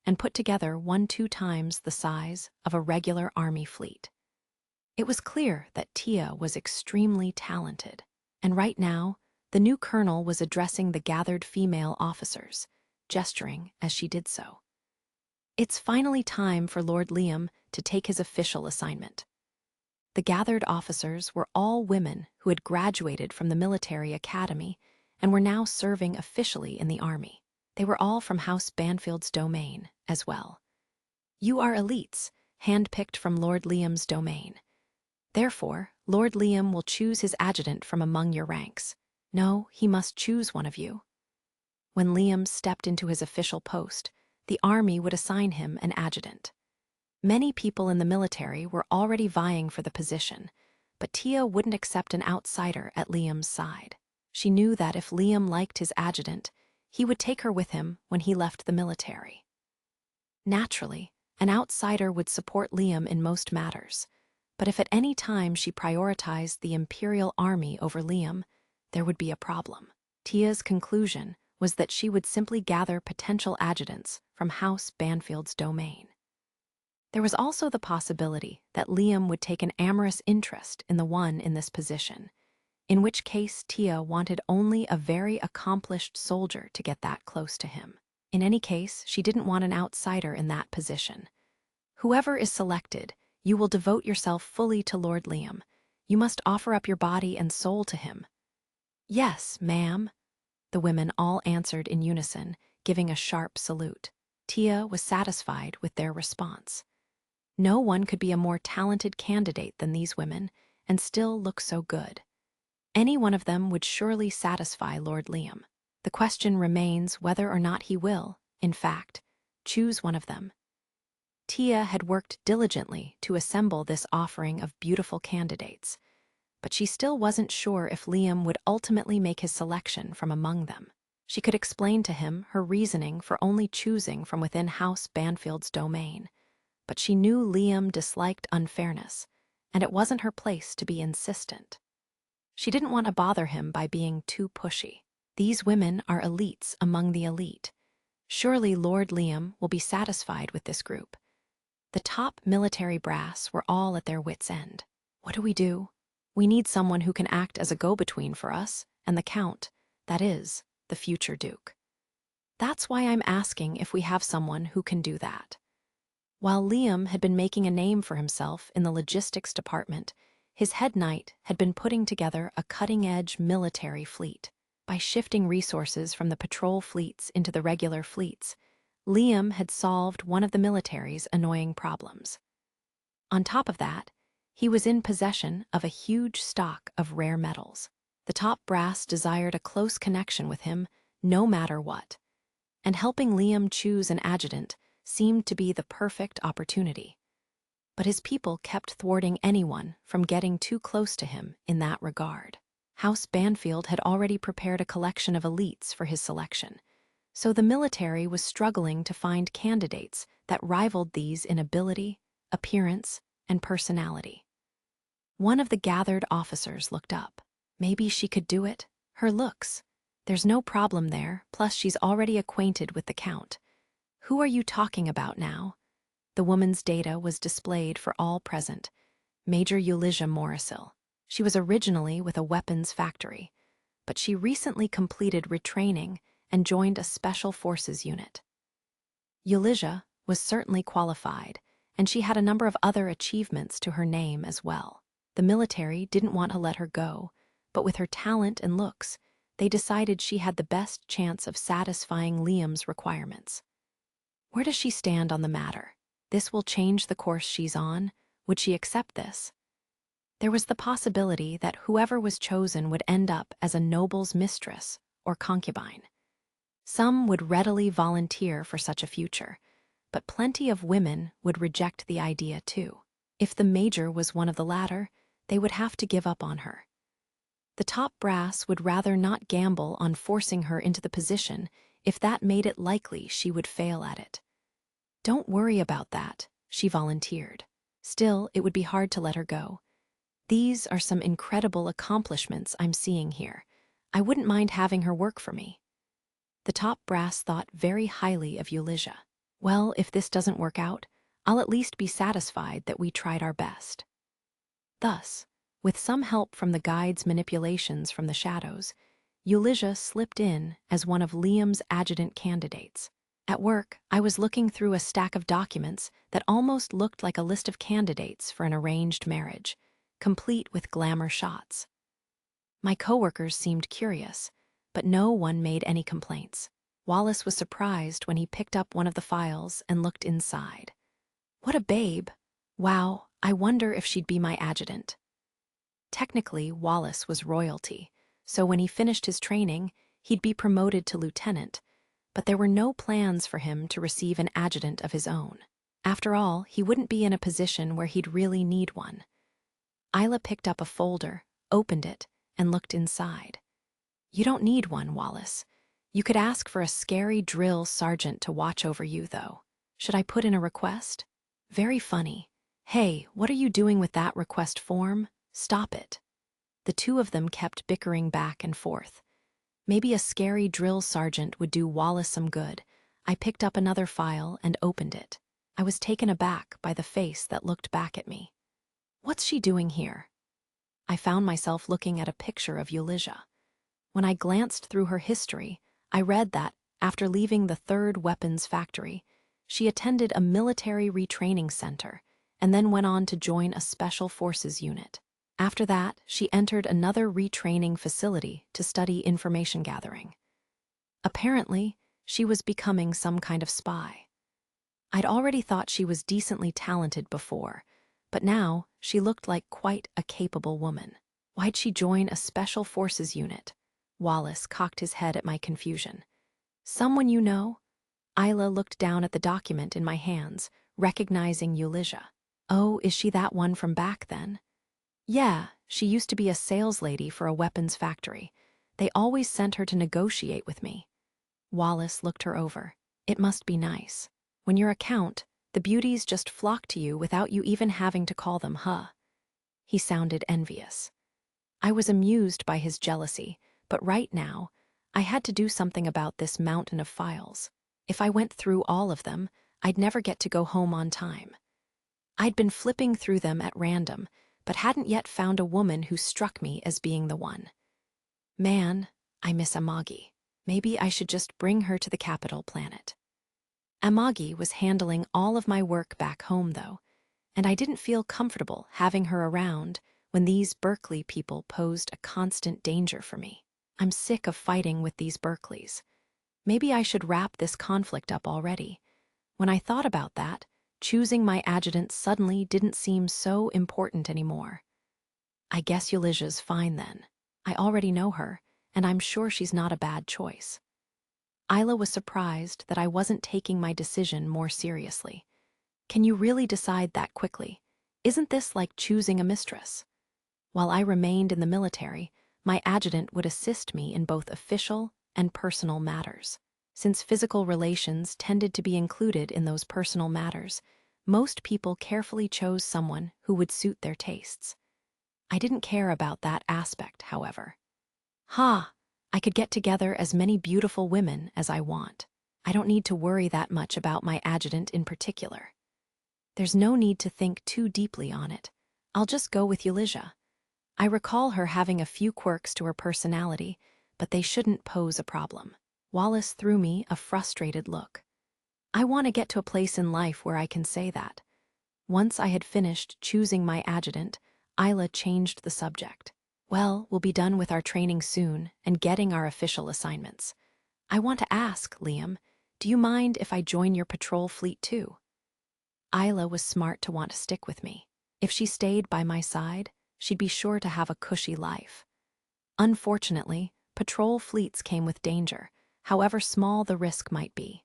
and put together 1-2 times the size of a regular army fleet. It was clear that Tia was extremely talented, and right now, the new colonel was addressing the gathered female officers, gesturing as she did so. "It's finally time for Lord Liam to take his official assignment." The gathered officers were all women who had graduated from the military academy and were now serving officially in the army. They were all from House Banfield's domain as well. "You are elites, handpicked from Lord Liam's domain. Therefore, Lord Liam will choose his adjutant from among your ranks. No, he must choose one of you." When Liam stepped into his official post, the army would assign him an adjutant. Many people in the military were already vying for the position, but Tia wouldn't accept an outsider at Liam's side. She knew that if Liam liked his adjutant, he would take her with him when he left the military. Naturally, an outsider would support Liam in most matters, but if at any time she prioritized the Imperial Army over Liam, there would be a problem. Tia's conclusion was that she would simply gather potential adjutants from House Banfield's domain. There was also the possibility that Liam would take an amorous interest in the one in this position, in which case Tia wanted only a very accomplished soldier to get that close to him. In any case, she didn't want an outsider in that position. Whoever is selected, you will devote yourself fully to Lord Liam. You must offer up your body and soul to him. Yes, ma'am, the women all answered in unison, giving a sharp salute. Tia was satisfied with their response. No one could be a more talented candidate than these women and still look so good. Any one of them would surely satisfy Lord Liam. The question remains whether or not he will, in fact, choose one of them. Tia had worked diligently to assemble this offering of beautiful candidates, but she still wasn't sure if Liam would ultimately make his selection from among them. She could explain to him her reasoning for only choosing from within House Banfield's domain, but she knew Liam disliked unfairness, and it wasn't her place to be insistent. She didn't want to bother him by being too pushy. These women are elites among the elite. Surely Lord Liam will be satisfied with this group. The top military brass were all at their wits' end. What do? We need someone who can act as a go-between for us and the Count, that is, the future Duke. That's why I'm asking if we have someone who can do that. While Liam had been making a name for himself in the logistics department, his head knight had been putting together a cutting-edge military fleet. By shifting resources from the patrol fleets into the regular fleets, Liam had solved one of the military's annoying problems. On top of that, he was in possession of a huge stock of rare metals. The top brass desired a close connection with him, no matter what, and helping Liam choose an adjutant seemed to be the perfect opportunity. But his people kept thwarting anyone from getting too close to him in that regard. House Banfield had already prepared a collection of elites for his selection, so the military was struggling to find candidates that rivaled these in ability, appearance, and personality. One of the gathered officers looked up. Maybe she could do it? Her looks. There's no problem there, plus she's already acquainted with the Count. Who are you talking about now? The woman's data was displayed for all present. Major Ulysses Morrisil. She was originally with a weapons factory, but she recently completed retraining and joined a special forces unit. Ulysses was certainly qualified, and she had a number of other achievements to her name as well. The military didn't want to let her go, but with her talent and looks, they decided she had the best chance of satisfying Liam's requirements. Where does she stand on the matter? This will change the course she's on. Would she accept this? There was the possibility that whoever was chosen would end up as a noble's mistress or concubine. Some would readily volunteer for such a future, but plenty of women would reject the idea too. If the major was one of the latter, they would have to give up on her. The top brass would rather not gamble on forcing her into the position if that made it likely she would fail at it. Don't worry about that, she volunteered. Still, it would be hard to let her go. These are some incredible accomplishments I'm seeing here. I wouldn't mind having her work for me. The top brass thought very highly of Ulysses. Well, if this doesn't work out, I'll at least be satisfied that we tried our best. Thus, with some help from the guide's manipulations from the shadows, Ulysses slipped in as one of Liam's adjutant candidates. At work, I was looking through a stack of documents that almost looked like a list of candidates for an arranged marriage, complete with glamour shots. My coworkers seemed curious, but no one made any complaints. Wallace was surprised when he picked up one of the files and looked inside. What a babe! Wow, I wonder if she'd be my adjutant. Technically, Wallace was royalty, so when he finished his training, he'd be promoted to lieutenant, but there were no plans for him to receive an adjutant of his own. After all, he wouldn't be in a position where he'd really need one. Isla picked up a folder, opened it, and looked inside. You don't need one, Wallace. You could ask for a scary drill sergeant to watch over you, though. Should I put in a request? Very funny. Hey, what are you doing with that request form? Stop it. The two of them kept bickering back and forth. Maybe a scary drill sergeant would do Wallace some good. I picked up another file and opened it. I was taken aback by the face that looked back at me. What's she doing here? I found myself looking at a picture of Ulysses. When I glanced through her history, I read that, After leaving the third weapons factory, she attended a military retraining center and then went on to join a special forces unit. After that, she entered another retraining facility to study information gathering. Apparently, she was becoming some kind of spy. I'd already thought she was decently talented before, but now she looked like quite a capable woman. Why'd she join a special forces unit? Wallace cocked his head at my confusion. Someone you know? Isla looked down at the document in my hands, recognizing Euligia. Oh, is she that one from back then? Yeah, she used to be a sales lady for a weapons factory. They always sent her to negotiate with me. Wallace looked her over. It must be nice. When you're a count, the beauties just flock to you without you even having to call them, huh? He sounded envious. I was amused by his jealousy, but right now, I had to do something about this mountain of files. If I went through all of them, I'd never get to go home on time. I'd been flipping through them at random, but hadn't yet found a woman who struck me as being the one. Man, I miss Amagi. Maybe I should just bring her to the capital planet. Amagi was handling all of my work back home, though, and I didn't feel comfortable having her around when these Berkeley people posed a constant danger for me. I'm sick of fighting with these Berkeleys. Maybe I should wrap this conflict up already. When I thought about that, choosing my adjutant suddenly didn't seem so important anymore. I guess Euligia's fine then. I already know her, and I'm sure she's not a bad choice. Isla was surprised that I wasn't taking my decision more seriously. Can you really decide that quickly? Isn't this like choosing a mistress? While I remained in the military, my adjutant would assist me in both official and personal matters. Since physical relations tended to be included in those personal matters, most people carefully chose someone who would suit their tastes. I didn't care about that aspect, however. I could get together as many beautiful women as I want. I don't need to worry that much about my adjutant in particular. There's no need to think too deeply on it. I'll just go with Euligia. I recall her having a few quirks to her personality, but they shouldn't pose a problem. Wallace threw me a frustrated look. I want to get to a place in life where I can say that. Once I had finished choosing my adjutant, Isla changed the subject. Well, we'll be done with our training soon and getting our official assignments. I want to ask, Liam, do you mind if I join your patrol fleet too? Isla was smart to want to stick with me. If she stayed by my side, she'd be sure to have a cushy life. Unfortunately, patrol fleets came with danger, however small the risk might be.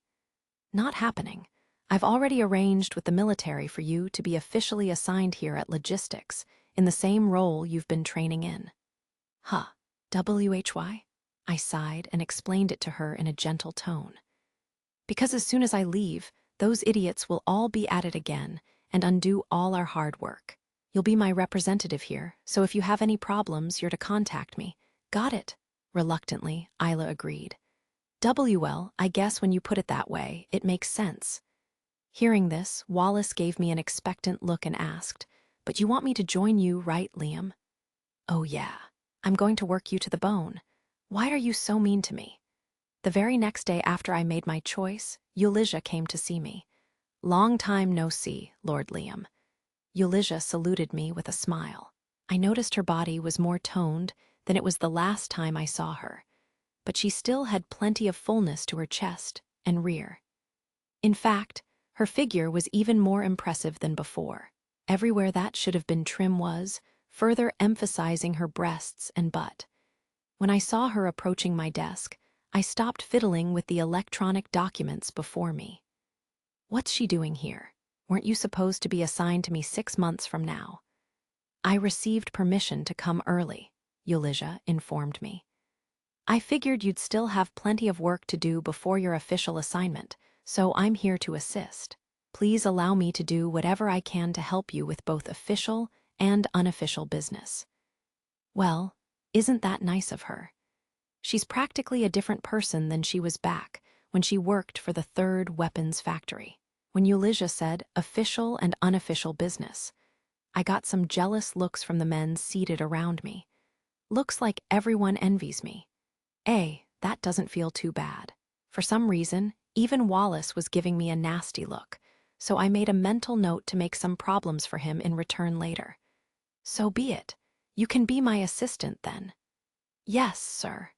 Not happening. I've already arranged with the military for you to be officially assigned here at Logistics, in the same role you've been training in. WHY? I sighed and explained it to her in a gentle tone. Because as soon as I leave, those idiots will all be at it again and undo all our hard work. You'll be my representative here, so if you have any problems, you're to contact me. Got it? Reluctantly, Isla agreed. I guess when you put it that way, it makes sense. Hearing this, Wallace gave me an expectant look and asked, But you want me to join you, right, Liam? Oh yeah, I'm going to work you to the bone. Why are you so mean to me? The very next day after I made my choice, Euligia came to see me. Long time no see, Lord Liam. Euligia saluted me with a smile. I noticed her body was more toned than it was the last time I saw her, but she still had plenty of fullness to her chest and rear. In fact, her figure was even more impressive than before. Everywhere that should have been trim was, further emphasizing her breasts and butt. When I saw her approaching my desk, I stopped fiddling with the electronic documents before me. What's she doing here? Weren't you supposed to be assigned to me 6 months from now? I received permission to come early, Euligia informed me. I figured you'd still have plenty of work to do before your official assignment, so I'm here to assist. Please allow me to do whatever I can to help you with both official and unofficial business. Well, isn't that nice of her? She's practically a different person than she was back when she worked for the third weapons factory. When Euligia said official and unofficial business, I got some jealous looks from the men seated around me. Looks like everyone envies me. That doesn't feel too bad. For some reason, even Wallace was giving me a nasty look, so I made a mental note to make some problems for him in return later. So be it. You can be my assistant then. Yes, sir.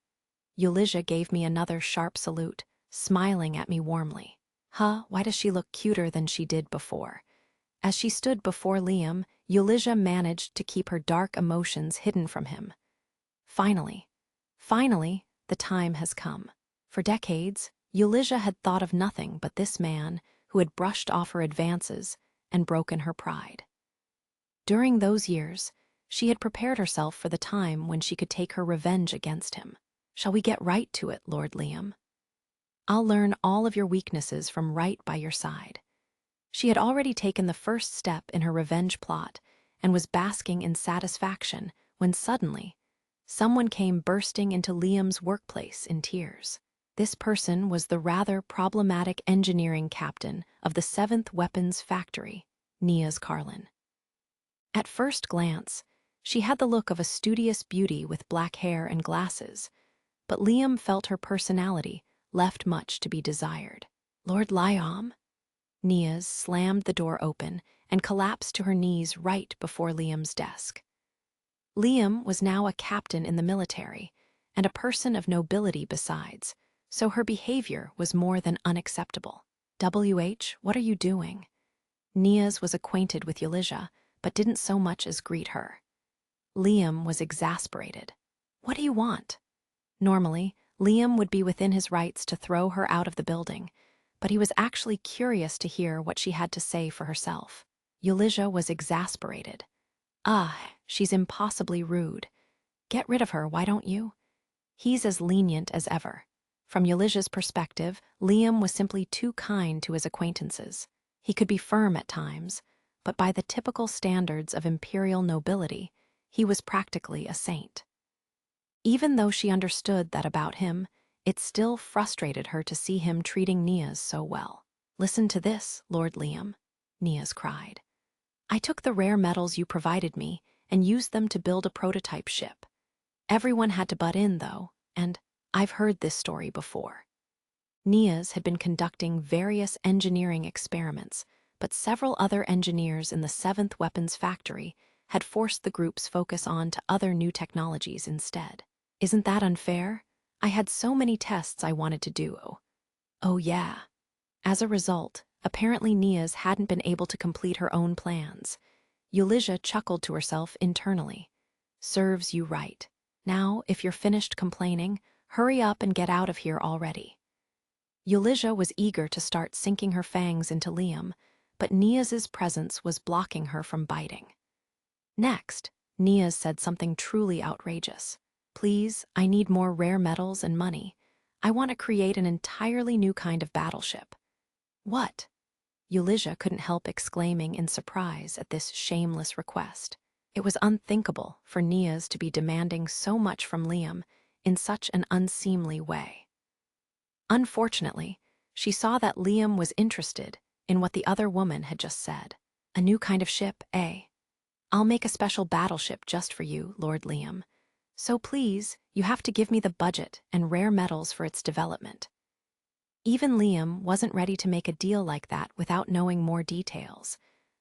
Ulysses gave me another sharp salute, smiling at me warmly. Why does she look cuter than she did before? As she stood before Liam, Ulysses managed to keep her dark emotions hidden from him. Finally, the time has come. For decades, Ulysses had thought of nothing but this man who had brushed off her advances and broken her pride. During those years, she had prepared herself for the time when she could take her revenge against him. Shall we get right to it, Lord Liam? I'll learn all of your weaknesses from right by your side. She had already taken the first step in her revenge plot and was basking in satisfaction when suddenly, someone came bursting into Liam's workplace in tears. This person was the rather problematic engineering captain of the 7th Weapons Factory, Niaz Carlin. At first glance, she had the look of a studious beauty with black hair and glasses, but Liam felt her personality left much to be desired. Lord Liam? Niaz slammed the door open and collapsed to her knees right before Liam's desk. Liam was now a captain in the military, and a person of nobility besides, so her behavior was more than unacceptable. What are you doing? Niaz was acquainted with Ulysses, but didn't so much as greet her. Liam was exasperated. What do you want? Normally, Liam would be within his rights to throw her out of the building, but he was actually curious to hear what she had to say for herself. Ulysses was exasperated. She's impossibly rude. Get rid of her, why don't you? He's as lenient as ever. From Ulysses' perspective, Liam was simply too kind to his acquaintances. He could be firm at times, but by the typical standards of imperial nobility, he was practically a saint. Even though she understood that about him, it still frustrated her to see him treating Niaz so well. Listen to this, Lord Liam, Niaz cried. I took the rare metals you provided me and used them to build a prototype ship. Everyone had to butt in, though, and I've heard this story before. Niaz had been conducting various engineering experiments, but several other engineers in the 7th Weapons Factory had forced the group's focus on to other new technologies instead. Isn't that unfair? I had so many tests I wanted to do. Oh yeah. As a result, apparently Niaz hadn't been able to complete her own plans. Ulysses chuckled to herself internally. Serves you right. Now, if you're finished complaining, hurry up and get out of here already. Ulysses was eager to start sinking her fangs into Liam, but Niaz's presence was blocking her from biting. Next, Niaz said something truly outrageous. Please, I need more rare metals and money. I want to create an entirely new kind of battleship. What? Ulysses couldn't help exclaiming in surprise at this shameless request. It was unthinkable for Niaz to be demanding so much from Liam in such an unseemly way. Unfortunately, she saw that Liam was interested in what the other woman had just said. A new kind of ship, eh? I'll make a special battleship just for you, Lord Liam. So please, you have to give me the budget and rare metals for its development. Even Liam wasn't ready to make a deal like that without knowing more details,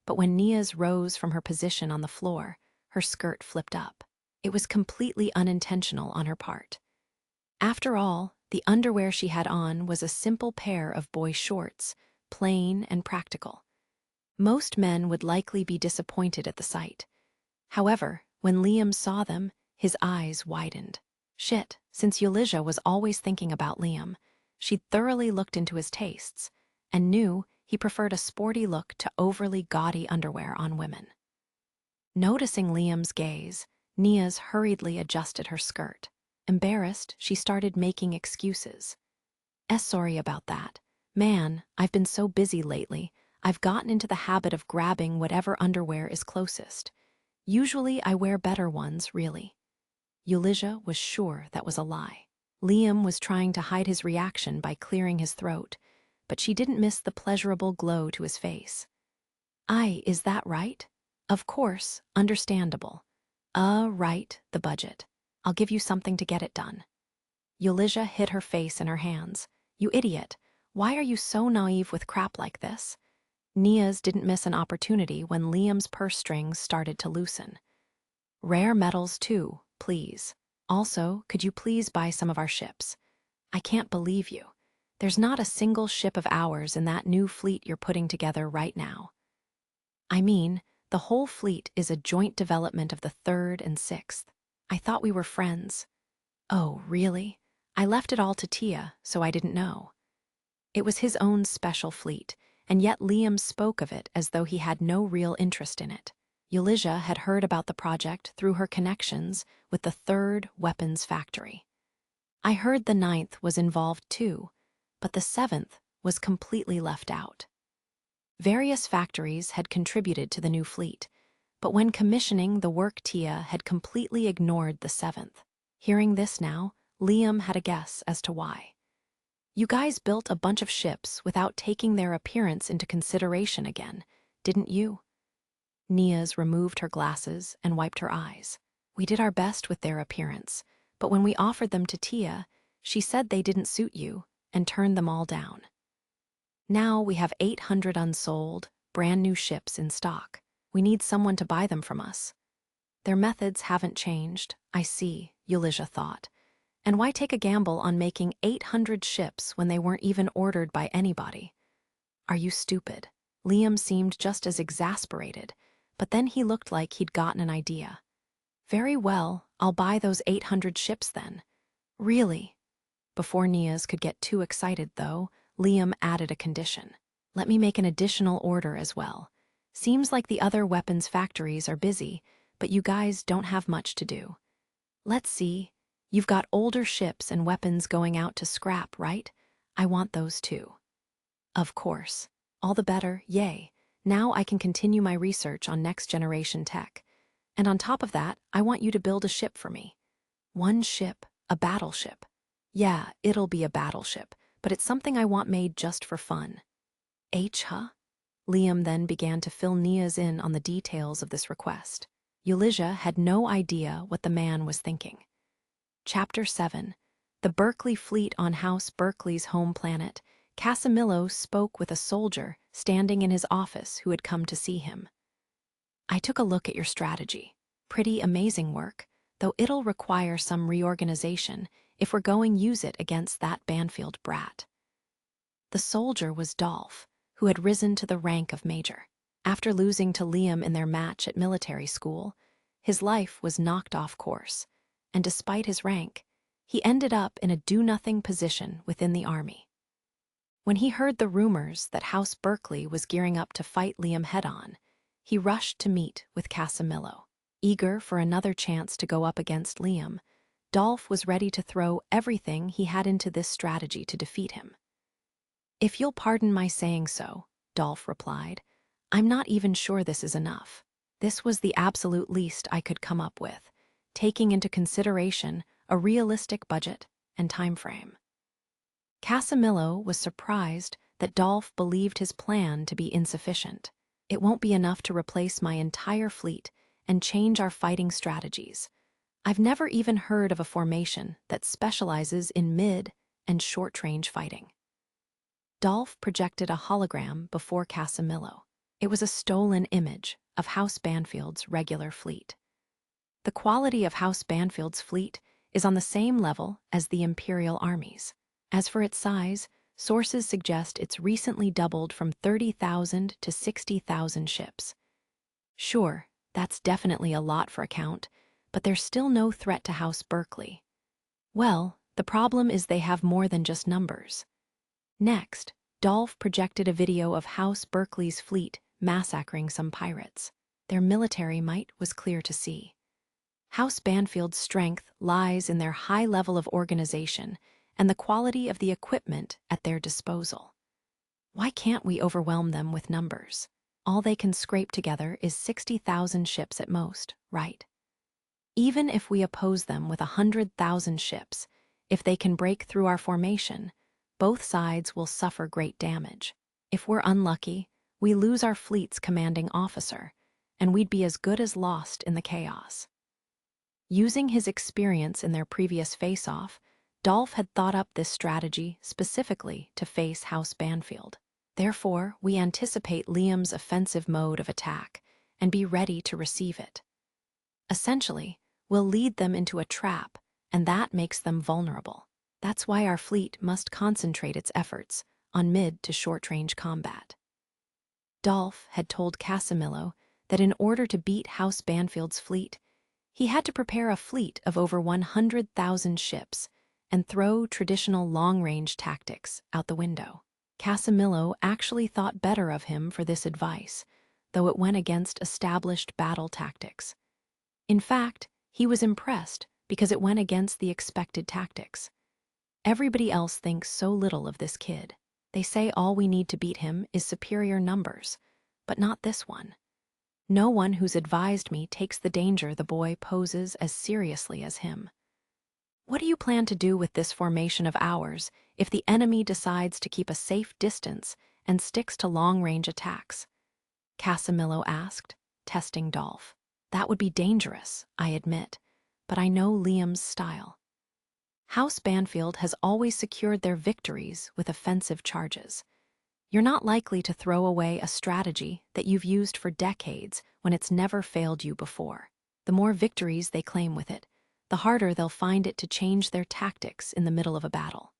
but when Niaz rose from her position on the floor, her skirt flipped up. It was completely unintentional on her part. After all, the underwear she had on was a simple pair of boy shorts, plain and practical. Most men would likely be disappointed at the sight. However, when Liam saw them, his eyes widened. Shit, since Ulysses was always thinking about Liam, she'd thoroughly looked into his tastes and knew he preferred a sporty look to overly gaudy underwear on women. Noticing Liam's gaze, Niaz hurriedly adjusted her skirt. Embarrassed, she started making excuses. Sorry about that. Man, I've been so busy lately, I've gotten into the habit of grabbing whatever underwear is closest. Usually I wear better ones, really. Ulysses was sure that was a lie. Liam was trying to hide his reaction by clearing his throat, but she didn't miss the pleasurable glow to his face. Is that right? Of course, understandable. Right, the budget. I'll give you something to get it done. Ulysses hid her face in her hands. You idiot. Why are you so naive with crap like this? Nia's didn't miss an opportunity when Liam's purse strings started to loosen. Rare metals too, please. Also, could you please buy some of our ships? I can't believe you. There's not a single ship of ours in that new fleet you're putting together right now. I mean, the whole fleet is a joint development of the 3rd and 6th. I thought we were friends. Oh, really? I left it all to Tia, so I didn't know. It was his own special fleet, and yet Liam spoke of it as though he had no real interest in it. Eulizia had heard about the project through her connections with the 3rd weapons factory. I heard the 9th was involved too, but the 7th was completely left out. Various factories had contributed to the new fleet, but when commissioning the work Tia had completely ignored the 7th. Hearing this now, Liam had a guess as to why. You guys built a bunch of ships without taking their appearance into consideration again, didn't you? Nia's removed her glasses and wiped her eyes. We did our best with their appearance, but when we offered them to Tia, she said they didn't suit you and turned them all down. Now we have 800 unsold, brand new ships in stock. We need someone to buy them from us. Their methods haven't changed, I see, Eulizia thought. And why take a gamble on making 800 ships when they weren't even ordered by anybody? Are you stupid? Liam seemed just as exasperated, but then he looked like he'd gotten an idea. Very well, I'll buy those 800 ships then. Really? Before Nia's could get too excited, though, Liam added a condition. Let me make an additional order as well. Seems like the other weapons factories are busy, but you guys don't have much to do. Let's see. You've got older ships and weapons going out to scrap, right? I want those too. Of course. All the better, yay. Now I can continue my research on next-generation tech. And on top of that, I want you to build a ship for me. One ship, a battleship. Yeah, it'll be a battleship, but it's something I want made just for fun. Huh? Liam then began to fill Nia's in on the details of this request. Eulizia had no idea what the man was thinking. Chapter 7. The Berkeley fleet on House Berkeley's home planet. Casimilo spoke with a soldier standing in his office who had come to see him. I took a look at your strategy. Pretty amazing work, though it'll require some reorganization if we're going to use it against that Banfield brat. The soldier was Dolph, who had risen to the rank of major. After losing to Liam in their match at military school, his life was knocked off course, and despite his rank, he ended up in a do-nothing position within the army. When he heard the rumors that House Berkeley was gearing up to fight Liam head-on, he rushed to meet with Casimilo. Eager for another chance to go up against Liam, Dolph was ready to throw everything he had into this strategy to defeat him. If you'll pardon my saying so, Dolph replied, I'm not even sure this is enough. This was the absolute least I could come up with, taking into consideration a realistic budget and time frame. Casimilo was surprised that Dolph believed his plan to be insufficient. It won't be enough to replace my entire fleet and change our fighting strategies. I've never even heard of a formation that specializes in mid- and short-range fighting. Dolph projected a hologram before Casimilo. It was a stolen image of House Banfield's regular fleet. The quality of House Banfield's fleet is on the same level as the Imperial armies. As for its size, sources suggest it's recently doubled from 30,000 to 60,000 ships. Sure, that's definitely a lot for a count, but there's still no threat to House Berkeley. Well, the problem is they have more than just numbers. Next, Dolph projected a video of House Berkeley's fleet massacring some pirates. Their military might was clear to see. House Banfield's strength lies in their high level of organization and the quality of the equipment at their disposal. Why can't we overwhelm them with numbers? All they can scrape together is 60,000 ships at most, right? Even if we oppose them with 100,000 ships, if they can break through our formation, both sides will suffer great damage. If we're unlucky, we lose our fleet's commanding officer, and we'd be as good as lost in the chaos. Using his experience in their previous face-off, Dolph had thought up this strategy specifically to face House Banfield. Therefore, we anticipate Liam's offensive mode of attack and be ready to receive it. Essentially, we'll lead them into a trap, and that makes them vulnerable. That's why our fleet must concentrate its efforts on mid to short-range combat. Dolph had told Casimilo that in order to beat House Banfield's fleet, he had to prepare a fleet of over 100,000 ships and throw traditional long-range tactics out the window. Casimilo actually thought better of him for this advice, though it went against established battle tactics. In fact, he was impressed because it went against the expected tactics. Everybody else thinks so little of this kid. They say all we need to beat him is superior numbers, but not this one. No one who's advised me takes the danger the boy poses as seriously as him. What do you plan to do with this formation of ours if the enemy decides to keep a safe distance and sticks to long-range attacks? Casimilo asked, testing Dolph. That would be dangerous, I admit, but I know Liam's style. House Banfield has always secured their victories with offensive charges. You're not likely to throw away a strategy that you've used for decades when it's never failed you before. The more victories they claim with it, the harder they'll find it to change their tactics in the middle of a battle.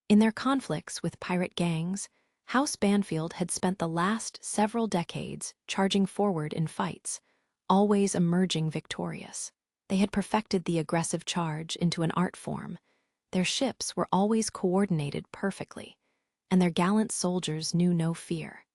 In their conflicts with pirate gangs, House Banfield had spent the last several decades charging forward in fights, always emerging victorious. They had perfected the aggressive charge into an art form. Their ships were always coordinated perfectly, and their gallant soldiers knew no fear.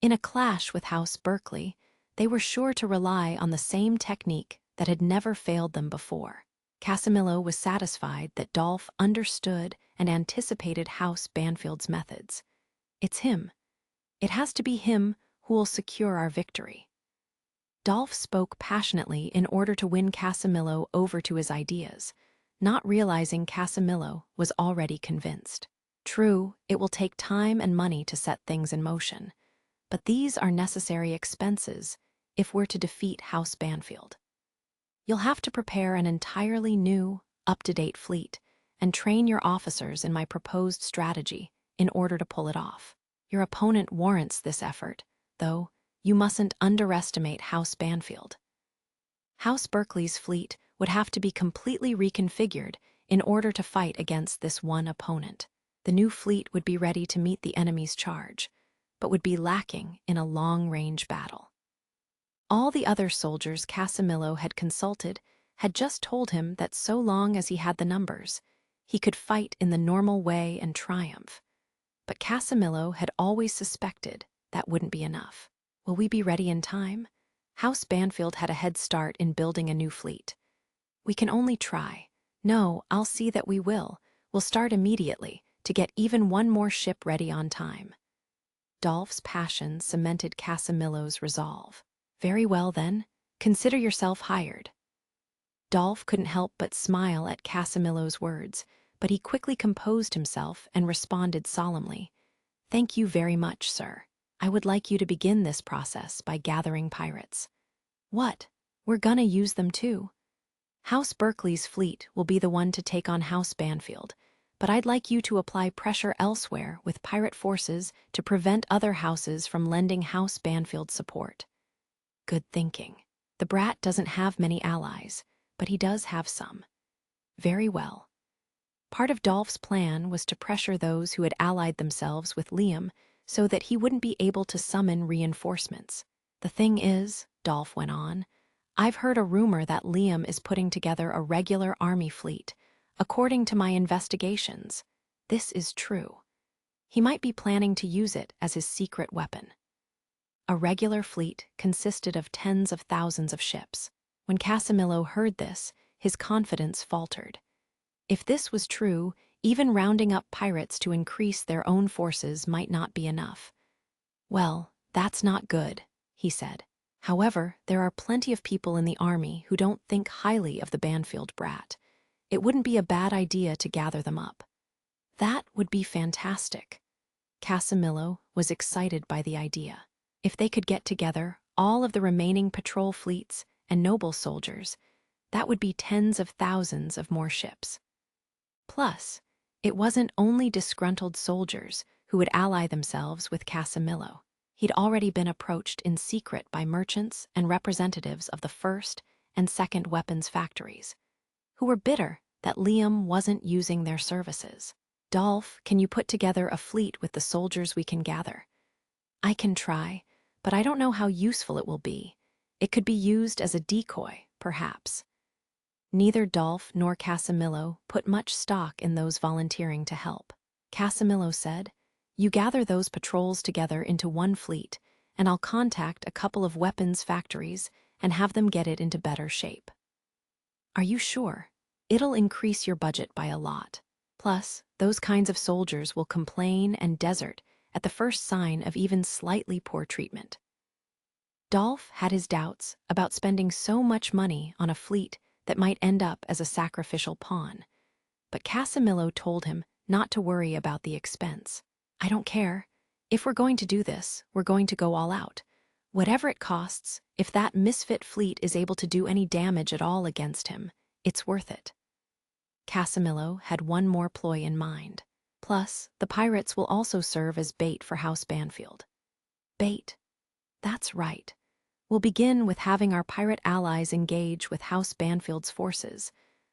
In a clash with House Berkeley, they were sure to rely on the same technique that had never failed them before. Casimilo was satisfied that Dolph understood and anticipated House Banfield's methods. It's him. It has to be him who will secure our victory. Dolph spoke passionately in order to win Casimilo over to his ideas, not realizing Casimilo was already convinced. True, it will take time and money to set things in motion, but these are necessary expenses if we're to defeat House Banfield. You'll have to prepare an entirely new, up-to-date fleet and train your officers in my proposed strategy in order to pull it off. Your opponent warrants this effort, though you mustn't underestimate House Banfield. House Berkeley's fleet would have to be completely reconfigured in order to fight against this one opponent. The new fleet would be ready to meet the enemy's charge, but would be lacking in a long-range battle. All the other soldiers Casimilo had consulted had just told him that so long as he had the numbers, he could fight in the normal way and triumph. But Casimilo had always suspected that wouldn't be enough. Will we be ready in time? House Banfield had a head start in building a new fleet. We can only try. No, I'll see that we will. We'll start immediately to get even one more ship ready on time. Dolph's passion cemented Casimilo's resolve. Very well then, consider yourself hired. Dolph couldn't help but smile at Casimilo's words, but he quickly composed himself and responded solemnly. Thank you very much, sir. I would like you to begin this process by gathering pirates. What? We're gonna use them too. House Berkeley's fleet will be the one to take on House Banfield, but I'd like you to apply pressure elsewhere with pirate forces to prevent other houses from lending House Banfield support. Good thinking. The brat doesn't have many allies, but he does have some. Very well. Part of Dolph's plan was to pressure those who had allied themselves with Liam so that he wouldn't be able to summon reinforcements. The thing is, Dolph went on, I've heard a rumor that Liam is putting together a regular army fleet. According to my investigations, this is true. He might be planning to use it as his secret weapon. A regular fleet consisted of tens of thousands of ships. When Casimilo heard this, his confidence faltered. If this was true, even rounding up pirates to increase their own forces might not be enough. Well, that's not good, he said. However, there are plenty of people in the army who don't think highly of the Banfield brat. It wouldn't be a bad idea to gather them up. That would be fantastic. Casimilo was excited by the idea. If they could get together all of the remaining patrol fleets and noble soldiers, that would be tens of thousands of more ships. Plus, it wasn't only disgruntled soldiers who would ally themselves with Casimilo. He'd already been approached in secret by merchants and representatives of the first and second weapons factories, who were bitter that Liam wasn't using their services. Dolph, can you put together a fleet with the soldiers we can gather? I can try, but I don't know how useful it will be. It could be used as a decoy, perhaps. Neither Dolph nor Casimilo put much stock in those volunteering to help. Casimilo said, "You gather those patrols together into one fleet, and I'll contact a couple of weapons factories and have them get it into better shape." Are you sure? It'll increase your budget by a lot. Plus, those kinds of soldiers will complain and desert at the first sign of even slightly poor treatment. Dolph had his doubts about spending so much money on a fleet that might end up as a sacrificial pawn, but Casimilo told him not to worry about the expense. "I don't care. If we're going to do this, we're going to go all out. Whatever it costs, if that misfit fleet is able to do any damage at all against him, it's worth it." Casimilo had one more ploy in mind. Plus, the pirates will also serve as bait for House Banfield. Bait. That's right. We'll begin with having our pirate allies engage with House Banfield's forces,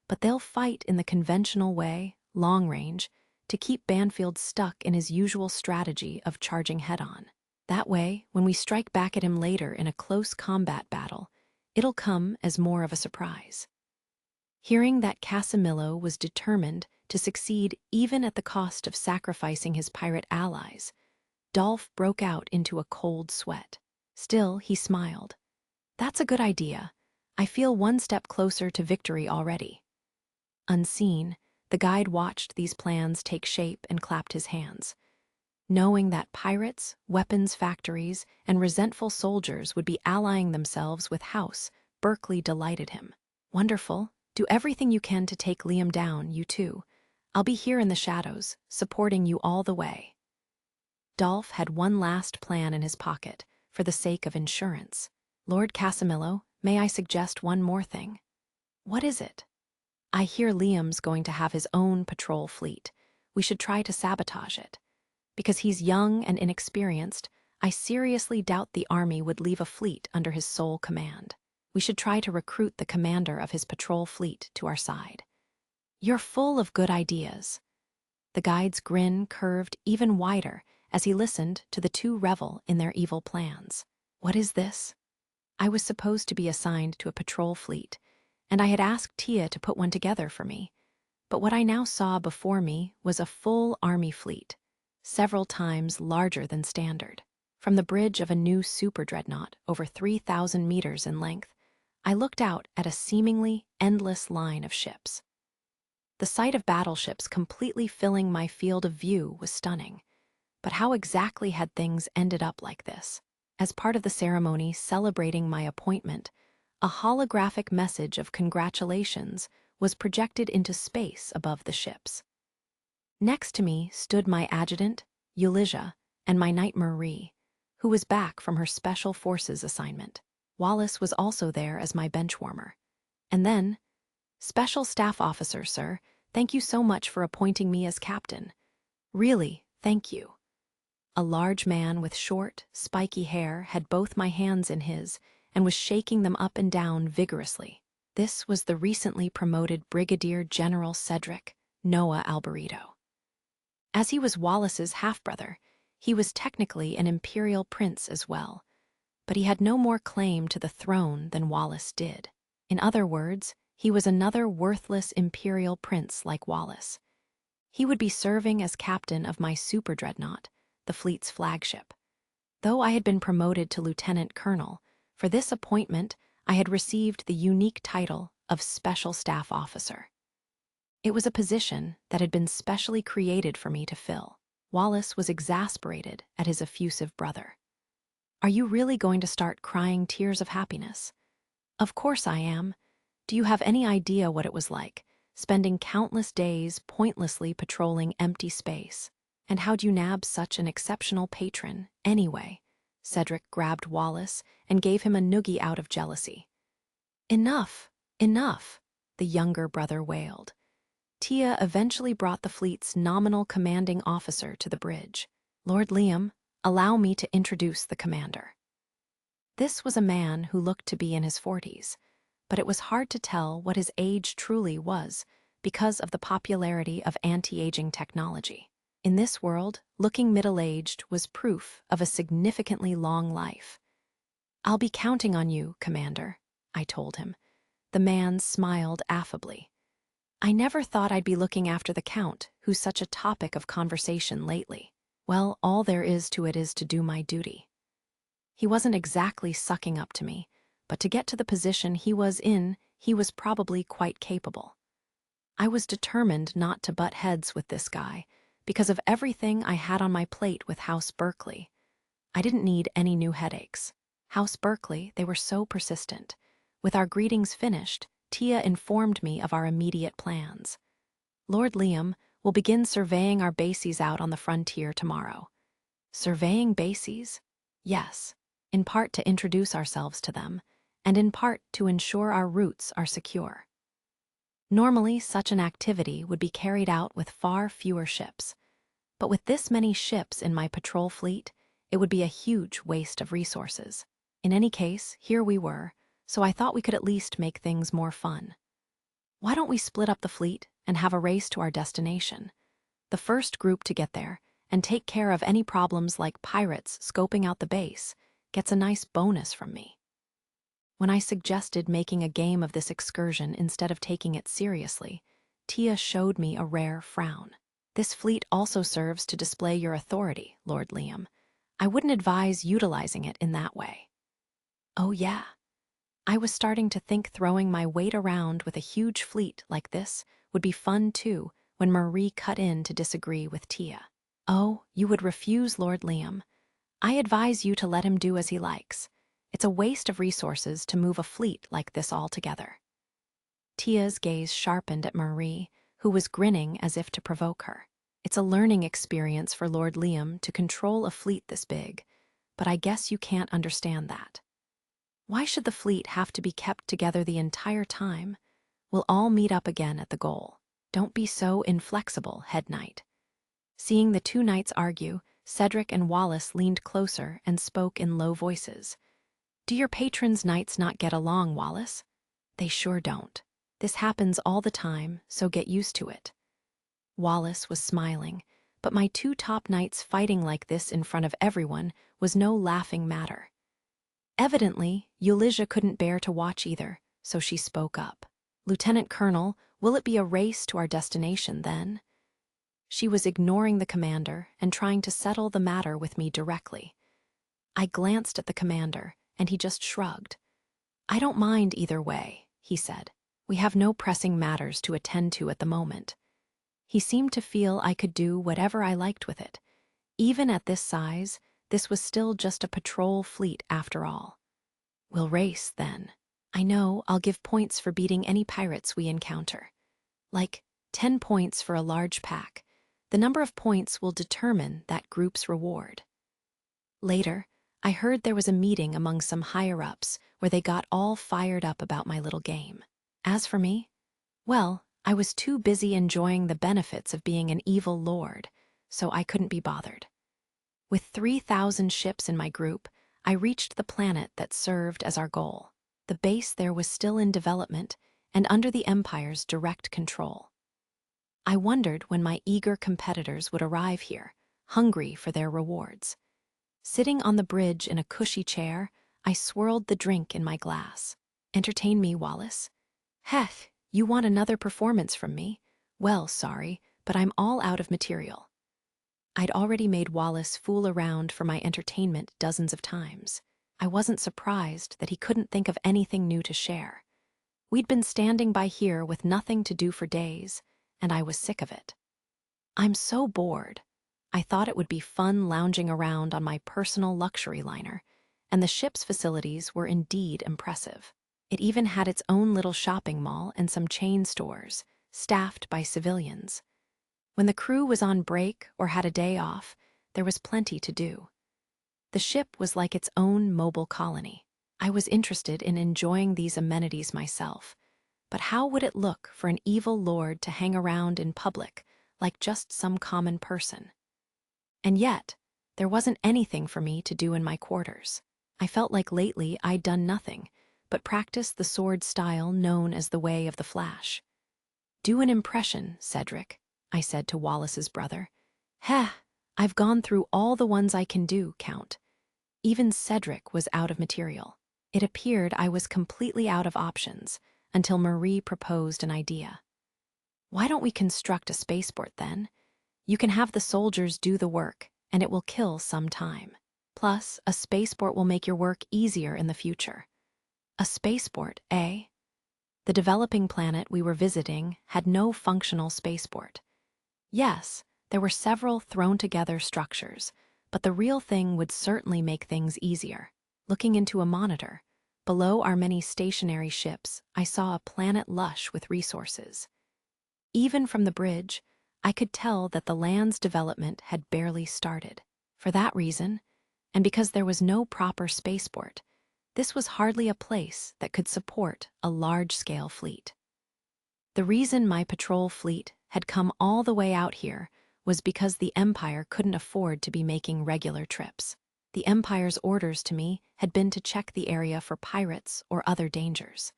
but they'll fight in the conventional way, long range, to keep Banfield stuck in his usual strategy of charging head-on. That way, when we strike back at him later in a close combat battle, it'll come as more of a surprise. Hearing that Casimilo was determined to succeed even at the cost of sacrificing his pirate allies, Dolph broke out into a cold sweat. Still, he smiled. "That's a good idea. I feel one step closer to victory already." Unseen, the guide watched these plans take shape and clapped his hands. Knowing that pirates, weapons factories, and resentful soldiers would be allying themselves with House, Berkeley delighted him. "Wonderful. Do everything you can to take Liam down, you two. I'll be here in the shadows, supporting you all the way." Dolph had one last plan in his pocket, for the sake of insurance. "Lord Casimilo, may I suggest one more thing?" "What is it?" "I hear Liam's going to have his own patrol fleet. We should try to sabotage it. Because he's young and inexperienced, I seriously doubt the army would leave a fleet under his sole command. We should try to recruit the commander of his patrol fleet to our side." "You're full of good ideas." The guide's grin curved even wider as he listened to the two revel in their evil plans. "What is this?" "I was supposed to be assigned to a patrol fleet, and I had asked Tia to put one together for me. But what I now saw before me was a full army fleet, several times larger than standard. From the bridge of a new super dreadnought over 3,000 meters in length, I looked out at a seemingly endless line of ships. The sight of battleships completely filling my field of view was stunning. But how exactly had things ended up like this? As part of the ceremony celebrating my appointment, a holographic message of congratulations was projected into space above the ships. Next to me stood my adjutant, Eulizia, and my knight Marie, who was back from her Special Forces assignment. Wallace was also there as my benchwarmer. And then, "Special Staff Officer, sir, thank you so much for appointing me as captain. Really, thank you." A large man with short, spiky hair had both my hands in his and was shaking them up and down vigorously. This was the recently promoted Brigadier General Cedric Noah Alberito. As he was Wallace's half-brother, he was technically an imperial prince as well, but he had no more claim to the throne than Wallace did. In other words, he was another worthless imperial prince like Wallace. He would be serving as captain of my super dreadnought, the fleet's flagship. Though I had been promoted to lieutenant colonel, for this appointment I had received the unique title of Special Staff Officer. It was a position that had been specially created for me to fill. Wallace was exasperated at his effusive brother. "Are you really going to start crying tears of happiness?" "Of course I am. Do you have any idea what it was like, spending countless days pointlessly patrolling empty space? And how'd you nab such an exceptional patron, anyway?" Cedric grabbed Wallace and gave him a noogie out of jealousy. "Enough, enough," the younger brother wailed. Tia eventually brought the fleet's nominal commanding officer to the bridge. Lord Liam, allow me to introduce the commander. This was a man who looked to be in his 40s, but it was hard to tell what his age truly was because of the popularity of anti-aging technology. In this world, looking middle-aged was proof of a significantly long life. I'll be counting on you, Commander, I told him. The man smiled affably. I never thought I'd be looking after the Count, who's such a topic of conversation lately. Well, all there is to it is to do my duty. He wasn't exactly sucking up to me, but to get to the position he was in, he was probably quite capable. I was determined not to butt heads with this guy because of everything I had on my plate with House Berkeley. I didn't need any new headaches. House Berkeley, they were so persistent. With our greetings finished, Tia informed me of our immediate plans. Lord Liam will begin surveying our bases out on the frontier tomorrow. Surveying bases? Yes, in part to introduce ourselves to them, and in part to ensure our routes are secure. Normally, such an activity would be carried out with far fewer ships, but with this many ships in my patrol fleet, it would be a huge waste of resources. In any case, here we were, so I thought we could at least make things more fun. Why don't we split up the fleet and have a race to our destination? The first group to get there and take care of any problems like pirates scoping out the base gets a nice bonus from me. When I suggested making a game of this excursion instead of taking it seriously, Tia showed me a rare frown. This fleet also serves to display your authority, Lord Liam. I wouldn't advise utilizing it in that way. Oh yeah. I was starting to think throwing my weight around with a huge fleet like this would be fun too when Marie cut in to disagree with Tia. Oh, you would refuse, Lord Liam. I advise you to let him do as he likes. It's a waste of resources to move a fleet like this altogether. Tia's gaze sharpened at Marie, who was grinning as if to provoke her. It's a learning experience for Lord Liam to control a fleet this big, but I guess you can't understand that. Why should the fleet have to be kept together the entire time? We'll all meet up again at the goal. Don't be so inflexible, Head Knight. Seeing the two knights argue, Cedric and Wallace leaned closer and spoke in low voices. Do your patrons' knights not get along, Wallace? They sure don't. This happens all the time, so get used to it. Wallace was smiling, but my two top knights fighting like this in front of everyone was no laughing matter. Evidently, Eulizia couldn't bear to watch either, so she spoke up. Lieutenant Colonel, will it be a race to our destination then? She was ignoring the commander and trying to settle the matter with me directly. I glanced at the commander, and he just shrugged. I don't mind either way, he said. We have no pressing matters to attend to at the moment. He seemed to feel I could do whatever I liked with it. Even at this size, this was still just a patrol fleet after all. We'll race, then. I know I'll give points for beating any pirates we encounter. Like 10 points for a large pack. The number of points will determine that group's reward. Later, I heard there was a meeting among some higher-ups where they got all fired up about my little game. As for me, well, I was too busy enjoying the benefits of being an evil lord, so I couldn't be bothered. With 3,000 ships in my group, I reached the planet that served as our goal. The base there was still in development and under the Empire's direct control. I wondered when my eager competitors would arrive here, hungry for their rewards. Sitting on the bridge in a cushy chair, I swirled the drink in my glass. Entertain me, Wallace. Hech, you want another performance from me? Well, sorry, but I'm all out of material. I'd already made Wallace fool around for my entertainment dozens of times. I wasn't surprised that he couldn't think of anything new to share. We'd been standing by here with nothing to do for days, and I was sick of it. I'm so bored. I thought it would be fun lounging around on my personal luxury liner, and the ship's facilities were indeed impressive. It even had its own little shopping mall and some chain stores, staffed by civilians. When the crew was on break or had a day off, there was plenty to do. The ship was like its own mobile colony. I was interested in enjoying these amenities myself, But how would it look for an evil lord to hang around in public like just some common person? And yet, there wasn't anything for me to do in my quarters. I felt like lately I'd done nothing but practice the sword style known as the Way of the Flash. "Do an impression, Cedric," I said to Wallace's brother. "Heh, I've gone through all the ones I can do, Count." Even Cedric was out of material. It appeared I was completely out of options until Marie proposed an idea. "Why don't we construct a spaceport then? You can have the soldiers do the work, and it will kill some time. Plus, a spaceport will make your work easier in the future." A spaceport, eh? The developing planet we were visiting had no functional spaceport. Yes, there were several thrown-together structures, but the real thing would certainly make things easier. Looking into a monitor, below our many stationary ships, I saw a planet lush with resources. Even from the bridge, I could tell that the land's development had barely started. For that reason, and because there was no proper spaceport, this was hardly a place that could support a large-scale fleet. The reason my patrol fleet had come all the way out here was because the Empire couldn't afford to be making regular trips. The Empire's orders to me had been to check the area for pirates or other dangers.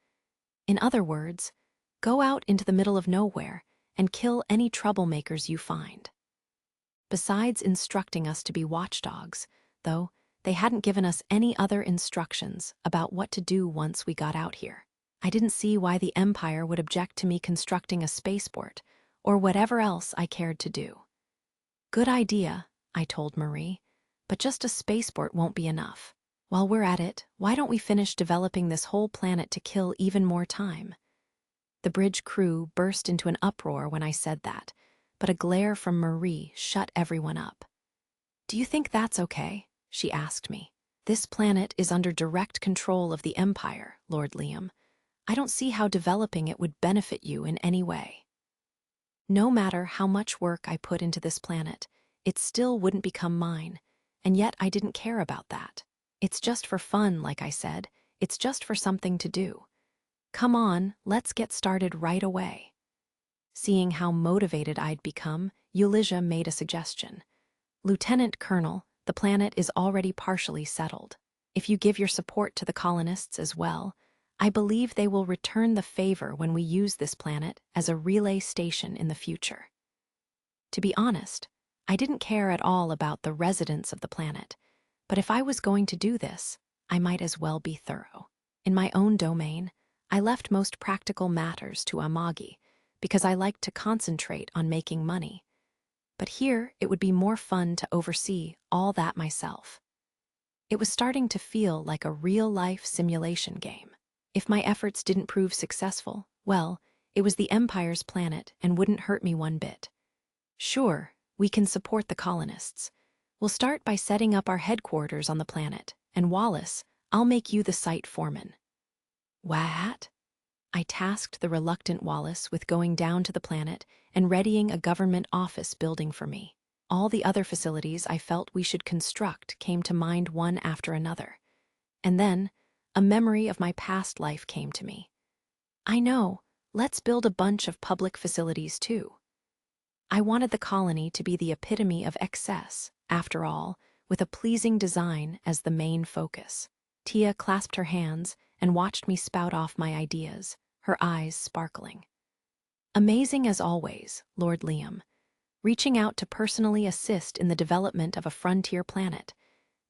In other words, go out into the middle of nowhere and kill any troublemakers you find. Besides instructing us to be watchdogs, though, they hadn't given us any other instructions about what to do once we got out here. I didn't see why the Empire would object to me constructing a spaceport or whatever else I cared to do. "Good idea," I told Marie, "but just a spaceport won't be enough. While we're at it, why don't we finish developing this whole planet to kill even more time?" The bridge crew burst into an uproar when I said that, but a glare from Marie shut everyone up. "Do you think that's okay?" she asked me. "This planet is under direct control of the Empire, Lord Liam. I don't see how developing it would benefit you in any way. No matter how much work I put into this planet, it still wouldn't become mine, and yet I didn't care about that. It's just for fun, like I said. It's just for something to do. Come on, let's get started right away." Seeing how motivated I'd become, Eulizia made a suggestion. "Lieutenant Colonel, the planet is already partially settled. If you give your support to the colonists as well, I believe they will return the favor when we use this planet as a relay station in the future." To be honest, I didn't care at all about the residents of the planet, but if I was going to do this, I might as well be thorough. In my own domain, I left most practical matters to Amagi because I liked to concentrate on making money. But here it would be more fun to oversee all that myself. It was starting to feel like a real-life simulation game. If my efforts didn't prove successful, well, it was the Empire's planet and wouldn't hurt me one bit. "Sure, we can support the colonists. We'll start by setting up our headquarters on the planet, and Wallace, I'll make you the site foreman." "What?" I tasked the reluctant Wallace with going down to the planet and readying a government office building for me. All the other facilities I felt we should construct came to mind one after another. And then, a memory of my past life came to me. I know, let's build a bunch of public facilities too. I wanted the colony to be the epitome of excess, after all, with a pleasing design as the main focus. Tia clasped her hands and watched me spout off my ideas, her eyes sparkling. "Amazing as always, Lord Liam. Reaching out to personally assist in the development of a frontier planet.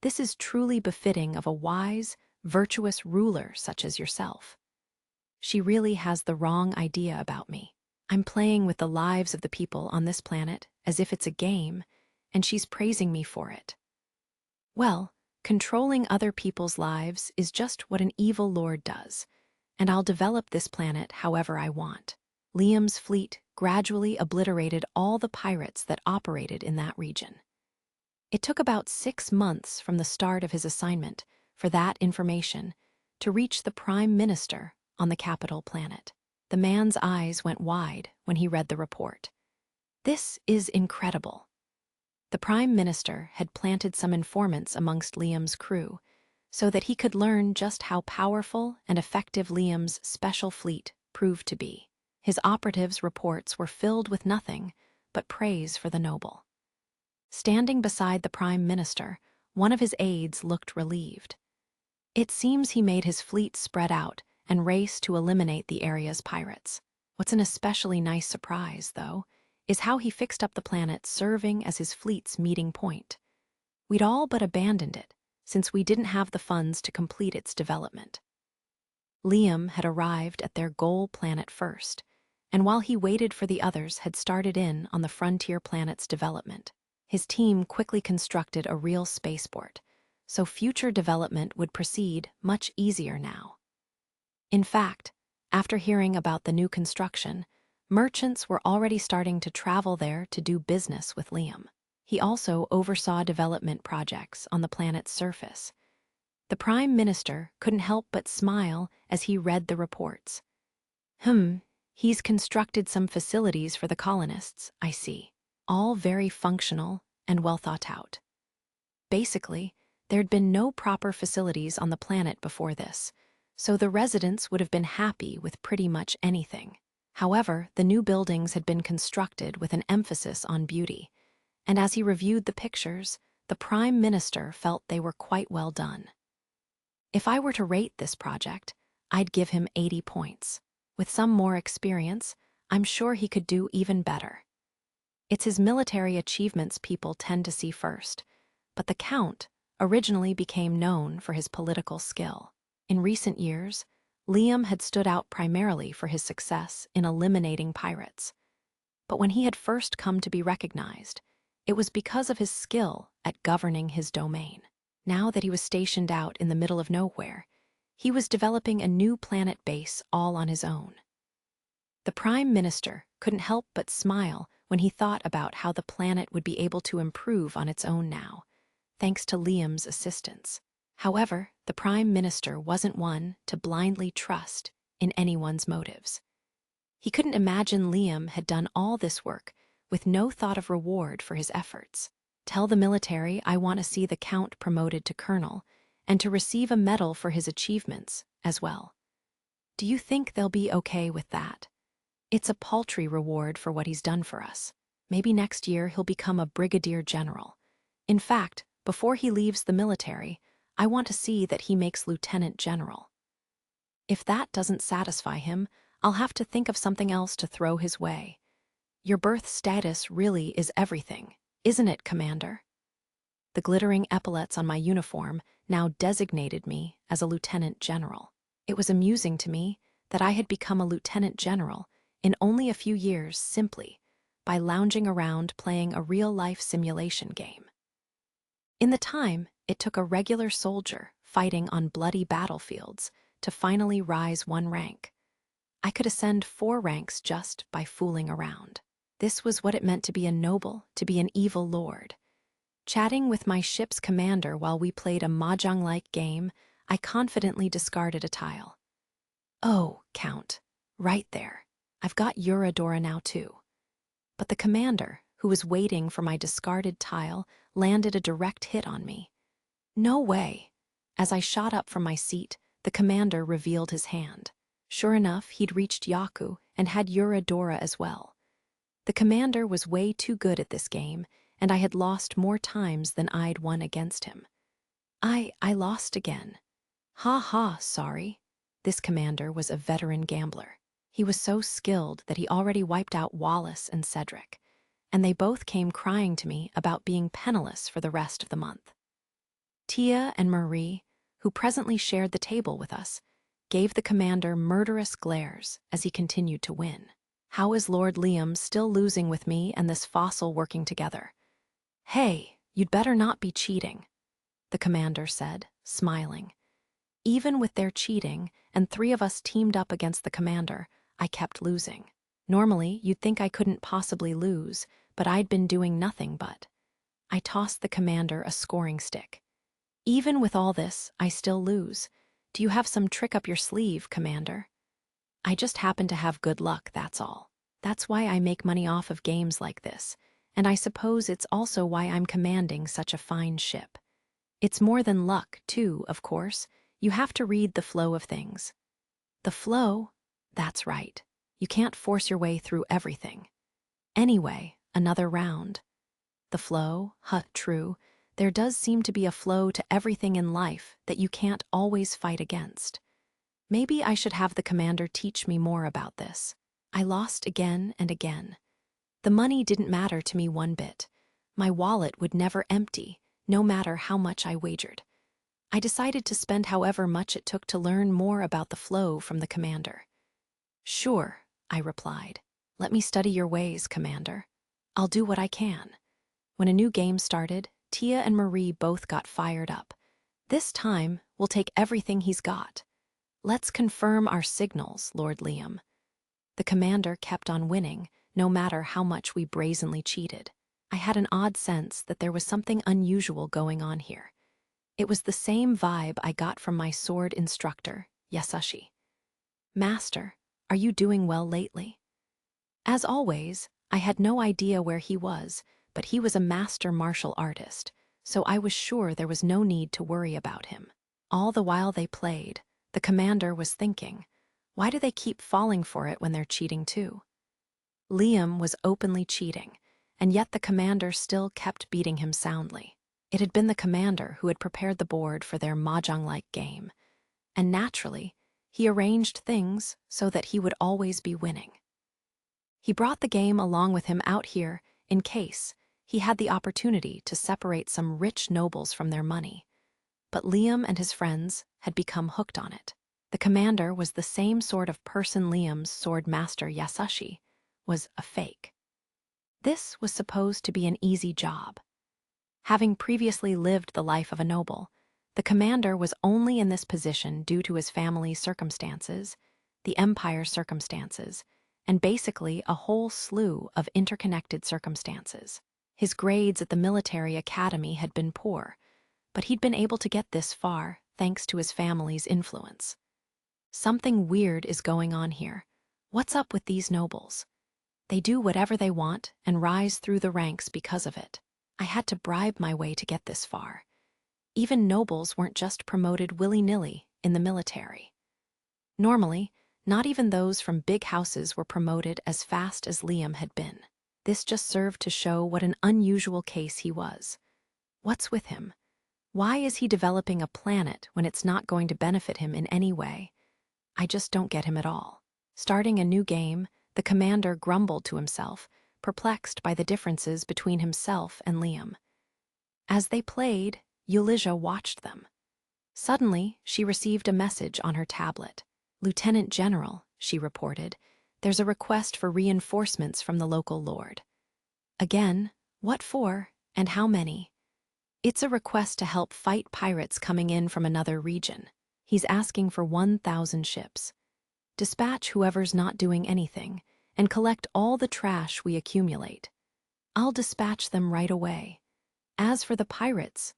This is truly befitting of a wise, virtuous ruler such as yourself." She really has the wrong idea about me. I'm playing with the lives of the people on this planet as if it's a game, and she's praising me for it. Well, controlling other people's lives is just what an evil lord does, and I'll develop this planet however I want. Liam's fleet gradually obliterated all the pirates that operated in that region. It took about 6 months from the start of his assignment for that information to reach the Prime Minister on the capital planet. The man's eyes went wide when he read the report. This is incredible. The Prime Minister had planted some informants amongst Liam's crew so that he could learn just how powerful and effective Liam's special fleet proved to be. His operatives' reports were filled with nothing but praise for the noble. Standing beside the Prime Minister, one of his aides looked relieved. It seems he made his fleet spread out and race to eliminate the area's pirates. What's an especially nice surprise, though, is how he fixed up the planet serving as his fleet's meeting point. We'd all but abandoned it, since we didn't have the funds to complete its development. Liam had arrived at their goal planet first, and while he waited for the others had started in on the frontier planet's development, his team quickly constructed a real spaceport, so future development would proceed much easier now. In fact, after hearing about the new construction, merchants were already starting to travel there to do business with Liam. He also oversaw development projects on the planet's surface. The Prime Minister couldn't help but smile as he read the reports. He's constructed some facilities for the colonists, I see. All very functional and well thought out. Basically, there'd been no proper facilities on the planet before this, so the residents would have been happy with pretty much anything. However, the new buildings had been constructed with an emphasis on beauty, and as he reviewed the pictures, the Prime Minister felt they were quite well done. If I were to rate this project, I'd give him 80 points. With some more experience, I'm sure he could do even better. It's his military achievements people tend to see first, but the Count originally became known for his political skill. In recent years, Liam had stood out primarily for his success in eliminating pirates. But when he had first come to be recognized, it was because of his skill at governing his domain. Now that he was stationed out in the middle of nowhere, he was developing a new planet base all on his own. The Prime Minister couldn't help but smile when he thought about how the planet would be able to improve on its own now, thanks to Liam's assistance. However, the Prime Minister wasn't one to blindly trust in anyone's motives. He couldn't imagine Liam had done all this work with no thought of reward for his efforts. Tell the military I want to see the Count promoted to colonel and to receive a medal for his achievements as well. Do you think they'll be okay with that? It's a paltry reward for what he's done for us. Maybe next year he'll become a brigadier general. In fact, before he leaves the military, I want to see that he makes lieutenant general. If that doesn't satisfy him, I'll have to think of something else to throw his way. Your birth status really is everything, isn't it, Commander? The glittering epaulets on my uniform now designated me as a lieutenant general. It was amusing to me that I had become a lieutenant general in only a few years simply by lounging around playing a real-life simulation game. In the time it took a regular soldier fighting on bloody battlefields to finally rise one rank, I could ascend 4 ranks just by fooling around. This was what it meant to be a noble, to be an evil lord. Chatting with my ship's commander while we played a mahjong-like game, I confidently discarded a tile. Oh, Count, right there. I've got Eurodora now too. But the commander, who was waiting for my discarded tile, landed a direct hit on me. No way. As I shot up from my seat, the commander revealed his hand. Sure enough, he'd reached Yaku and had Eurodora as well. The commander was way too good at this game, and I had lost more times than I'd won against him. I lost again. Ha ha, sorry. This commander was a veteran gambler. He was so skilled that he already wiped out Wallace and Cedric, and they both came crying to me about being penniless for the rest of the month. Tia and Marie, who presently shared the table with us, gave the commander murderous glares as he continued to win. How is Lord Liam still losing with me and this fossil working together? Hey, you'd better not be cheating, the commander said, smiling. Even with their cheating and 3 of us teamed up against the commander, I kept losing. Normally, you'd think I couldn't possibly lose, but I'd been doing nothing but. I tossed the commander a scoring stick. Even with all this, I still lose. Do you have some trick up your sleeve, Commander? I just happen to have good luck, that's all. That's why I make money off of games like this, and I suppose it's also why I'm commanding such a fine ship. It's more than luck, too, of course. You have to read the flow of things. The flow? That's right. You can't force your way through everything. Anyway, another round. The flow? True. There does seem to be a flow to everything in life that you can't always fight against. Maybe I should have the commander teach me more about this. I lost again and again. The money didn't matter to me one bit. My wallet would never empty, no matter how much I wagered. I decided to spend however much it took to learn more about the flow from the commander. Sure, I replied. Let me study your ways, Commander. I'll do what I can. When a new game started, Tia and Marie both got fired up. This time, we'll take everything he's got. Let's confirm our signals, Lord Liam. The commander kept on winning, no matter how much we brazenly cheated. I had an odd sense that there was something unusual going on here. It was the same vibe I got from my sword instructor, Yasushi. Master, are you doing well lately? As always, I had no idea where he was, but he was a master martial artist, so I was sure there was no need to worry about him. All the while they played, the commander was thinking, why do they keep falling for it when they're cheating too? Liam was openly cheating, and yet the commander still kept beating him soundly. It had been the commander who had prepared the board for their mahjong-like game, and naturally, he arranged things so that he would always be winning. He brought the game along with him out here in case he had the opportunity to separate some rich nobles from their money. But Liam and his friends had become hooked on it. The commander was the same sort of person Liam's sword master Yasushi was a fake. This was supposed to be an easy job. Having previously lived the life of a noble, the commander was only in this position due to his family's circumstances, the empire's circumstances, and basically a whole slew of interconnected circumstances. His grades at the military academy had been poor, but he'd been able to get this far thanks to his family's influence. Something weird is going on here. What's up with these nobles? They do whatever they want and rise through the ranks because of it. I had to bribe my way to get this far. Even nobles weren't just promoted willy-nilly in the military. Normally, not even those from big houses were promoted as fast as Liam had been. This just served to show what an unusual case he was. What's with him? Why is he developing a planet when it's not going to benefit him in any way? I just don't get him at all. Starting a new game, the commander grumbled to himself, perplexed by the differences between himself and Liam. As they played, Ulysses watched them. Suddenly, she received a message on her tablet. "Lieutenant General," she reported, "there's a request for reinforcements from the local lord." Again, what for, and how many? It's a request to help fight pirates coming in from another region. He's asking for 1,000 ships. Dispatch whoever's not doing anything, and collect all the trash we accumulate. I'll dispatch them right away. As for the pirates,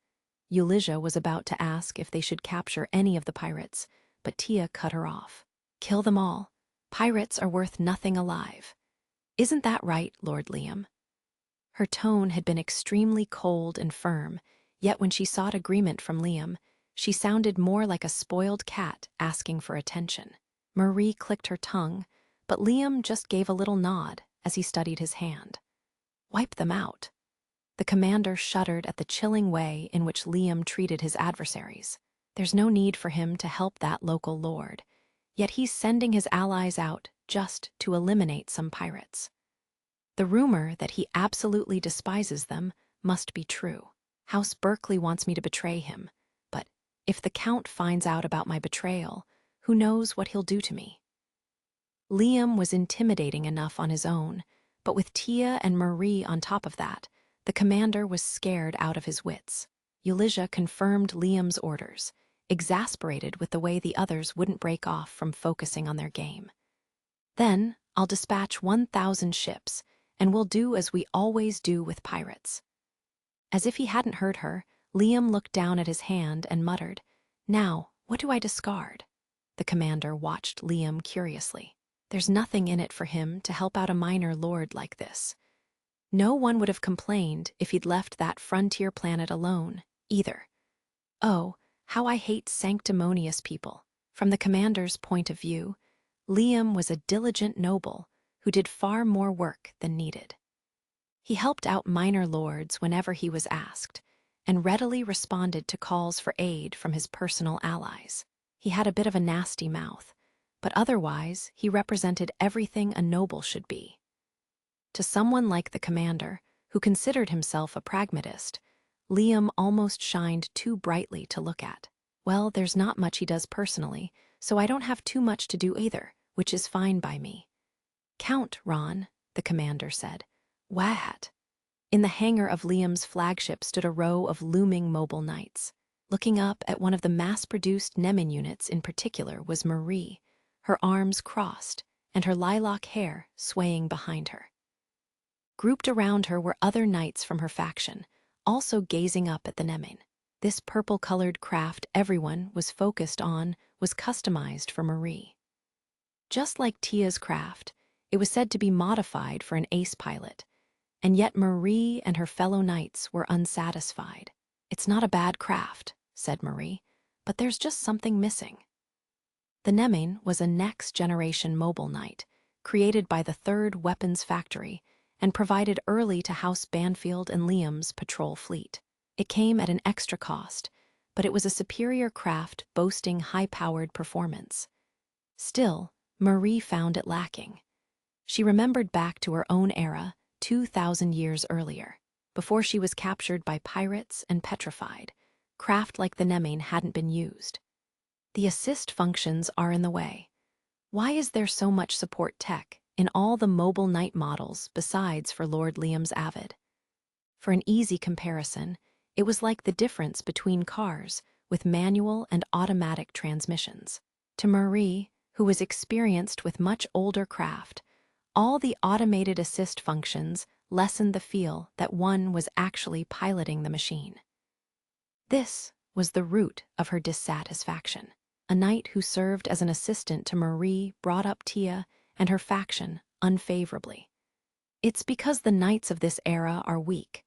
Ulysses was about to ask if they should capture any of the pirates, but Tia cut her off. Kill them all. Pirates are worth nothing alive. Isn't that right, Lord Liam? Her tone had been extremely cold and firm, yet when she sought agreement from Liam, she sounded more like a spoiled cat asking for attention. Marie clicked her tongue, but Liam just gave a little nod as he studied his hand. Wipe them out. The commander shuddered at the chilling way in which Liam treated his adversaries. There's no need for him to help that local lord, yet he's sending his allies out just to eliminate some pirates. The rumor that he absolutely despises them must be true. House Berkeley wants me to betray him, but if the Count finds out about my betrayal, who knows what he'll do to me? Liam was intimidating enough on his own, but with Tia and Marie on top of that, the commander was scared out of his wits. Ulysses confirmed Liam's orders, exasperated with the way the others wouldn't break off from focusing on their game. Then I'll dispatch 1,000 ships, and we'll do as we always do with pirates. As if he hadn't heard her, Liam looked down at his hand and muttered, "Now, what do I discard?" The commander watched Liam curiously. There's nothing in it for him to help out a minor lord like this. No one would have complained if he'd left that frontier planet alone, either. Oh, how I hate sanctimonious people. From the commander's point of view, Liam was a diligent noble who did far more work than needed. He helped out minor lords whenever he was asked, and readily responded to calls for aid from his personal allies. He had a bit of a nasty mouth, but otherwise he represented everything a noble should be. To someone like the commander, who considered himself a pragmatist, Liam almost shined too brightly to look at. Well, there's not much he does personally, so I don't have too much to do either, which is fine by me. Count, Ron, the commander said. What? In the hangar of Liam's flagship stood a row of looming mobile knights. Looking up at one of the mass-produced Nemin units in particular was Marie, her arms crossed and her lilac hair swaying behind her. Grouped around her were other knights from her faction, also gazing up at the Nemin. This purple-colored craft everyone was focused on was customized for Marie. Just like Tia's craft, it was said to be modified for an ace pilot, and yet Marie and her fellow knights were unsatisfied. It's not a bad craft, said Marie, but there's just something missing. The Nemin was a next-generation mobile knight, created by the Third Weapons Factory and provided early to House Banfield and Liam's patrol fleet. It came at an extra cost, but it was a superior craft boasting high-powered performance. Still, Marie found it lacking. She remembered back to her own era, 2,000 years earlier. Before she was captured by pirates and petrified, craft like the Nemin hadn't been used. The assist functions are in the way. Why is there so much support tech in all the mobile knight models besides for Lord Liam's Avid? For an easy comparison, it was like the difference between cars with manual and automatic transmissions. To Marie, who was experienced with much older craft, all the automated assist functions lessened the feel that one was actually piloting the machine. This was the root of her dissatisfaction. A knight who served as an assistant to Marie brought up Tia and her faction unfavorably. It's because the knights of this era are weak.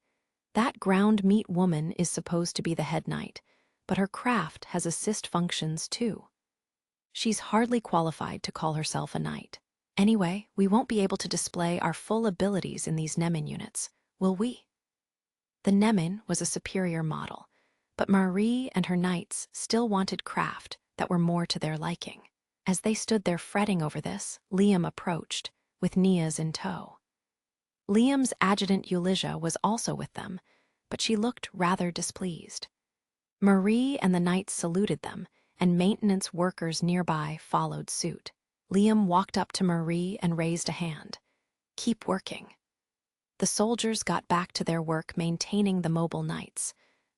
That ground meat woman is supposed to be the head knight, but her craft has assist functions too. She's hardly qualified to call herself a knight. Anyway, we won't be able to display our full abilities in these Nemin units, will we? The Nemin was a superior model, but Marie and her knights still wanted craft that were more to their liking. As they stood there fretting over this, Liam approached, with Nias in tow. Liam's adjutant Euligia was also with them, but she looked rather displeased. Marie and the knights saluted them, and maintenance workers nearby followed suit. Liam walked up to Marie and raised a hand. Keep working. The soldiers got back to their work maintaining the mobile knights.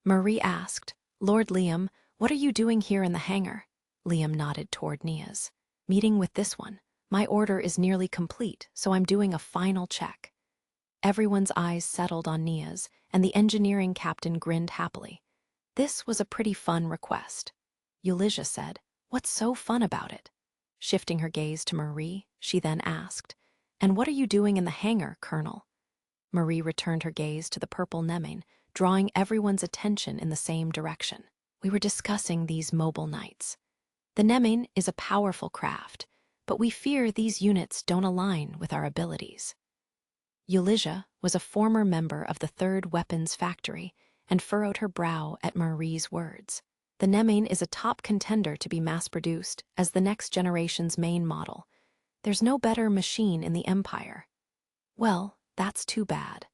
Marie asked, Lord Liam, what are you doing here in the hangar? Liam nodded toward Nias. Meeting with this one. My order is nearly complete, so I'm doing a final check. Everyone's eyes settled on Nias, and the engineering captain grinned happily. This was a pretty fun request. Euligia said, What's so fun about it? Shifting her gaze to Marie, she then asked, And what are you doing in the hangar, Colonel? Marie returned her gaze to the purple Nemin, drawing everyone's attention in the same direction. We were discussing these mobile knights. The Nemin is a powerful craft, but we fear these units don't align with our abilities. Euligia was a former member of the Third Weapons Factory and furrowed her brow at Marie's words. The Nemin is a top contender to be mass-produced as the next generation's main model. There's no better machine in the Empire. Well, that's too bad.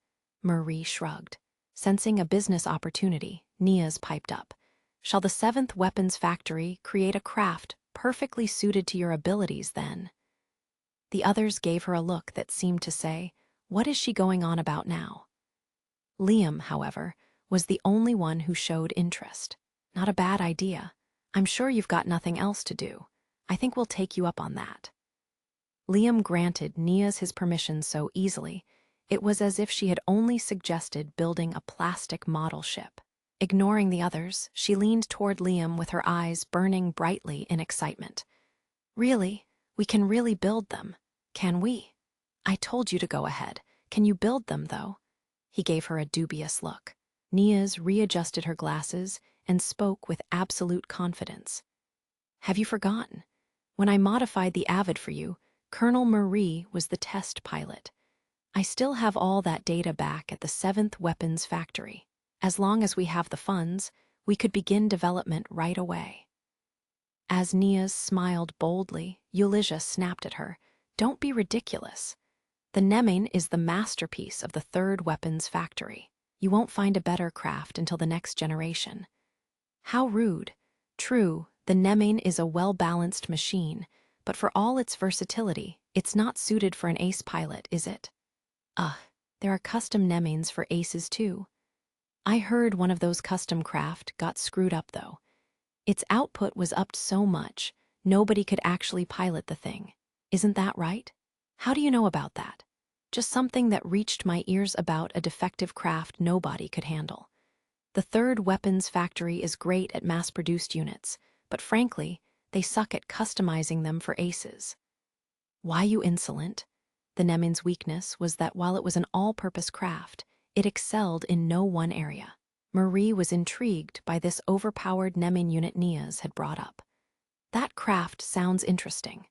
Marie shrugged. Sensing a business opportunity, Nias piped up. Shall the 7th Weapons Factory create a craft perfectly suited to your abilities then? The others gave her a look that seemed to say, What is she going on about now? Liam, however, was the only one who showed interest. Not a bad idea. I'm sure you've got nothing else to do. I think we'll take you up on that. Liam granted Nias his permission so easily, it was as if she had only suggested building a plastic model ship. Ignoring the others, she leaned toward Liam with her eyes burning brightly in excitement. Really? We can really build them, can we? I told you to go ahead. Can you build them, though? He gave her a dubious look. Nias readjusted her glasses and spoke with absolute confidence. Have you forgotten? When I modified the Avid for you, Colonel Marie was the test pilot. I still have all that data back at the 7th Weapons Factory. As long as we have the funds, we could begin development right away." As Niaz smiled boldly, Eulizia snapped at her. "Don't be ridiculous. The Nemean is the masterpiece of the 3rd Weapons Factory. You won't find a better craft until the next generation." "How rude." "True, the Nemean is a well-balanced machine, but for all its versatility, it's not suited for an ace pilot, is it?" There are custom Nemeans for aces too." "I heard one of those custom craft got screwed up though. Its output was upped so much, nobody could actually pilot the thing. Isn't that right?" "How do you know about that?" "Just something that reached my ears about a defective craft nobody could handle. The 3rd Weapons Factory is great at mass-produced units, but frankly, they suck at customizing them for aces." "Why, you insolent?" The Nemean's weakness was that while it was an all-purpose craft, it excelled in no one area. Marie was intrigued by this overpowered Nemean unit Niaz had brought up. "That craft sounds interesting."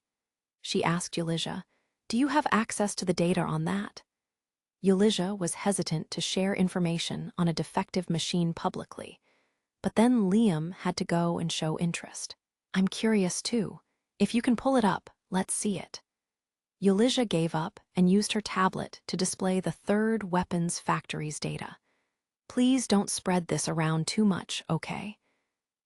She asked Eulizia, "Do you have access to the data on that?" Eulizia was hesitant to share information on a defective machine publicly, but then Liam had to go and show interest. "I'm curious too. If you can pull it up, let's see it." Eulizia gave up and used her tablet to display the 3rd Weapons Factory's data. "Please don't spread this around too much, okay?"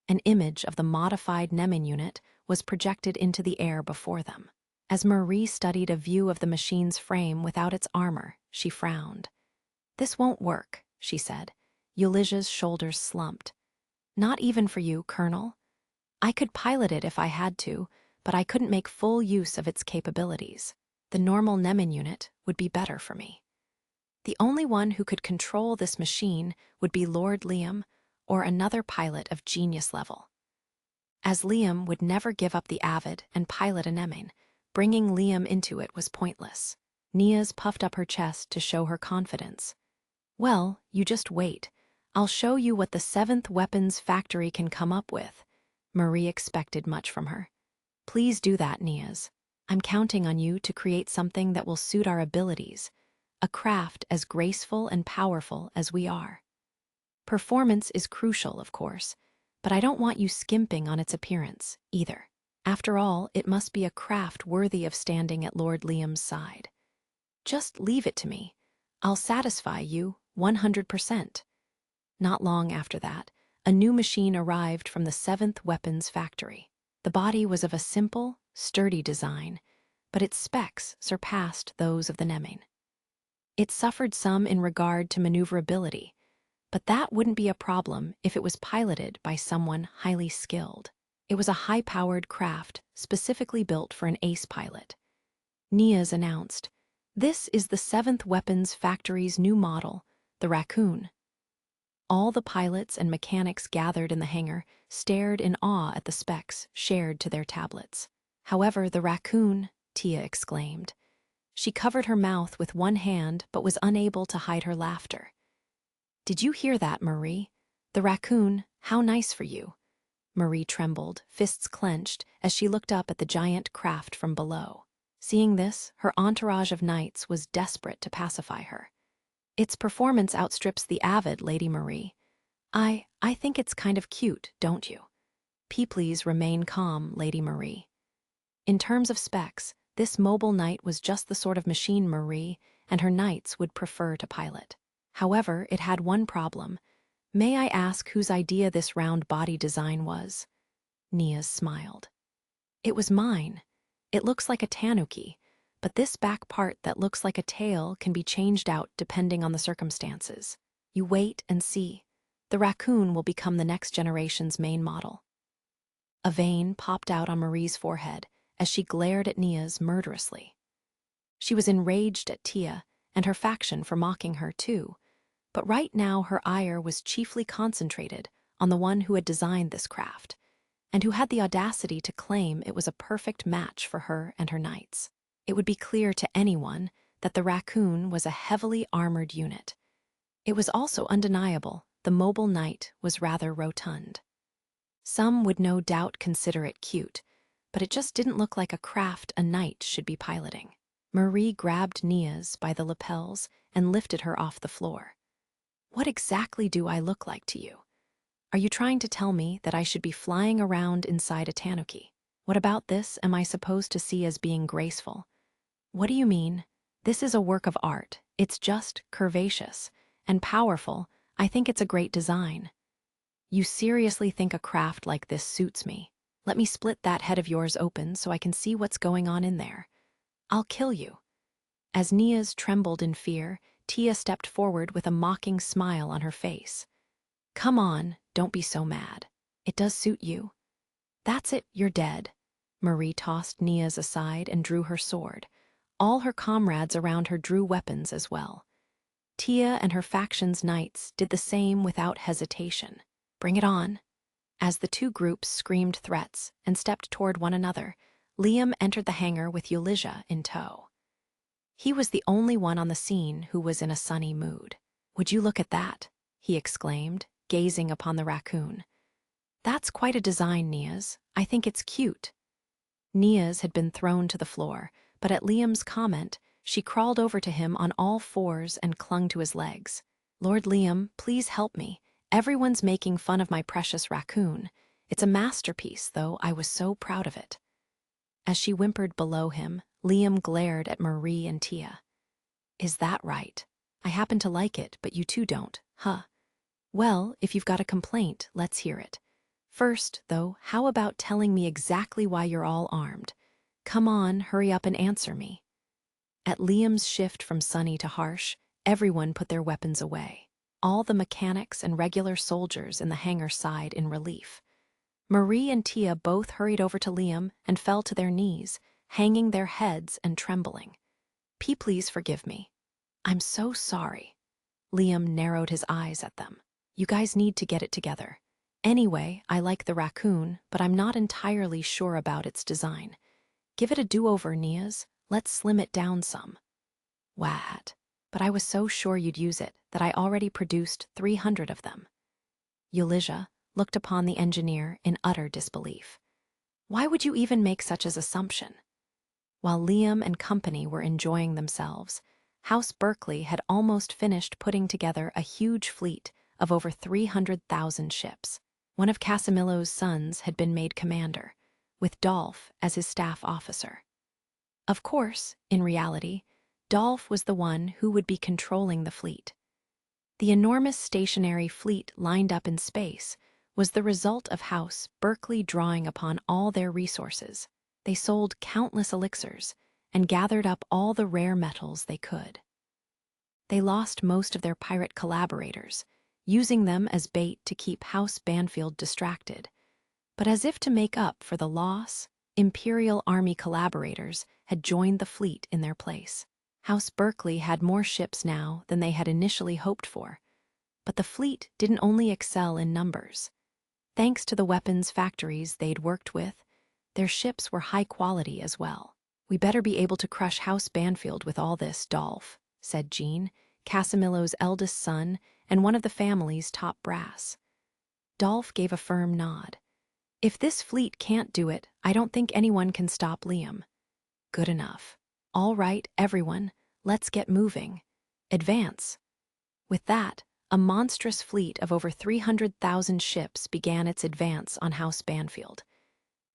An image of the modified Nemean unit was projected into the air before them. As Marie studied a view of the machine's frame without its armor, she frowned. "This won't work," she said. Eulizia's shoulders slumped. "Not even for you, Colonel. I could pilot it if I had to, but I couldn't make full use of its capabilities. The normal Nemean unit would be better for me. The only one who could control this machine would be Lord Liam or another pilot of genius level." As Liam would never give up the Avid and pilot a Nemean, bringing Liam into it was pointless. Niaz puffed up her chest to show her confidence. "Well, you just wait. I'll show you what the 7th Weapons Factory can come up with." Marie expected much from her. "Please do that, Niaz. I'm counting on you to create something that will suit our abilities, a craft as graceful and powerful as we are. Performance is crucial, of course, but I don't want you skimping on its appearance, either. After all, it must be a craft worthy of standing at Lord Liam's side. Just leave it to me. I'll satisfy you 100%. Not long after that, a new machine arrived from the 7th Weapons Factory. The body was of a simple, sturdy design, but its specs surpassed those of the Nemean. It suffered some in regard to maneuverability, but that wouldn't be a problem if it was piloted by someone highly skilled. It was a high-powered craft specifically built for an ace pilot. Niaz announced, "This is the 7th Weapons Factory's new model, the Raccoon." All the pilots and mechanics gathered in the hangar stared in awe at the specs shared to their tablets. "However, the Raccoon," Tia exclaimed. She covered her mouth with one hand but was unable to hide her laughter. "Did you hear that, Marie? The Raccoon, how nice for you." Marie trembled, fists clenched, as she looked up at the giant craft from below. Seeing this, her entourage of knights was desperate to pacify her. "Its performance outstrips the Avid, Lady Marie. I think it's kind of cute, don't you?" "Please remain calm, Lady Marie." In terms of specs, this mobile knight was just the sort of machine Marie and her knights would prefer to pilot. However, it had one problem. "May I ask whose idea this round body design was?" Niaz smiled. "It was mine. It looks like a tanuki, but this back part that looks like a tail can be changed out depending on the circumstances. You wait and see. The Raccoon will become the next generation's main model." A vein popped out on Marie's forehead as she glared at Niaz murderously. She was enraged at Tia and her faction for mocking her too, but right now her ire was chiefly concentrated on the one who had designed this craft, and who had the audacity to claim it was a perfect match for her and her knights. It would be clear to anyone that the Raccoon was a heavily armored unit. It was also undeniable the mobile knight was rather rotund. Some would no doubt consider it cute, but it just didn't look like a craft a knight should be piloting. Marie grabbed Nia's by the lapels and lifted her off the floor. What exactly do I look like to you? Are you trying to tell me that I should be flying around inside a tanuki? What about this am I supposed to see as being graceful? What do you mean? This is a work of art. It's just curvaceous and powerful. I think it's a great design. You seriously think a craft like this suits me? Let me split that head of yours open so I can see what's going on in there. I'll kill you. As Nia's trembled in fear, Tia stepped forward with a mocking smile on her face. Come on, don't be so mad. It does suit you. That's it, you're dead. Marie tossed Nia's aside and drew her sword. All her comrades around her drew weapons as well. Tia and her faction's knights did the same without hesitation. Bring it on. As the two groups screamed threats and stepped toward one another, Liam entered the hangar with Ulysses in tow. He was the only one on the scene who was in a sunny mood. Would you look at that? He exclaimed, gazing upon the raccoon. That's quite a design, Nia's. I think it's cute. Nia's had been thrown to the floor, but at Liam's comment, she crawled over to him on all fours and clung to his legs. Lord Liam, please help me. Everyone's making fun of my precious raccoon. It's a masterpiece, though I was so proud of it. As she whimpered below him, Liam glared at Marie and Tia. Is that right? I happen to like it, but you two don't, huh? Well, if you've got a complaint, let's hear it. First, though, how about telling me exactly why you're all armed? Come on, hurry up and answer me. At Liam's shift from sunny to harsh, everyone put their weapons away. All the mechanics and regular soldiers in the hangar sighed in relief. Marie and Tia both hurried over to Liam and fell to their knees, hanging their heads and trembling. Please forgive me. I'm so sorry. Liam narrowed his eyes at them. You guys need to get it together. Anyway, I like the raccoon, but I'm not entirely sure about its design. Give it a do-over, Nia's. Let's slim it down some. What? But I was so sure you'd use it that I already produced 300 of them. Ulysses looked upon the engineer in utter disbelief. Why would you even make such an assumption? While Liam and company were enjoying themselves, House Berkeley had almost finished putting together a huge fleet of over 300,000 ships. One of Casimilo's sons had been made commander, with Dolph as his staff officer. Of course, in reality, Dolph was the one who would be controlling the fleet. The enormous stationary fleet lined up in space was the result of House Berkeley drawing upon all their resources. They sold countless elixirs and gathered up all the rare metals they could. They lost most of their pirate collaborators, using them as bait to keep House Banfield distracted. But as if to make up for the loss, Imperial Army collaborators had joined the fleet in their place. House Berkeley had more ships now than they had initially hoped for, but the fleet didn't only excel in numbers. Thanks to the weapons factories they'd worked with, their ships were high quality as well. We better be able to crush House Banfield with all this, Dolph, said Jean, Casimilo's eldest son and one of the family's top brass. Dolph gave a firm nod. If this fleet can't do it, I don't think anyone can stop Liam. Good enough. All right, everyone, let's get moving. Advance. With that, a monstrous fleet of over 300,000 ships began its advance on House Banfield.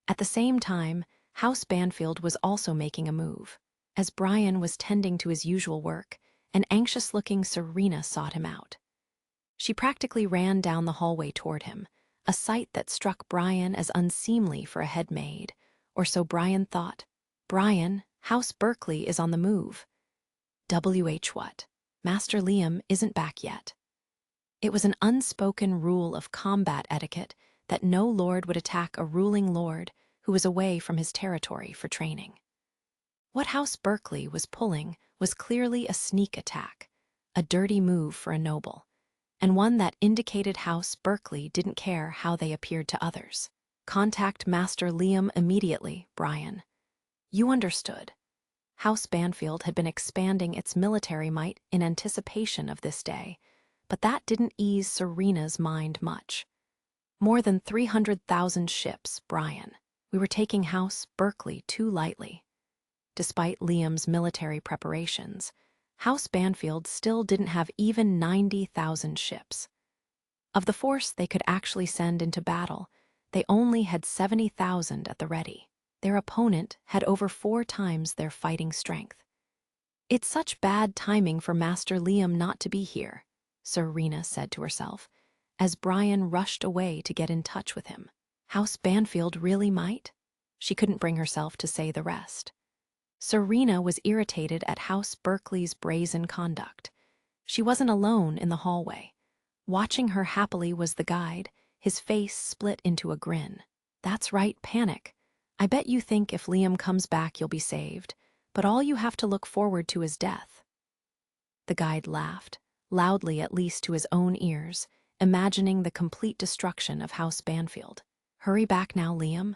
At the same time, House Banfield was also making a move. As Brian was tending to his usual work, an anxious-looking Serena sought him out. She practically ran down the hallway toward him, a sight that struck Brian as unseemly for a head maid, or so Brian thought. Brian, House Berkeley is on the move. What? Master Liam isn't back yet. It was an unspoken rule of combat etiquette that no lord would attack a ruling lord who was away from his territory for training. What House Berkeley was pulling was clearly a sneak attack, a dirty move for a noble, and one that indicated House Berkeley didn't care how they appeared to others. Contact Master Liam immediately, Brian. You understood. House Banfield had been expanding its military might in anticipation of this day, but that didn't ease Serena's mind much. More than 300,000 ships, Brian. We were taking House Berkeley too lightly. Despite Liam's military preparations, House Banfield still didn't have even 90,000 ships. Of the force they could actually send into battle, they only had 70,000 at the ready. Their opponent had over 4 times their fighting strength. "It's such bad timing for Master Liam not to be here," Serena said to herself, as Brian rushed away to get in touch with him. House Banfield really might? She couldn't bring herself to say the rest. Serena was irritated at House Berkeley's brazen conduct. She wasn't alone in the hallway. Watching her happily was the guide, his face split into a grin. "That's right, panic. I bet you think if Liam comes back you'll be saved, but all you have to look forward to is death." The guide laughed, loudly at least to his own ears, imagining the complete destruction of House Banfield. "Hurry back now, Liam.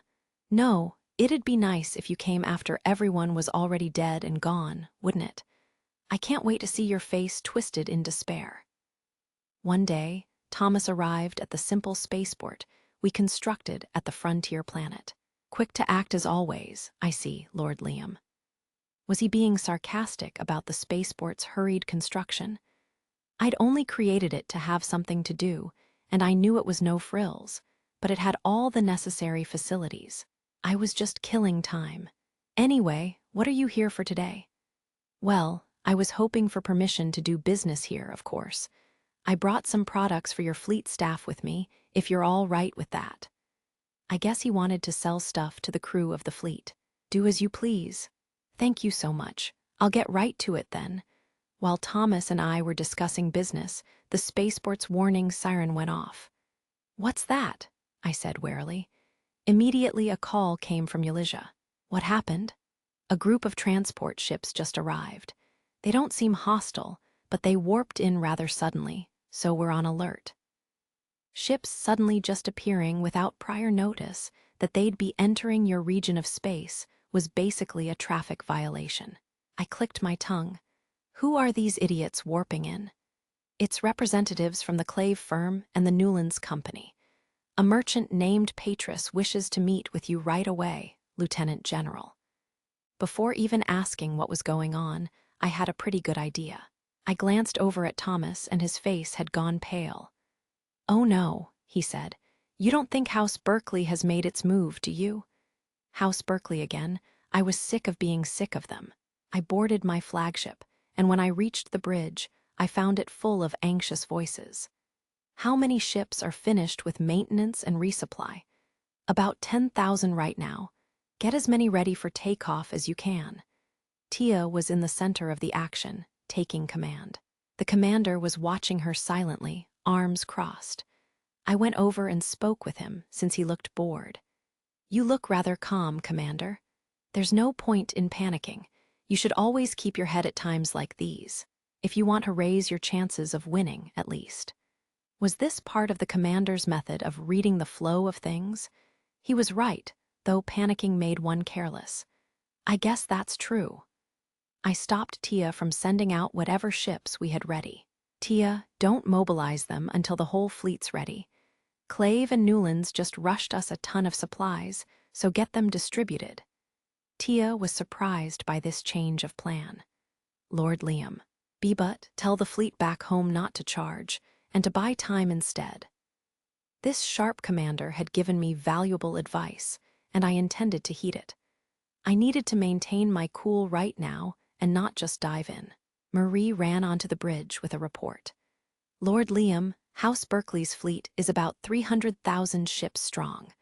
No, it'd be nice if you came after everyone was already dead and gone, wouldn't it? I can't wait to see your face twisted in despair." One day, Thomas arrived at the simple spaceport we constructed at the frontier planet. "Quick to act as always, I see, Lord Liam." Was he being sarcastic about the spaceport's hurried construction? I'd only created it to have something to do, and I knew it was no frills, but it had all the necessary facilities. I was just killing time. "Anyway, what are you here for today?" "Well, I was hoping for permission to do business here, of course. I brought some products for your fleet staff with me, if you're all right with that." I guess he wanted to sell stuff to the crew of the fleet. "Do as you please." "Thank you so much. I'll get right to it then." While Thomas and I were discussing business, the spaceport's warning siren went off. "What's that?" I said warily. Immediately a call came from Yalizha. "What happened?" "A group of transport ships just arrived. They don't seem hostile, but they warped in rather suddenly, so we're on alert." Ships suddenly just appearing without prior notice that they'd be entering your region of space was basically a traffic violation. I clicked my tongue. Who are these idiots warping in? "It's representatives from the Clave firm and the Newlands Company. A merchant named Patris wishes to meet with you right away, Lieutenant General." Before even asking what was going on, I had a pretty good idea. I glanced over at Thomas and his face had gone pale. "Oh no," he said. "You don't think House Berkeley has made its move, do you?" House Berkeley again. I was sick of being sick of them. I boarded my flagship, and when I reached the bridge, I found it full of anxious voices. "How many ships are finished with maintenance and resupply?" "About 10,000 right now. Get as many ready for takeoff as you can." Tia was in the center of the action, taking command. The commander was watching her silently, arms crossed. I went over and spoke with him, since he looked bored. "You look rather calm, Commander. There's no point in panicking. You should always keep your head at times like these, if you want to raise your chances of winning, at least." Was this part of the commander's method of reading the flow of things? He was right, though panicking made one careless. I guess that's true. I stopped Tia from sending out whatever ships we had ready. "Tia, don't mobilize them until the whole fleet's ready. Clave and Newlands just rushed us a ton of supplies, so get them distributed." Tia was surprised by this change of plan. "Lord Liam, but tell the fleet back home not to charge, and to buy time instead." This sharp commander had given me valuable advice, and I intended to heed it. I needed to maintain my cool right now and not just dive in. Marie ran onto the bridge with a report. "Lord Liam, House Berkeley's fleet is about 300,000 ships strong.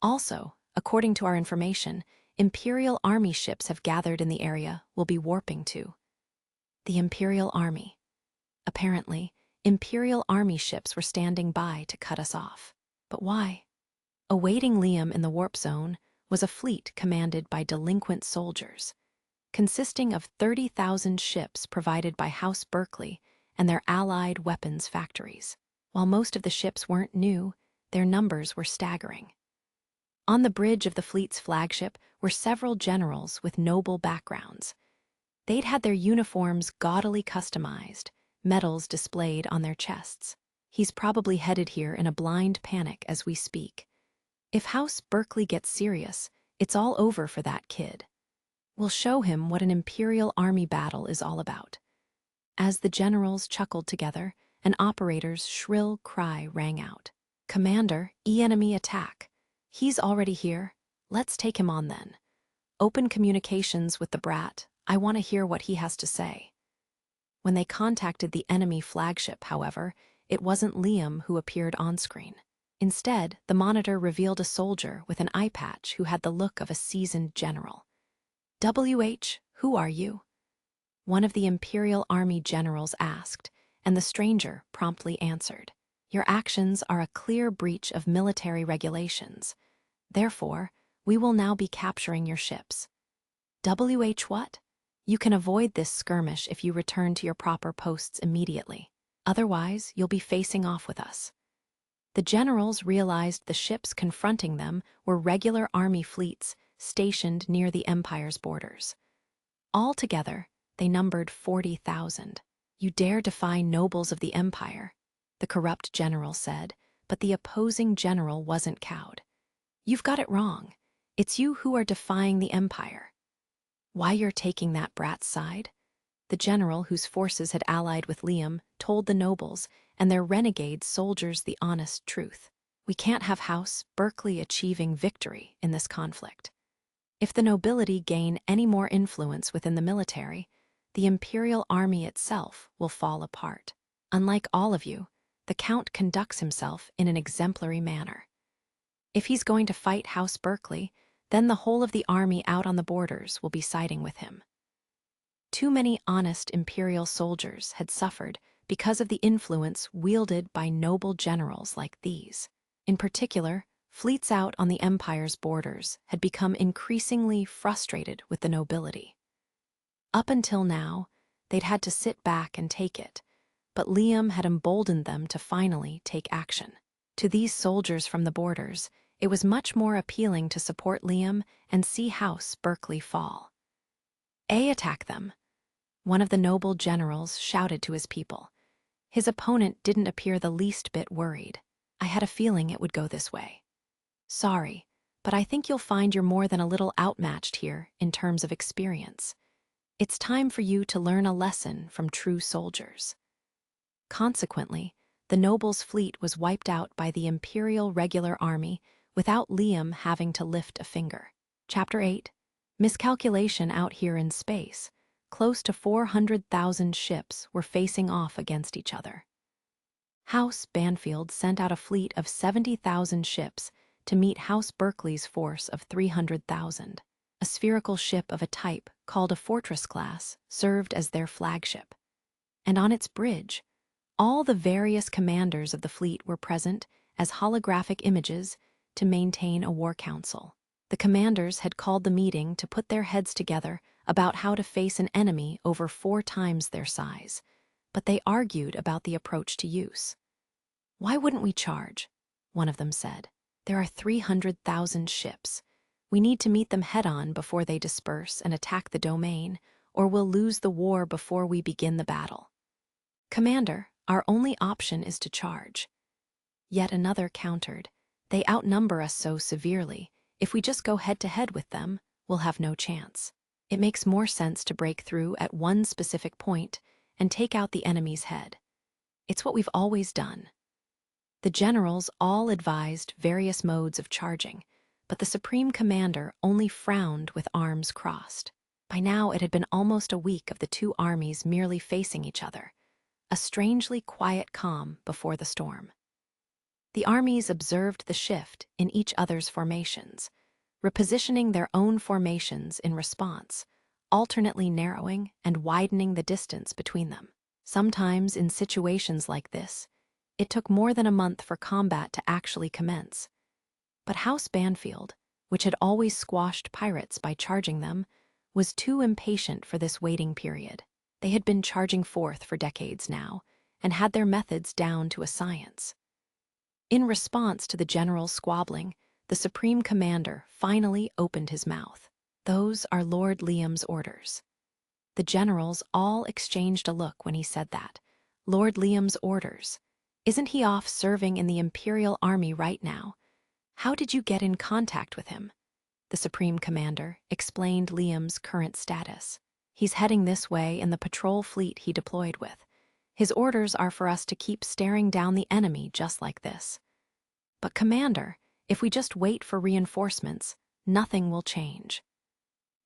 Also, according to our information, Imperial Army ships have gathered in the area we'll be warping to." The Imperial Army. Apparently, Imperial Army ships were standing by to cut us off. But why? Awaiting Liam in the warp zone was a fleet commanded by delinquent soldiers, consisting of 30,000 ships provided by House Berkeley and their allied weapons factories. While most of the ships weren't new, their numbers were staggering. On the bridge of the fleet's flagship were several generals with noble backgrounds. They'd had their uniforms gaudily customized, medals displayed on their chests. "He's probably headed here in a blind panic as we speak." If House Berkeley gets serious, it's all over for that kid. We'll show him what an Imperial Army battle is all about." As the generals chuckled together, an operator's shrill cry rang out. "Commander, enemy attack. He's already here. Let's take him on then. Open communications with the brat. I want to hear what he has to say." When they contacted the enemy flagship, however, it wasn't Liam who appeared on screen. Instead, the monitor revealed a soldier with an eye patch who had the look of a seasoned general. "WH, who are you?" one of the Imperial Army generals asked, and the stranger promptly answered. "Your actions are a clear breach of military regulations. Therefore, we will now be capturing your ships." "WH what?" "You can avoid this skirmish if you return to your proper posts immediately. Otherwise, you'll be facing off with us." The generals realized the ships confronting them were regular army fleets stationed near the Empire's borders. Altogether, they numbered 40,000. "You dare defy nobles of the Empire," the corrupt general said, but the opposing general wasn't cowed. "You've got it wrong. It's you who are defying the Empire." "Why you're taking that brat's side?" The general, whose forces had allied with Liam, told the nobles and their renegade soldiers the honest truth. "We can't have House Berkeley achieving victory in this conflict. If the nobility gain any more influence within the military, the Imperial Army itself will fall apart. Unlike all of you, the Count conducts himself in an exemplary manner. If he's going to fight House Berkeley, then the whole of the army out on the borders will be siding with him." Too many honest Imperial soldiers had suffered because of the influence wielded by noble generals like these. In particular, fleets out on the Empire's borders had become increasingly frustrated with the nobility. Up until now, they'd had to sit back and take it, but Liam had emboldened them to finally take action. To these soldiers from the borders, it was much more appealing to support Liam and see House Berkeley fall. Attack them," one of the noble generals shouted to his people. His opponent didn't appear the least bit worried. "I had a feeling it would go this way. Sorry, but I think you'll find you're more than a little outmatched here in terms of experience. It's time for you to learn a lesson from true soldiers." Consequently, the noble's fleet was wiped out by the Imperial Regular Army without Liam having to lift a finger. Chapter 8. Miscalculation out here in space. Close to 400,000 ships were facing off against each other. House Banfield sent out a fleet of 70,000 ships to meet House Berkeley's force of 300,000. A spherical ship of a type called a Fortress class served as their flagship. And on its bridge, all the various commanders of the fleet were present as holographic images to maintain a war council. The commanders had called the meeting to put their heads together about how to face an enemy over 4 times their size, but they argued about the approach to use. "Why wouldn't we charge?" one of them said. "There are 300,000 ships. We need to meet them head-on before they disperse and attack the domain, or we'll lose the war before we begin the battle." "Commander, our only option is to charge." Yet another countered. "They outnumber us so severely. If we just go head-to-head with them, we'll have no chance. It makes more sense to break through at one specific point and take out the enemy's head. It's what we've always done." The generals all advised various modes of charging, but the Supreme Commander only frowned with arms crossed. By now it had been almost a week of the two armies merely facing each other, a strangely quiet calm before the storm. The armies observed the shift in each other's formations, repositioning their own formations in response, alternately narrowing and widening the distance between them. Sometimes in situations like this, it took more than a month for combat to actually commence. But House Banfield, which had always squashed pirates by charging them, was too impatient for this waiting period. They had been charging forth for decades now, and had their methods down to a science. In response to the general's squabbling, the Supreme Commander finally opened his mouth. "Those are Lord Liam's orders." The generals all exchanged a look when he said that. Lord Liam's orders. Isn't he off serving in the Imperial Army right now? How did you get in contact with him? The Supreme Commander explained Liam's current status. He's heading this way in the patrol fleet he deployed with. His orders are for us to keep staring down the enemy just like this. But Commander, if we just wait for reinforcements, nothing will change.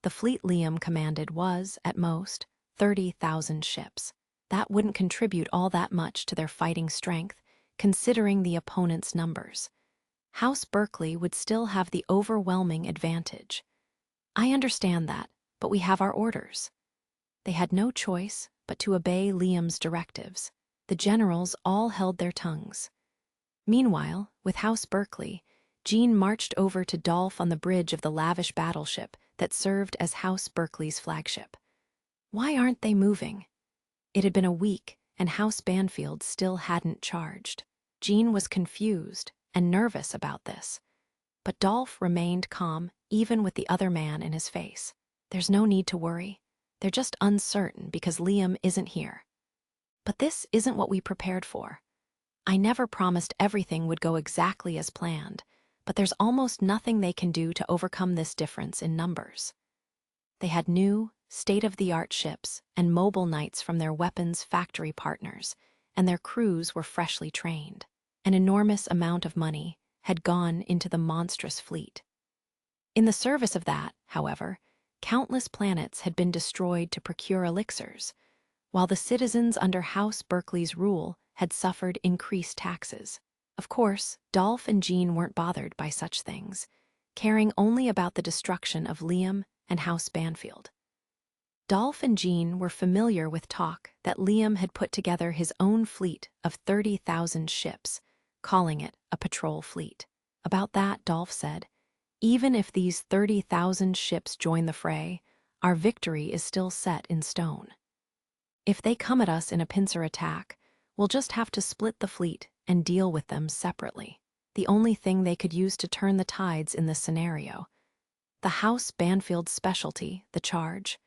The fleet Liam commanded was, at most, 30,000 ships. That wouldn't contribute all that much to their fighting strength, considering the opponent's numbers. House Berkeley would still have the overwhelming advantage. I understand that, but we have our orders. They had no choice but to obey Liam's directives. The generals all held their tongues. Meanwhile, with House Berkeley, Jean marched over to Dolph on the bridge of the lavish battleship that served as House Berkeley's flagship. Why aren't they moving? It had been a week, and House Banfield still hadn't charged. Jean was confused and nervous about this. But Dolph remained calm, even with the other man in his face. There's no need to worry. They're just uncertain because Liam isn't here. But this isn't what we prepared for. I never promised everything would go exactly as planned, but there's almost nothing they can do to overcome this difference in numbers. They had new, state-of-the-art ships and mobile knights from their weapons factory partners, and their crews were freshly trained. An enormous amount of money had gone into the monstrous fleet. In the service of that, however, countless planets had been destroyed to procure elixirs, while the citizens under House Berkeley's rule had suffered increased taxes. Of course, Dolph and Jean weren't bothered by such things, caring only about the destruction of Liam and House Banfield. Dolph and Jean were familiar with talk that Liam had put together his own fleet of 30,000 ships, calling it a patrol fleet. About that, Dolph said, "Even if these 30,000 ships join the fray, our victory is still set in stone. If they come at us in a pincer attack, we'll just have to split the fleet and deal with them separately. The only thing they could use to turn the tides in this scenario. The House Banfield specialty, the charge.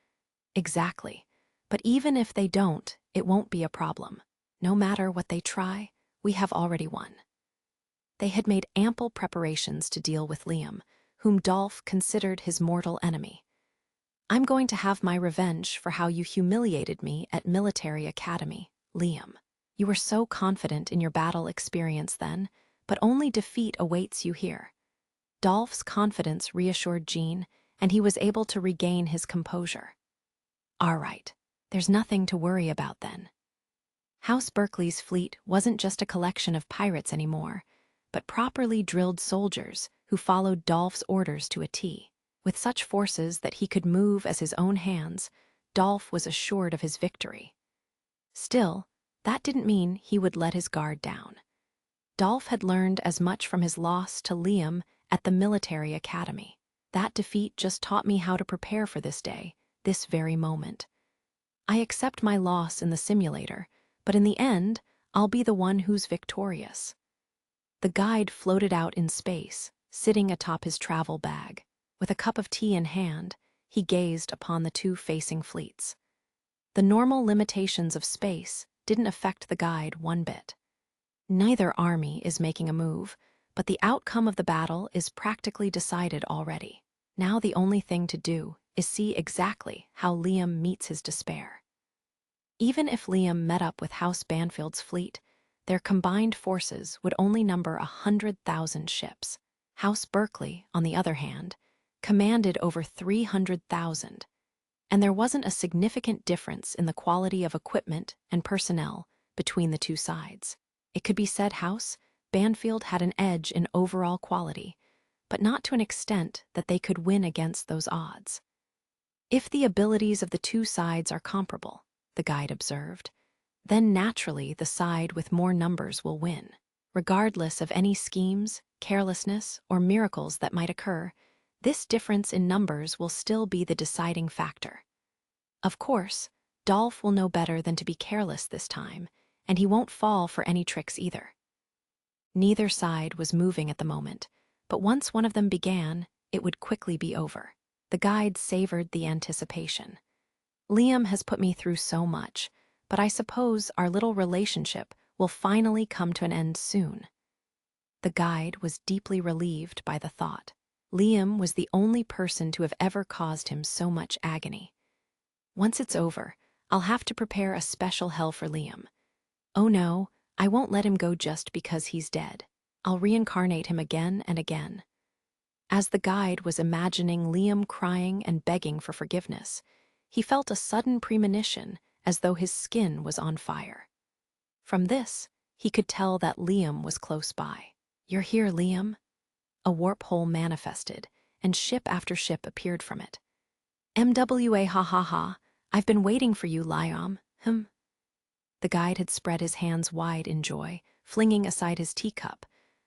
Exactly. But even if they don't, it won't be a problem. No matter what they try, we have already won." They had made ample preparations to deal with Liam, whom Dolph considered his mortal enemy. "I'm going to have my revenge for how you humiliated me at Military Academy, Liam. You were so confident in your battle experience then, but only defeat awaits you here." Dolph's confidence reassured Jean, and he was able to regain his composure. "All right, there's nothing to worry about then." House Berkeley's fleet wasn't just a collection of pirates anymore, but properly drilled soldiers who followed Dolph's orders to a T. With such forces that he could move as his own hands, Dolph was assured of his victory. Still, that didn't mean he would let his guard down. Dolph had learned as much from his loss to Liam at the Military Academy. "That defeat just taught me how to prepare for this day, this very moment. I accept my loss in the simulator, but in the end, I'll be the one who's victorious." The guide floated out in space, sitting atop his travel bag. With a cup of tea in hand, he gazed upon the two facing fleets. The normal limitations of space didn't affect the guide one bit. Neither army is making a move, but the outcome of the battle is practically decided already. Now the only thing to do is see exactly how Liam meets his despair. Even if Liam met up with House Banfield's fleet, their combined forces would only number 100,000 ships. House Berkeley, on the other hand, commanded over 300,000, and there wasn't a significant difference in the quality of equipment and personnel between the two sides. It could be said House Banfield had an edge in overall quality, but not to an extent that they could win against those odds. "If the abilities of the two sides are comparable," the guide observed, "then naturally the side with more numbers will win. Regardless of any schemes, carelessness, or miracles that might occur, this difference in numbers will still be the deciding factor. Of course, Dolph will know better than to be careless this time, and he won't fall for any tricks either." Neither side was moving at the moment, but once one of them began, it would quickly be over. The guide savored the anticipation. "Liam has put me through so much, but I suppose our little relationship will finally come to an end soon." The guide was deeply relieved by the thought. Liam was the only person to have ever caused him so much agony. Once it's over, I'll have to prepare a special hell for Liam. Oh no, I won't let him go just because he's dead. I'll reincarnate him again and again. As the guide was imagining Liam crying and begging for forgiveness, he felt a sudden premonition as though his skin was on fire. From this, he could tell that Liam was close by. "You're here, Liam." A warp hole manifested, and ship after ship appeared from it. "MWA ha ha ha, I've been waiting for you, Liam, The guide had spread his hands wide in joy, flinging aside his teacup,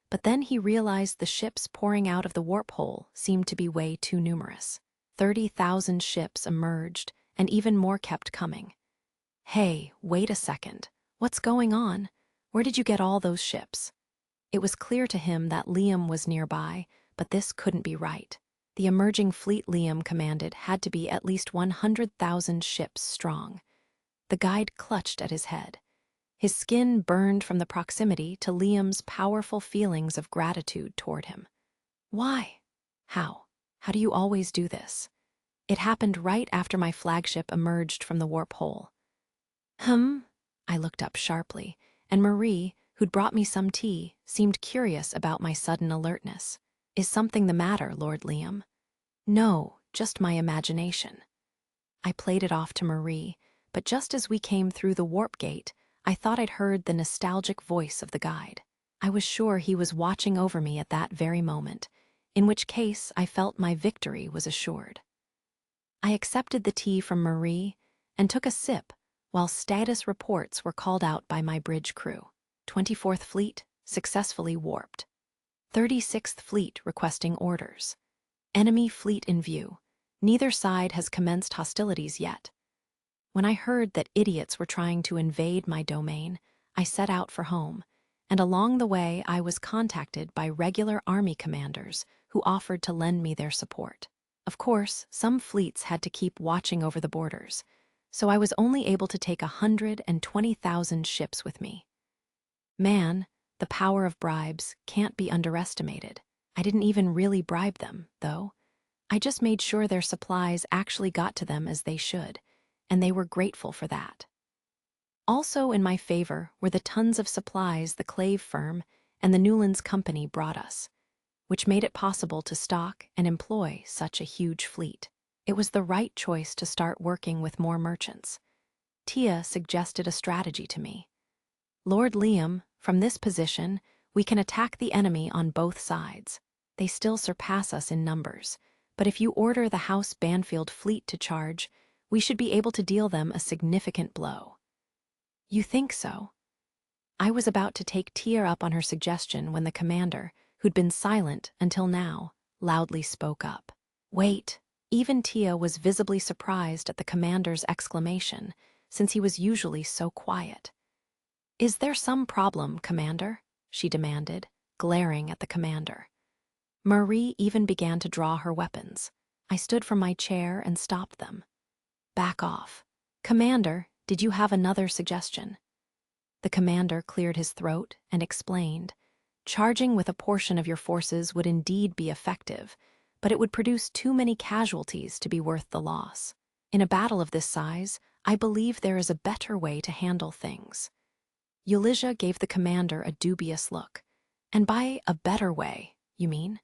but then he realized the ships pouring out of the warp hole seemed to be way too numerous. 30,000 ships emerged, and even more kept coming. "Hey, wait a second. What's going on? Where did you get all those ships?" It was clear to him that Liam was nearby, but this couldn't be right. The emerging fleet Liam commanded had to be at least 100,000 ships strong. The guide clutched at his head. His skin burned from the proximity to Liam's powerful feelings of gratitude toward him. "Why? How? How do you always do this?" "It happened right after my flagship emerged from the warp hole." I looked up sharply, and Marie, who'd brought me some tea, seemed curious about my sudden alertness. "Is something the matter, Lord Liam?" "No, just my imagination." I played it off to Marie, but just as we came through the warp gate, I thought I'd heard the nostalgic voice of the guide. I was sure he was watching over me at that very moment, in which case I felt my victory was assured. I accepted the tea from Marie and took a sip while status reports were called out by my bridge crew. 24th Fleet successfully warped. 36th Fleet requesting orders. Enemy fleet in view. Neither side has commenced hostilities yet. When I heard that idiots were trying to invade my domain, I set out for home, and along the way I was contacted by regular army commanders who offered to lend me their support. Of course, some fleets had to keep watching over the borders, so I was only able to take 120,000 ships with me. Man, the power of bribes can't be underestimated. I didn't even really bribe them, though. I just made sure their supplies actually got to them as they should, and they were grateful for that. Also in my favor were the tons of supplies the Clave firm and the Newlands Company brought us, which made it possible to stock and employ such a huge fleet. It was the right choice to start working with more merchants. Tia suggested a strategy to me. "Lord Liam, from this position, we can attack the enemy on both sides. They still surpass us in numbers, but if you order the House Banfield fleet to charge, we should be able to deal them a significant blow." "You think so?" I was about to take Tia up on her suggestion when the commander, who'd been silent until now, loudly spoke up. "Wait." Even Tia was visibly surprised at the commander's exclamation, since he was usually so quiet. "Is there some problem, Commander?" she demanded, glaring at the commander. Marie even began to draw her weapons. I stood from my chair and stopped them. "Back off." "Commander, did you have another suggestion?" The commander cleared his throat and explained, "Charging with a portion of your forces would indeed be effective, but it would produce too many casualties to be worth the loss. In a battle of this size, I believe there is a better way to handle things." Eulizia gave the commander a dubious look. "And by a better way, you mean?"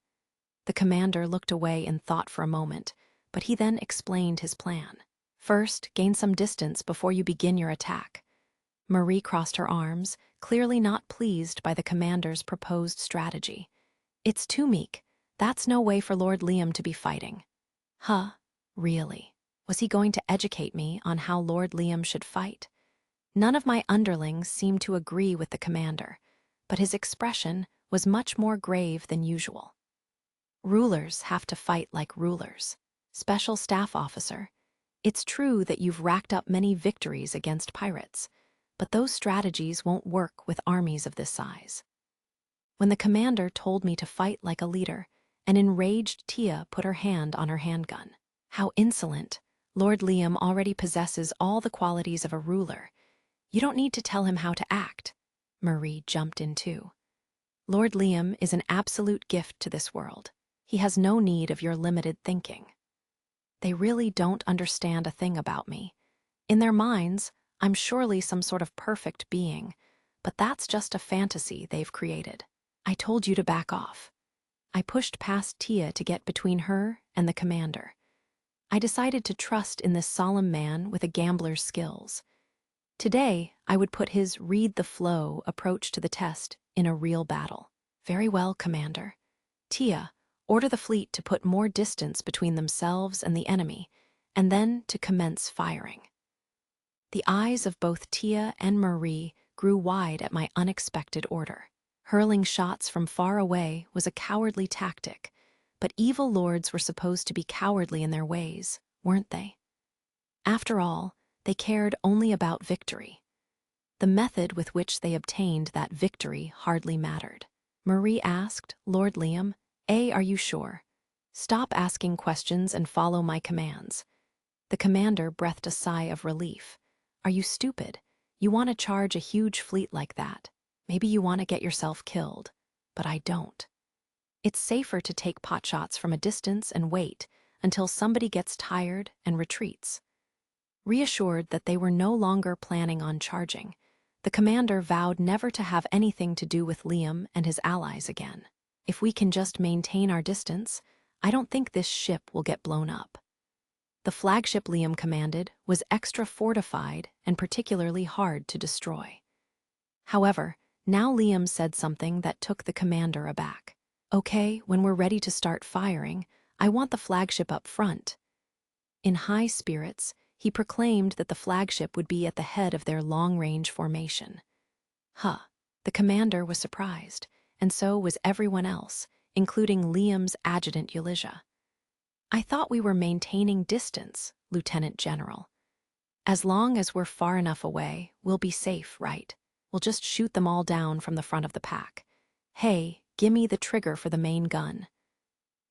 The commander looked away in thought for a moment, but he then explained his plan. "First, gain some distance before you begin your attack." Marie crossed her arms, clearly not pleased by the commander's proposed strategy. "It's too meek. That's no way for Lord Liam to be fighting." Really? Was he going to educate me on how Lord Liam should fight? None of my underlings seemed to agree with the commander, but his expression was much more grave than usual. "Rulers have to fight like rulers. Special Staff Officer, it's true that you've racked up many victories against pirates, but those strategies won't work with armies of this size." When the commander told me to fight like a leader, an enraged Tia put her hand on her handgun. "How insolent! Lord Liam already possesses all the qualities of a ruler. You don't need to tell him how to act." Marie jumped in too. Lord Liam is an absolute gift to this world. He has no need of your limited thinking. They really don't understand a thing about me. In their minds, I'm surely some sort of perfect being, but that's just a fantasy they've created. I told you to back off. I pushed past Tia to get between her and the commander. I decided to trust in this solemn man with a gambler's skills. Today, I would put his read-the-flow approach to the test in a real battle. Very well, Commander. Tia, order the fleet to put more distance between themselves and the enemy, and then to commence firing. The eyes of both Tia and Marie grew wide at my unexpected order. Hurling shots from far away was a cowardly tactic, but evil lords were supposed to be cowardly in their ways, weren't they? After all, they cared only about victory. The method with which they obtained that victory hardly mattered. Marie asked, Lord Liam, are you sure? Stop asking questions and follow my commands. The commander breathed a sigh of relief. Are you stupid? You want to charge a huge fleet like that. Maybe you want to get yourself killed, but I don't. It's safer to take potshots from a distance and wait until somebody gets tired and retreats. Reassured that they were no longer planning on charging, the commander vowed never to have anything to do with Liam and his allies again. If we can just maintain our distance, I don't think this ship will get blown up. The flagship Liam commanded was extra fortified and particularly hard to destroy. However, now Liam said something that took the commander aback. Okay, when we're ready to start firing, I want the flagship up front. In high spirits, he proclaimed that the flagship would be at the head of their long-range formation. The commander was surprised, and so was everyone else, including Liam's adjutant Ulysses. I thought we were maintaining distance, Lieutenant General. As long as we're far enough away, we'll be safe, right? We'll just shoot them all down from the front of the pack. Hey, gimme the trigger for the main gun.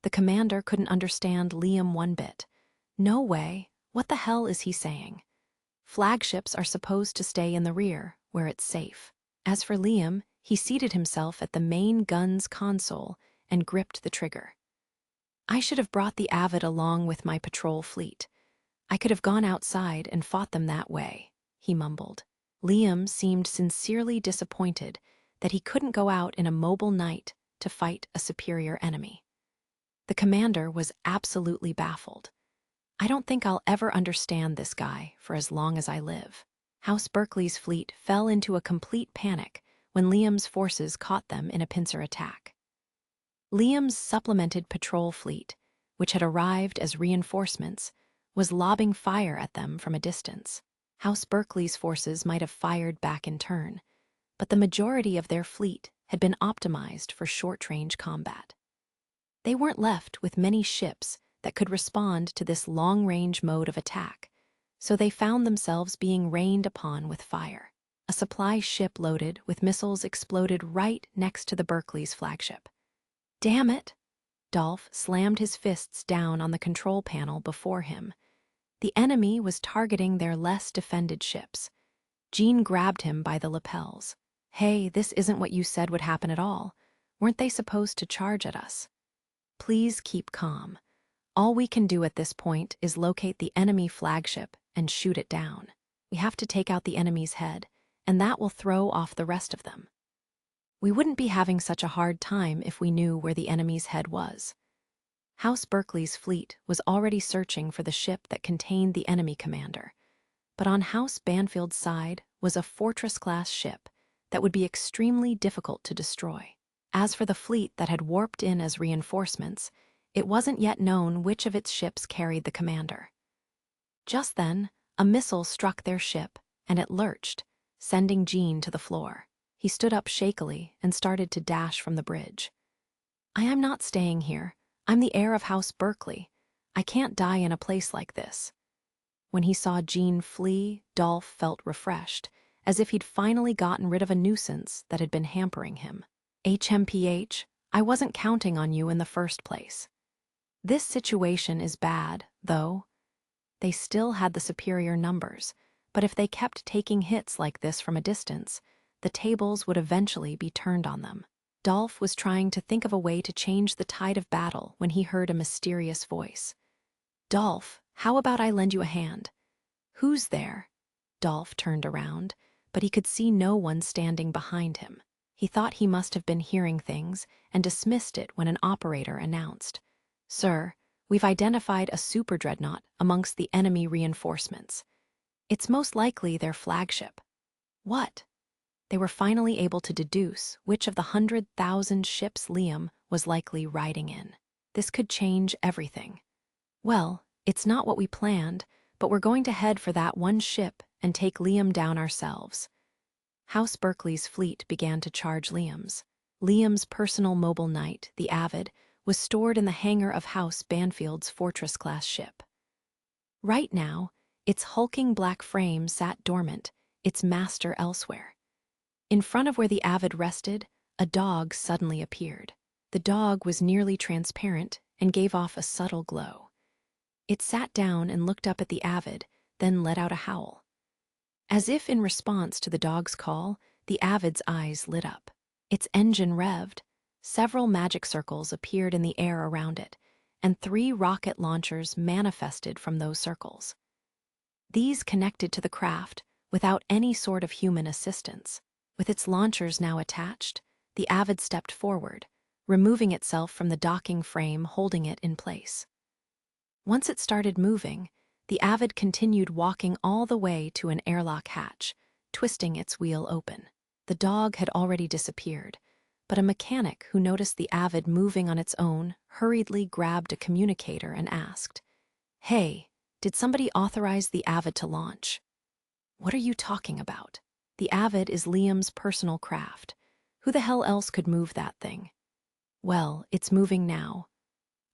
The commander couldn't understand Liam one bit. No way. What the hell is he saying? Flagships are supposed to stay in the rear, where it's safe. As for Liam, he seated himself at the main gun's console and gripped the trigger. I should have brought the Avid along with my patrol fleet. I could have gone outside and fought them that way, he mumbled. Liam seemed sincerely disappointed that he couldn't go out in a mobile night to fight a superior enemy. The commander was absolutely baffled. I don't think I'll ever understand this guy for as long as I live. House Berkeley's fleet fell into a complete panic when Liam's forces caught them in a pincer attack. Liam's supplemented patrol fleet, which had arrived as reinforcements, was lobbing fire at them from a distance. House Berkeley's forces might have fired back in turn, but the majority of their fleet had been optimized for short-range combat. They weren't left with many ships that could respond to this long-range mode of attack, so they found themselves being rained upon with fire. A supply ship loaded with missiles exploded right next to the Berkeley's flagship. Damn it! Dolph slammed his fists down on the control panel before him. The enemy was targeting their less defended ships. Jean grabbed him by the lapels. Hey, this isn't what you said would happen at all. Weren't they supposed to charge at us? Please keep calm. All we can do at this point is locate the enemy flagship and shoot it down. We have to take out the enemy's head, and that will throw off the rest of them. We wouldn't be having such a hard time if we knew where the enemy's head was. House Berkeley's fleet was already searching for the ship that contained the enemy commander, but on House Banfield's side was a Fortress-class ship that would be extremely difficult to destroy. As for the fleet that had warped in as reinforcements, it wasn't yet known which of its ships carried the commander. Just then, a missile struck their ship, and it lurched, sending Jean to the floor. He stood up shakily and started to dash from the bridge. I am not staying here. I'm the heir of House Berkeley. I can't die in a place like this. When he saw Jean flee, Dolph felt refreshed, as if he'd finally gotten rid of a nuisance that had been hampering him. HMPH, I wasn't counting on you in the first place. This situation is bad, though. They still had the superior numbers, but if they kept taking hits like this from a distance, the tables would eventually be turned on them. Dolph was trying to think of a way to change the tide of battle when he heard a mysterious voice. "Dolph, how about I lend you a hand?" "Who's there?" Dolph turned around, but he could see no one standing behind him. He thought he must have been hearing things and dismissed it when an operator announced, "Sir, we've identified a super dreadnought amongst the enemy reinforcements. It's most likely their flagship." What? They were finally able to deduce which of the 100,000 ships Liam was likely riding in. This could change everything. "Well, it's not what we planned, but we're going to head for that one ship and take Liam down ourselves." House Berkeley's fleet began to charge Liam's. Liam's personal mobile knight, the Avid, was stored in the hangar of House Banfield's Fortress-class ship. Right now, its hulking black frame sat dormant, its master elsewhere. In front of where the Avid rested, a dog suddenly appeared. The dog was nearly transparent and gave off a subtle glow. It sat down and looked up at the Avid, then let out a howl. As if in response to the dog's call, the Avid's eyes lit up. Its engine revved. Several magic circles appeared in the air around it, and 3 rocket launchers manifested from those circles. These connected to the craft without any sort of human assistance. With its launchers now attached, the Avid stepped forward, removing itself from the docking frame holding it in place. Once it started moving, the Avid continued walking all the way to an airlock hatch, twisting its wheel open. The dog had already disappeared, but a mechanic who noticed the Avid moving on its own hurriedly grabbed a communicator and asked, "Hey, did somebody authorize the Avid to launch?" "What are you talking about? The Avid is Liam's personal craft. Who the hell else could move that thing?" "Well, it's moving now."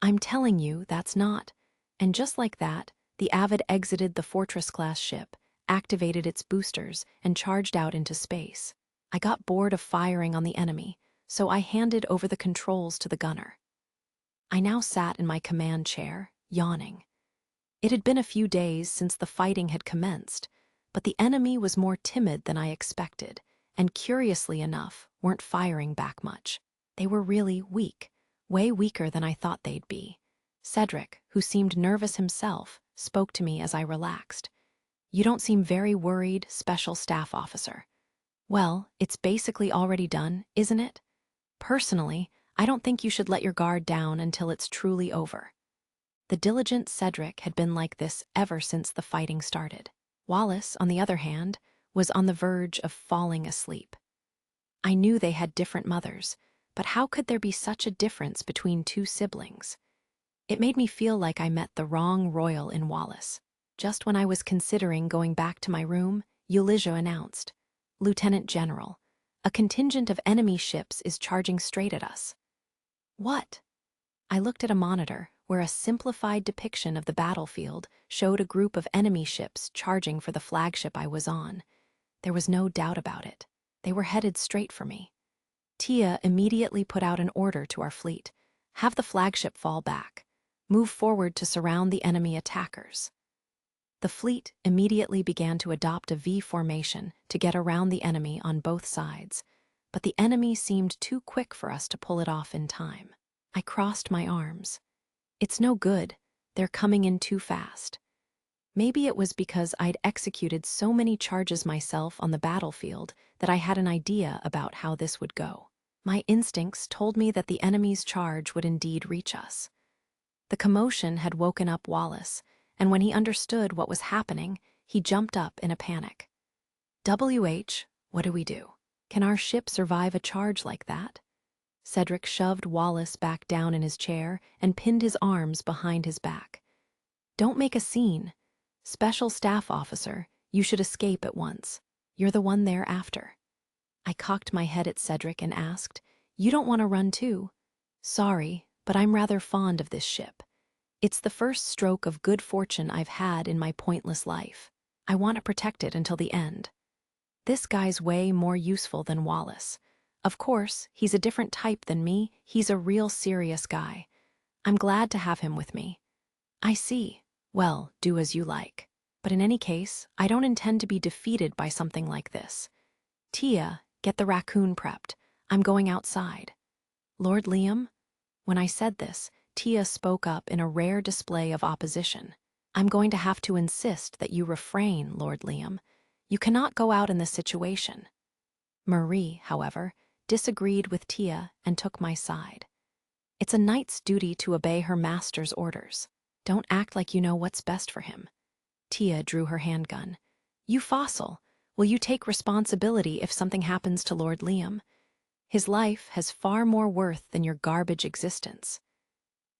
"I'm telling you, that's not." And just like that, the Avid exited the Fortress-class ship, activated its boosters, and charged out into space. I got bored of firing on the enemy, so I handed over the controls to the gunner. I now sat in my command chair, yawning. It had been a few days since the fighting had commenced, but the enemy was more timid than I expected, and curiously enough, weren't firing back much. They were really weak, way weaker than I thought they'd be. Cedric, who seemed nervous himself, spoke to me as I relaxed. "You don't seem very worried, Special Staff Officer." "Well, it's basically already done, isn't it? Personally, I don't think you should let your guard down until it's truly over." The diligent Cedric had been like this ever since the fighting started. Wallace, on the other hand, was on the verge of falling asleep. I knew they had different mothers, but how could there be such a difference between 2 siblings? It made me feel like I met the wrong royal in Wallace. Just when I was considering going back to my room, Ulysses announced, "Lieutenant General, a contingent of enemy ships is charging straight at us." "What?" I looked at a monitor where a simplified depiction of the battlefield showed a group of enemy ships charging for the flagship I was on. There was no doubt about it. They were headed straight for me. Tia immediately put out an order to our fleet. "Have the flagship fall back. Move forward to surround the enemy attackers." The fleet immediately began to adopt a V formation to get around the enemy on both sides, but the enemy seemed too quick for us to pull it off in time. I crossed my arms. It's no good. They're coming in too fast. Maybe it was because I'd executed so many charges myself on the battlefield that I had an idea about how this would go. My instincts told me that the enemy's charge would indeed reach us. The commotion had woken up Wallace, and when he understood what was happening, he jumped up in a panic. "WH, what do we do? Can our ship survive a charge like that?" Cedric shoved Wallace back down in his chair and pinned his arms behind his back. "Don't make a scene. Special Staff Officer, you should escape at once. You're the one they're after." I cocked my head at Cedric and asked, "You don't want to run too?" "Sorry, but I'm rather fond of this ship. It's the first stroke of good fortune I've had in my pointless life. I want to protect it until the end." This guy's way more useful than Wallace. Of course, he's a different type than me. He's a real serious guy. I'm glad to have him with me. "I see. Well, do as you like. But in any case, I don't intend to be defeated by something like this. Tia, get the raccoon prepped. I'm going outside." Lord Liam? When I said this, Tia spoke up in a rare display of opposition. I'm going to have to insist that you refrain, Lord Liam. You cannot go out in this situation. Marie, however, disagreed with Tia and took my side. It's a knight's duty to obey her master's orders. Don't act like you know what's best for him. Tia drew her handgun. You fossil, will you take responsibility if something happens to Lord Liam? His life has far more worth than your garbage existence.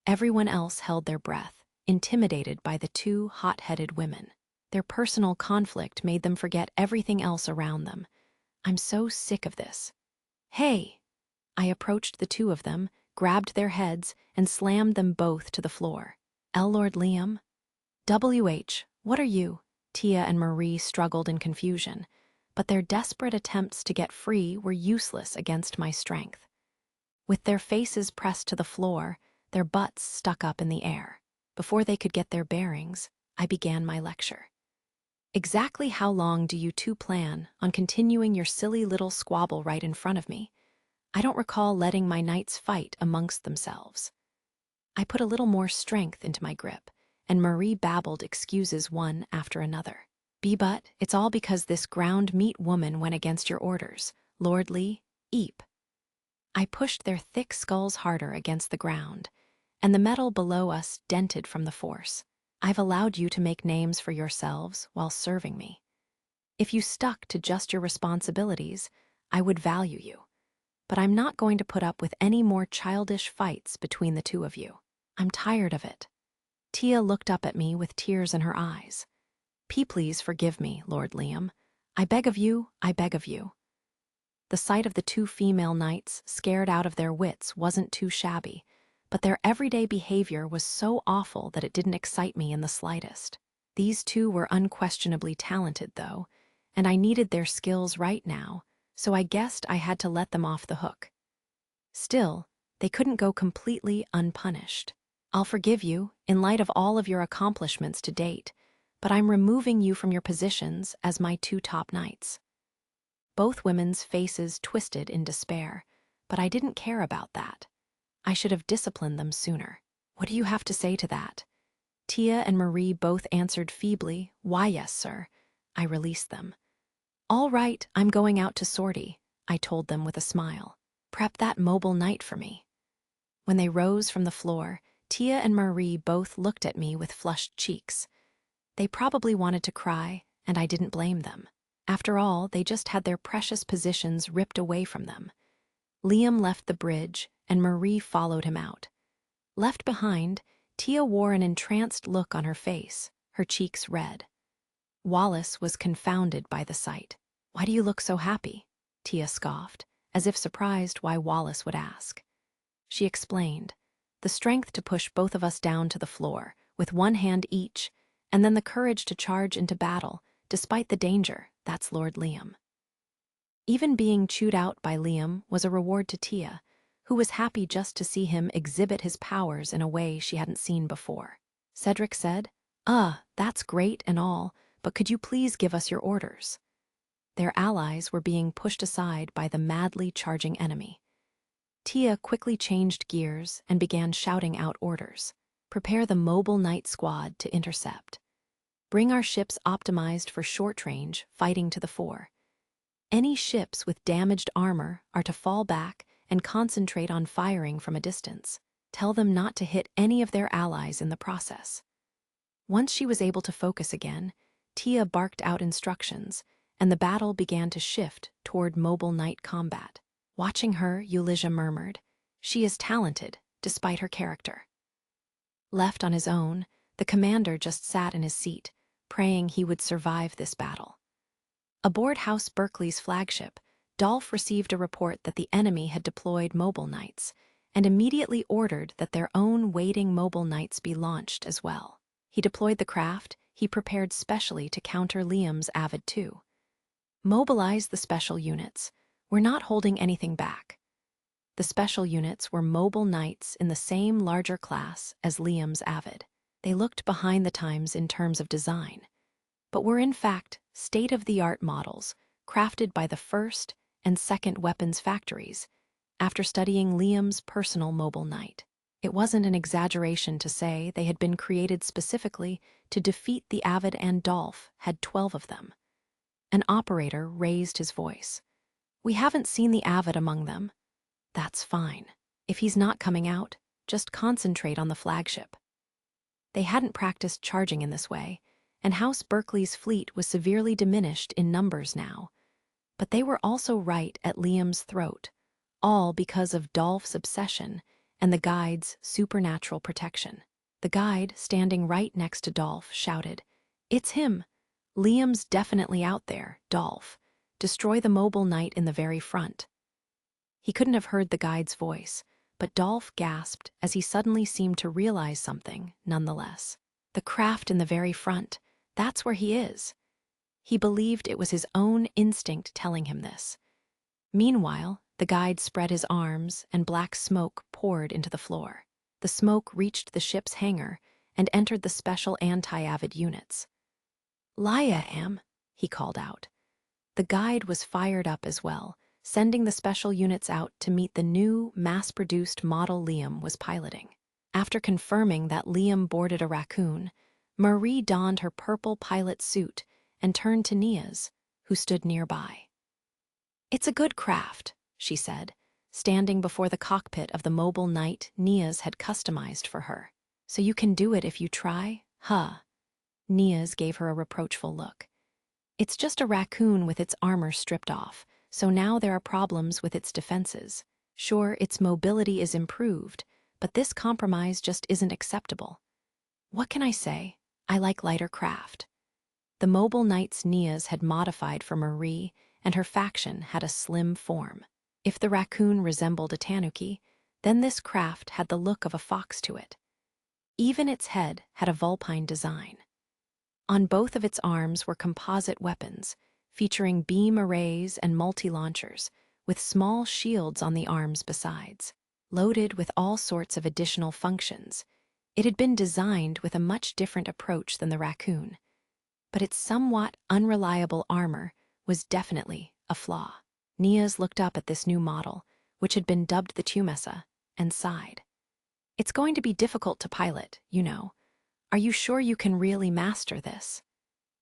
Everyone else held their breath, intimidated by the two hot-headed women. Their personal conflict made them forget everything else around them. I'm so sick of this. Hey! I approached the two of them, grabbed their heads, and slammed them both to the floor. Lord Liam? WH, what are you? Tia and Marie struggled in confusion, but their desperate attempts to get free were useless against my strength. With their faces pressed to the floor, their butts stuck up in the air. Before they could get their bearings, I began my lecture. Exactly how long do you two plan on continuing your silly little squabble right in front of me? I don't recall letting my knights fight amongst themselves. I put a little more strength into my grip, and Marie babbled excuses one after another. But it's all because this ground meat woman went against your orders, Lord Lee, Eep. I pushed their thick skulls harder against the ground, and the metal below us dented from the force. I've allowed you to make names for yourselves while serving me. If you stuck to just your responsibilities, I would value you. But I'm not going to put up with any more childish fights between the two of you. I'm tired of it. Tia looked up at me with tears in her eyes. Please forgive me, Lord Liam. I beg of you, I beg of you. The sight of the two female knights, scared out of their wits, wasn't too shabby, but their everyday behavior was so awful that it didn't excite me in the slightest. These two were unquestionably talented, though, and I needed their skills right now, so I guessed I had to let them off the hook. Still, they couldn't go completely unpunished. I'll forgive you, in light of all of your accomplishments to date, but I'm removing you from your positions as my two top knights. Both women's faces twisted in despair, but I didn't care about that. I should have disciplined them sooner. What do you have to say to that? Tia and Marie both answered feebly, Why, yes, sir. I released them. All right, I'm going out to sortie, I told them with a smile. Prep that mobile knight for me. When they rose from the floor, Tia and Marie both looked at me with flushed cheeks. They probably wanted to cry, and I didn't blame them. After all, they just had their precious positions ripped away from them. Liam left the bridge, and Marie followed him out. Left behind, Tia wore an entranced look on her face, her cheeks red. Wallace was confounded by the sight. Why do you look so happy? Tia scoffed, as if surprised why Wallace would ask. She explained, the strength to push both of us down to the floor, with one hand each, and then the courage to charge into battle, despite the danger, that's Lord Liam. Even being chewed out by Liam was a reward to Tia, who was happy just to see him exhibit his powers in a way she hadn't seen before. Cedric said, that's great and all, but could you please give us your orders? Their allies were being pushed aside by the madly charging enemy. Tia quickly changed gears and began shouting out orders. Prepare the mobile night squad to intercept. Bring our ships optimized for short range, fighting to the fore. Any ships with damaged armor are to fall back and concentrate on firing from a distance. Tell them not to hit any of their allies in the process. Once she was able to focus again, Tia barked out instructions, and the battle began to shift toward mobile night combat. Watching her, Ulysses murmured, She is talented, despite her character. Left on his own, the commander just sat in his seat, praying he would survive this battle. Aboard House Berkeley's flagship, Dolph received a report that the enemy had deployed mobile knights, and immediately ordered that their own waiting mobile knights be launched as well. He deployed the craft he prepared specially to counter Liam's Avid II. Mobilize the special units. We're not holding anything back. The special units were mobile knights in the same larger class as Liam's Avid. They looked behind the times in terms of design, but were in fact state-of-the-art models crafted by the first and second weapons factories, after studying Liam's personal mobile knight. It wasn't an exaggeration to say they had been created specifically to defeat the Avid, and Dolph had 12 of them. An operator raised his voice. "We haven't seen the Avid among them." "That's fine. If he's not coming out, just concentrate on the flagship." They hadn't practiced charging in this way, and House Berkeley's fleet was severely diminished in numbers now. But they were also right at Liam's throat, all because of Dolph's obsession and the guide's supernatural protection. The guide, standing right next to Dolph, shouted, "It's him! Liam's definitely out there, Dolph. Destroy the mobile knight in the very front." He couldn't have heard the guide's voice, but Dolph gasped as he suddenly seemed to realize something nonetheless. The craft in the very front, that's where he is. He believed it was his own instinct telling him this. Meanwhile, the guide spread his arms and black smoke poured into the floor. The smoke reached the ship's hangar and entered the special anti-Avid units. "Liam," he called out. The guide was fired up as well, sending the special units out to meet the new, mass-produced model Liam was piloting. After confirming that Liam boarded a raccoon, Marie donned her purple pilot suit and turned to Niaz, who stood nearby. "It's a good craft," she said, standing before the cockpit of the mobile knight Niaz had customized for her. "So you can do it if you try, huh?" Niaz gave her a reproachful look. "It's just a raccoon with its armor stripped off, so now there are problems with its defenses. Sure, its mobility is improved, but this compromise just isn't acceptable. What can I say? I like lighter craft." The mobile knights Niaz had modified for Marie, and her faction had a slim form. If the raccoon resembled a tanuki, then this craft had the look of a fox to it. Even its head had a vulpine design. On both of its arms were composite weapons, featuring beam arrays and multi-launchers, with small shields on the arms besides. Loaded with all sorts of additional functions, it had been designed with a much different approach than the raccoon. But its somewhat unreliable armor was definitely a flaw. Niaz looked up at this new model, which had been dubbed the Tumesa, and sighed. "It's going to be difficult to pilot, you know. Are you sure you can really master this?"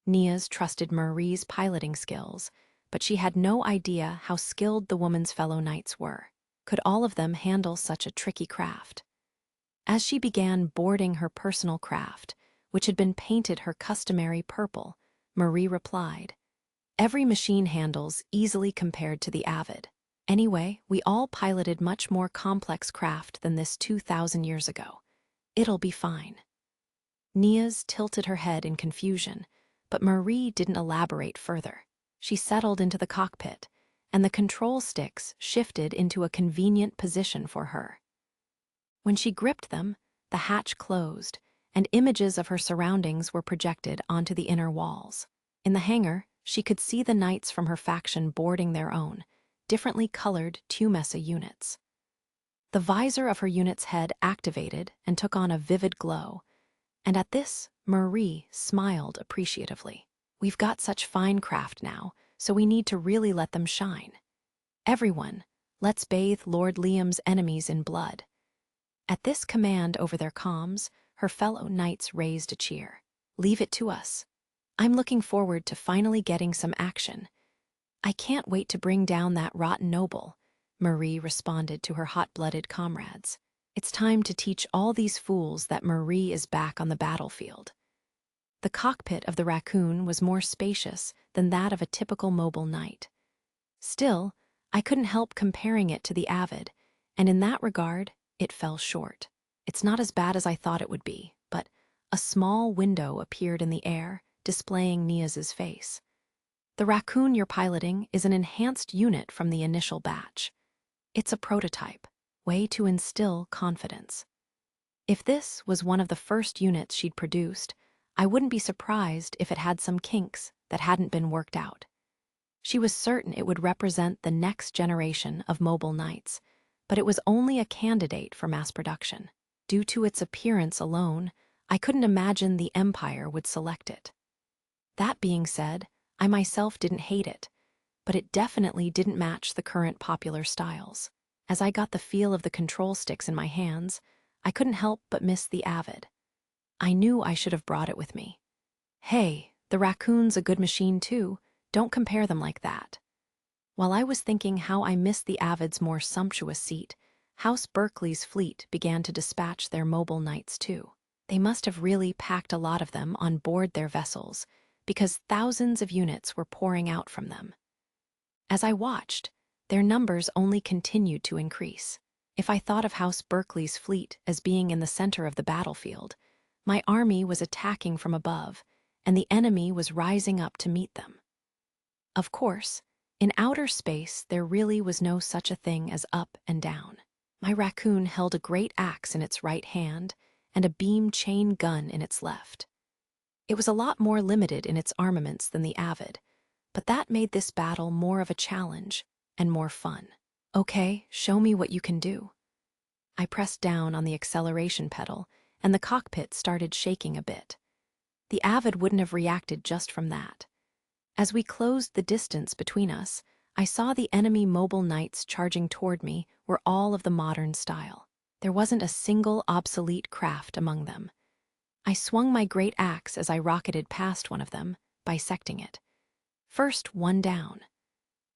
Niaz trusted Marie's piloting skills, but she had no idea how skilled the woman's fellow knights were. Could all of them handle such a tricky craft? As she began boarding her personal craft, which had been painted her customary purple, Marie replied, "Every machine handles easily compared to the Avid. Anyway, we all piloted much more complex craft than this 2,000 years ago. It'll be fine." Niaz tilted her head in confusion, but Marie didn't elaborate further. She settled into the cockpit, and the control sticks shifted into a convenient position for her. When she gripped them, the hatch closed, and images of her surroundings were projected onto the inner walls. In the hangar, she could see the knights from her faction boarding their own, differently colored Tumesa units. The visor of her unit's head activated and took on a vivid glow, and at this, Marie smiled appreciatively. "We've got such fine craft now, so we need to really let them shine. Everyone, let's bathe Lord Liam's enemies in blood." At this command over their comms, her fellow knights raised a cheer. "Leave it to us. I'm looking forward to finally getting some action. I can't wait to bring down that rotten noble," Marie responded to her hot-blooded comrades. "It's time to teach all these fools that Marie is back on the battlefield." The cockpit of the raccoon was more spacious than that of a typical mobile knight. Still, I couldn't help comparing it to the Avid, and in that regard, it fell short. It's not as bad as I thought it would be, but a small window appeared in the air, displaying Niaz's face. "The raccoon you're piloting is an enhanced unit from the initial batch. It's a prototype, way to instill confidence." If this was one of the first units she'd produced, I wouldn't be surprised if it had some kinks that hadn't been worked out. She was certain it would represent the next generation of mobile knights, but it was only a candidate for mass production. Due to its appearance alone, I couldn't imagine the Empire would select it. That being said, I myself didn't hate it, but it definitely didn't match the current popular styles. As I got the feel of the control sticks in my hands, I couldn't help but miss the Avid. I knew I should have brought it with me. Hey, the raccoon's a good machine too. Don't compare them like that. While I was thinking how I missed the Avid's more sumptuous seat, House Berkeley's fleet began to dispatch their mobile knights too. They must have really packed a lot of them on board their vessels, because thousands of units were pouring out from them. As I watched, their numbers only continued to increase. If I thought of House Berkeley's fleet as being in the center of the battlefield, my army was attacking from above, and the enemy was rising up to meet them. Of course, in outer space there really was no such a thing as up and down. My raccoon held a great axe in its right hand and a beam chain gun in its left. It was a lot more limited in its armaments than the Avid, but that made this battle more of a challenge and more fun. Okay, show me what you can do. I pressed down on the acceleration pedal, and the cockpit started shaking a bit. The Avid wouldn't have reacted just from that. As we closed the distance between us, I saw the enemy mobile knights charging toward me were all of the modern style. There wasn't a single obsolete craft among them. I swung my great axe as I rocketed past one of them, bisecting it. First one down.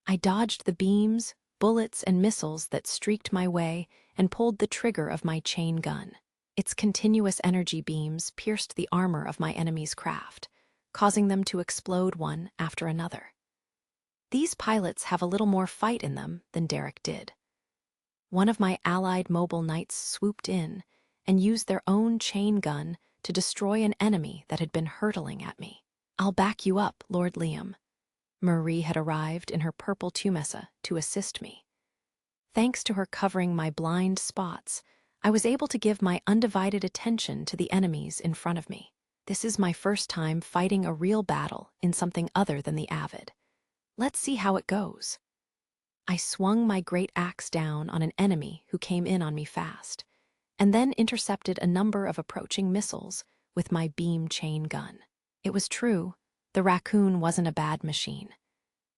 I dodged the beams, bullets, and missiles that streaked my way and pulled the trigger of my chain gun. Its continuous energy beams pierced the armor of my enemy's craft, causing them to explode one after another. These pilots have a little more fight in them than Derek did. One of my allied mobile knights swooped in and used their own chain gun to destroy an enemy that had been hurtling at me. "I'll back you up, Lord Liam." Marie had arrived in her purple tumesa to assist me. Thanks to her covering my blind spots, I was able to give my undivided attention to the enemies in front of me. This is my first time fighting a real battle in something other than the Avid. Let's see how it goes. I swung my great axe down on an enemy who came in on me fast, and then intercepted a number of approaching missiles with my beam chain gun. It was true, the raccoon wasn't a bad machine.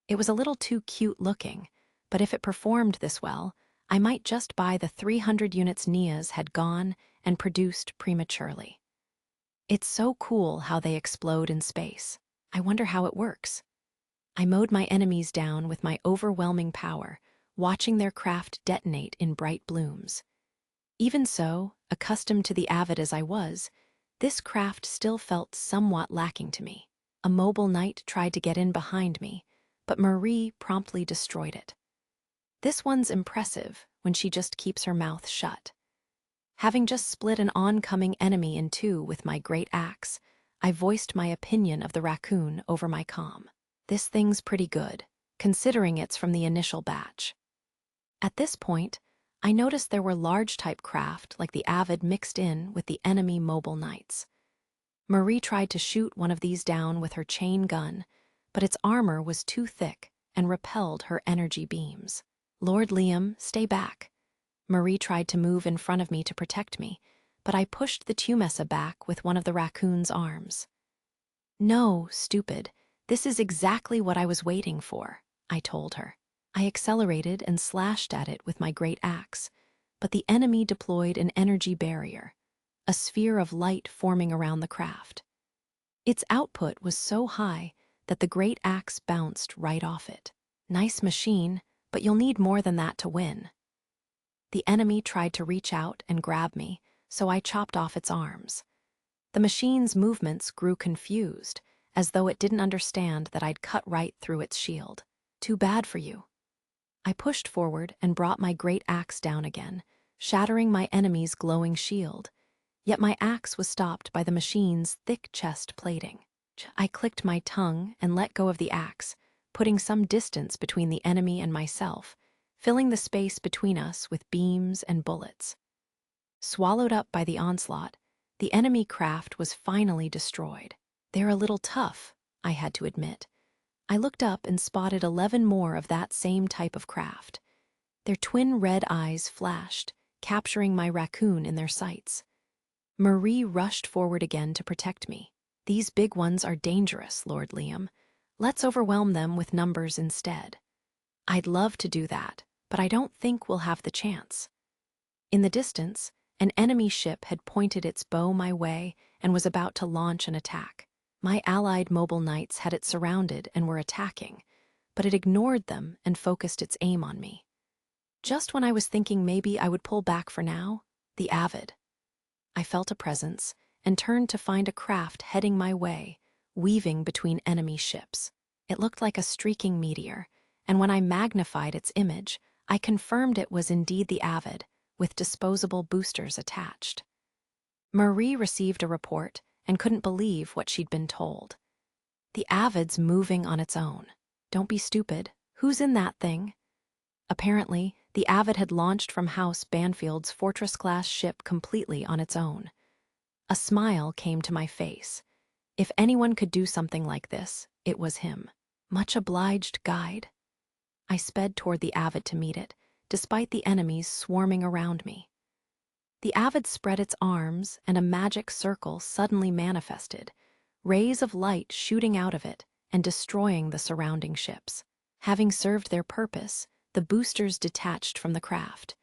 It was a little too cute looking, but if it performed this well, I might just buy the 300 units Nia's had gone and produced prematurely. It's so cool how they explode in space. I wonder how it works. I mowed my enemies down with my overwhelming power, watching their craft detonate in bright blooms. Even so, accustomed to the Avid as I was, this craft still felt somewhat lacking to me. A mobile knight tried to get in behind me, but Marie promptly destroyed it. This one's impressive when she just keeps her mouth shut. Having just split an oncoming enemy in two with my great axe, I voiced my opinion of the raccoon over my comm. "This thing's pretty good, considering it's from the initial batch." At this point, I noticed there were large-type craft like the Avid mixed in with the enemy mobile knights. Marie tried to shoot one of these down with her chain gun, but its armor was too thick and repelled her energy beams. "Lord Liam, stay back." Marie tried to move in front of me to protect me, but I pushed the tumesa back with one of the raccoon's arms. "No, stupid. This is exactly what I was waiting for," I told her. I accelerated and slashed at it with my great axe, but the enemy deployed an energy barrier, a sphere of light forming around the craft. Its output was so high that the great axe bounced right off it. "Nice machine, but you'll need more than that to win." The enemy tried to reach out and grab me, so I chopped off its arms. The machine's movements grew confused, as though it didn't understand that I'd cut right through its shield. "Too bad for you." I pushed forward and brought my great axe down again, shattering my enemy's glowing shield. Yet my axe was stopped by the machine's thick chest plating. I clicked my tongue and let go of the axe, putting some distance between the enemy and myself, filling the space between us with beams and bullets. Swallowed up by the onslaught, the enemy craft was finally destroyed. "They're a little tough," I had to admit. I looked up and spotted 11 more of that same type of craft. Their twin red eyes flashed, capturing my raccoon in their sights. Marie rushed forward again to protect me. "These big ones are dangerous, Lord Liam. Let's overwhelm them with numbers instead." "I'd love to do that, but I don't think we'll have the chance." In the distance, an enemy ship had pointed its bow my way and was about to launch an attack. My allied mobile knights had it surrounded and were attacking, but it ignored them and focused its aim on me. Just when I was thinking maybe I would pull back for now, the Avid. I felt a presence and turned to find a craft heading my way, weaving between enemy ships. It looked like a streaking meteor, and when I magnified its image, I confirmed it was indeed the Avid, with disposable boosters attached. Marie received a report and couldn't believe what she'd been told. "The Avid's moving on its own. Don't be stupid. Who's in that thing?" Apparently, the Avid had launched from House Banfield's Fortress-class ship completely on its own. A smile came to my face. If anyone could do something like this, it was him. "Much obliged, guide." I sped toward the Avid to meet it, despite the enemies swarming around me. The Avid spread its arms, and a magic circle suddenly manifested, rays of light shooting out of it and destroying the surrounding ships. Having served their purpose, the boosters detached from the craft.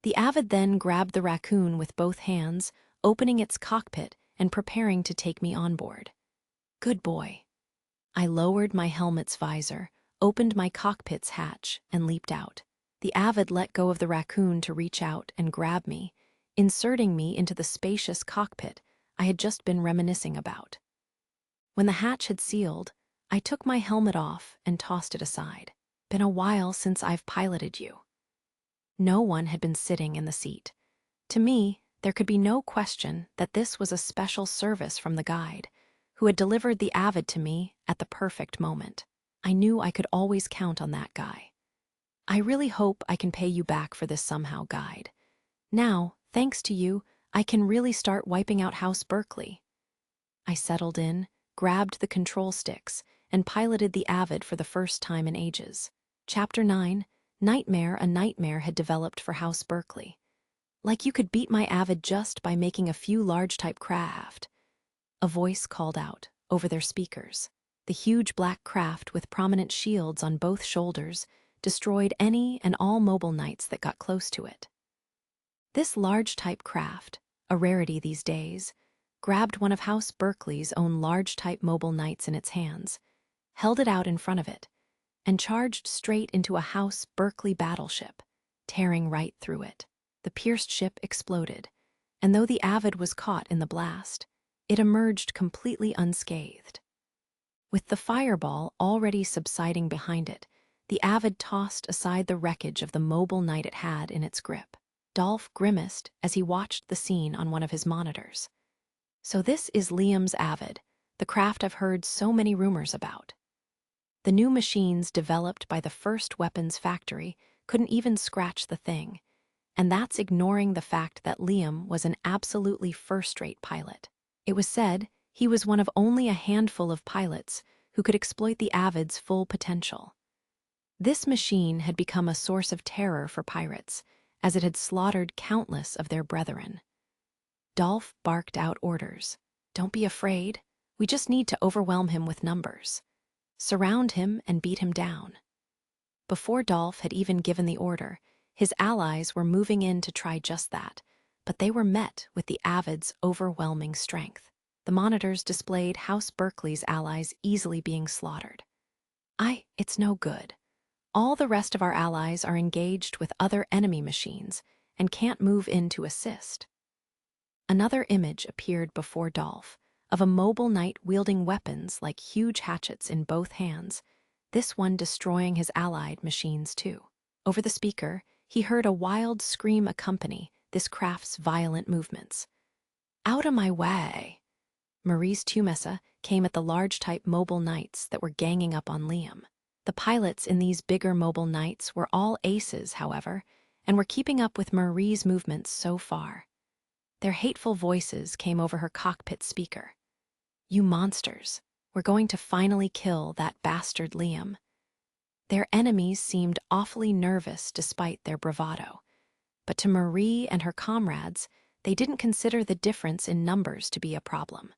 The Avid then grabbed the raccoon with both hands, opening its cockpit and preparing to take me on board. Good boy. I lowered my helmet's visor, opened my cockpit's hatch, and leaped out. The Avid let go of the raccoon to reach out and grab me, inserting me into the spacious cockpit I had just been reminiscing about. When the hatch had sealed, I took my helmet off and tossed it aside. "Been a while since I've piloted you." No one had been sitting in the seat. To me, there could be no question that this was a special service from the guide, who had delivered the Avid to me at the perfect moment. I knew I could always count on that guy. "I really hope I can pay you back for this somehow, guide. Now, thanks to you, I can really start wiping out House Berkeley." I settled in, grabbed the control sticks, and piloted the Avid for the first time in ages. Chapter 9, Nightmare. A nightmare had developed for House Berkeley. "Like you could beat my Avid just by making a few large-type craft," a voice called out over their speakers. The huge black craft with prominent shields on both shoulders destroyed any and all mobile knights that got close to it. This large-type craft, a rarity these days, grabbed one of House Berkeley's own large-type mobile knights in its hands, held it out in front of it, and charged straight into a House Berkeley battleship, tearing right through it. The pierced ship exploded, and though the Avid was caught in the blast, it emerged completely unscathed. With the fireball already subsiding behind it, the Avid tossed aside the wreckage of the mobile knight it had in its grip. Dolph grimaced as he watched the scene on one of his monitors. "So this is Liam's Avid, the craft I've heard so many rumors about." The new machines developed by the First Weapons Factory couldn't even scratch the thing, and that's ignoring the fact that Liam was an absolutely first-rate pilot. It was said he was one of only a handful of pilots who could exploit the Avid's full potential. This machine had become a source of terror for pirates, as it had slaughtered countless of their brethren. Dolph barked out orders. "Don't be afraid. We just need to overwhelm him with numbers. Surround him and beat him down." Before Dolph had even given the order, his allies were moving in to try just that, but they were met with the Avid's overwhelming strength. The monitors displayed House Berkeley's allies easily being slaughtered. It's no good. All the rest of our allies are engaged with other enemy machines and can't move in to assist." Another image appeared before Dolph, of a mobile knight wielding weapons like huge hatchets in both hands, this one destroying his allied machines too. Over the speaker, he heard a wild scream accompany this craft's violent movements. "Out of my way!" Marie's Tumessa came at the large-type mobile knights that were ganging up on Liam. The pilots in these bigger mobile knights were all aces, however, and were keeping up with Marie's movements so far. Their hateful voices came over her cockpit speaker. "You monsters, we're going to finally kill that bastard Liam." Their enemies seemed awfully nervous despite their bravado, but to Marie and her comrades, they didn't consider the difference in numbers to be a problem.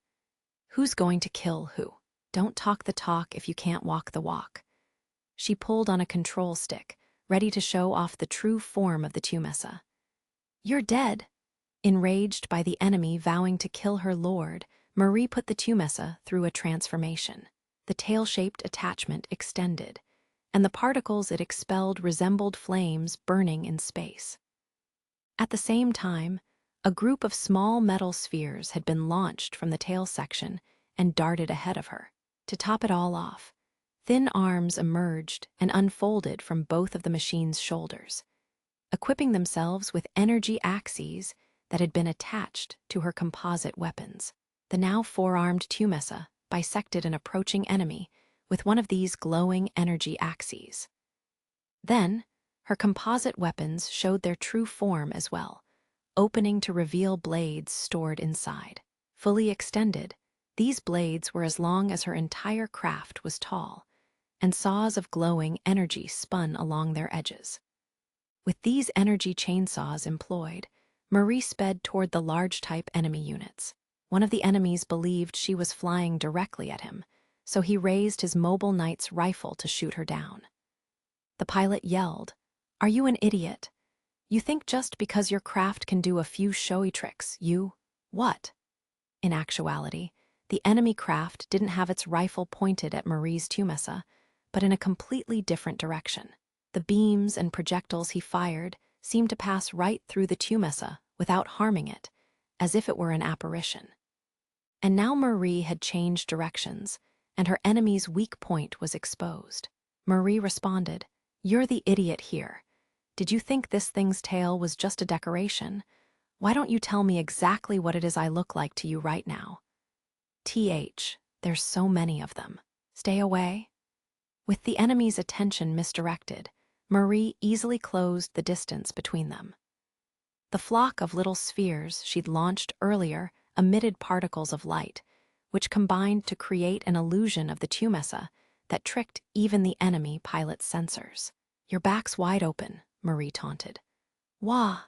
Who's going to kill who? Don't talk the talk if you can't walk the walk. She pulled on a control stick, ready to show off the true form of the Tumesa. "You're dead!" Enraged by the enemy vowing to kill her lord, Marie put the Tumesa through a transformation. The tail-shaped attachment extended, and the particles it expelled resembled flames burning in space. At the same time, a group of small metal spheres had been launched from the tail section and darted ahead of her. To top it all off, thin arms emerged and unfolded from both of the machine's shoulders, equipping themselves with energy axes that had been attached to her composite weapons. The now four-armed Tumesa bisected an approaching enemy with one of these glowing energy axes. Then, her composite weapons showed their true form as well, opening to reveal blades stored inside. Fully extended, these blades were as long as her entire craft was tall, and saws of glowing energy spun along their edges. With these energy chainsaws employed, Marie sped toward the large-type enemy units. One of the enemies believed she was flying directly at him, so he raised his mobile knight's rifle to shoot her down. The pilot yelled, "Are you an idiot? You think just because your craft can do a few showy tricks, what?" In actuality, the enemy craft didn't have its rifle pointed at Marie's Tumesa, but in a completely different direction. The beams and projectiles he fired seemed to pass right through the Tumesa without harming it, as if it were an apparition. And now Marie had changed directions, and her enemy's weak point was exposed. Marie responded, "You're the idiot here. Did you think this thing's tail was just a decoration? Why don't you tell me exactly what it is I look like to you right now?" There's so many of them. Stay away." With the enemy's attention misdirected, Marie easily closed the distance between them. The flock of little spheres she'd launched earlier emitted particles of light, which combined to create an illusion of the Tumesa that tricked even the enemy pilot's sensors. "Your back's wide open," Marie taunted. "Wah!"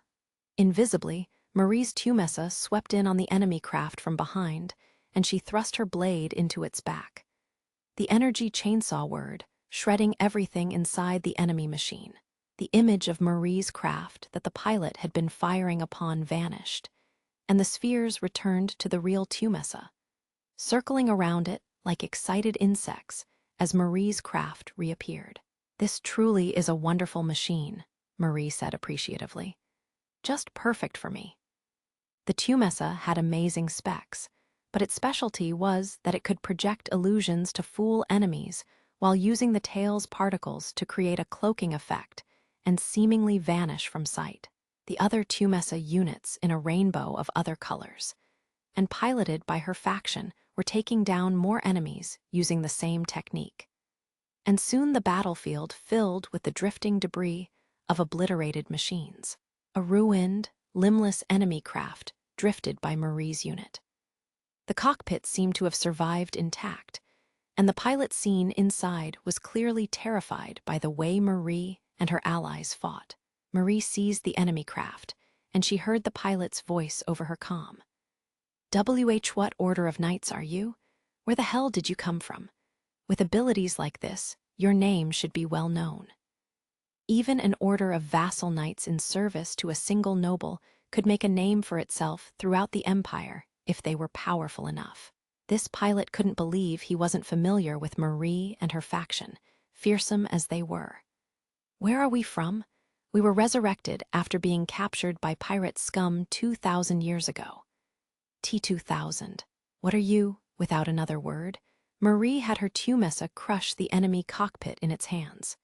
Invisibly, Marie's Tumesa swept in on the enemy craft from behind, and she thrust her blade into its back. The energy chainsaw whirred, shredding everything inside the enemy machine. The image of Marie's craft that the pilot had been firing upon vanished, and the spheres returned to the real Tumesa, circling around it like excited insects as Marie's craft reappeared. "This truly is a wonderful machine," Marie said appreciatively. "Just perfect for me." The Tumesa had amazing specs, but its specialty was that it could project illusions to fool enemies while using the tail's particles to create a cloaking effect and seemingly vanish from sight. The other Tumesa units in a rainbow of other colors, and piloted by her faction, were taking down more enemies using the same technique. And soon the battlefield filled with the drifting debris of obliterated machines. A ruined, limbless enemy craft drifted by Marie's unit. The cockpit seemed to have survived intact, and the pilot scene inside was clearly terrified by the way Marie and her allies fought. Marie seized the enemy craft, and she heard the pilot's voice over her comm. What order of knights are you? Where the hell did you come from? With abilities like this, your name should be well known." Even an order of vassal knights in service to a single noble could make a name for itself throughout the empire if they were powerful enough. This pilot couldn't believe he wasn't familiar with Marie and her faction, fearsome as they were. "Where are we from? We were resurrected after being captured by pirate scum 2,000 years ago." T-2000. "What are you?" Without another word, Marie had her Tumesa crush the enemy cockpit in its hands.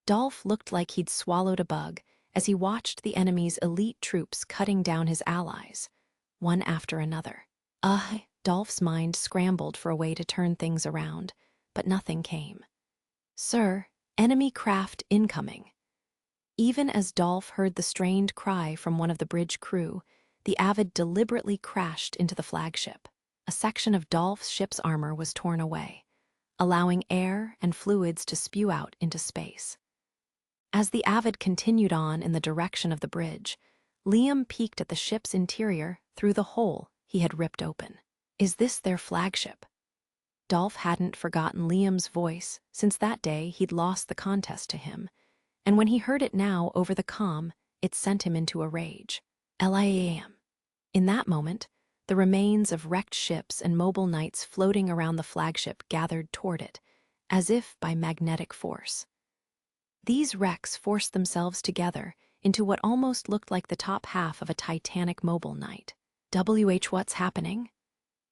Dolph looked like he'd swallowed a bug as he watched the enemy's elite troops cutting down his allies, one after another. Dolph's mind scrambled for a way to turn things around, but nothing came. "Sir, enemy craft incoming." Even as Dolph heard the strained cry from one of the bridge crew, the Avid deliberately crashed into the flagship. A section of Dolph's ship's armor was torn away, allowing air and fluids to spew out into space. As the Avid continued on in the direction of the bridge, Liam peeked at the ship's interior through the hole he had ripped open. "Is this their flagship?" Dolph hadn't forgotten Liam's voice since that day he'd lost the contest to him, and when he heard it now over the comm, it sent him into a rage. LIAM. In that moment, the remains of wrecked ships and mobile knights floating around the flagship gathered toward it, as if by magnetic force. These wrecks forced themselves together into what almost looked like the top half of a Titanic mobile knight. What's happening?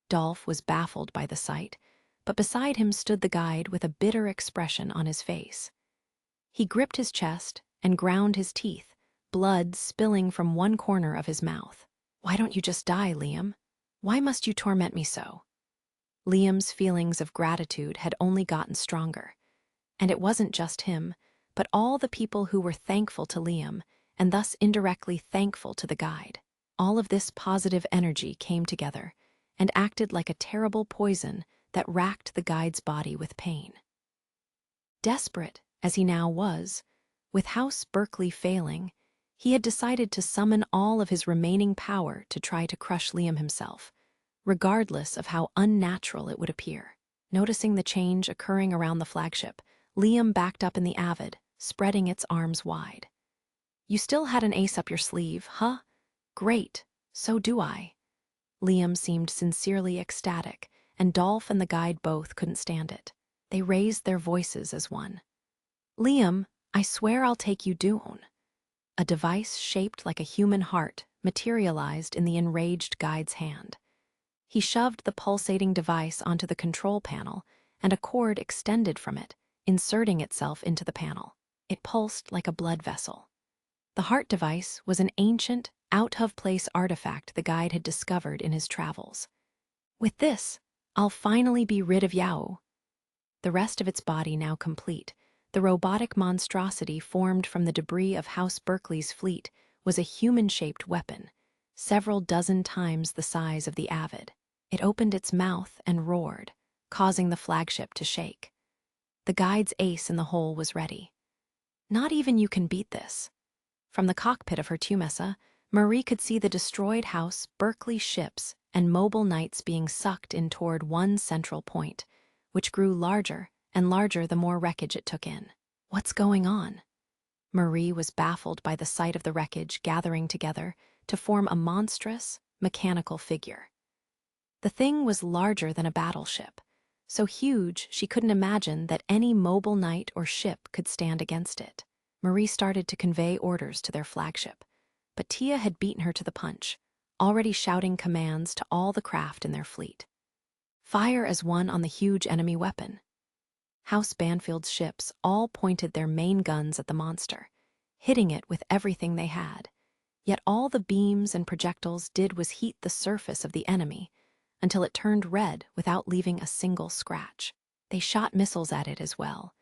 Dolph was baffled by the sight, but beside him stood the guide with a bitter expression on his face. He gripped his chest and ground his teeth, blood spilling from one corner of his mouth. Why don't you just die, Liam? Why must you torment me so? Liam's feelings of gratitude had only gotten stronger. And it wasn't just him, but all the people who were thankful to Liam, and thus indirectly thankful to the guide. All of this positive energy came together and acted like a terrible poison that racked the guide's body with pain. Desperate as he now was, with House Berkeley failing, he had decided to summon all of his remaining power to try to crush Liam himself, regardless of how unnatural it would appear. Noticing the change occurring around the flagship, Liam backed up in the Avid, spreading its arms wide. You still had an ace up your sleeve, huh? Great, so do I. Liam seemed sincerely ecstatic, and Dolph and the guide both couldn't stand it. They raised their voices as one. Liam, I swear I'll take you down. A device shaped like a human heart materialized in the enraged guide's hand. He shoved the pulsating device onto the control panel, and a cord extended from it, inserting itself into the panel. It pulsed like a blood vessel. The heart device was an ancient, out-of-place artifact the guide had discovered in his travels. With this, I'll finally be rid of Yao. The rest of its body now complete, the robotic monstrosity formed from the debris of House Berkeley's fleet was a human-shaped weapon, several dozen times the size of the Avid. It opened its mouth and roared, causing the flagship to shake. The guide's ace in the hole was ready. Not even you can beat this. From the cockpit of her Tumesa, Marie could see the destroyed House Berkeley ships and mobile knights being sucked in toward one central point, which grew larger and larger the more wreckage it took in. What's going on? Marie was baffled by the sight of the wreckage gathering together to form a monstrous, mechanical figure. The thing was larger than a battleship, so huge she couldn't imagine that any mobile knight or ship could stand against it. Marie started to convey orders to their flagship, but Tia had beaten her to the punch, already shouting commands to all the craft in their fleet. Fire as one on the huge enemy weapon. House Banfield's ships all pointed their main guns at the monster, hitting it with everything they had. Yet all the beams and projectiles did was heat the surface of the enemy until it turned red without leaving a single scratch. They shot missiles at it as well,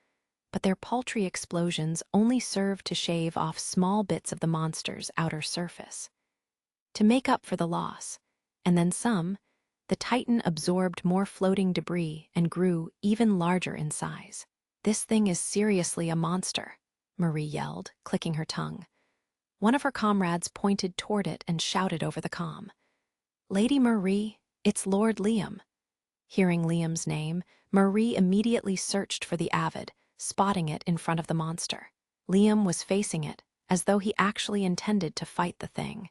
but their paltry explosions only served to shave off small bits of the monster's outer surface. To make up for the loss, and then some, the Titan absorbed more floating debris and grew even larger in size. This thing is seriously a monster, Marie yelled, clicking her tongue. One of her comrades pointed toward it and shouted over the comm. Lady Marie, it's Lord Liam. Hearing Liam's name, Marie immediately searched for the Avid, spotting it in front of the monster. Liam was facing it, as though he actually intended to fight the thing,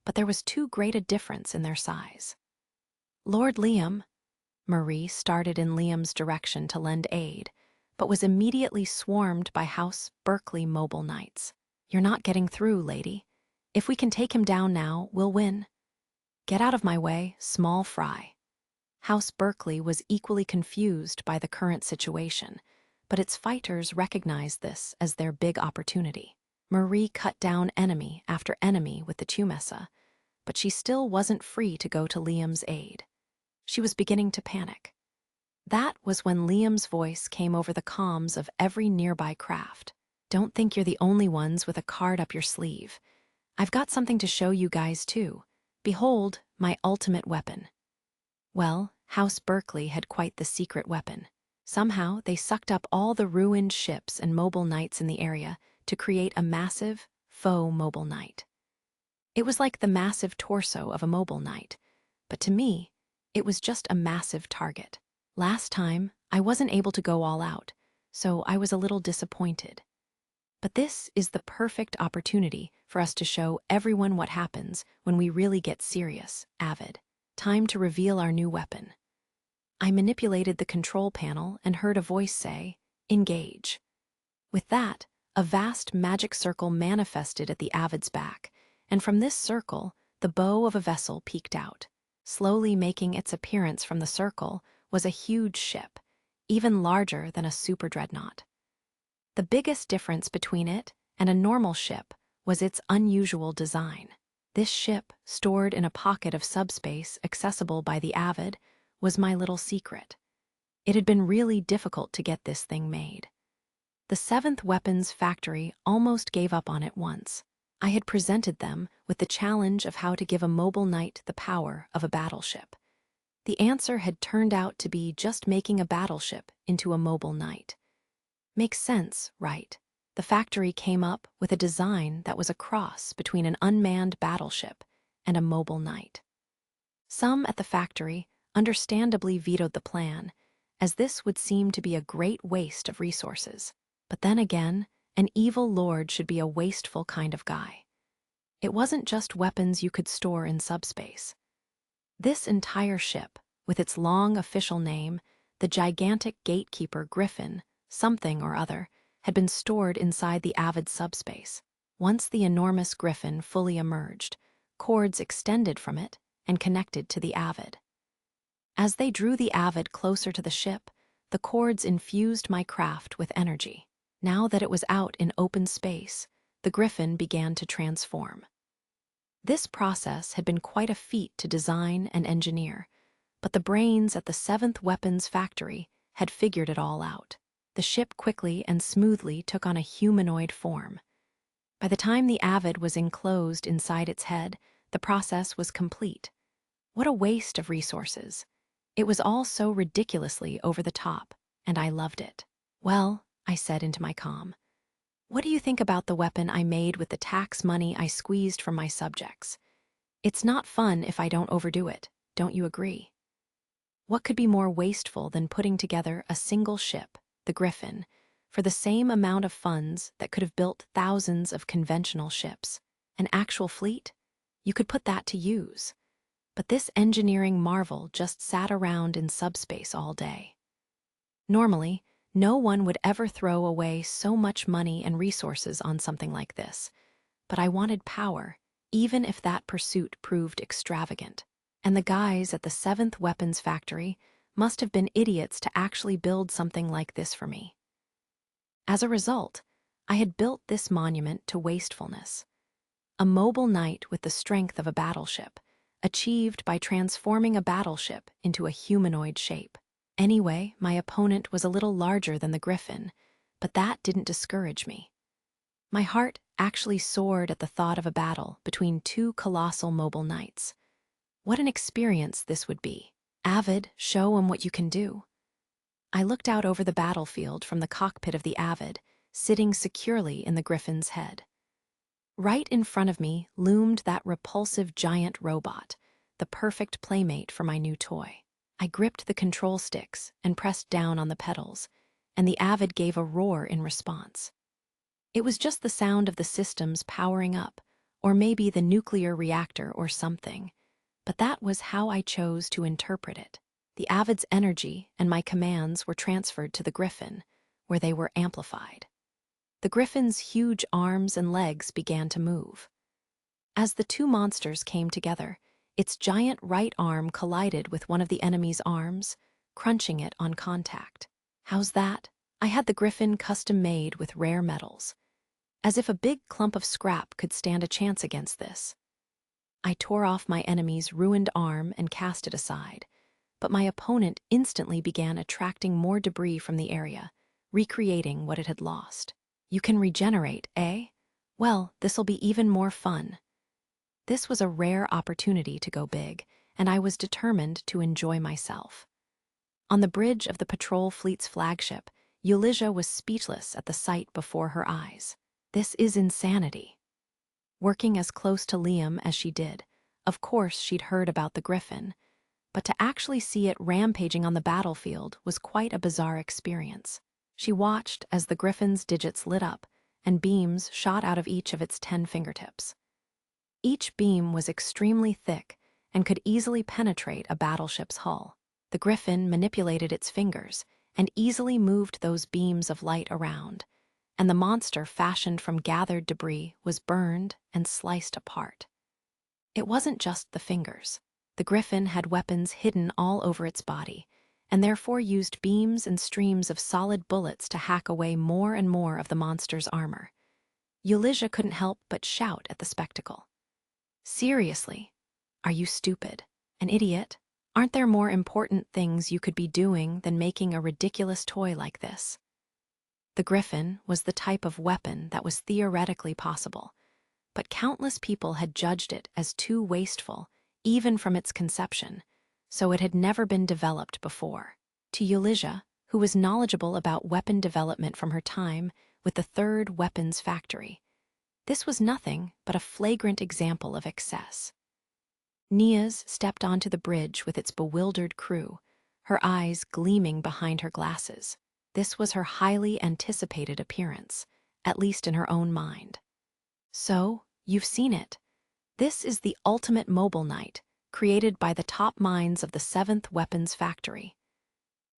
but there was too great a difference in their size. Lord Liam, Marie started in Liam's direction to lend aid, but was immediately swarmed by House Berkeley mobile knights. You're not getting through, lady. If we can take him down now, we'll win. Get out of my way, small fry. House Berkeley was equally confused by the current situation, but its fighters recognized this as their big opportunity. Marie cut down enemy after enemy with the Tumesa, but she still wasn't free to go to Liam's aid. She was beginning to panic. That was when Liam's voice came over the comms of every nearby craft. Don't think you're the only ones with a card up your sleeve. I've got something to show you guys too. Behold, my ultimate weapon. Well, House Berkeley had quite the secret weapon. Somehow, they sucked up all the ruined ships and mobile knights in the area to create a massive, faux mobile knight. It was like the massive torso of a mobile knight, but to me, it was just a massive target. Last time, I wasn't able to go all out, so I was a little disappointed. But this is the perfect opportunity for us to show everyone what happens when we really get serious, avid. Time to reveal our new weapon. I manipulated the control panel and heard a voice say, "Engage." With that, a vast magic circle manifested at the avid's back, and from this circle, the bow of a vessel peeked out. Slowly making its appearance from the circle was a huge ship, even larger than a super dreadnought. The biggest difference between it and a normal ship was its unusual design. This ship, stored in a pocket of subspace accessible by the avid, was my little secret. It had been really difficult to get this thing made. The 7th Weapons Factory almost gave up on it once. I had presented them with the challenge of how to give a mobile knight the power of a battleship. The answer had turned out to be just making a battleship into a mobile knight. Makes sense, right? The factory came up with a design that was a cross between an unmanned battleship and a mobile knight. Some at the factory understandably vetoed the plan, as this would seem to be a great waste of resources. But then again, an evil lord should be a wasteful kind of guy. It wasn't just weapons you could store in subspace. This entire ship, with its long official name, the gigantic gatekeeper Griffin, something or other, had been stored inside the avid subspace. Once the enormous Griffin fully emerged, cords extended from it and connected to the avid. As they drew the avid closer to the ship, the cords infused my craft with energy. Now that it was out in open space, the Griffin began to transform. This process had been quite a feat to design and engineer, but the brains at the 7th Weapons Factory had figured it all out. The ship quickly and smoothly took on a humanoid form. By the time the avid was enclosed inside its head, the process was complete. What a waste of resources. It was all so ridiculously over the top, and I loved it. "Well," I said into my comm, "what do you think about the weapon I made with the tax money I squeezed from my subjects? It's not fun if I don't overdo it, don't you agree?" What could be more wasteful than putting together a single ship, the Griffin, for the same amount of funds that could have built thousands of conventional ships? An actual fleet? You could put that to use. But this engineering marvel just sat around in subspace all day. Normally, no one would ever throw away so much money and resources on something like this, but I wanted power, even if that pursuit proved extravagant. And the guys at the 7th Weapons Factory must have been idiots to actually build something like this for me. As a result, I had built this monument to wastefulness. A mobile knight with the strength of a battleship, achieved by transforming a battleship into a humanoid shape. Anyway, my opponent was a little larger than the Griffin, but that didn't discourage me. My heart actually soared at the thought of a battle between two colossal mobile knights. What an experience this would be. Avid, show 'em what you can do. I looked out over the battlefield from the cockpit of the Avid, sitting securely in the Griffin's head. Right in front of me loomed that repulsive giant robot, the perfect playmate for my new toy. I gripped the control sticks and pressed down on the pedals, and the Avid gave a roar in response. It was just the sound of the systems powering up, or maybe the nuclear reactor or something, but that was how I chose to interpret it. The Avid's energy and my commands were transferred to the Griffin, where they were amplified. The Griffin's huge arms and legs began to move. As the two monsters came together, its giant right arm collided with one of the enemy's arms, crunching it on contact. How's that? I had the Griffin custom-made with rare metals. As if a big clump of scrap could stand a chance against this. I tore off my enemy's ruined arm and cast it aside, but my opponent instantly began attracting more debris from the area, recreating what it had lost. "You can regenerate, eh? Well, this'll be even more fun." This was a rare opportunity to go big, and I was determined to enjoy myself. On the bridge of the patrol fleet's flagship, Eulizia was speechless at the sight before her eyes. This is insanity. Working as close to Liam as she did, of course she'd heard about the Griffin, but to actually see it rampaging on the battlefield was quite a bizarre experience. She watched as the Griffin's digits lit up and beams shot out of each of its 10 fingertips. Each beam was extremely thick and could easily penetrate a battleship's hull. The Griffin manipulated its fingers and easily moved those beams of light around, and the monster fashioned from gathered debris was burned and sliced apart. It wasn't just the fingers. The Griffin had weapons hidden all over its body, and therefore used beams and streams of solid bullets to hack away more and more of the monster's armor. Eulizia couldn't help but shout at the spectacle. Seriously, are you stupid? An idiot? Aren't there more important things you could be doing than making a ridiculous toy like this? The Griffin was the type of weapon that was theoretically possible, but countless people had judged it as too wasteful, even from its conception, so it had never been developed before. To Eulizia, who was knowledgeable about weapon development from her time with the Third Weapons Factory, this was nothing but a flagrant example of excess. Niaz stepped onto the bridge with its bewildered crew, her eyes gleaming behind her glasses. This was her highly anticipated appearance, at least in her own mind. So, you've seen it. This is the ultimate mobile knight, created by the top minds of the Seventh Weapons Factory.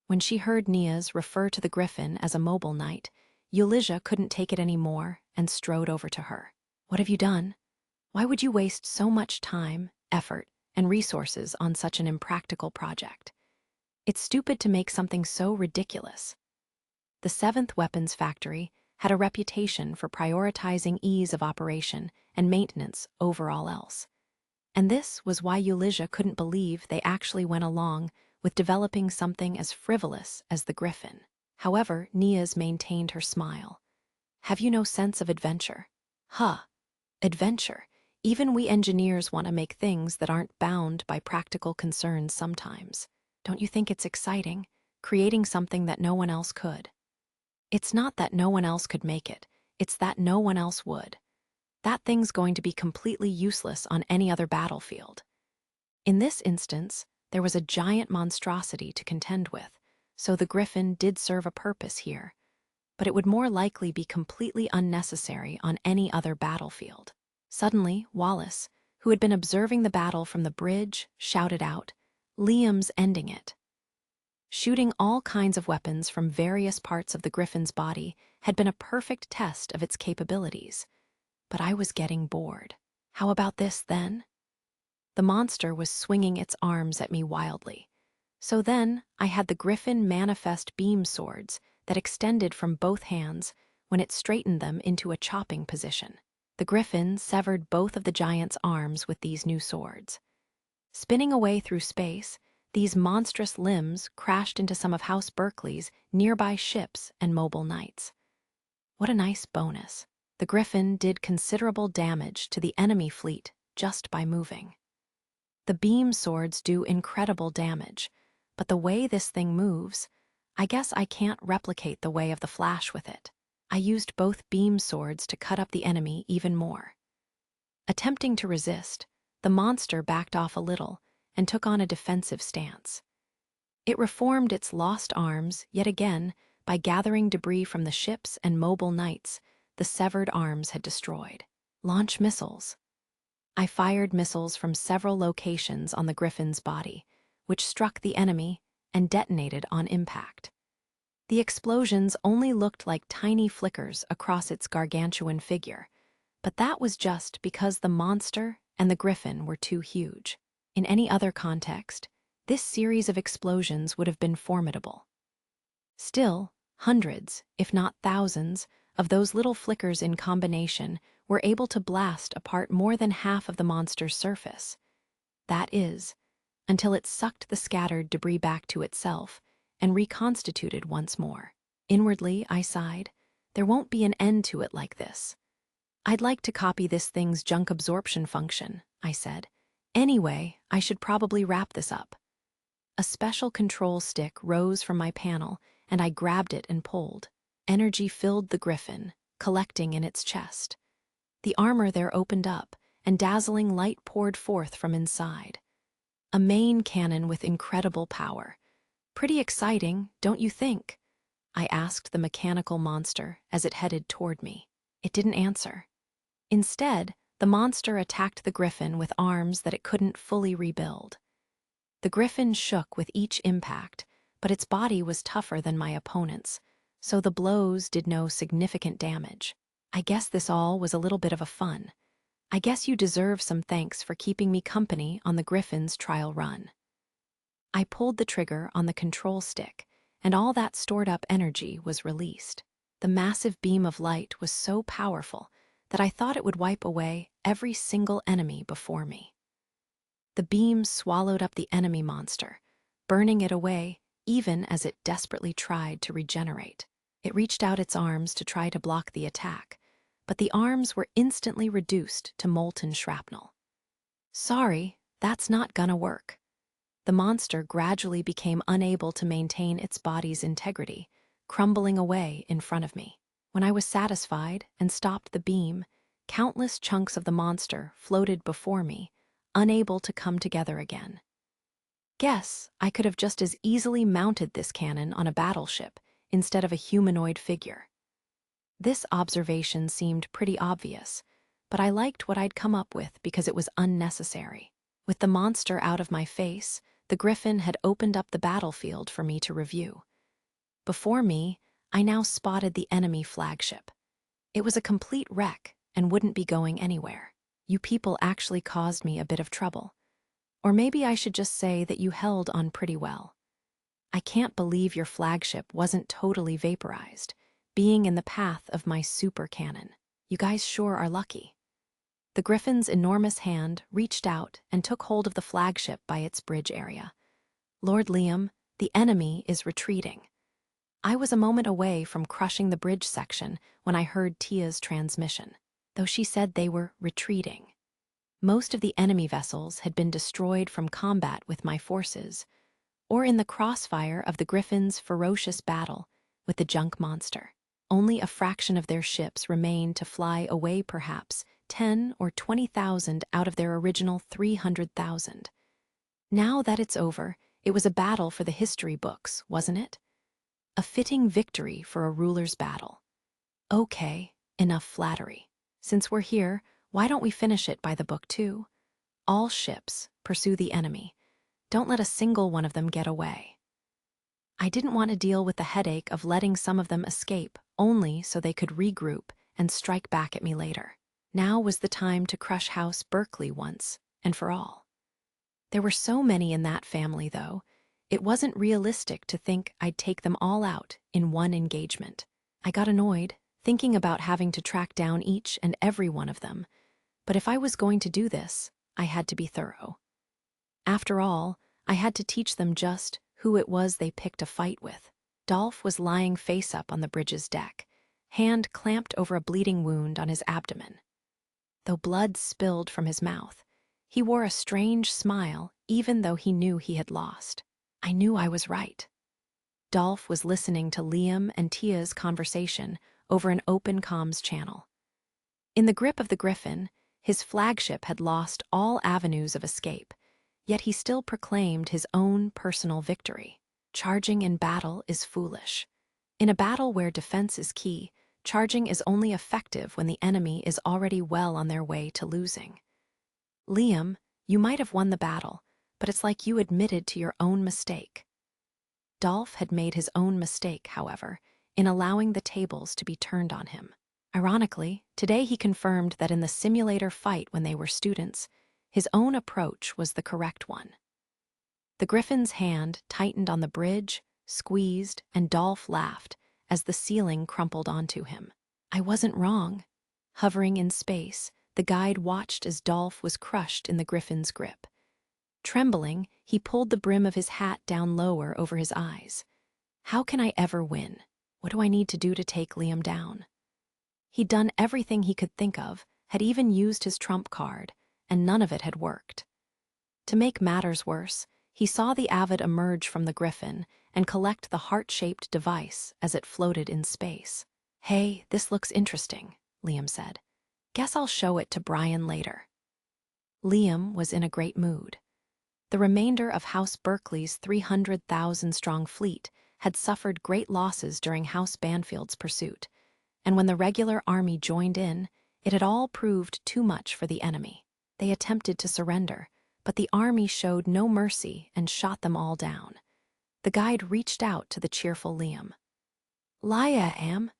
When she heard Niaz refer to the Griffin as a mobile knight, Eulizia couldn't take it any more and strode over to her. What have you done? Why would you waste so much time, effort, and resources on such an impractical project? It's stupid to make something so ridiculous. The Seventh Weapons Factory had a reputation for prioritizing ease of operation and maintenance over all else. And this was why Eulizia couldn't believe they actually went along with developing something as frivolous as the Griffin. However, Niaz maintained her smile. Have you no sense of adventure? Huh, adventure. Even we engineers want to make things that aren't bound by practical concerns sometimes. Don't you think it's exciting, creating something that no one else could? It's not that no one else could make it, it's that no one else would. That thing's going to be completely useless on any other battlefield. In this instance, there was a giant monstrosity to contend with, so the Griffin did serve a purpose here, but it would more likely be completely unnecessary on any other battlefield. Suddenly, Wallace, who had been observing the battle from the bridge, shouted out, "Liam's ending it." Shooting all kinds of weapons from various parts of the Griffin's body had been a perfect test of its capabilities. But I was getting bored. How about this, then? The monster was swinging its arms at me wildly. So then I had the Griffin manifest beam swords that extended from both hands when it straightened them into a chopping position. The Griffin severed both of the giant's arms with these new swords. Spinning away through space, these monstrous limbs crashed into some of House Berkeley's nearby ships and mobile knights. What a nice bonus. The Griffin did considerable damage to the enemy fleet just by moving. The beam swords do incredible damage, but the way this thing moves, I guess I can't replicate the way of the Flash with it. I used both beam swords to cut up the enemy even more. Attempting to resist, the monster backed off a little and took on a defensive stance. It reformed its lost arms yet again by gathering debris from the ships and mobile knights the severed arms had destroyed. Launch missiles. I fired missiles from several locations on the Griffin's body, which struck the enemy and detonated on impact. The explosions only looked like tiny flickers across its gargantuan figure, but that was just because the monster and the Griffin were too huge. In any other context, this series of explosions would have been formidable. Still, hundreds, if not thousands, of those little flickers in combination were able to blast apart more than half of the monster's surface. That is, until it sucked the scattered debris back to itself and reconstituted once more. Inwardly, I sighed. There won't be an end to it like this. I'd like to copy this thing's junk absorption function, I said. Anyway, I should probably wrap this up. A special control stick rose from my panel, and I grabbed it and pulled. Energy filled the Griffin, collecting in its chest. The armor there opened up, and dazzling light poured forth from inside. A main cannon with incredible power. Pretty exciting, don't you think? I asked the mechanical monster as it headed toward me. It didn't answer. Instead, the monster attacked the griffin with arms that it couldn't fully rebuild. The griffin shook with each impact, but its body was tougher than my opponent's, so the blows did no significant damage. I guess this all was a little bit of a fun. I guess you deserve some thanks for keeping me company on the griffin's trial run. I pulled the trigger on the control stick, and all that stored-up energy was released. The massive beam of light was so powerful that I thought it would wipe away every single enemy before me. The beam swallowed up the enemy monster, burning it away even as it desperately tried to regenerate. It reached out its arms to try to block the attack, but the arms were instantly reduced to molten shrapnel. Sorry, that's not gonna work. The monster gradually became unable to maintain its body's integrity, crumbling away in front of me. When I was satisfied and stopped the beam, countless chunks of the monster floated before me, unable to come together again. Guess I could have just as easily mounted this cannon on a battleship instead of a humanoid figure. This observation seemed pretty obvious, but I liked what I'd come up with because it was unnecessary. With the monster out of my face, the griffin had opened up the battlefield for me to review. Before me, I now spotted the enemy flagship. It was a complete wreck and wouldn't be going anywhere. You people actually caused me a bit of trouble. Or maybe I should just say that you held on pretty well. I can't believe your flagship wasn't totally vaporized, being in the path of my super cannon. You guys sure are lucky. The griffin's enormous hand reached out and took hold of the flagship by its bridge area. Lord Liam, the enemy is retreating. I was a moment away from crushing the bridge section when I heard Tia's transmission, though she said they were retreating. Most of the enemy vessels had been destroyed from combat with my forces, or in the crossfire of the griffin's ferocious battle with the junk monster. Only a fraction of their ships remained to fly away, perhaps 10 or 20,000 out of their original 300,000. Now that it's over, it was a battle for the history books, wasn't it? A fitting victory for a ruler's battle. Okay, enough flattery. Since we're here, why don't we finish it by the book too? All ships pursue the enemy. Don't let a single one of them get away. I didn't want to deal with the headache of letting some of them escape only so they could regroup and strike back at me later. Now was the time to crush House Berkeley once and for all. There were so many in that family, though. It wasn't realistic to think I'd take them all out in one engagement. I got annoyed, thinking about having to track down each and every one of them. But if I was going to do this, I had to be thorough. After all, I had to teach them just who it was they picked a fight with. Dolph was lying face up on the bridge's deck, hand clamped over a bleeding wound on his abdomen. Though blood spilled from his mouth, he wore a strange smile even though he knew he had lost. I knew I was right. Dolph was listening to Liam and Tia's conversation over an open comms channel. In the grip of the griffin, his flagship had lost all avenues of escape, yet he still proclaimed his own personal victory. Charging in battle is foolish. In a battle where defense is key, charging is only effective when the enemy is already well on their way to losing. Liam, you might have won the battle, but it's like you admitted to your own mistake. Dolph had made his own mistake, however, in allowing the tables to be turned on him. Ironically, today he confirmed that in the simulator fight when they were students, his own approach was the correct one. The griffin's hand tightened on the bridge, squeezed, and Dolph laughed as the ceiling crumpled onto him. I wasn't wrong. Hovering in space, the guide watched as Dolph was crushed in the griffin's grip. Trembling, he pulled the brim of his hat down lower over his eyes. How can I ever win? What do I need to do to take Liam down? He'd done everything he could think of, had even used his trump card, and none of it had worked. To make matters worse, he saw the Avid emerge from the griffin and collect the heart-shaped device as it floated in space. Hey, this looks interesting, Liam said. Guess I'll show it to Brian later. Liam was in a great mood. The remainder of House Berkeley's 300,000-strong fleet had suffered great losses during House Banfield's pursuit, and when the regular army joined in, it had all proved too much for the enemy. They attempted to surrender, but the army showed no mercy and shot them all down. The guide reached out to the cheerful Liam. "Lia am."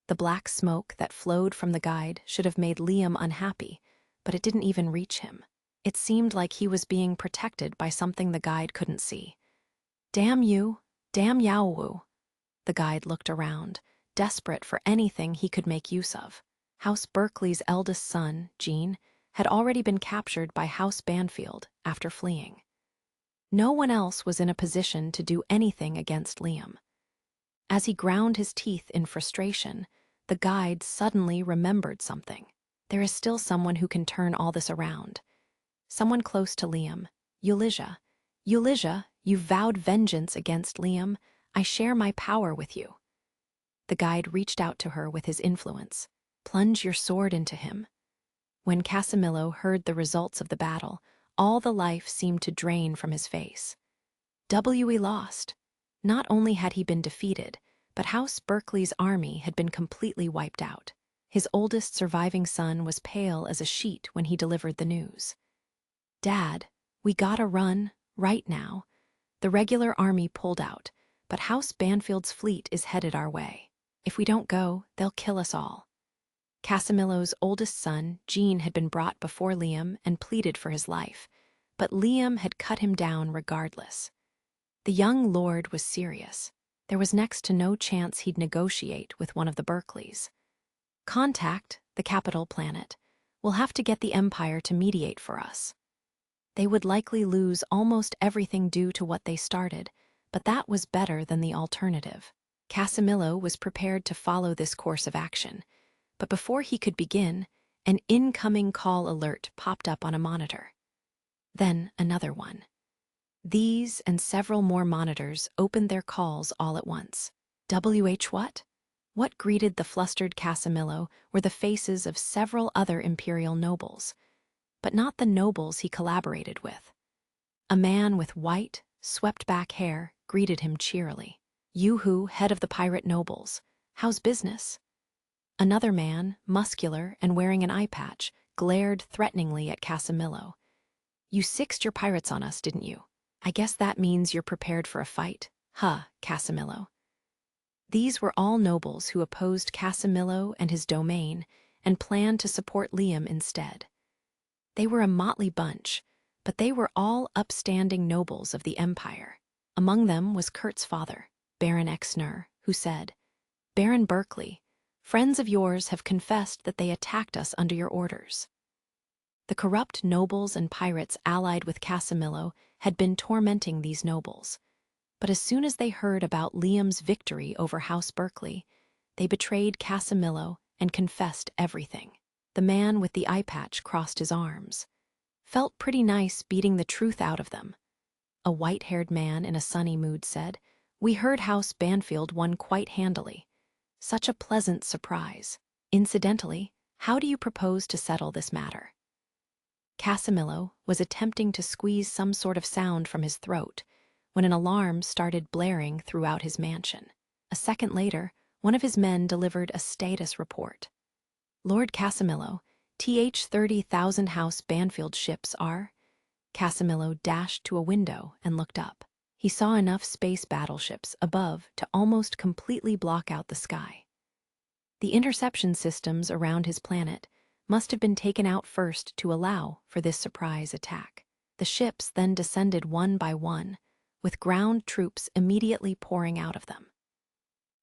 The black smoke that flowed from the guide should have made Liam unhappy, but it didn't even reach him. It seemed like he was being protected by something the guide couldn't see. "Damn you, damn Yaowu." The guide looked around, desperate for anything he could make use of. House Berkeley's eldest son, Jean, had already been captured by House Banfield after fleeing. No one else was in a position to do anything against Liam. As he ground his teeth in frustration, the guide suddenly remembered something. There is still someone who can turn all this around. Someone close to Liam. Ulysses. Ulysses, you vowed vengeance against Liam. I share my power with you. The guide reached out to her with his influence. Plunge your sword into him. When Casimilo heard the results of the battle, all the life seemed to drain from his face. We lost. Not only had he been defeated, but House Berkeley's army had been completely wiped out. His oldest surviving son was pale as a sheet when he delivered the news. "Dad, we gotta run, right now. The regular army pulled out, but House Banfield's fleet is headed our way. If we don't go, they'll kill us all." Casimilo's oldest son, Jean, had been brought before Liam and pleaded for his life, but Liam had cut him down regardless. The young lord was serious. There was next to no chance he'd negotiate with one of the Berkeleys. "Contact the capital planet. We'll have to get the Empire to mediate for us." They would likely lose almost everything due to what they started, but that was better than the alternative. Casimilo was prepared to follow this course of action, but before he could begin, an incoming call alert popped up on a monitor. Then another one. These and several more monitors opened their calls all at once. What? What greeted the flustered Casimilo were the faces of several other imperial nobles, but not the nobles he collaborated with. A man with white, swept-back hair greeted him cheerily. "Yoo-hoo, head of the pirate nobles. How's business?" Another man, muscular and wearing an eye patch, glared threateningly at Casimilo. "You sixed your pirates on us, didn't you? I guess that means you're prepared for a fight. Huh, Casimilo." These were all nobles who opposed Casimilo and his domain and planned to support Liam instead. They were a motley bunch, but they were all upstanding nobles of the Empire. Among them was Kurt's father, Baron Exner, who said, "Baron Berkeley, friends of yours have confessed that they attacked us under your orders." The corrupt nobles and pirates allied with Casimilo had been tormenting these nobles, but as soon as they heard about Liam's victory over House Berkeley, they betrayed Casimilo and confessed everything. The man with the eye patch crossed his arms. "Felt pretty nice beating the truth out of them." A white-haired man in a sunny mood said, "We heard House Banfield won quite handily. Such a pleasant surprise. Incidentally, how do you propose to settle this matter?" Casimilo was attempting to squeeze some sort of sound from his throat when an alarm started blaring throughout his mansion. A second later, one of his men delivered a status report. "Lord Casimilo, TH 30,000 House Banfield ships are..." Casimilo dashed to a window and looked up. He saw enough space battleships above to almost completely block out the sky. The interception systems around his planet must have been taken out first to allow for this surprise attack. The ships then descended one by one, with ground troops immediately pouring out of them.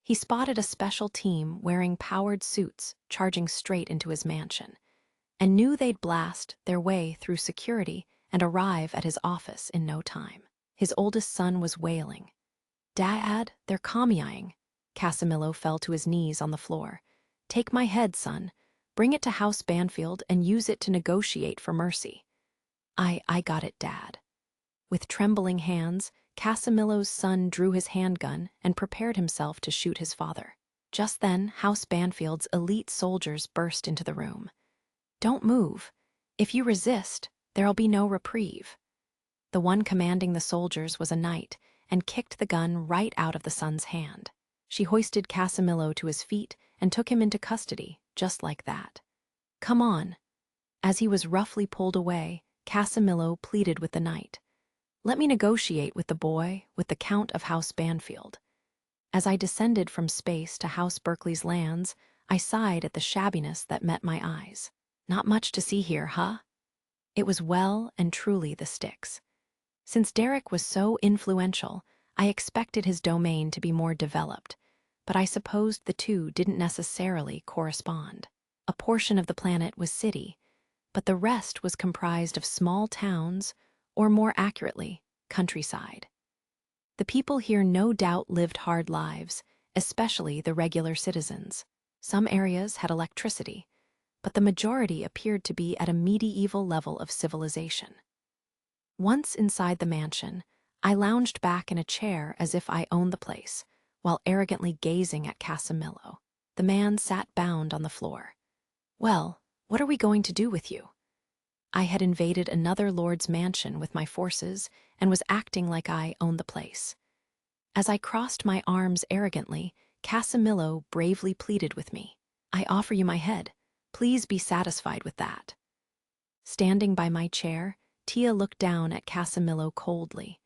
He spotted a special team wearing powered suits charging straight into his mansion, and knew they'd blast their way through security and arrive at his office in no time. His oldest son was wailing. "Dad, they're commieing." Casimilo fell to his knees on the floor. "Take my head, son. Bring it to House Banfield and use it to negotiate for mercy." I got it, Dad." With trembling hands, Casimilo's son drew his handgun and prepared himself to shoot his father. Just then, House Banfield's elite soldiers burst into the room. "Don't move. If you resist, there'll be no reprieve." The one commanding the soldiers was a knight and kicked the gun right out of the son's hand. She hoisted Casimilo to his feet and took him into custody, just like that. Come on. As he was roughly pulled away, Casimilo pleaded with the knight. Let me negotiate with the boy, with the Count of House Banfield. As I descended from space to House Berkeley's lands, I sighed at the shabbiness that met my eyes. Not much to see here, huh? It was well and truly the sticks. Since Derek was so influential, I expected his domain to be more developed, but I supposed the two didn't necessarily correspond. A portion of the planet was city, but the rest was comprised of small towns, or more accurately, countryside. The people here no doubt lived hard lives, especially the regular citizens. Some areas had electricity, but the majority appeared to be at a medieval level of civilization. Once inside the mansion, I lounged back in a chair as if I owned the place, while arrogantly gazing at Casimilo. The man sat bound on the floor. Well, what are we going to do with you? I had invaded another lord's mansion with my forces and was acting like I owned the place. As I crossed my arms arrogantly, Casimilo bravely pleaded with me. I offer you my head. Please be satisfied with that. Standing by my chair, Tia looked down at Casimilo coldly.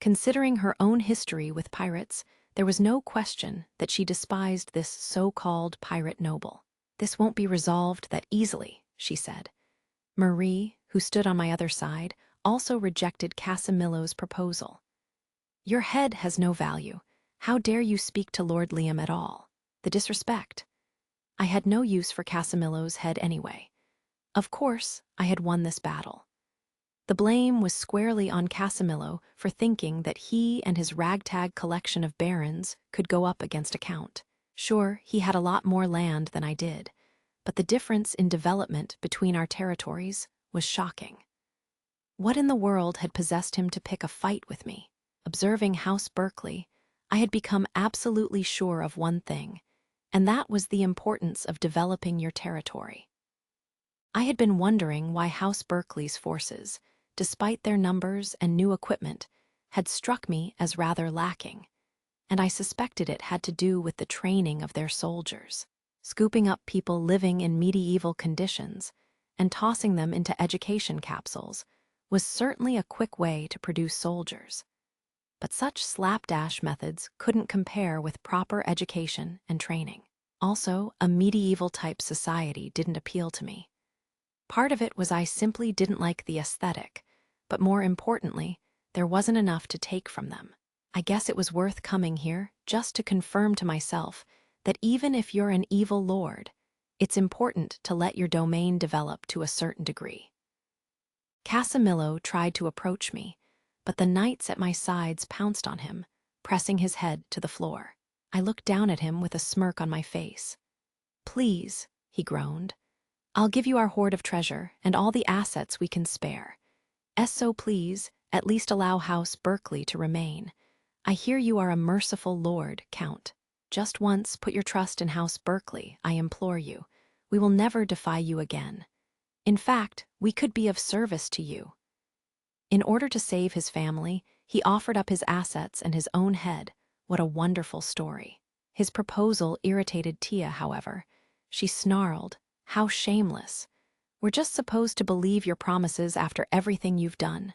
Considering her own history with pirates, there was no question that she despised this so-called pirate noble. This won't be resolved that easily, she said. Marie, who stood on my other side, also rejected Casimilo's proposal. Your head has no value. How dare you speak to Lord Liam at all? The disrespect. I had no use for Casimilo's head anyway. Of course, I had won this battle. The blame was squarely on Casimilo for thinking that he and his ragtag collection of barons could go up against a count. Sure, he had a lot more land than I did, but the difference in development between our territories was shocking. What in the world had possessed him to pick a fight with me? Observing House Berkeley, I had become absolutely sure of one thing, and that was the importance of developing your territory. I had been wondering why House Berkeley's forces, despite their numbers and new equipment, had struck me as rather lacking, and I suspected it had to do with the training of their soldiers. Scooping up people living in medieval conditions and tossing them into education capsules was certainly a quick way to produce soldiers. But such slapdash methods couldn't compare with proper education and training. Also, a medieval-type society didn't appeal to me. Part of it was I simply didn't like the aesthetic, but more importantly, there wasn't enough to take from them. I guess it was worth coming here just to confirm to myself that even if you're an evil lord, it's important to let your domain develop to a certain degree. Casimilo tried to approach me, but the knights at my sides pounced on him, pressing his head to the floor. I looked down at him with a smirk on my face. Please, he groaned. I'll give you our hoard of treasure and all the assets we can spare. So please, at least allow House Berkeley to remain. I hear you are a merciful lord, Count. Just once put your trust in House Berkeley, I implore you. We will never defy you again. In fact, we could be of service to you. In order to save his family, he offered up his assets and his own head. What a wonderful story. His proposal irritated Tia, however. She snarled, "How shameless. We're just supposed to believe your promises after everything you've done."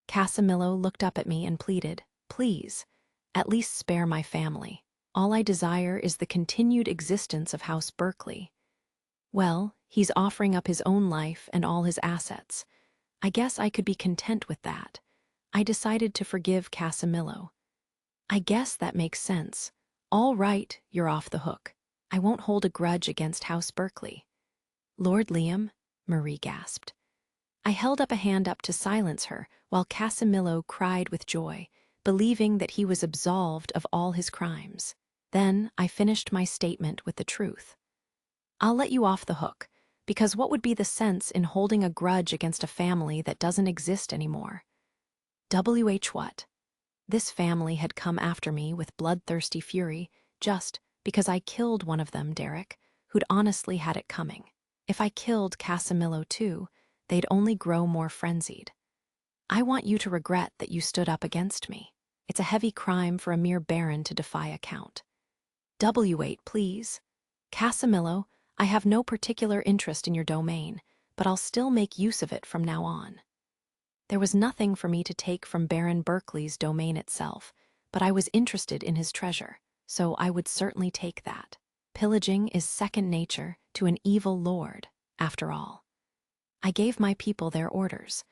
Casimilo looked up at me and pleaded, "Please, at least spare my family. All I desire is the continued existence of House Berkeley." Well, he's offering up his own life and all his assets. I guess I could be content with that. I decided to forgive Casimilo. I guess that makes sense. All right, you're off the hook. I won't hold a grudge against House Berkeley. Lord Liam, Marie gasped. I held up a hand to silence her while Casimilo cried with joy, believing that he was absolved of all his crimes. Then I finished my statement with the truth. I'll let you off the hook, because what would be the sense in holding a grudge against a family that doesn't exist anymore? What? This family had come after me with bloodthirsty fury just because I killed one of them, Derek, who'd honestly had it coming. If I killed Casimilo too, they'd only grow more frenzied. I want you to regret that you stood up against me. It's a heavy crime for a mere baron to defy a count. Please. Casamillo, I have no particular interest in your domain, but I'll still make use of it from now on. There was nothing for me to take from Baron Berkeley's domain itself, but I was interested in his treasure, so I would certainly take that. Pillaging is second nature to an evil lord, after all. I gave my people their orders.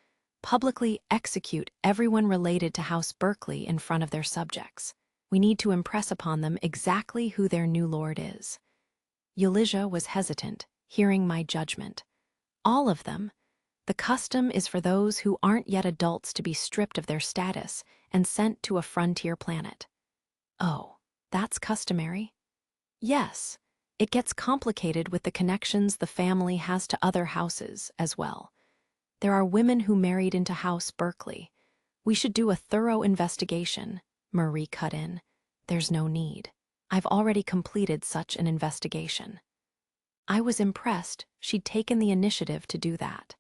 Publicly execute everyone related to House Berkeley in front of their subjects. We need to impress upon them exactly who their new lord is. Euligia was hesitant, hearing my judgment. All of them. The custom is for those who aren't yet adults to be stripped of their status and sent to a frontier planet. Oh, that's customary? Yes. It gets complicated with the connections the family has to other houses as well. There are women who married into House Berkeley. We should do a thorough investigation, Marie cut in. There's no need. I've already completed such an investigation. I was impressed she'd taken the initiative to do that.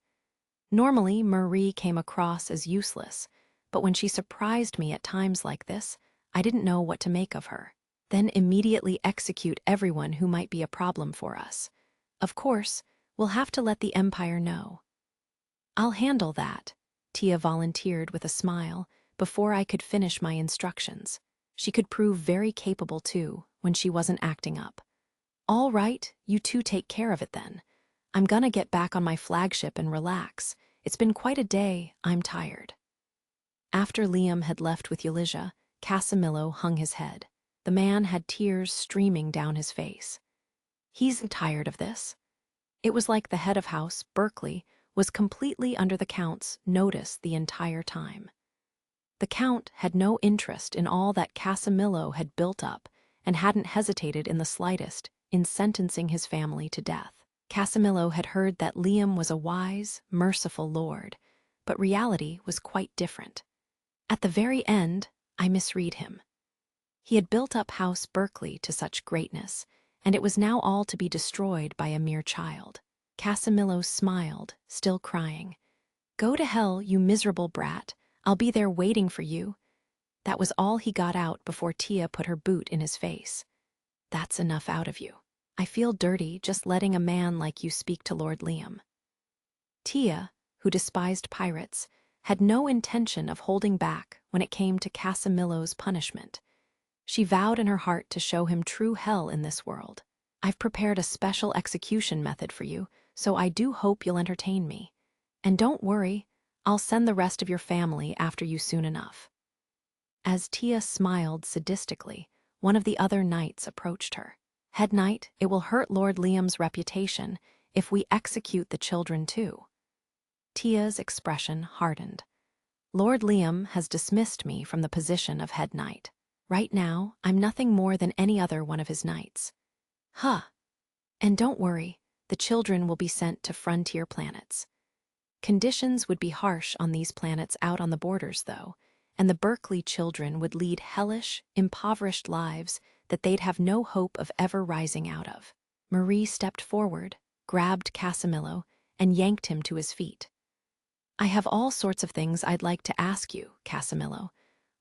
Normally, Marie came across as useless, but when she surprised me at times like this, I didn't know what to make of her. Then immediately execute everyone who might be a problem for us. Of course, we'll have to let the Empire know. I'll handle that, Tia volunteered with a smile before I could finish my instructions. She could prove very capable, too, when she wasn't acting up. All right, you two take care of it then. I'm gonna get back on my flagship and relax. It's been quite a day, I'm tired. After Liam had left with Euligia, Casamillo hung his head. The man had tears streaming down his face. He's tired of this. It was like the head of House Berkeley was completely under the Count's notice the entire time. The Count had no interest in all that Casamillo had built up and hadn't hesitated in the slightest in sentencing his family to death. Casamillo had heard that Liam was a wise, merciful lord, but reality was quite different. At the very end, I misread him. He had built up House Berkeley to such greatness, and it was now all to be destroyed by a mere child. Casamillo smiled, still crying. Go to hell, you miserable brat. I'll be there waiting for you. That was all he got out before Tia put her boot in his face. That's enough out of you. I feel dirty just letting a man like you speak to Lord Liam. Tia, who despised pirates, had no intention of holding back when it came to Casamillo's punishment. She vowed in her heart to show him true hell in this world. I've prepared a special execution method for you, so I do hope you'll entertain me. And don't worry, I'll send the rest of your family after you soon enough. As Tia smiled sadistically, one of the other knights approached her. Head Knight, it will hurt Lord Liam's reputation if we execute the children too. Tia's expression hardened. Lord Liam has dismissed me from the position of Head Knight. Right now, I'm nothing more than any other one of his knights. Huh. And don't worry, the children will be sent to frontier planets. Conditions would be harsh on these planets out on the borders, though, and the Berkeley children would lead hellish, impoverished lives that they'd have no hope of ever rising out of. Marie stepped forward, grabbed Casamillo, and yanked him to his feet. I have all sorts of things I'd like to ask you, Casamillo.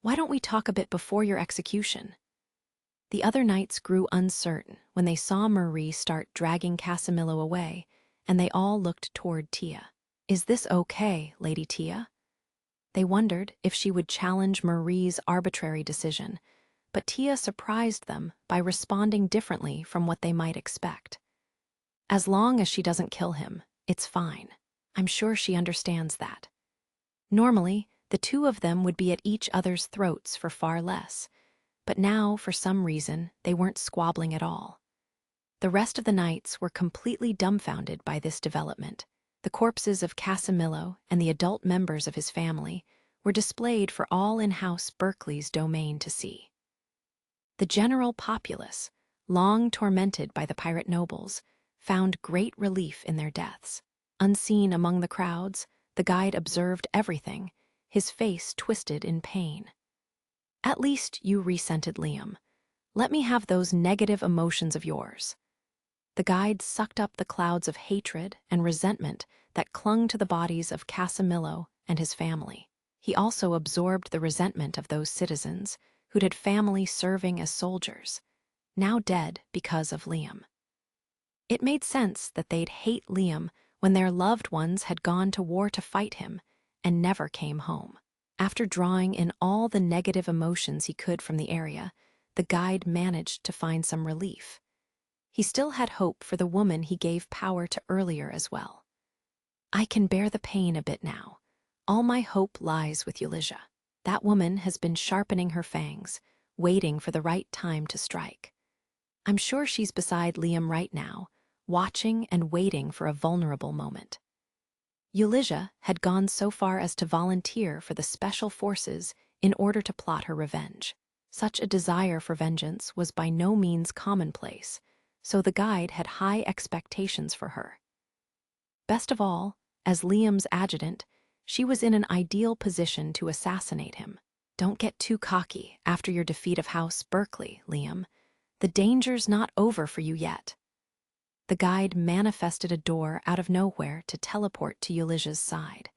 Why don't we talk a bit before your execution? The other knights grew uncertain when they saw Marie start dragging Casamillo away, and they all looked toward Tia. Is this okay, Lady Tia? They wondered if she would challenge Marie's arbitrary decision, but Tia surprised them by responding differently from what they might expect. As long as she doesn't kill him, it's fine. I'm sure she understands that. Normally, the two of them would be at each other's throats for far less, but now, for some reason, they weren't squabbling at all. The rest of the knights were completely dumbfounded by this development. The corpses of Casamillo and the adult members of his family were displayed for all in House Berkeley's domain to see. The general populace, long tormented by the pirate nobles, found great relief in their deaths. Unseen among the crowds, the guide observed everything, his face twisted in pain. At least you resented Liam. Let me have those negative emotions of yours. The guide sucked up the clouds of hatred and resentment that clung to the bodies of Casamillo and his family. He also absorbed the resentment of those citizens who'd had family serving as soldiers, now dead because of Liam. It made sense that they'd hate Liam when their loved ones had gone to war to fight him and never came home. After drawing in all the negative emotions he could from the area, the guide managed to find some relief. He still had hope for the woman he gave power to earlier as well. I can bear the pain a bit now. All my hope lies with Ulysses. That woman has been sharpening her fangs, waiting for the right time to strike. I'm sure she's beside Liam right now, watching and waiting for a vulnerable moment. Ulysses had gone so far as to volunteer for the special forces in order to plot her revenge. Such a desire for vengeance was by no means commonplace, so the guide had high expectations for her. Best of all, as Liam's adjutant, she was in an ideal position to assassinate him. Don't get too cocky after your defeat of House Berkeley, Liam. The danger's not over for you yet. The guide manifested a door out of nowhere to teleport to Ulysses' side.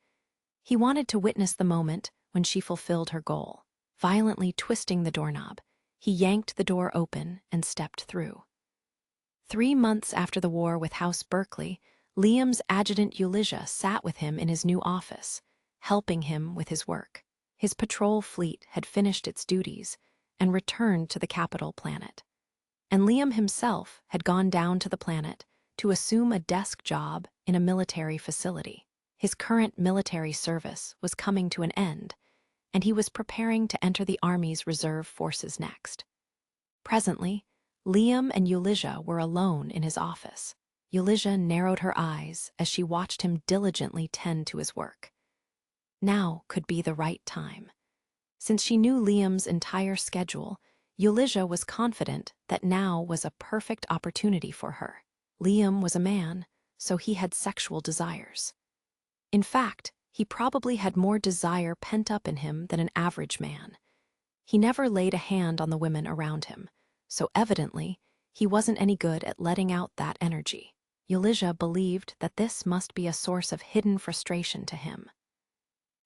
He wanted to witness the moment when she fulfilled her goal. Violently twisting the doorknob, he yanked the door open and stepped through. 3 months after the war with House Berkeley, Liam's adjutant Ulysses sat with him in his new office, helping him with his work. His patrol fleet had finished its duties and returned to the capital planet. And Liam himself had gone down to the planet to assume a desk job in a military facility. His current military service was coming to an end, and he was preparing to enter the Army's reserve forces next. Presently, Liam and Ulysses were alone in his office. Ulysses narrowed her eyes as she watched him diligently tend to his work. Now could be the right time. Since she knew Liam's entire schedule, Ulysses was confident that now was a perfect opportunity for her. Liam was a man, so he had sexual desires. In fact, he probably had more desire pent up in him than an average man. He never laid a hand on the women around him, so evidently, he wasn't any good at letting out that energy. Ulysses believed that this must be a source of hidden frustration to him.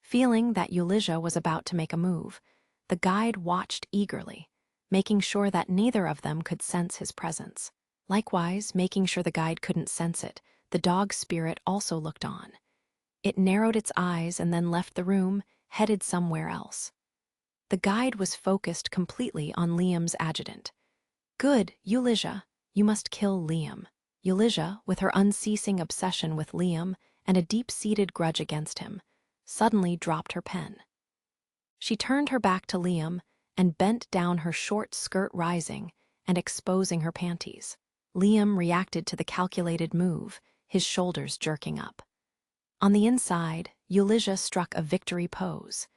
Feeling that Ulysses was about to make a move, the guide watched eagerly, making sure that neither of them could sense his presence. Likewise, making sure the guide couldn't sense it, the dog spirit also looked on. It narrowed its eyes and then left the room, headed somewhere else. The guide was focused completely on Liam's adjutant. Good, Ulysses, you must kill Liam. Ulysses, with her unceasing obsession with Liam and a deep-seated grudge against him, suddenly dropped her pen. She turned her back to Liam and bent down, her short skirt rising and exposing her panties. Liam reacted to the calculated move, his shoulders jerking up. On the inside, Ulysses struck a victory pose.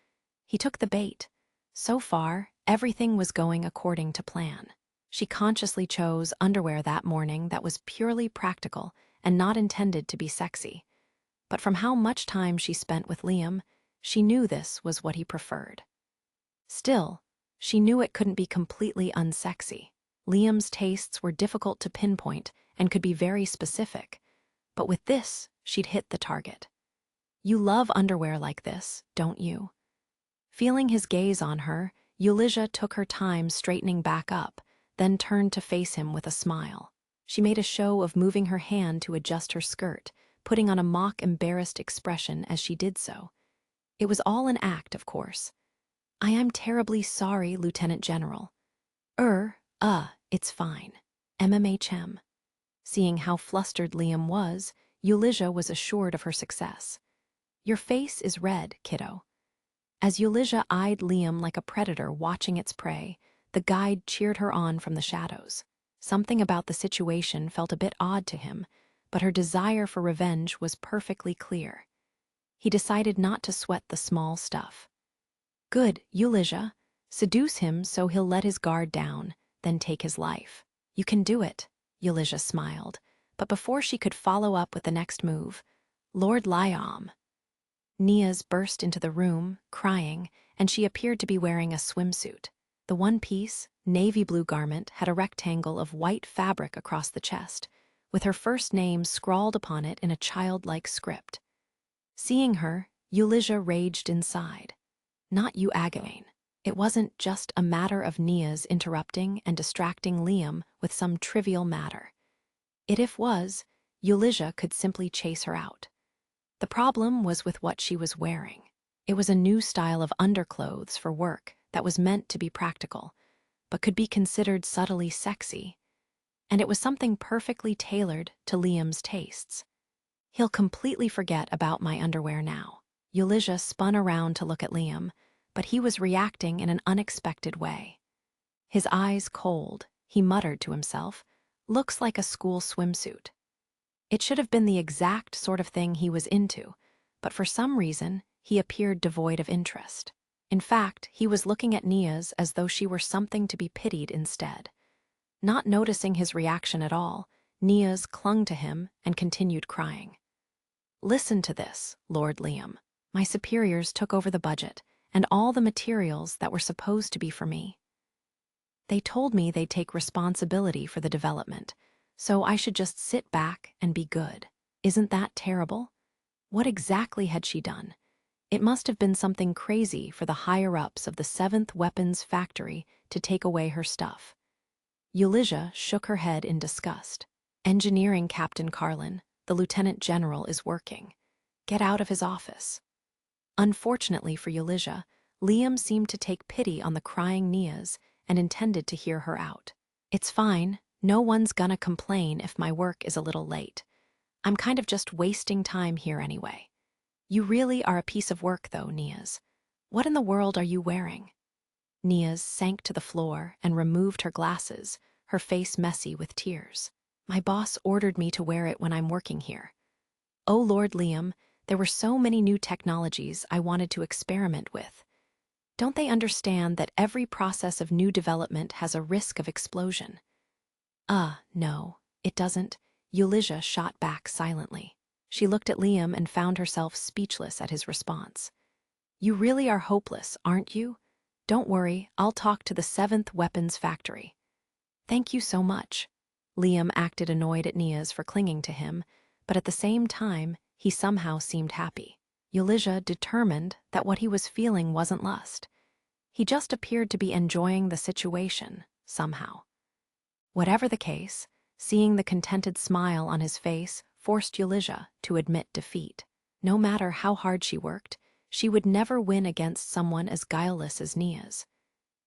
He took the bait. So far, everything was going according to plan. She consciously chose underwear that morning that was purely practical and not intended to be sexy. But from how much time she spent with Liam, she knew this was what he preferred. Still, she knew it couldn't be completely unsexy. Liam's tastes were difficult to pinpoint and could be very specific, but with this, she'd hit the target. You love underwear like this, don't you? Feeling his gaze on her, Ulysses took her time straightening back up, then turned to face him with a smile. She made a show of moving her hand to adjust her skirt, putting on a mock embarrassed expression as she did so. It was all an act, of course. I am terribly sorry, Lieutenant General. It's fine. MMHM. Seeing how flustered Liam was, Ulysses was assured of her success. Your face is red, kiddo. As Ulysses eyed Liam like a predator watching its prey, the guide cheered her on from the shadows. Something about the situation felt a bit odd to him, but her desire for revenge was perfectly clear. He decided not to sweat the small stuff. Good, Ulysses. Seduce him so he'll let his guard down, then take his life. You can do it, Ulysses smiled, but before she could follow up with the next move, Lord Liam. Niaz burst into the room, crying, and she appeared to be wearing a swimsuit. The one-piece, navy blue garment had a rectangle of white fabric across the chest, with her first name scrawled upon it in a childlike script. Seeing her, Ulysses raged inside. Not you again. It wasn't just a matter of Niaz interrupting and distracting Liam with some trivial matter. If was, Euligia could simply chase her out. The problem was with what she was wearing. It was a new style of underclothes for work that was meant to be practical, but could be considered subtly sexy, and it was something perfectly tailored to Liam's tastes. He'll completely forget about my underwear now. Euligia spun around to look at Liam, but he was reacting in an unexpected way. His eyes cold, he muttered to himself, "Looks like a school swimsuit." It should have been the exact sort of thing he was into, but for some reason, he appeared devoid of interest. In fact, he was looking at Nia's as though she were something to be pitied instead. Not noticing his reaction at all, Nia's clung to him and continued crying. "Listen to this, Lord Liam. My superiors took over the budget and all the materials that were supposed to be for me. They told me they'd take responsibility for the development, so I should just sit back and be good. Isn't that terrible?" What exactly had she done? It must have been something crazy for the higher-ups of the 7th Weapons Factory to take away her stuff. Euligia shook her head in disgust. "Engineering Captain Carlin, the Lieutenant General is working. Get out of his office." Unfortunately for Euligia, Liam seemed to take pity on the crying Nias and intended to hear her out. "It's fine. No one's gonna complain if my work is a little late. I'm kind of just wasting time here anyway. You really are a piece of work, though, Nias. What in the world are you wearing?" Nias sank to the floor and removed her glasses, her face messy with tears. "My boss ordered me to wear it when I'm working here. Oh, Lord Liam, there were so many new technologies I wanted to experiment with. Don't they understand that every process of new development has a risk of explosion?" No, it doesn't," Euligia shot back silently. She looked at Liam and found herself speechless at his response. "You really are hopeless, aren't you? Don't worry, I'll talk to the 7th Weapons Factory." "Thank you so much." Liam acted annoyed at Nias for clinging to him, but at the same time, he somehow seemed happy. Euligia determined that what he was feeling wasn't lust. He just appeared to be enjoying the situation, somehow. Whatever the case, seeing the contented smile on his face forced Euligia to admit defeat. No matter how hard she worked, she would never win against someone as guileless as Nias.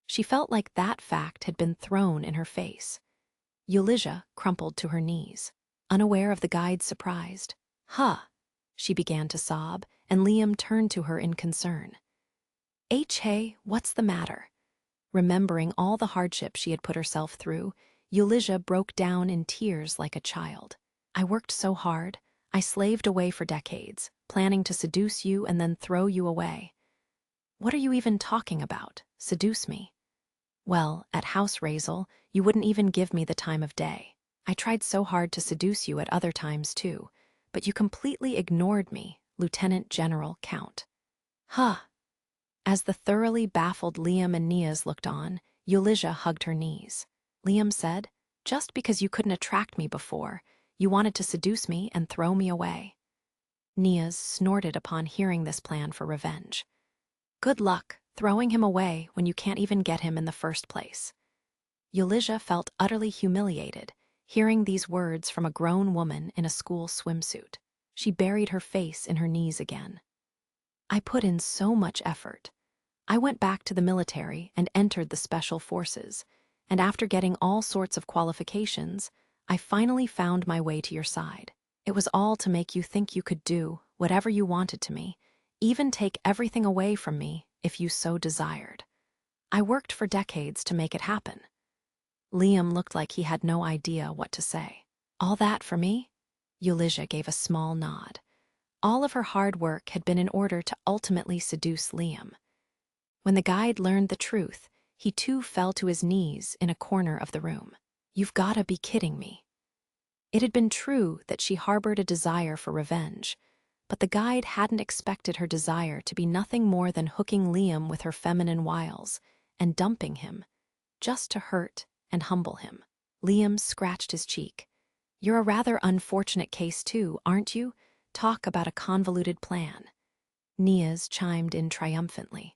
She felt like that fact had been thrown in her face. Euligia crumpled to her knees, unaware of the guide's surprise. "Huh," she began to sob, and Liam turned to her in concern. "Hey, what's the matter?" Remembering all the hardship she had put herself through, Euligia broke down in tears like a child. "I worked so hard. I slaved away for decades, planning to seduce you and then throw you away." "What are you even talking about? Seduce me?" "Well, at House Razel, you wouldn't even give me the time of day. I tried so hard to seduce you at other times too, but you completely ignored me, Lieutenant General Count." "Huh." As the thoroughly baffled Liam and Nias looked on, Euligia hugged her knees. Liam said, "Just because you couldn't attract me before, you wanted to seduce me and throw me away." Nias snorted upon hearing this plan for revenge. "Good luck throwing him away when you can't even get him in the first place." Euligia felt utterly humiliated, hearing these words from a grown woman in a school swimsuit. She buried her face in her knees again. "I put in so much effort. I went back to the military and entered the Special Forces, and after getting all sorts of qualifications, I finally found my way to your side. It was all to make you think you could do whatever you wanted to me, even take everything away from me if you so desired. I worked for decades to make it happen." Liam looked like he had no idea what to say. "All that for me?" Euligia gave a small nod. All of her hard work had been in order to ultimately seduce Liam. When the guide learned the truth, he too fell to his knees in a corner of the room. "You've gotta be kidding me." It had been true that she harbored a desire for revenge, but the guide hadn't expected her desire to be nothing more than hooking Liam with her feminine wiles and dumping him, just to hurt and humble him. Liam scratched his cheek. "You're a rather unfortunate case too, aren't you? Talk about a convoluted plan." Nias chimed in triumphantly.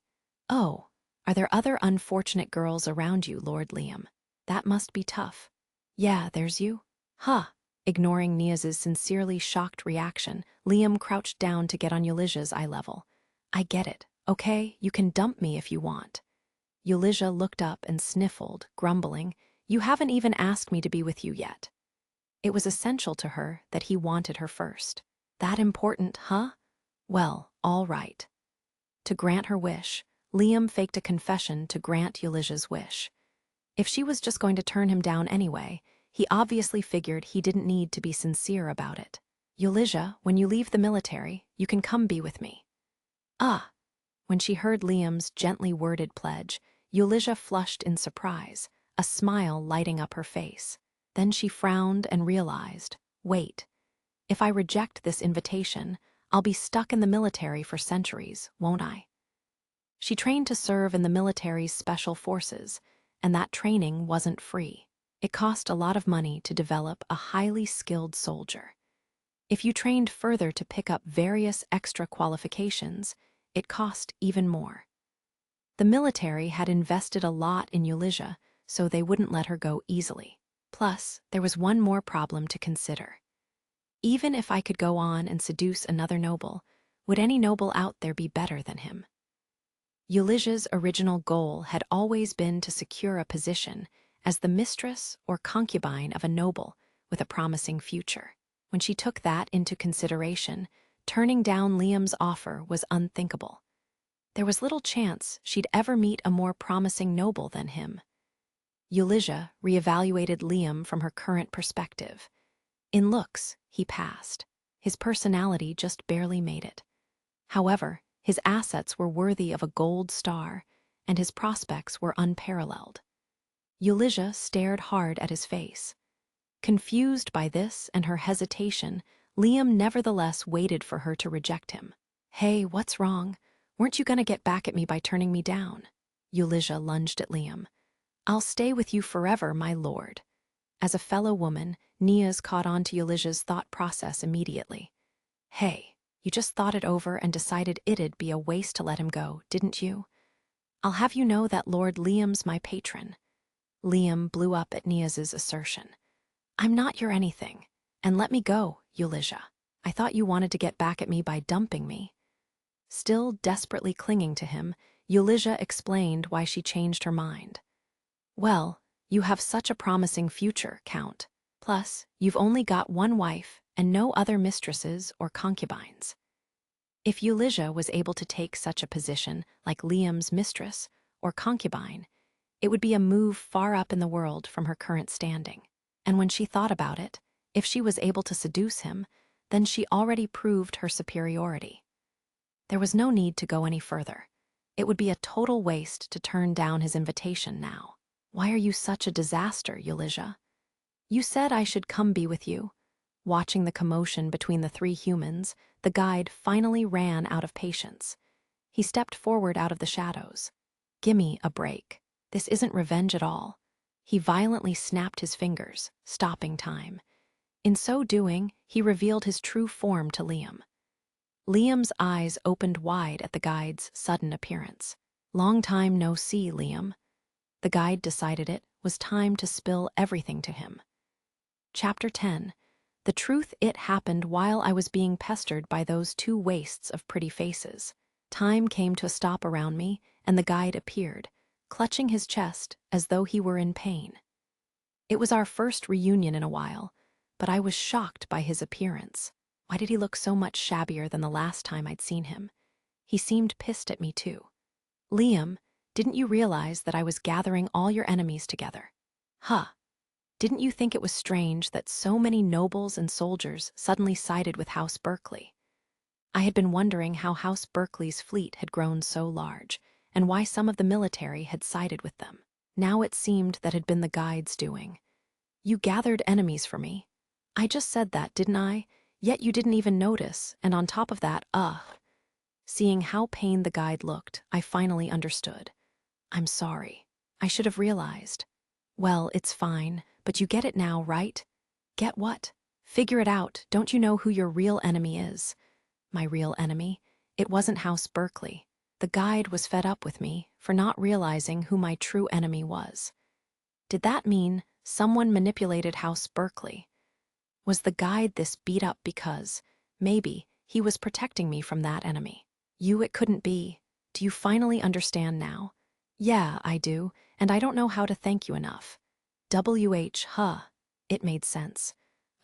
"Oh, are there other unfortunate girls around you, Lord Liam? That must be tough." "Yeah, there's you." "Huh." Ignoring Nia's sincerely shocked reaction, Liam crouched down to get on Ulysses' eye level. I get it, okay? You can dump me if you want. Ulysses looked up and sniffled, grumbling, You haven't even asked me to be with you yet. It was essential to her that he wanted her first. That important, huh? Well, all right. To grant her wish, Liam faked a confession to grant Ulysses' wish. If she was just going to turn him down anyway, he obviously figured he didn't need to be sincere about it. Ulysses, when you leave the military, you can come be with me. Ah! When she heard Liam's gently worded pledge, Ulysses flushed in surprise, a smile lighting up her face. Then she frowned and realized, wait, if I reject this invitation, I'll be stuck in the military for centuries, won't I? She trained to serve in the military's special forces, and that training wasn't free. It cost a lot of money to develop a highly skilled soldier. If you trained further to pick up various extra qualifications, it cost even more. The military had invested a lot in Ulysses, so they wouldn't let her go easily. Plus, there was one more problem to consider. Even if I could go on and seduce another noble, would any noble out there be better than him? Ulysses' original goal had always been to secure a position as the mistress or concubine of a noble with a promising future. When she took that into consideration, turning down Liam's offer was unthinkable. There was little chance she'd ever meet a more promising noble than him. Ulysses reevaluated Liam from her current perspective. In looks, he passed. His personality just barely made it. However, his assets were worthy of a gold star, and his prospects were unparalleled. Ulysses stared hard at his face. Confused by this and her hesitation, Liam nevertheless waited for her to reject him. Hey, what's wrong? Weren't you gonna get back at me by turning me down? Ulysses lunged at Liam. I'll stay with you forever, my lord. As a fellow woman, Nia's caught on to Ulysses' thought process immediately. Hey, you just thought it over and decided it'd be a waste to let him go, didn't you? I'll have you know that Lord Liam's my patron. Liam blew up at Nia's assertion. I'm not your anything. And let me go, Ulysses. I thought you wanted to get back at me by dumping me. Still desperately clinging to him, Ulysses explained why she changed her mind. Well, you have such a promising future, Count. Plus, you've only got one wife and no other mistresses or concubines. If Ulysses was able to take such a position like Liam's mistress or concubine, it would be a move far up in the world from her current standing. And when she thought about it, if she was able to seduce him, then she already proved her superiority. There was no need to go any further. It would be a total waste to turn down his invitation now. Why are you such a disaster, Ulysses? You said I should come be with you. Watching the commotion between the three humans, the guide finally ran out of patience. He stepped forward out of the shadows. Gimme a break. This isn't revenge at all. He violently snapped his fingers, stopping time. In so doing, he revealed his true form to Liam. Liam's eyes opened wide at the guide's sudden appearance. Long time no see, Liam. The guide decided it was time to spill everything to him. Chapter 10. The truth it happened while I was being pestered by those two wastes of pretty faces. Time came to a stop around me, and the guide appeared, clutching his chest as though he were in pain. It was our first reunion in a while, but I was shocked by his appearance. Why did he look so much shabbier than the last time I'd seen him? He seemed pissed at me too. Liam, didn't you realize that I was gathering all your enemies together? Huh. Didn't you think it was strange that so many nobles and soldiers suddenly sided with House Berkeley? I had been wondering how House Berkeley's fleet had grown so large, and why some of the military had sided with them. Now it seemed that had been the guide's doing. You gathered enemies for me. I just said that, didn't I? Yet you didn't even notice, and on top of that, Seeing how pained the guide looked, I finally understood. I'm sorry. I should have realized. Well, it's fine, but you get it now, right? Get what? Figure it out. Don't you know who your real enemy is? My real enemy? It wasn't House Berkeley. The guide was fed up with me for not realizing who my true enemy was. Did that mean someone manipulated House Berkeley? Was the guide this beat up because, maybe, he was protecting me from that enemy? It couldn't be. Do you finally understand now? Yeah, I do, and I don't know how to thank you enough. Huh. It made sense.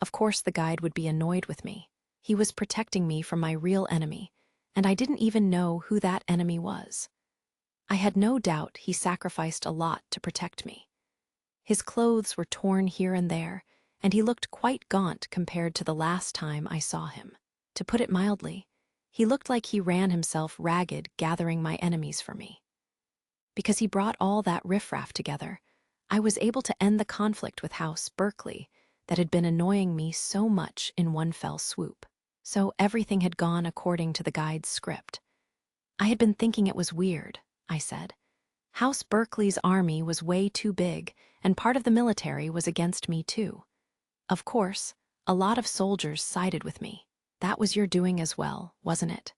Of course the guide would be annoyed with me. He was protecting me from my real enemy, and I didn't even know who that enemy was. I had no doubt he sacrificed a lot to protect me. His clothes were torn here and there, and he looked quite gaunt compared to the last time I saw him. To put it mildly, he looked like he ran himself ragged gathering my enemies for me. Because he brought all that riffraff together, I was able to end the conflict with House Berkeley that had been annoying me so much in one fell swoop. So everything had gone according to the guide's script. I had been thinking it was weird, I said. House Berkeley's army was way too big, and part of the military was against me too. Of course, a lot of soldiers sided with me. That was your doing as well, wasn't it?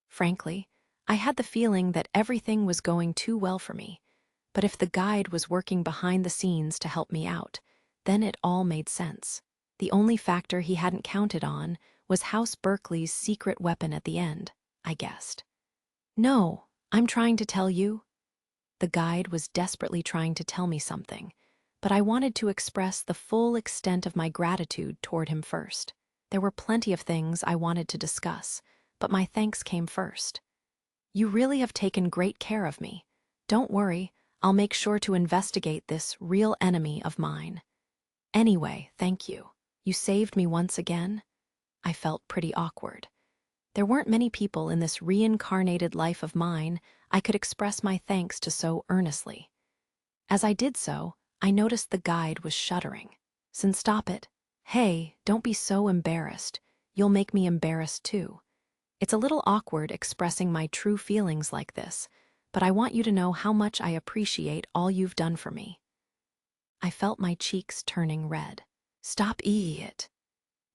Frankly, I had the feeling that everything was going too well for me, but if the guide was working behind the scenes to help me out, then it all made sense. The only factor he hadn't counted on was House Berkeley's secret weapon at the end, I guessed. No, I'm trying to tell you. The guide was desperately trying to tell me something, but I wanted to express the full extent of my gratitude toward him first. There were plenty of things I wanted to discuss, but my thanks came first. You really have taken great care of me. Don't worry, I'll make sure to investigate this real enemy of mine. Anyway, thank you. You saved me once again. I felt pretty awkward. There weren't many people in this reincarnated life of mine I could express my thanks to so earnestly. As I did so, I noticed the guide was shuddering. Stop it. Hey, don't be so embarrassed. You'll make me embarrassed too. It's a little awkward expressing my true feelings like this, but I want you to know how much I appreciate all you've done for me. I felt my cheeks turning red. Stop it.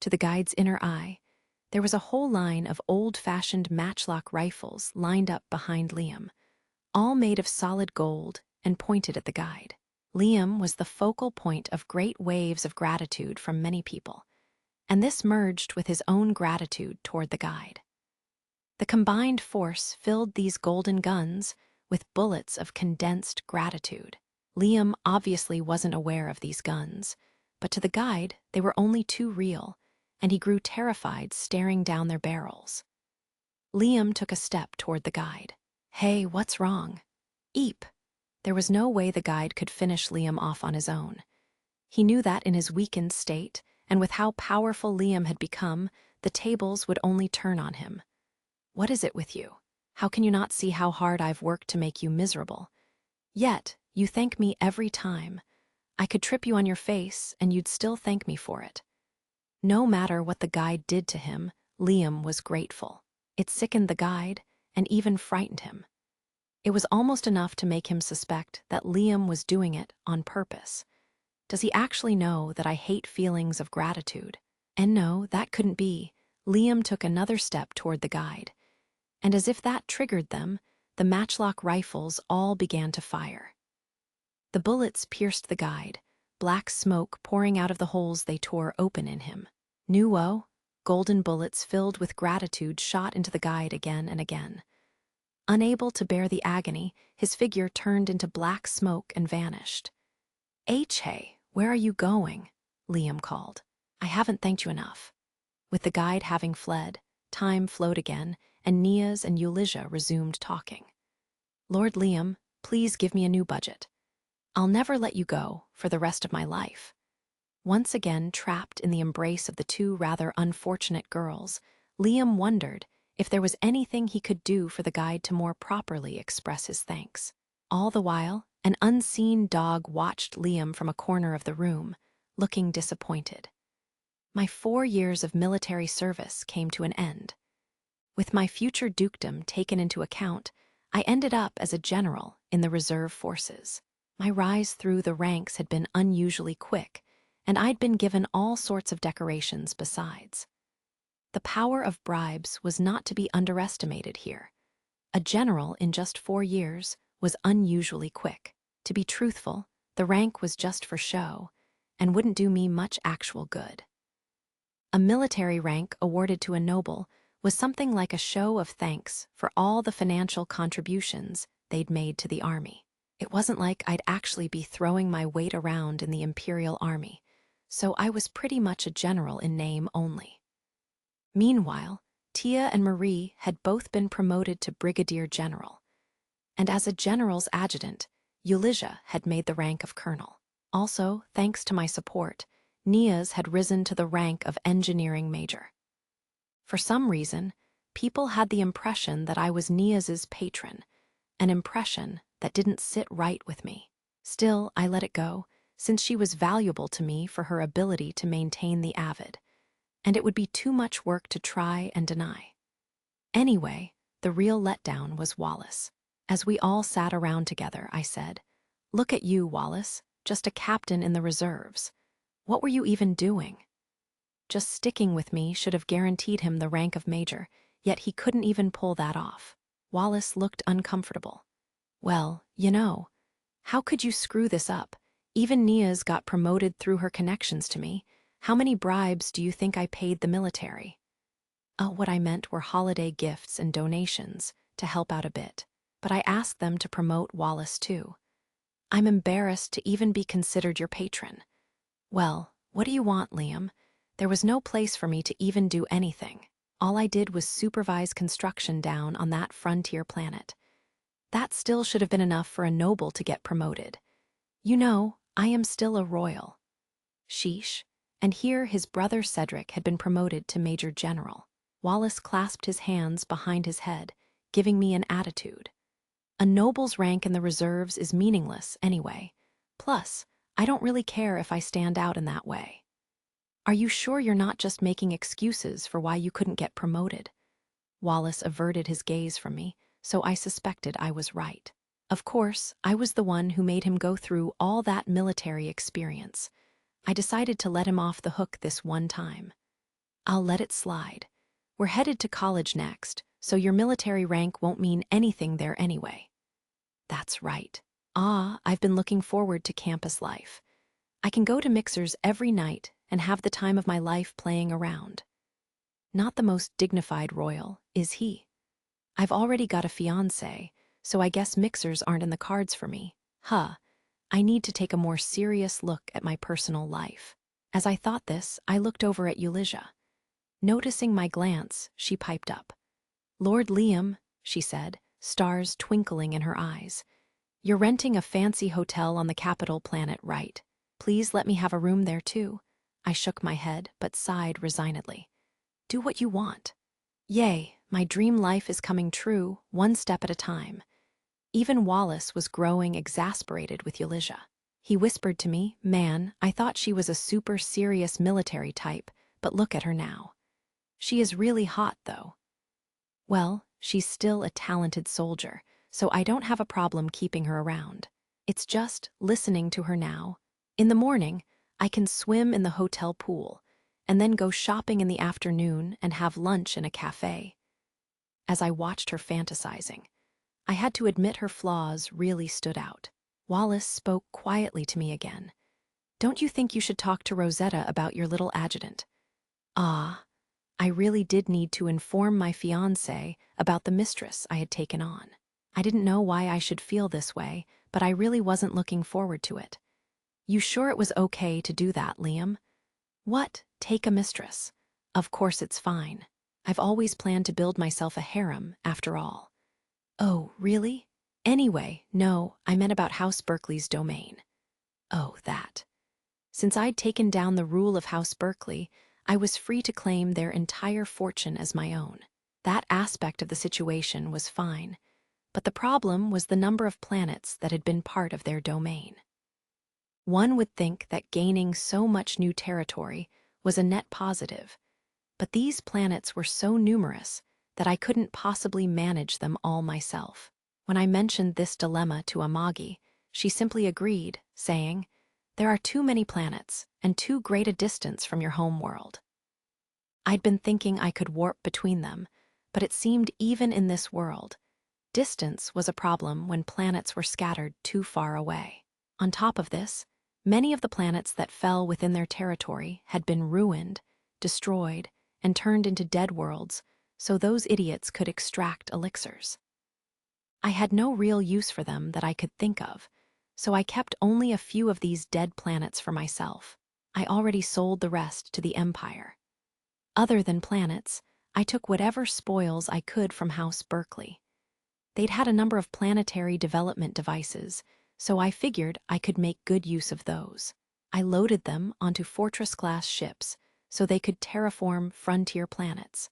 To the guide's inner eye, there was a whole line of old-fashioned matchlock rifles lined up behind Liam, all made of solid gold and pointed at the guide. Liam was the focal point of great waves of gratitude from many people, and this merged with his own gratitude toward the guide. The combined force filled these golden guns with bullets of condensed gratitude. Liam obviously wasn't aware of these guns, but to the guide they were only too real, and he grew terrified staring down their barrels. Liam took a step toward the guide. Hey, what's wrong? Eep. There was no way the guide could finish Liam off on his own. He knew that in his weakened state, and with how powerful Liam had become, the tables would only turn on him. What is it with you? How can you not see how hard I've worked to make you miserable? Yet, you thank me every time. I could trip you on your face, and you'd still thank me for it. No matter what the guide did to him, Liam was grateful. It sickened the guide, and even frightened him. It was almost enough to make him suspect that Liam was doing it on purpose. Does he actually know that I hate feelings of gratitude? And no, that couldn't be. Liam took another step toward the guide, and as if that triggered them, the matchlock rifles all began to fire. The bullets pierced the guide, black smoke pouring out of the holes they tore open in him. Golden bullets filled with gratitude shot into the guide again and again. Unable to bear the agony, his figure turned into black smoke and vanished. Hey, where are you going? Liam called. I haven't thanked you enough. With the guide having fled, time flowed again, and Niaz and Eulizia resumed talking. Lord Liam, please give me a new budget. I'll never let you go for the rest of my life. Once again trapped in the embrace of the two rather unfortunate girls, Liam wondered if there was anything he could do for the guide to more properly express his thanks. All the while, an unseen dog watched Liam from a corner of the room, looking disappointed. My 4 years of military service came to an end. With my future dukedom taken into account, I ended up as a general in the reserve forces. My rise through the ranks had been unusually quick, and I'd been given all sorts of decorations besides. The power of bribes was not to be underestimated here. A general in just 4 years was unusually quick. To be truthful, the rank was just for show, and wouldn't do me much actual good. A military rank awarded to a noble was something like a show of thanks for all the financial contributions they'd made to the army. It wasn't like I'd actually be throwing my weight around in the imperial army, so I was pretty much a general in name only. Meanwhile, Tia and Marie had both been promoted to brigadier general, and as a general's adjutant, Ulysses had made the rank of colonel. Also, thanks to my support, Niaz had risen to the rank of engineering major. For some reason, people had the impression that I was Niaz's patron, an impression that didn't sit right with me. Still, I let it go, since she was valuable to me for her ability to maintain the avid, and it would be too much work to try and deny. Anyway, the real letdown was Wallace. As we all sat around together, I said, "Look at you, Wallace, just a captain in the reserves. What were you even doing?" Just sticking with me should have guaranteed him the rank of major, yet he couldn't even pull that off. Wallace looked uncomfortable. "Well, how could you screw this up? Even Niaz got promoted through her connections to me. How many bribes do you think I paid the military?" What I meant were holiday gifts and donations to help out a bit, but I asked them to promote Wallace too. "I'm embarrassed to even be considered your patron." "Well, what do you want, Liam? There was no place for me to even do anything. All I did was supervise construction down on that frontier planet. That still should have been enough for a noble to get promoted. I am still a royal." Sheesh. And here his brother Cedric had been promoted to Major General. Wallace clasped his hands behind his head, giving me an attitude. A noble's rank in the reserves is meaningless anyway. Plus, I don't really care if I stand out in that way. "Are you sure you're not just making excuses for why you couldn't get promoted?" Wallace averted his gaze from me, so I suspected I was right. Of course, I was the one who made him go through all that military experience. I decided to let him off the hook this one time. "I'll let it slide. We're headed to college next, so your military rank won't mean anything there anyway." "That's right. I've been looking forward to campus life. I can go to mixers every night and have the time of my life playing around." Not the most dignified royal, is he? I've already got a fiancé, so I guess mixers aren't in the cards for me. I need to take a more serious look at my personal life. As I thought this, I looked over at Ulysses. Noticing my glance, she piped up. "Lord Liam," she said, stars twinkling in her eyes. "You're renting a fancy hotel on the capital planet, right? Please let me have a room there too." I shook my head, but sighed resignedly. "Do what you want." Yay, my dream life is coming true, one step at a time. Even Wallace was growing exasperated with Ulysses. He whispered to me, "Man, I thought she was a super serious military type, but look at her now. She is really hot, though." "Well, she's still a talented soldier, so I don't have a problem keeping her around. It's just listening to her now. In the morning, I can swim in the hotel pool, and then go shopping in the afternoon and have lunch in a cafe." As I watched her fantasizing, I had to admit her flaws really stood out. Wallace spoke quietly to me again. "Don't you think you should talk to Rosetta about your little adjutant?" I really did need to inform my fiancé about the mistress I had taken on. I didn't know why I should feel this way, but I really wasn't looking forward to it. "You sure it was okay to do that, Liam?" "What? Take a mistress? Of course it's fine. I've always planned to build myself a harem, after all." "Oh, really?" "Anyway, no, I meant about House Berkeley's domain." "Oh, that." Since I'd taken down the rule of House Berkeley, I was free to claim their entire fortune as my own. That aspect of the situation was fine, but the problem was the number of planets that had been part of their domain. One would think that gaining so much new territory was a net positive, but these planets were so numerous that I couldn't possibly manage them all myself. When I mentioned this dilemma to Amagi, she simply agreed, saying, "There are too many planets and too great a distance from your home world." I'd been thinking I could warp between them, but it seemed even in this world, distance was a problem when planets were scattered too far away. On top of this, many of the planets that fell within their territory had been ruined, destroyed, and turned into dead worlds so those idiots could extract elixirs. I had no real use for them that I could think of, so I kept only a few of these dead planets for myself. I already sold the rest to the Empire. Other than planets, I took whatever spoils I could from House Berkeley. They'd had a number of planetary development devices, so I figured I could make good use of those. I loaded them onto Fortress-class ships so they could terraform frontier planets.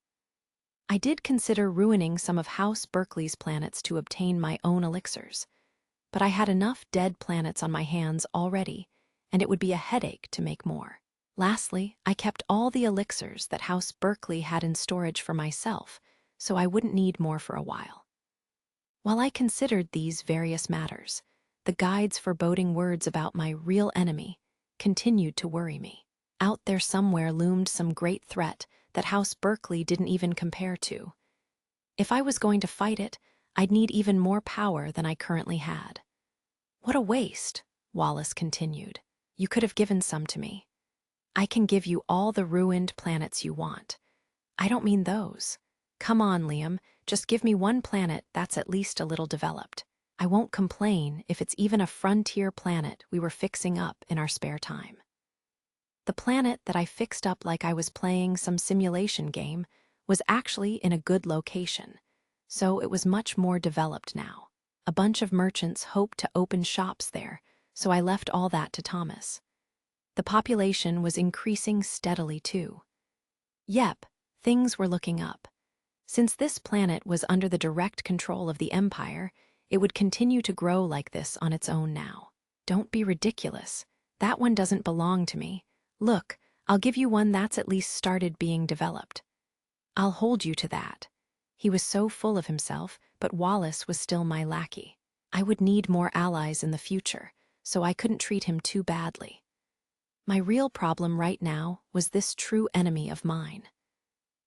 I did consider ruining some of House Berkeley's planets to obtain my own elixirs, but I had enough dead planets on my hands already, and it would be a headache to make more. Lastly, I kept all the elixirs that House Berkeley had in storage for myself, so I wouldn't need more for a while. While I considered these various matters, the guide's foreboding words about my real enemy continued to worry me. Out there somewhere loomed some great threat that House Berkeley didn't even compare to. If I was going to fight it, I'd need even more power than I currently had. What a waste, Wallace continued. You could have given some to me. I can give you all the ruined planets you want. I don't mean those. Come on, Liam, just give me one planet that's at least a little developed. I won't complain if it's even a frontier planet we were fixing up in our spare time. The planet that I fixed up like I was playing some simulation game was actually in a good location, so it was much more developed now. A bunch of merchants hoped to open shops there, so I left all that to Thomas. The population was increasing steadily too. Yep, things were looking up. Since this planet was under the direct control of the Empire, it would continue to grow like this on its own now. Don't be ridiculous. That one doesn't belong to me. Look, I'll give you one that's at least started being developed. I'll hold you to that. He was so full of himself, but Wallace was still my lackey. I would need more allies in the future, so I couldn't treat him too badly. My real problem right now was this true enemy of mine.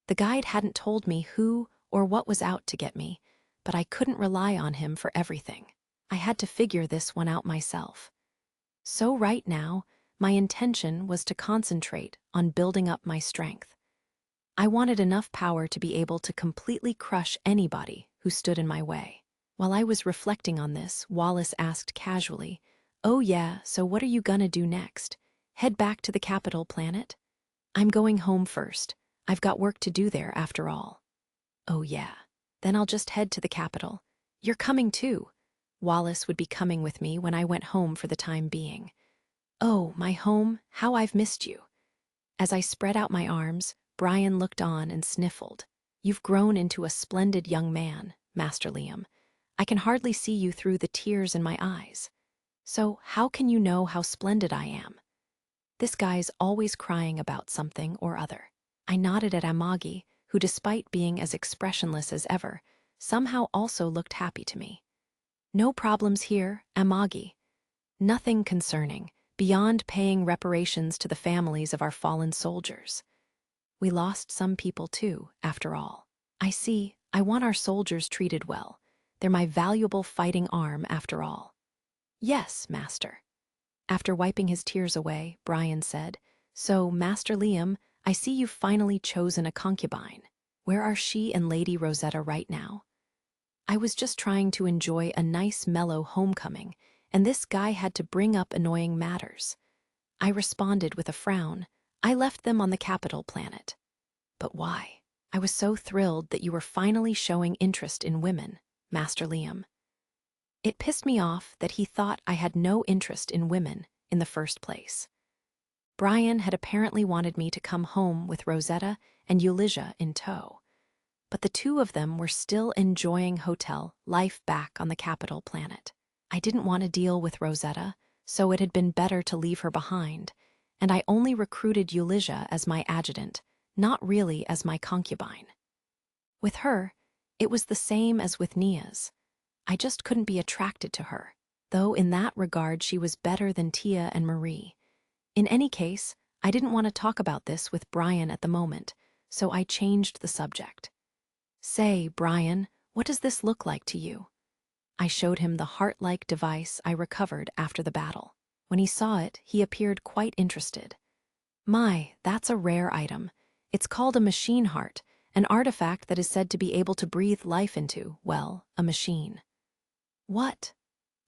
The guide hadn't told me who or what was out to get me, but I couldn't rely on him for everything. I had to figure this one out myself. So right now, my intention was to concentrate on building up my strength. I wanted enough power to be able to completely crush anybody who stood in my way. While I was reflecting on this, Wallace asked casually, "Oh yeah, so what are you gonna do next? Head back to the capital planet?" "I'm going home first. I've got work to do there after all." "Oh yeah, then I'll just head to the capital. You're coming too." Wallace would be coming with me when I went home for the time being. "Oh, my home, how I've missed you." As I spread out my arms, Brian looked on and sniffled. "You've grown into a splendid young man, Master Liam. I can hardly see you through the tears in my eyes. So how can you know how splendid I am? This guy's always crying about something or other." I nodded at Amagi, who, despite being as expressionless as ever, somehow also looked happy to me. "No problems here, Amagi. Nothing concerning, beyond paying reparations to the families of our fallen soldiers. We lost some people too, after all. I see, I want our soldiers treated well. They're my valuable fighting arm, after all." "Yes, Master." After wiping his tears away, Brian said, "So, Master Liam, I see you've finally chosen a concubine. Where are she and Lady Rosetta right now?" I was just trying to enjoy a nice mellow homecoming, and this guy had to bring up annoying matters. I responded with a frown. "I left them on the capital planet." "But why?" "I was so thrilled that you were finally showing interest in women, Master Liam." It pissed me off that he thought I had no interest in women in the first place. Brian had apparently wanted me to come home with Rosetta and Eulysia in tow, but the two of them were still enjoying hotel life back on the capital planet. I didn't want to deal with Rosetta, so it had been better to leave her behind, and I only recruited Eulysia as my adjutant, not really as my concubine. With her, it was the same as with Nia's. I just couldn't be attracted to her, though in that regard she was better than Tia and Marie. In any case, I didn't want to talk about this with Brian at the moment, so I changed the subject. "Say, Brian, what does this look like to you?" I showed him the heart-like device I recovered after the battle. When he saw it, he appeared quite interested. "My, that's a rare item. It's called a machine heart, an artifact that is said to be able to breathe life into, well, a machine. What?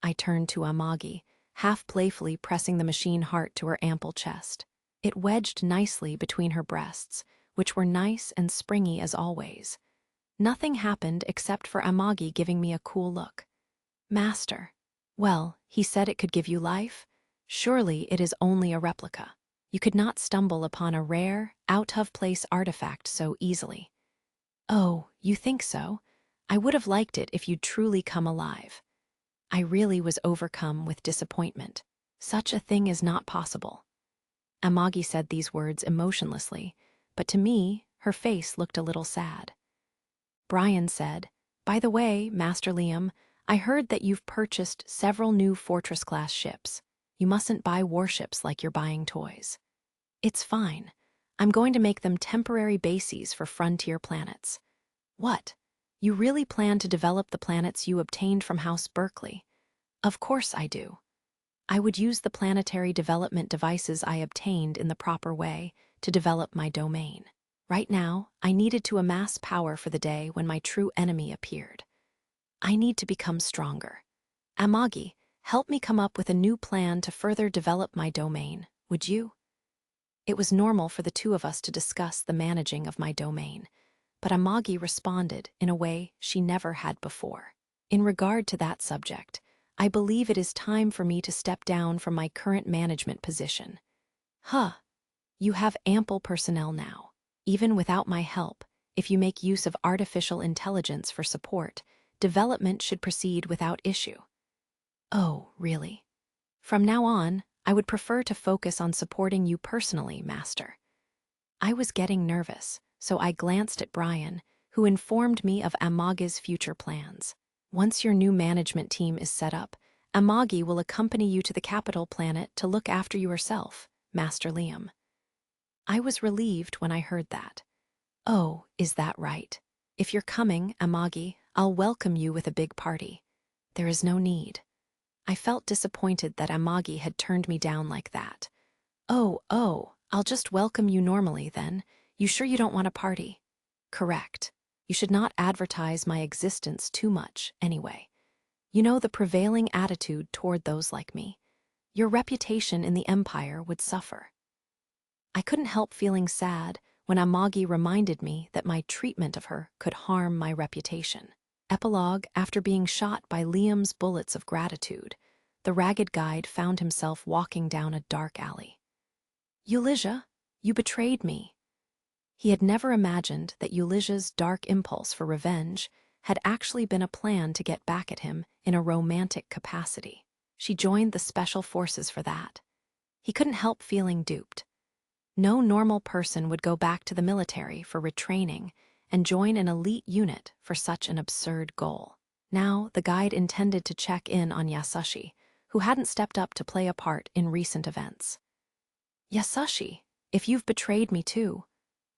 I turned to Amagi, half playfully pressing the machine heart to her ample chest. It wedged nicely between her breasts, which were nice and springy as always. Nothing happened except for Amagi giving me a cool look. Master. Well, he said it could give you life? Surely it is only a replica. You could not stumble upon a rare, out-of-place artifact so easily. Oh, you think so? I would have liked it if you'd truly come alive. I really was overcome with disappointment. Such a thing is not possible. Amagi said these words emotionlessly, but to me, her face looked a little sad. Brian said, "By the way, Master Liam, I heard that you've purchased several new Fortress-class ships. You mustn't buy warships like you're buying toys." "It's fine. I'm going to make them temporary bases for frontier planets." "What? You really plan to develop the planets you obtained from House Berkeley?" "Of course I do. I would use the planetary development devices I obtained in the proper way to develop my domain. Right now, I needed to amass power for the day when my true enemy appeared. I need to become stronger. Amagi, help me come up with a new plan to further develop my domain, would you?" It was normal for the two of us to discuss the managing of my domain, but Amagi responded in a way she never had before. "In regard to that subject, I believe it is time for me to step down from my current management position." "Huh, you have ample personnel now. Even without my help, if you make use of artificial intelligence for support, development should proceed without issue." "Oh, really? From now on, I would prefer to focus on supporting you personally, Master." I was getting nervous, so I glanced at Brian, who informed me of Amagi's future plans. "Once your new management team is set up, Amagi will accompany you to the capital planet to look after yourself, Master Liam." I was relieved when I heard that. "Oh, is that right? If you're coming, Amagi, I'll welcome you with a big party." "There is no need." I felt disappointed that Amagi had turned me down like that. Oh, I'll just welcome you normally then. You sure you don't want a party?" "Correct. You should not advertise my existence too much, anyway. You know the prevailing attitude toward those like me. Your reputation in the Empire would suffer." I couldn't help feeling sad when Amagi reminded me that my treatment of her could harm my reputation. Epilogue: after being shot by Liam's bullets of gratitude, the ragged guide found himself walking down a dark alley. "Ulysses, you betrayed me." He had never imagined that Ulysses' dark impulse for revenge had actually been a plan to get back at him in a romantic capacity. She joined the special forces for that. He couldn't help feeling duped. No normal person would go back to the military for retraining and join an elite unit for such an absurd goal. Now, the guide intended to check in on Yasushi, who hadn't stepped up to play a part in recent events. "Yasushi, if you've betrayed me too."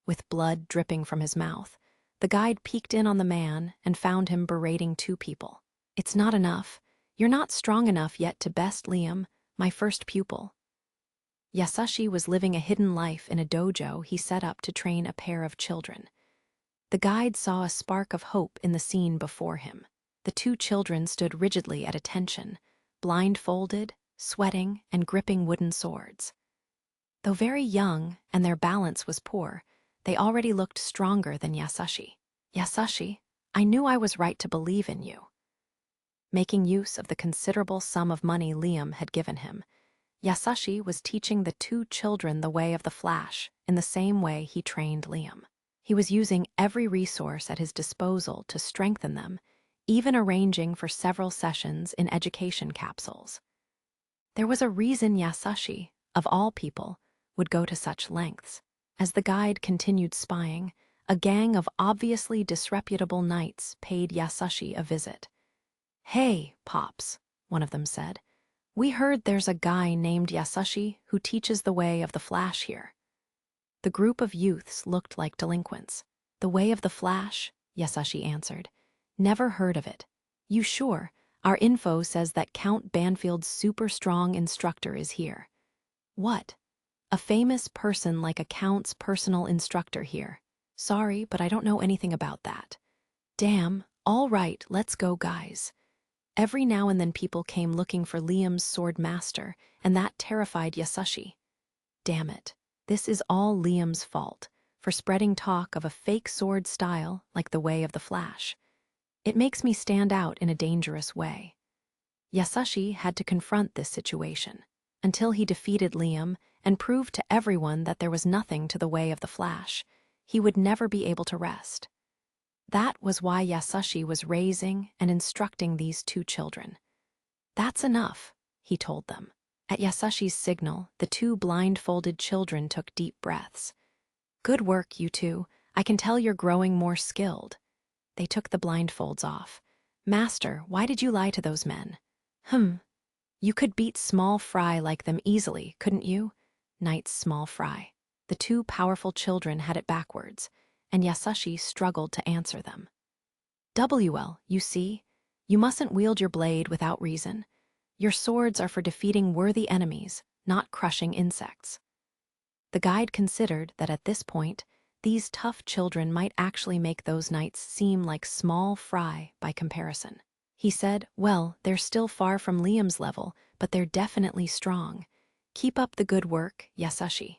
With blood dripping from his mouth, the guide peeked in on the man and found him berating two people. "It's not enough. You're not strong enough yet to best Liam, my first pupil." Yasushi was living a hidden life in a dojo he set up to train a pair of children. The guide saw a spark of hope in the scene before him. The two children stood rigidly at attention, blindfolded, sweating, and gripping wooden swords. Though very young and their balance was poor, they already looked stronger than Yasushi. "Yasushi, I knew I was right to believe in you." Making use of the considerable sum of money Liam had given him, Yasushi was teaching the two children the way of the Flash in the same way he trained Liam. He was using every resource at his disposal to strengthen them, even arranging for several sessions in education capsules. There was a reason Yasushi, of all people, would go to such lengths. As the guide continued spying, a gang of obviously disreputable knights paid Yasushi a visit. "Hey, Pops," one of them said. "We heard there's a guy named Yasushi who teaches the way of the Flash here." The group of youths looked like delinquents. "The way of the Flash?" Yasushi answered. "Never heard of it." "You sure? Our info says that Count Banfield's super strong instructor is here." "What? A famous person like a count's personal instructor here. Sorry, but I don't know anything about that. Damn, all right, let's go, guys. Every now and then people came looking for Liam's sword master, and that terrified Yasushi. Damn it. This is all Liam's fault, for spreading talk of a fake sword style like the way of the Flash. It makes me stand out in a dangerous way. Yasushi had to confront this situation, until he defeated Liam and proved to everyone that there was nothing to the way of the Flash. He would never be able to rest. That was why Yasushi was raising and instructing these two children. That's enough, he told them. At Yasushi's signal, the two blindfolded children took deep breaths. Good work, you two. I can tell you're growing more skilled. They took the blindfolds off. Master, why did you lie to those men? You could beat small fry like them easily, couldn't you? Knight's small fry. The two powerful children had it backwards, and Yasushi struggled to answer them. You see, you mustn't wield your blade without reason. Your swords are for defeating worthy enemies, not crushing insects. The guide considered that at this point, these tough children might actually make those knights seem like small fry by comparison. He said, well, they're still far from Liam's level, but they're definitely strong. Keep up the good work, Yasushi.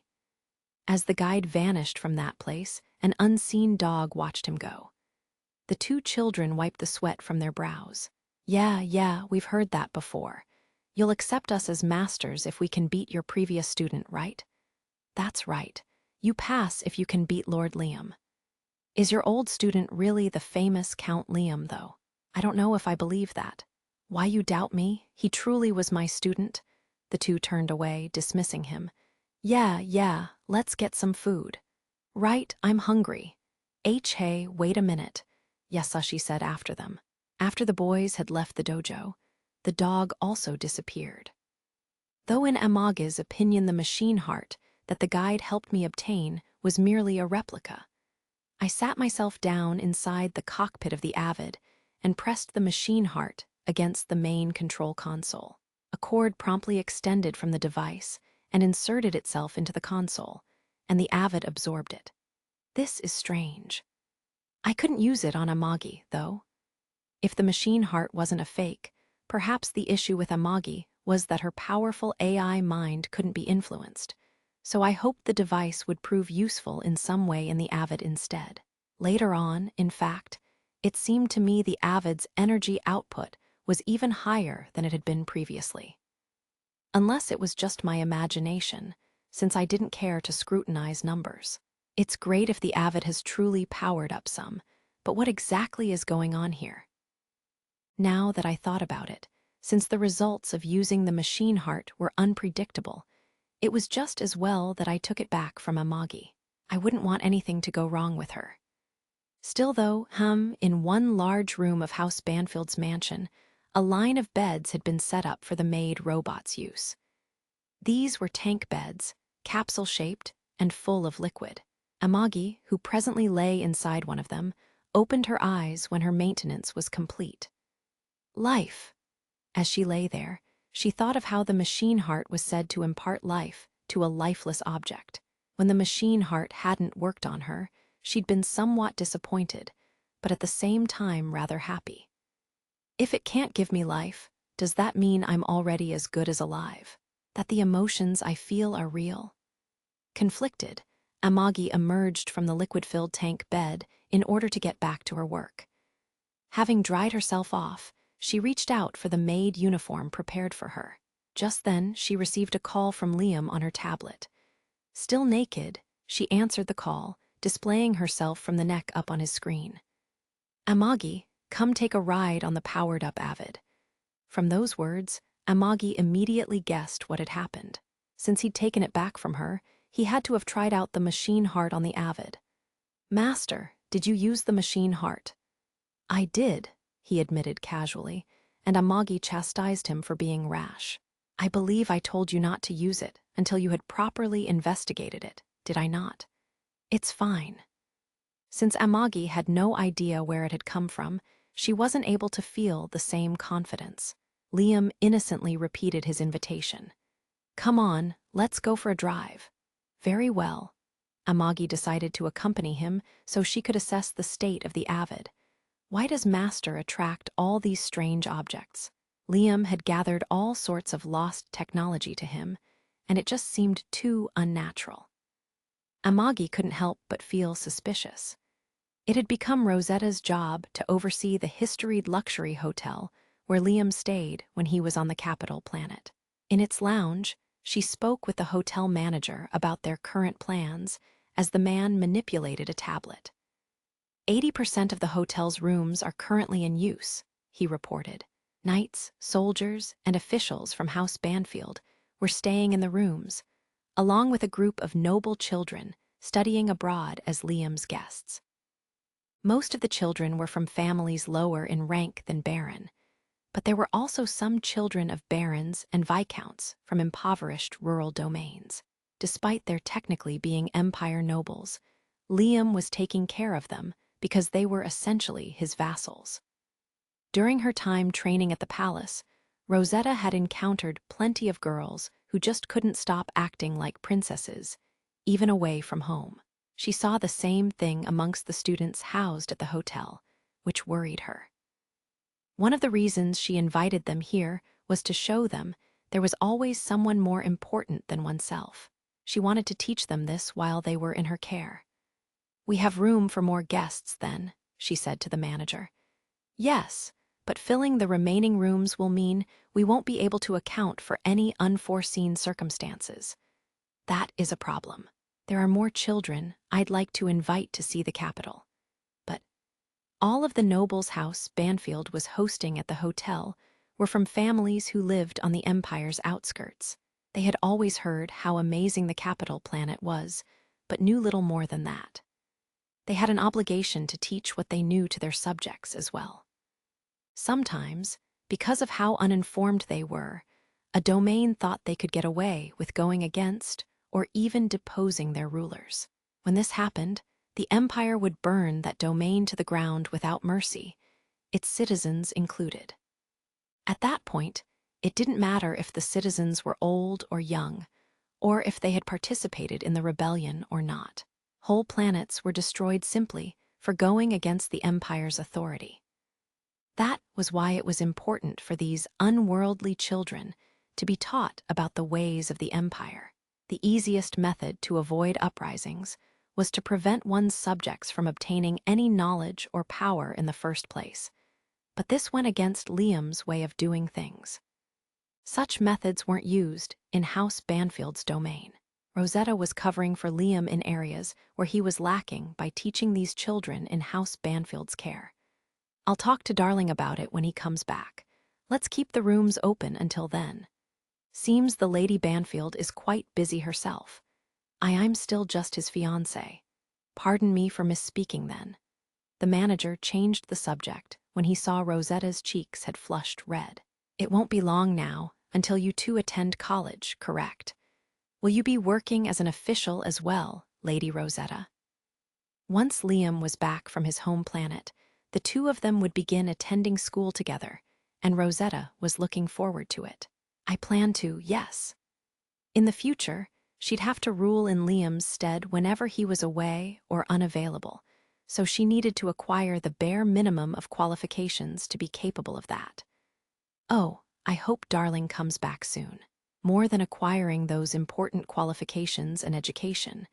As the guide vanished from that place, an unseen dog watched him go. The two children wiped the sweat from their brows. Yeah, we've heard that before. You'll accept us as masters if we can beat your previous student, right? That's right. You pass if you can beat Lord Liam. Is your old student really the famous Count Liam, though? I don't know if I believe that. Why you doubt me? He truly was my student. The two turned away, dismissing him. Yeah, let's get some food. Right, I'm hungry. Hey, wait a minute, Yasushi said after them. After the boys had left the dojo, the dog also disappeared. Though in Amage's opinion the machine heart that the guide helped me obtain was merely a replica, I sat myself down inside the cockpit of the Avid and pressed the machine heart against the main control console. A cord promptly extended from the device and inserted itself into the console, and the Avid absorbed it. This is strange. I couldn't use it on Amagi, though. If the machine heart wasn't a fake, perhaps the issue with Amagi was that her powerful AI mind couldn't be influenced, so I hoped the device would prove useful in some way in the Avid instead. Later on, in fact, it seemed to me the Avid's energy output was even higher than it had been previously. Unless it was just my imagination, since I didn't care to scrutinize numbers. It's great if the Avid has truly powered up some, but what exactly is going on here? Now that I thought about it, since the results of using the machine heart were unpredictable, it was just as well that I took it back from Amagi. I wouldn't want anything to go wrong with her. Still though, in one large room of House Banfield's mansion, a line of beds had been set up for the maid robot's use. These were tank beds, capsule-shaped and full of liquid. Amagi, who presently lay inside one of them, opened her eyes when her maintenance was complete. Life. As she lay there, she thought of how the machine heart was said to impart life to a lifeless object. When the machine heart hadn't worked on her, she'd been somewhat disappointed, but at the same time rather happy. If it can't give me life, does that mean I'm already as good as alive? That the emotions I feel are real? Conflicted, Amagi emerged from the liquid-filled tank bed in order to get back to her work. Having dried herself off, she reached out for the maid uniform prepared for her. Just then, she received a call from Liam on her tablet. Still naked, she answered the call, displaying herself from the neck up on his screen. Amagi, come take a ride on the powered-up Avid. From those words, Amagi immediately guessed what had happened. Since he'd taken it back from her, he had to have tried out the machine heart on the Avid. Master, did you use the machine heart? I did, he admitted casually, and Amagi chastised him for being rash. I believe I told you not to use it until you had properly investigated it, did I not? It's fine. Since Amagi had no idea where it had come from, she wasn't able to feel the same confidence. Liam innocently repeated his invitation. Come on, let's go for a drive. Very well. Amagi decided to accompany him so she could assess the state of the avid. Why does Master attract all these strange objects? Liam had gathered all sorts of lost technology to him, and it just seemed too unnatural. Amagi couldn't help but feel suspicious. It had become Rosetta's job to oversee the historied luxury hotel where Liam stayed when he was on the capital planet. In its lounge, she spoke with the hotel manager about their current plans as the man manipulated a tablet. 80% of the hotel's rooms are currently in use, he reported. Knights, soldiers, and officials from House Banfield were staying in the rooms, along with a group of noble children studying abroad as Liam's guests. Most of the children were from families lower in rank than baron, but there were also some children of barons and viscounts from impoverished rural domains. Despite their technically being empire nobles, Liam was taking care of them because they were essentially his vassals. During her time training at the palace, Rosetta had encountered plenty of girls who just couldn't stop acting like princesses, even away from home. She saw the same thing amongst the students housed at the hotel, which worried her. One of the reasons she invited them here was to show them there was always someone more important than oneself. She wanted to teach them this while they were in her care. "We have room for more guests, then," she said to the manager. "Yes, but filling the remaining rooms will mean we won't be able to account for any unforeseen circumstances. That is a problem. There are more children I'd like to invite to see the capital." But all of the nobles' house Banfield was hosting at the hotel were from families who lived on the empire's outskirts. They had always heard how amazing the capital planet was, but knew little more than that. They had an obligation to teach what they knew to their subjects as well. Sometimes, because of how uninformed they were, a domain thought they could get away with going against or even deposing their rulers. When this happened, the empire would burn that domain to the ground without mercy, its citizens included. At that point, it didn't matter if the citizens were old or young, or if they had participated in the rebellion or not. Whole planets were destroyed simply for going against the empire's authority. That was why it was important for these unworldly children to be taught about the ways of the empire. The easiest method to avoid uprisings was to prevent one's subjects from obtaining any knowledge or power in the first place. But this went against Liam's way of doing things. Such methods weren't used in House Banfield's domain. Rosetta was covering for Liam in areas where he was lacking by teaching these children in House Banfield's care. "I'll talk to Darling about it when he comes back. Let's keep the rooms open until then. Seems the Lady Banfield is quite busy herself. I'm still just his fiancé. Pardon me for misspeaking then." The manager changed the subject when he saw Rosetta's cheeks had flushed red. "It won't be long now until you two attend college, correct? Will you be working as an official as well, Lady Rosetta?" Once Liam was back from his home planet, the two of them would begin attending school together, and Rosetta was looking forward to it. "I plan to, yes." In the future, she'd have to rule in Liam's stead whenever he was away or unavailable, so she needed to acquire the bare minimum of qualifications to be capable of that. "Oh, I hope Darling comes back soon." More than acquiring those important qualifications and education,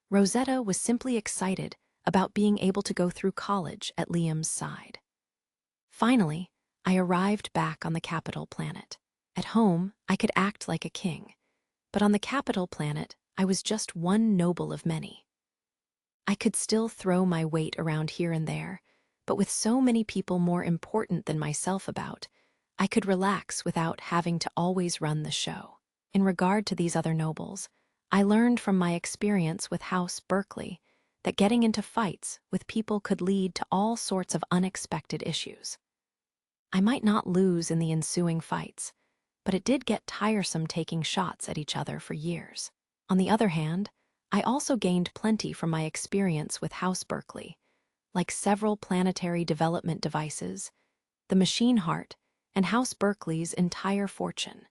Rosetta was simply excited about being able to go through college at Liam's side. Finally, I arrived back on the capital planet. At home, I could act like a king, but on the capital planet, I was just one noble of many. I could still throw my weight around here and there, but with so many people more important than myself about, I could relax without having to always run the show. In regard to these other nobles, I learned from my experience with House Berkeley that getting into fights with people could lead to all sorts of unexpected issues. I might not lose in the ensuing fights, but it did get tiresome taking shots at each other for years. On the other hand, I also gained plenty from my experience with House Berkeley, like several planetary development devices, the machine heart, and House Berkeley's entire fortune,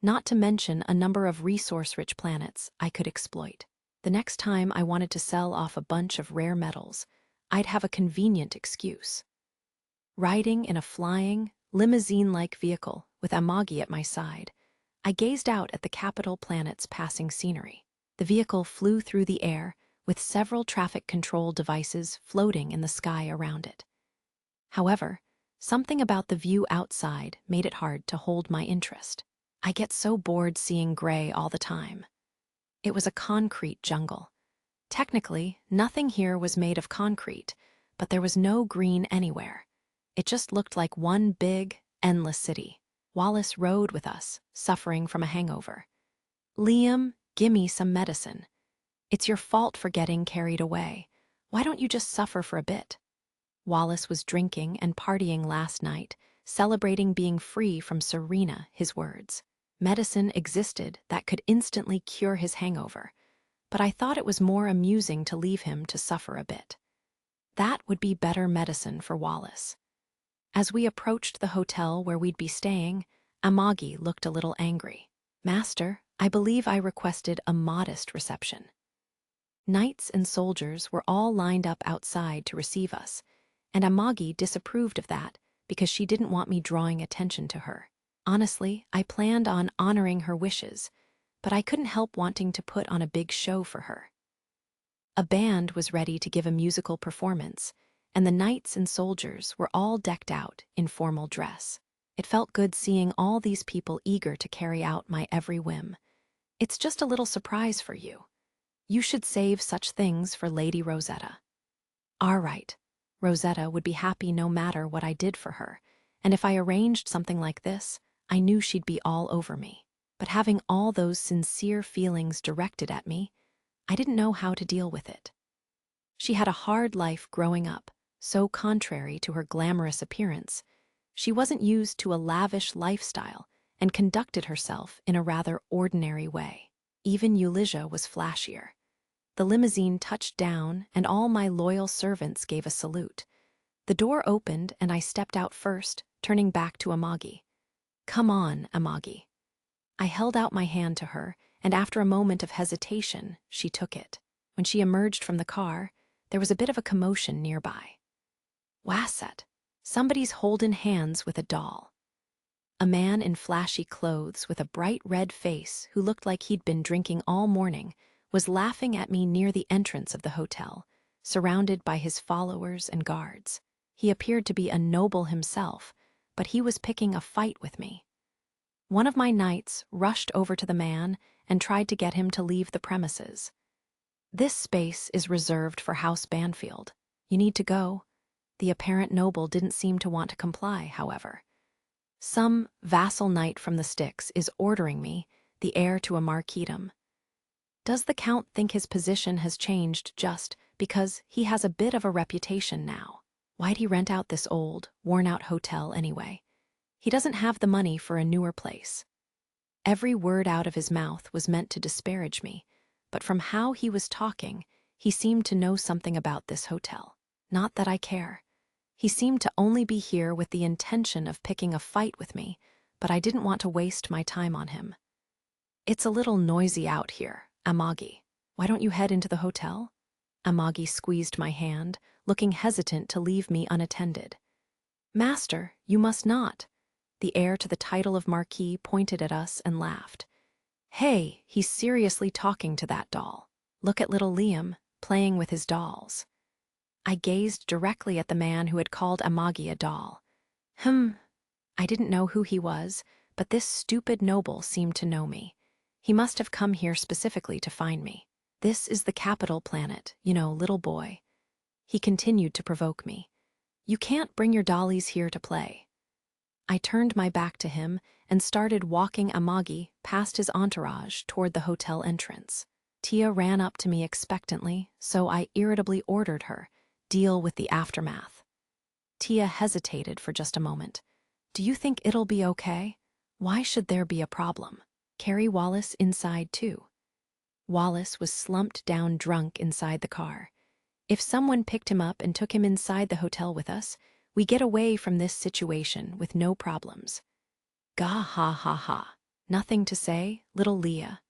not to mention a number of resource-rich planets I could exploit. The next time I wanted to sell off a bunch of rare metals, I'd have a convenient excuse. Riding in a flying, limousine-like vehicle with Amagi at my side, I gazed out at the capital planet's passing scenery. The vehicle flew through the air, with several traffic control devices floating in the sky around it. However, something about the view outside made it hard to hold my interest. I get so bored seeing gray all the time. It was a concrete jungle. Technically, nothing here was made of concrete, but there was no green anywhere. It just looked like one big, endless city. Wallace rode with us, suffering from a hangover. "Liam, gimme some medicine. It's your fault for getting carried away. Why don't you just suffer for a bit?" Wallace was drinking and partying last night, celebrating being free from Serena, his words. Medicine existed that could instantly cure his hangover, but I thought it was more amusing to leave him to suffer a bit. That would be better medicine for Wallace. As we approached the hotel where we'd be staying, Amagi looked a little angry. "Master, I believe I requested a modest reception." Knights and soldiers were all lined up outside to receive us, and Amagi disapproved of that because she didn't want me drawing attention to her. Honestly, I planned on honoring her wishes, but I couldn't help wanting to put on a big show for her. A band was ready to give a musical performance, and the knights and soldiers were all decked out in formal dress. It felt good seeing all these people eager to carry out my every whim. "It's just a little surprise for you. You should save such things for Lady Rosetta." All right, Rosetta would be happy no matter what I did for her, and if I arranged something like this, I knew she'd be all over me. But having all those sincere feelings directed at me, I didn't know how to deal with it. She had a hard life growing up, so contrary to her glamorous appearance. She wasn't used to a lavish lifestyle and conducted herself in a rather ordinary way. Even Eulizia was flashier. The limousine touched down, and all my loyal servants gave a salute. The door opened, and I stepped out first, turning back to Amagi. "Come on, Amagi." I held out my hand to her, and after a moment of hesitation, she took it. When she emerged from the car, there was a bit of a commotion nearby. "Wasset, somebody's holding hands with a doll." A man in flashy clothes with a bright red face who looked like he'd been drinking all morning was laughing at me near the entrance of the hotel, surrounded by his followers and guards. He appeared to be a noble himself, but he was picking a fight with me. One of my knights rushed over to the man and tried to get him to leave the premises. "This space is reserved for House Banfield. You need to go." The apparent noble didn't seem to want to comply, however. "Some vassal knight from the Styx is ordering me, the heir to a marquisdom. Does the Count think his position has changed just because he has a bit of a reputation now? Why'd he rent out this old, worn-out hotel anyway? He doesn't have the money for a newer place." Every word out of his mouth was meant to disparage me, but from how he was talking, he seemed to know something about this hotel. Not that I care. He seemed to only be here with the intention of picking a fight with me, but I didn't want to waste my time on him. "It's a little noisy out here, Amagi. Why don't you head into the hotel?" Amagi squeezed my hand, looking hesitant to leave me unattended. "Master, you must not." The heir to the title of Marquis pointed at us and laughed. "Hey, he's seriously talking to that doll. Look at little Liam, playing with his dolls." I gazed directly at the man who had called Amagi a doll. I didn't know who he was, but this stupid noble seemed to know me. He must have come here specifically to find me. "This is the capital planet, you know, little boy." He continued to provoke me. "You can't bring your dollies here to play." I turned my back to him and started walking Amagi past his entourage toward the hotel entrance. Tia ran up to me expectantly, so I irritably ordered her, "Deal with the aftermath." Tia hesitated for just a moment. "Do you think it'll be okay? Why should there be a problem? Carry Wallace inside too." Wallace was slumped down drunk inside the car. If someone picked him up and took him inside the hotel with us, we get away from this situation with no problems. "Gah ha ha ha. Nothing to say, little Leah."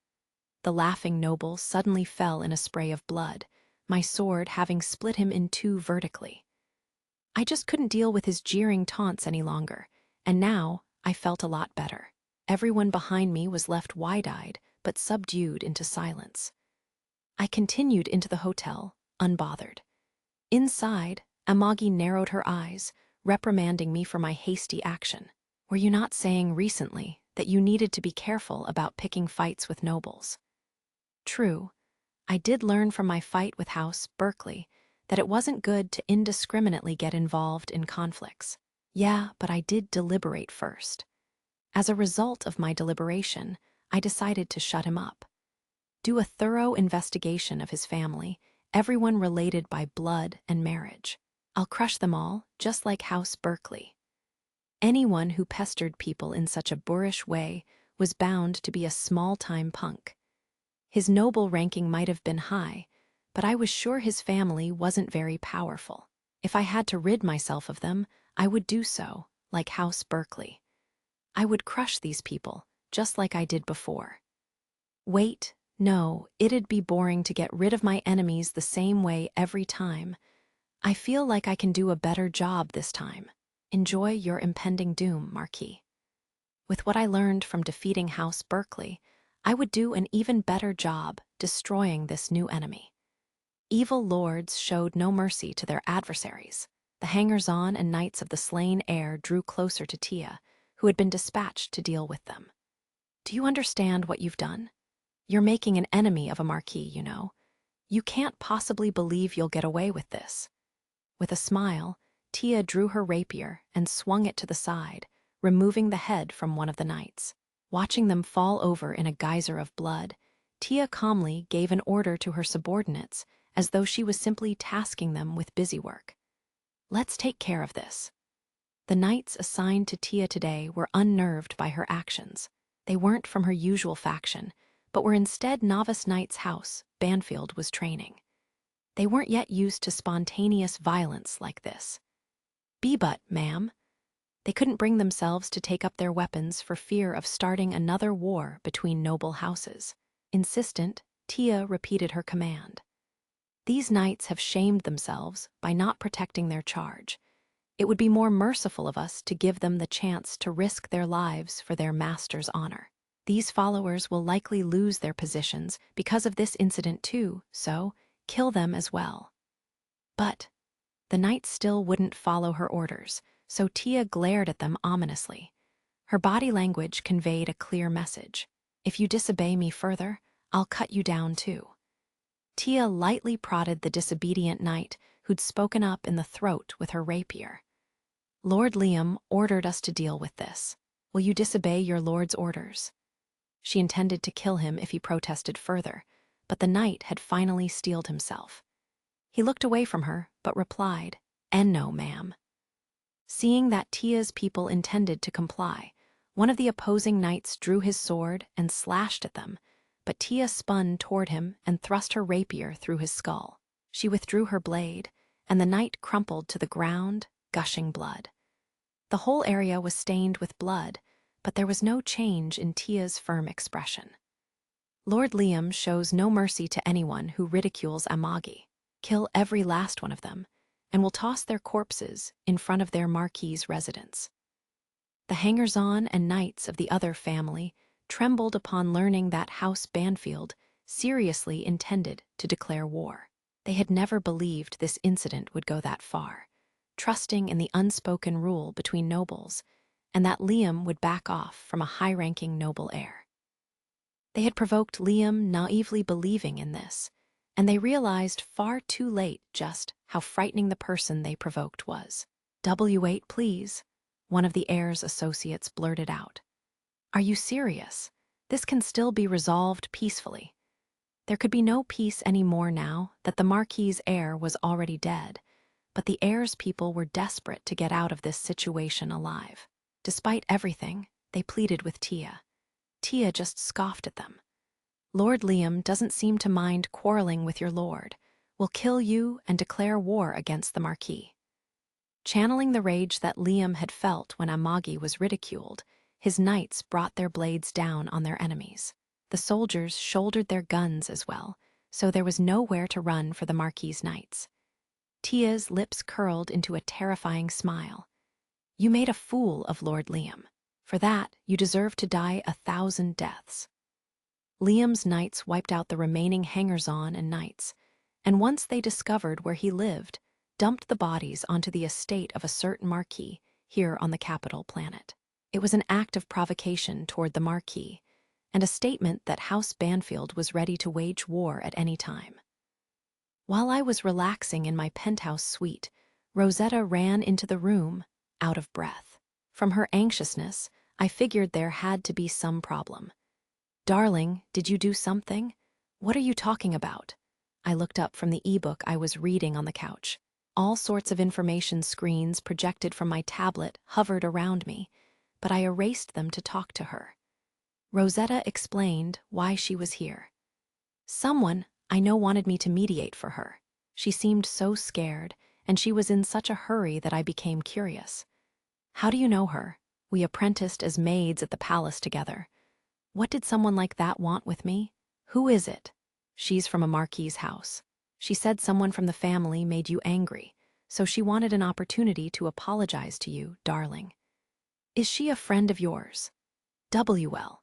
the laughing noble suddenly fell in a spray of blood, my sword having split him in two vertically. I just couldn't deal with his jeering taunts any longer, and now I felt a lot better. Everyone behind me was left wide-eyed, but subdued into silence. I continued into the hotel, unbothered. Inside, Amagi narrowed her eyes, reprimanding me for my hasty action. Were you not saying recently that you needed to be careful about picking fights with nobles? True, I did learn from my fight with House Berkeley that it wasn't good to indiscriminately get involved in conflicts. Yeah, but I did deliberate first. As a result of my deliberation, I decided to shut him up. Do a thorough investigation of his family, everyone related by blood and marriage. I'll crush them all, just like House Berkeley. Anyone who pestered people in such a boorish way was bound to be a small-time punk. His noble ranking might have been high, but I was sure his family wasn't very powerful. If I had to rid myself of them, I would do so, like House Berkeley. I would crush these people, just like I did before. Wait, no, it'd be boring to get rid of my enemies the same way every time. I feel like I can do a better job this time. Enjoy your impending doom, Marquis. With what I learned from defeating House Berkeley, I would do an even better job destroying this new enemy. Evil lords showed no mercy to their adversaries. The hangers-on and knights of the slain heir drew closer to Tia, who had been dispatched to deal with them. Do you understand what you've done? You're making an enemy of a marquis, you know. You can't possibly believe you'll get away with this. With a smile, Tia drew her rapier and swung it to the side, removing the head from one of the knights. Watching them fall over in a geyser of blood, Tia calmly gave an order to her subordinates as though she was simply tasking them with busy work. Let's take care of this. The knights assigned to Tia today were unnerved by her actions. They weren't from her usual faction, but were instead novice knights House Banfield was training. They weren't yet used to spontaneous violence like this. But, ma'am. They couldn't bring themselves to take up their weapons for fear of starting another war between noble houses. Insistent, Tia repeated her command. These knights have shamed themselves by not protecting their charge. It would be more merciful of us to give them the chance to risk their lives for their master's honor. These followers will likely lose their positions because of this incident too, so kill them as well. But the knights still wouldn't follow her orders, so Tia glared at them ominously. Her body language conveyed a clear message. If you disobey me further, I'll cut you down too. Tia lightly prodded the disobedient knight who'd spoken up in the throat with her rapier. Lord Liam ordered us to deal with this. Will you disobey your lord's orders? She intended to kill him if he protested further, but the knight had finally steeled himself. He looked away from her, but replied, "No, ma'am." Seeing that Tia's people intended to comply, one of the opposing knights drew his sword and slashed at them, but Tia spun toward him and thrust her rapier through his skull. She withdrew her blade, and the knight crumpled to the ground, gushing blood. The whole area was stained with blood, but there was no change in Tia's firm expression. Lord Liam shows no mercy to anyone who ridicules Amagi. Kill every last one of them, and will toss their corpses in front of their marquis's residence. The hangers-on and knights of the other family trembled upon learning that House Banfield seriously intended to declare war. They had never believed this incident would go that far, trusting in the unspoken rule between nobles, and that Liam would back off from a high-ranking noble heir. They had provoked Liam naively believing in this, and they realized far too late just how frightening the person they provoked was. "W8, please," one of the heir's associates blurted out. "Are you serious? This can still be resolved peacefully." There could be no peace anymore now that the Marquis's heir was already dead, but the heir's people were desperate to get out of this situation alive. Despite everything, they pleaded with Tia. Tia just scoffed at them. "Lord Liam doesn't seem to mind quarreling with your lord. We'll kill you and declare war against the Marquis." Channeling the rage that Liam had felt when Amagi was ridiculed, his knights brought their blades down on their enemies. The soldiers shouldered their guns as well, so there was nowhere to run for the Marquis's knights. Tia's lips curled into a terrifying smile. You made a fool of Lord Liam. For that, you deserve to die 1,000 deaths. Liam's knights wiped out the remaining hangers-on and knights, and once they discovered where he lived, dumped the bodies onto the estate of a certain Marquis here on the capital planet. It was an act of provocation toward the Marquis, and a statement that House Banfield was ready to wage war at any time. While I was relaxing in my penthouse suite, Rosetta ran into the room, out of breath. From her anxiousness, I figured there had to be some problem. Darling, did you do something? What are you talking about? I looked up from the ebook I was reading on the couch. All sorts of information screens projected from my tablet hovered around me, but I erased them to talk to her. Rosetta explained why she was here. Someone I know wanted me to mediate for her. She seemed so scared, and she was in such a hurry that I became curious. How do you know her? We apprenticed as maids at the palace together. What did someone like that want with me? Who is it? She's from a Marquis's house. She said someone from the family made you angry, so she wanted an opportunity to apologize to you, darling. Is she a friend of yours? WL.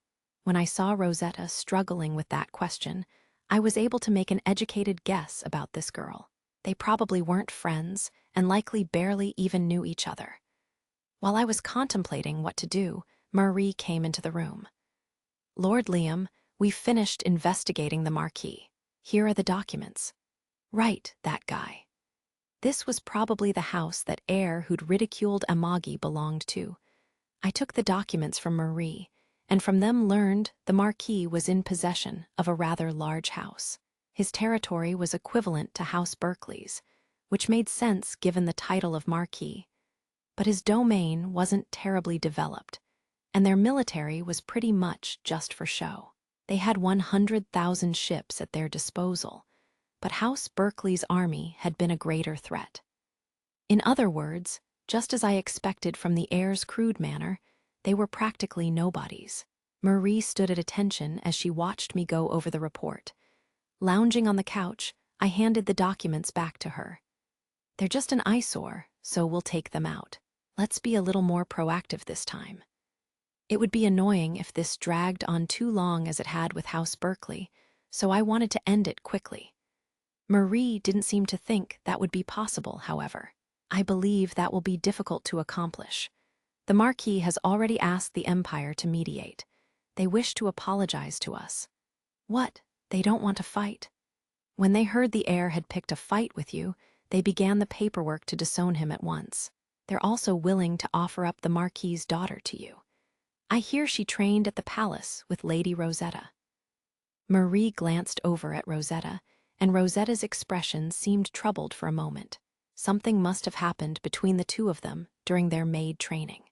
When I saw Rosetta struggling with that question, I was able to make an educated guess about this girl. They probably weren't friends and likely barely even knew each other. While I was contemplating what to do, Marie came into the room. Lord Liam, we've finished investigating the Marquis. Here are the documents. Right, that guy. This was probably the house that heir who'd ridiculed Amagi belonged to. I took the documents from Marie, and from them learned the Marquis was in possession of a rather large house. His territory was equivalent to House Berkeley's, which made sense given the title of Marquis. But his domain wasn't terribly developed, and their military was pretty much just for show. They had 100,000 ships at their disposal, but House Berkeley's army had been a greater threat. In other words, just as I expected from the heir's crude manner, they were practically nobodies. Marie stood at attention as she watched me go over the report. Lounging on the couch, I handed the documents back to her. They're just an eyesore, so we'll take them out. Let's be a little more proactive this time. It would be annoying if this dragged on too long as it had with House Berkeley, so I wanted to end it quickly. Marie didn't seem to think that would be possible, however. I believe that will be difficult to accomplish. The Marquis has already asked the Empire to mediate. They wish to apologize to us. What? They don't want to fight? When they heard the heir had picked a fight with you, they began the paperwork to disown him at once. They're also willing to offer up the Marquis's daughter to you. I hear she trained at the palace with Lady Rosetta. Marie glanced over at Rosetta, and Rosetta's expression seemed troubled for a moment. Something must have happened between the two of them during their maid training.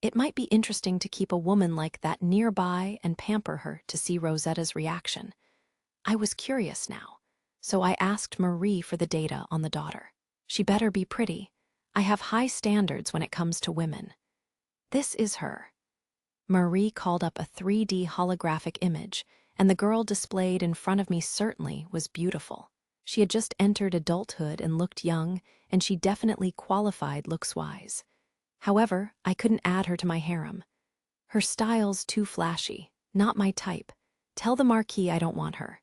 It might be interesting to keep a woman like that nearby and pamper her to see Rosetta's reaction. I was curious now, so I asked Marie for the data on the daughter. She better be pretty. I have high standards when it comes to women. This is her. Marie called up a 3D holographic image, and the girl displayed in front of me certainly was beautiful. She had just entered adulthood and looked young, and she definitely qualified looks-wise. However, I couldn't add her to my harem. Her style's too flashy, not my type. Tell the Marquis I don't want her.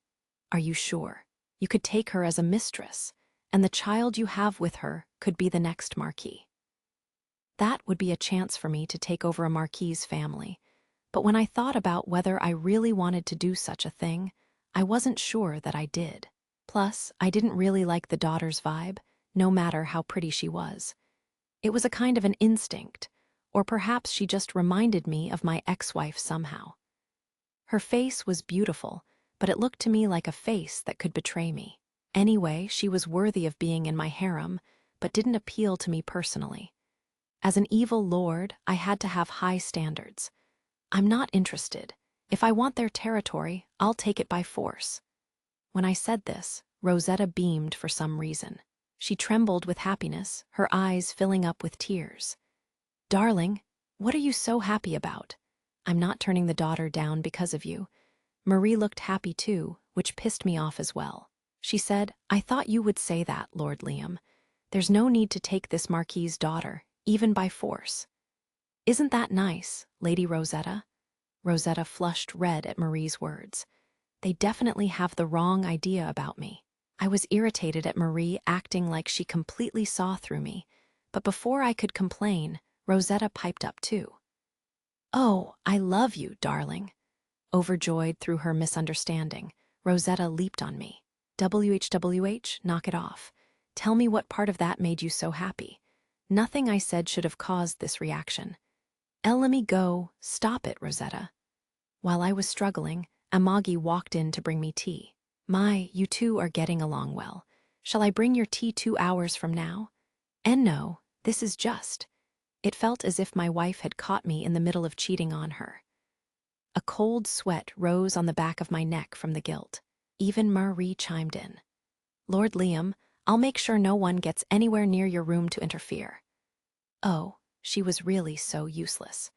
Are you sure? You could take her as a mistress, and the child you have with her could be the next Marquis. That would be a chance for me to take over a Marquis's family, but when I thought about whether I really wanted to do such a thing, I wasn't sure that I did. Plus, I didn't really like the daughter's vibe, no matter how pretty she was. It was a kind of an instinct, or perhaps she just reminded me of my ex-wife somehow. Her face was beautiful, but it looked to me like a face that could betray me. Anyway, she was worthy of being in my harem, but didn't appeal to me personally. As an evil lord, I had to have high standards. I'm not interested. If I want their territory, I'll take it by force. When I said this, Rosetta beamed for some reason. She trembled with happiness, her eyes filling up with tears. Darling, what are you so happy about? I'm not turning the daughter down because of you. Marie looked happy too, which pissed me off as well. She said, "I thought you would say that, Lord Liam. There's no need to take this Marquis's daughter, even by force." "Isn't that nice, Lady Rosetta?" Rosetta flushed red at Marie's words. They definitely have the wrong idea about me. I was irritated at Marie acting like she completely saw through me, but before I could complain, Rosetta piped up too. "Oh, I love you, darling." Overjoyed through her misunderstanding, Rosetta leaped on me. "WHWH, knock it off. Tell me what part of that made you so happy. Nothing I said should have caused this reaction." Let me go. Stop it, Rosetta." While I was struggling, Amagi walked in to bring me tea. "My, you two are getting along well. Shall I bring your tea 2 hours from now?" "And no, this is just." It felt as if my wife had caught me in the middle of cheating on her. A cold sweat rose on the back of my neck from the guilt. Even Marie chimed in. "Lord Liam, I'll make sure no one gets anywhere near your room to interfere." Oh, she was really so useless.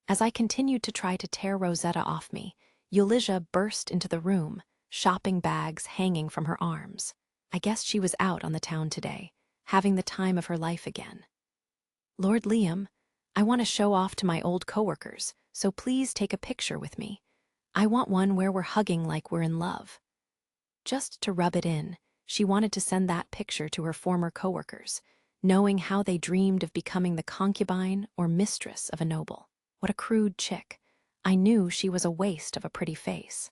As I continued to try to tear Rosetta off me, Eulizia burst into the room, shopping bags hanging from her arms. I guess she was out on the town today, having the time of her life again. "Lord Liam, I want to show off to my old coworkers, so please take a picture with me. I want one where we're hugging like we're in love." Just to rub it in, she wanted to send that picture to her former coworkers, knowing how they dreamed of becoming the concubine or mistress of a noble. What a crude chick. I knew she was a waste of a pretty face.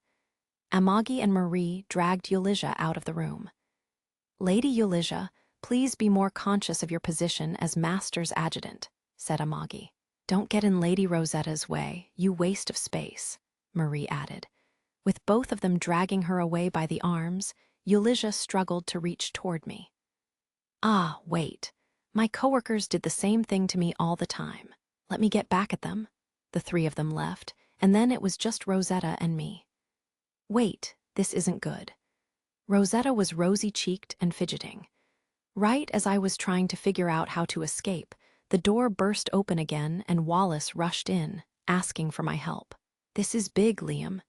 Amagi and Marie dragged Eulizia out of the room. "Lady Eulizia, please be more conscious of your position as Master's adjutant," said Amagi. "Don't get in Lady Rosetta's way, you waste of space," Marie added. With both of them dragging her away by the arms, Eulizia struggled to reach toward me. "Ah, wait. My coworkers did the same thing to me all the time. Let me get back at them." The three of them left, and then it was just Rosetta and me. Wait, this isn't good. Rosetta was rosy-cheeked and fidgeting. Right as I was trying to figure out how to escape, the door burst open again and Wallace rushed in, asking for my help. "This is big, Liam."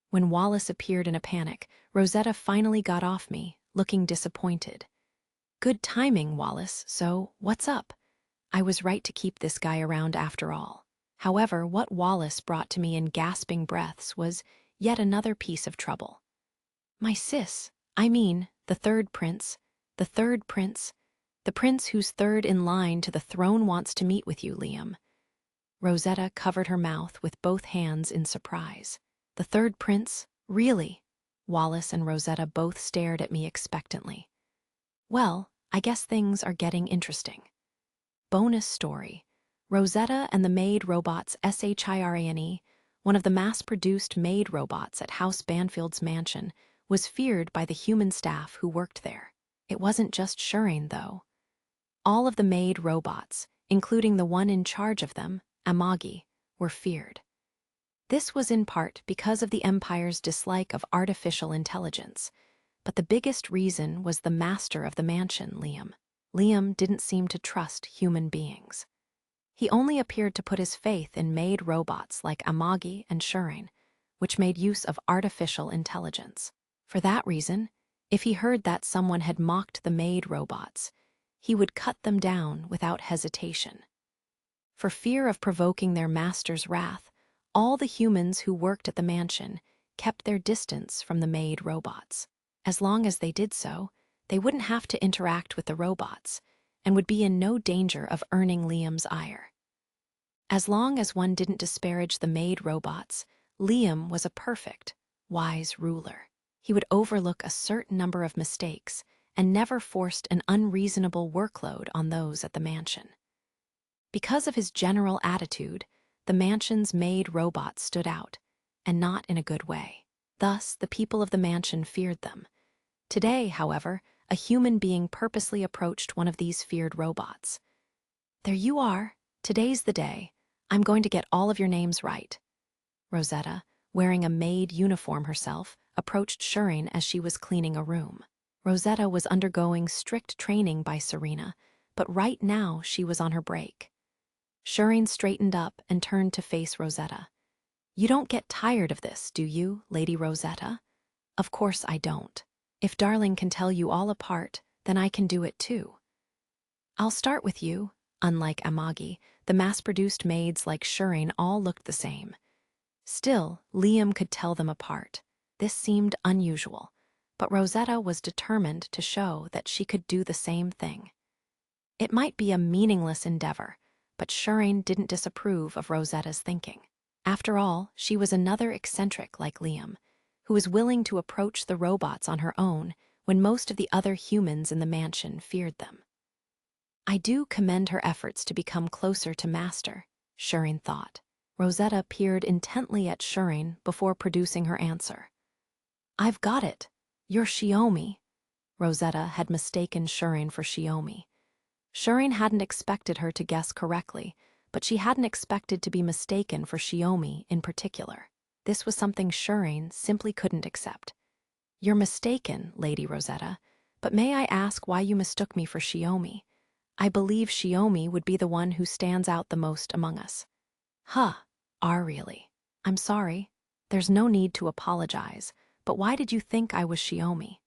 When Wallace appeared in a panic, Rosetta finally got off me, looking disappointed. "Good timing, Wallace, so what's up?" I was right to keep this guy around after all. However, what Wallace brought to me in gasping breaths was yet another piece of trouble. "My sis, I mean, the third prince, the prince who's third in line to the throne wants to meet with you, Liam." Rosetta covered her mouth with both hands in surprise. "The third prince? Really?" Wallace and Rosetta both stared at me expectantly. Well, I guess things are getting interesting. Bonus story. Rosetta and the maid robots SHIRANE, one of the mass-produced maid robots at House Banfield's mansion, was feared by the human staff who worked there. It wasn't just Shireen, though. All of the maid robots, including the one in charge of them, Amagi, were feared. This was in part because of the Empire's dislike of artificial intelligence, but the biggest reason was the master of the mansion, Liam. Liam didn't seem to trust human beings. He only appeared to put his faith in maid robots like Amagi and Shireen, which made use of artificial intelligence. For that reason, if he heard that someone had mocked the maid robots, he would cut them down without hesitation. For fear of provoking their master's wrath, all the humans who worked at the mansion kept their distance from the maid robots. As long as they did so, they wouldn't have to interact with the robots and would be in no danger of earning Liam's ire. As long as one didn't disparage the maid robots, Liam was a perfect, wise ruler. He would overlook a certain number of mistakes and never forced an unreasonable workload on those at the mansion. Because of his general attitude, the mansion's maid robots stood out, and not in a good way. Thus, the people of the mansion feared them. Today, however, a human being purposely approached one of these feared robots. "There you are. Today's the day. I'm going to get all of your names right." Rosetta, wearing a maid uniform herself, approached Shireen as she was cleaning a room. Rosetta was undergoing strict training by Serena, but right now she was on her break. Shireen straightened up and turned to face Rosetta. You don't get tired of this, do you, Lady Rosetta? Of course I don't. If Darling can tell you all apart, then I can do it too. I'll start with you. Unlike Amagi, the mass-produced maids like Shireen all looked the same. Still, Liam could tell them apart. This seemed unusual, but Rosetta was determined to show that she could do the same thing. It might be a meaningless endeavor, but Shireen didn't disapprove of Rosetta's thinking. After all, she was another eccentric like Liam, who was willing to approach the robots on her own when most of the other humans in the mansion feared them. I do commend her efforts to become closer to Master, Shireen thought. Rosetta peered intently at Shireen before producing her answer. I've got it. You're Shiomi. Rosetta had mistaken Shireen for Shiomi. Shireen hadn't expected her to guess correctly, but she hadn't expected to be mistaken for Shiomi in particular. This was something Shireen simply couldn't accept. You're mistaken, Lady Rosetta, but may I ask why you mistook me for Shiomi? I believe Shiomi would be the one who stands out the most among us. Huh, really? I'm sorry. There's no need to apologize, but why did you think I was Shiomi?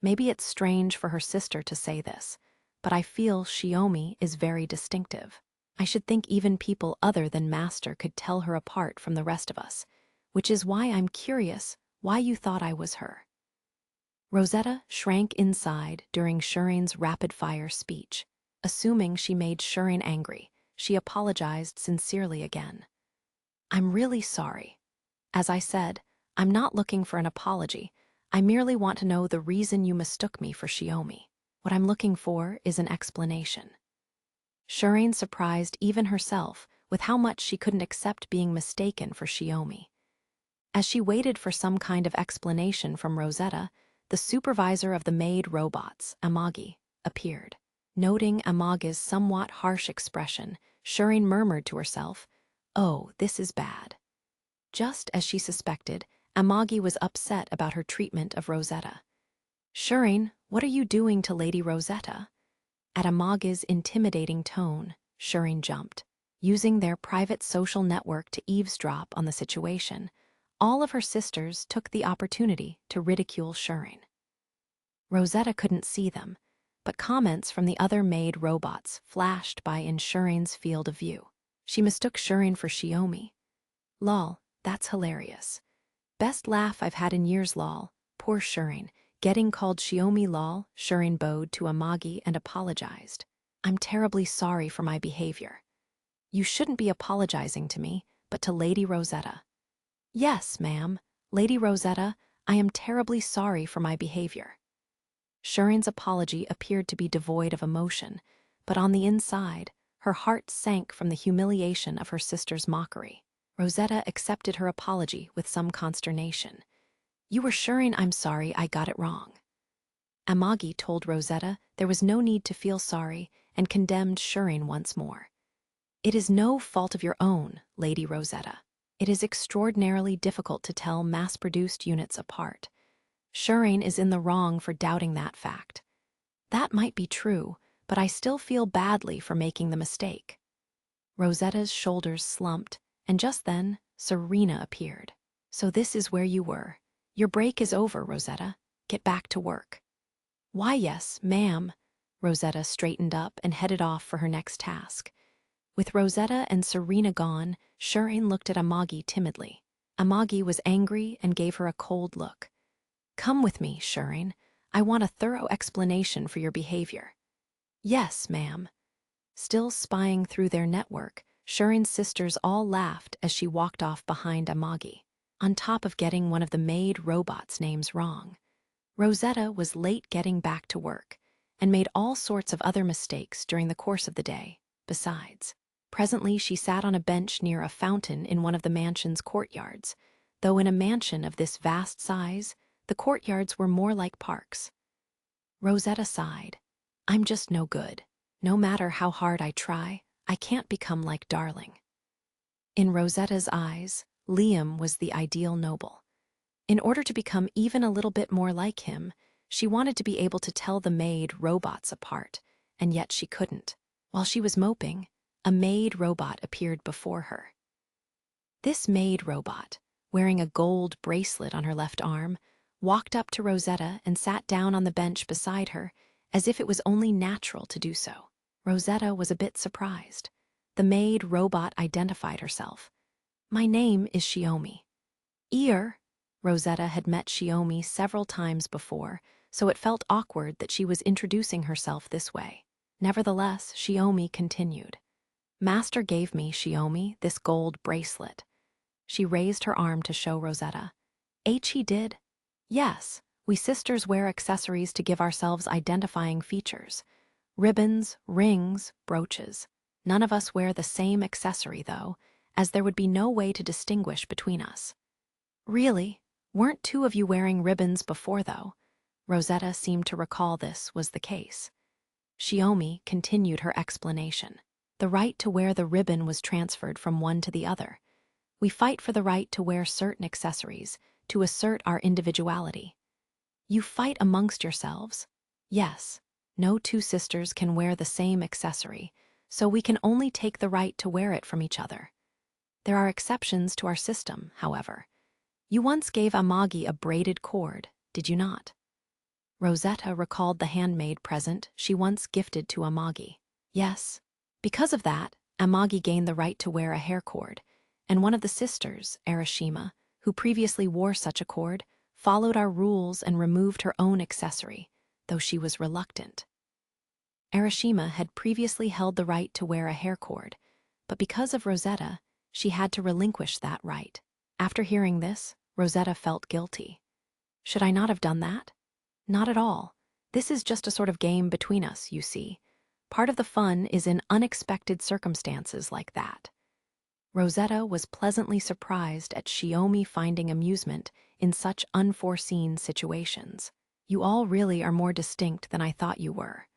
Maybe it's strange for her sister to say this, but I feel Shiomi is very distinctive. I should think even people other than Master could tell her apart from the rest of us, which is why I'm curious why you thought I was her. Rosetta shrank inside during Shireen's rapid-fire speech. Assuming she made Shireen angry, she apologized sincerely again. I'm really sorry. As I said, I'm not looking for an apology. I merely want to know the reason you mistook me for Shiomi. What I'm looking for is an explanation. Shireen surprised even herself with how much she couldn't accept being mistaken for Shiomi. As she waited for some kind of explanation from Rosetta, the supervisor of the maid robots, Amagi, appeared. Noting Amagi's somewhat harsh expression, Shireen murmured to herself, "Oh, this is bad." Just as she suspected, Amagi was upset about her treatment of Rosetta. "Shireen, what are you doing to Lady Rosetta?" At Amagi's intimidating tone, Shireen jumped. Using their private social network to eavesdrop on the situation, all of her sisters took the opportunity to ridicule Shireen. Rosetta couldn't see them, but comments from the other maid robots flashed by in Shireen's field of view. She mistook Shireen for Shiomi. Lol, that's hilarious. Best laugh I've had in years, lol. Poor Shireen. Getting called Shiomi, lol. Shireen bowed to Amagi and apologized. I'm terribly sorry for my behavior. You shouldn't be apologizing to me, but to Lady Rosetta. Yes, ma'am. Lady Rosetta, I am terribly sorry for my behavior. Shireen's apology appeared to be devoid of emotion, but on the inside, her heart sank from the humiliation of her sister's mockery. Rosetta accepted her apology with some consternation. You were Shireen, I'm sorry, I got it wrong. Amagi told Rosetta there was no need to feel sorry and condemned Shireen once more. It is no fault of your own, Lady Rosetta. It is extraordinarily difficult to tell mass-produced units apart. Shireen is in the wrong for doubting that fact. That might be true, but I still feel badly for making the mistake. Rosetta's shoulders slumped, and just then, Serena appeared. So this is where you were. Your break is over, Rosetta. Get back to work. Why, yes, ma'am. Rosetta straightened up and headed off for her next task. With Rosetta and Serena gone, Shireen looked at Amagi timidly. Amagi was angry and gave her a cold look. Come with me, Shireen. I want a thorough explanation for your behavior. Yes, ma'am. Still spying through their network, Shireen's sisters all laughed as she walked off behind Amagi, on top of getting one of the maid robots' names wrong. Rosetta was late getting back to work and made all sorts of other mistakes during the course of the day. Besides, presently she sat on a bench near a fountain in one of the mansion's courtyards, though in a mansion of this vast size, the courtyards were more like parks. Rosetta sighed. I'm just no good. No matter how hard I try, I can't become like Darling. In Rosetta's eyes, Liam was the ideal noble. In order to become even a little bit more like him, she wanted to be able to tell the maid robots apart, and yet she couldn't. While she was moping, a maid robot appeared before her. This maid robot, wearing a gold bracelet on her left arm, walked up to Rosetta and sat down on the bench beside her, as if it was only natural to do so. Rosetta was a bit surprised. The maid robot identified herself. "My name is Shiomi." Rosetta had met Shiomi several times before, so it felt awkward that she was introducing herself this way. Nevertheless, Shiomi continued. "Master gave me, Shiomi, this gold bracelet." She raised her arm to show Rosetta. "He did?" "Yes, we sisters wear accessories to give ourselves identifying features. Ribbons, rings, brooches. None of us wear the same accessory, though, as there would be no way to distinguish between us." "Really? Weren't two of you wearing ribbons before, though?" Rosetta seemed to recall this was the case. Shiomi continued her explanation. "The right to wear the ribbon was transferred from one to the other. We fight for the right to wear certain accessories, to assert our individuality." "You fight amongst yourselves?" "Yes. No two sisters can wear the same accessory, so we can only take the right to wear it from each other. There are exceptions to our system, however. You once gave Amagi a braided cord, did you not?" Rosetta recalled the handmade present she once gifted to Amagi. "Yes. Because of that, Amagi gained the right to wear a hair cord, and one of the sisters, Arashima, who previously wore such a cord, followed our rules and removed her own accessory, though she was reluctant." Arashima had previously held the right to wear a hair cord, but because of Rosetta, she had to relinquish that right. After hearing this, Rosetta felt guilty. "Should I not have done that?" "Not at all. This is just a sort of game between us, you see. Part of the fun is in unexpected circumstances like that." Rosetta was pleasantly surprised at Shiomi finding amusement in such unforeseen situations. "You all really are more distinct than I thought you were."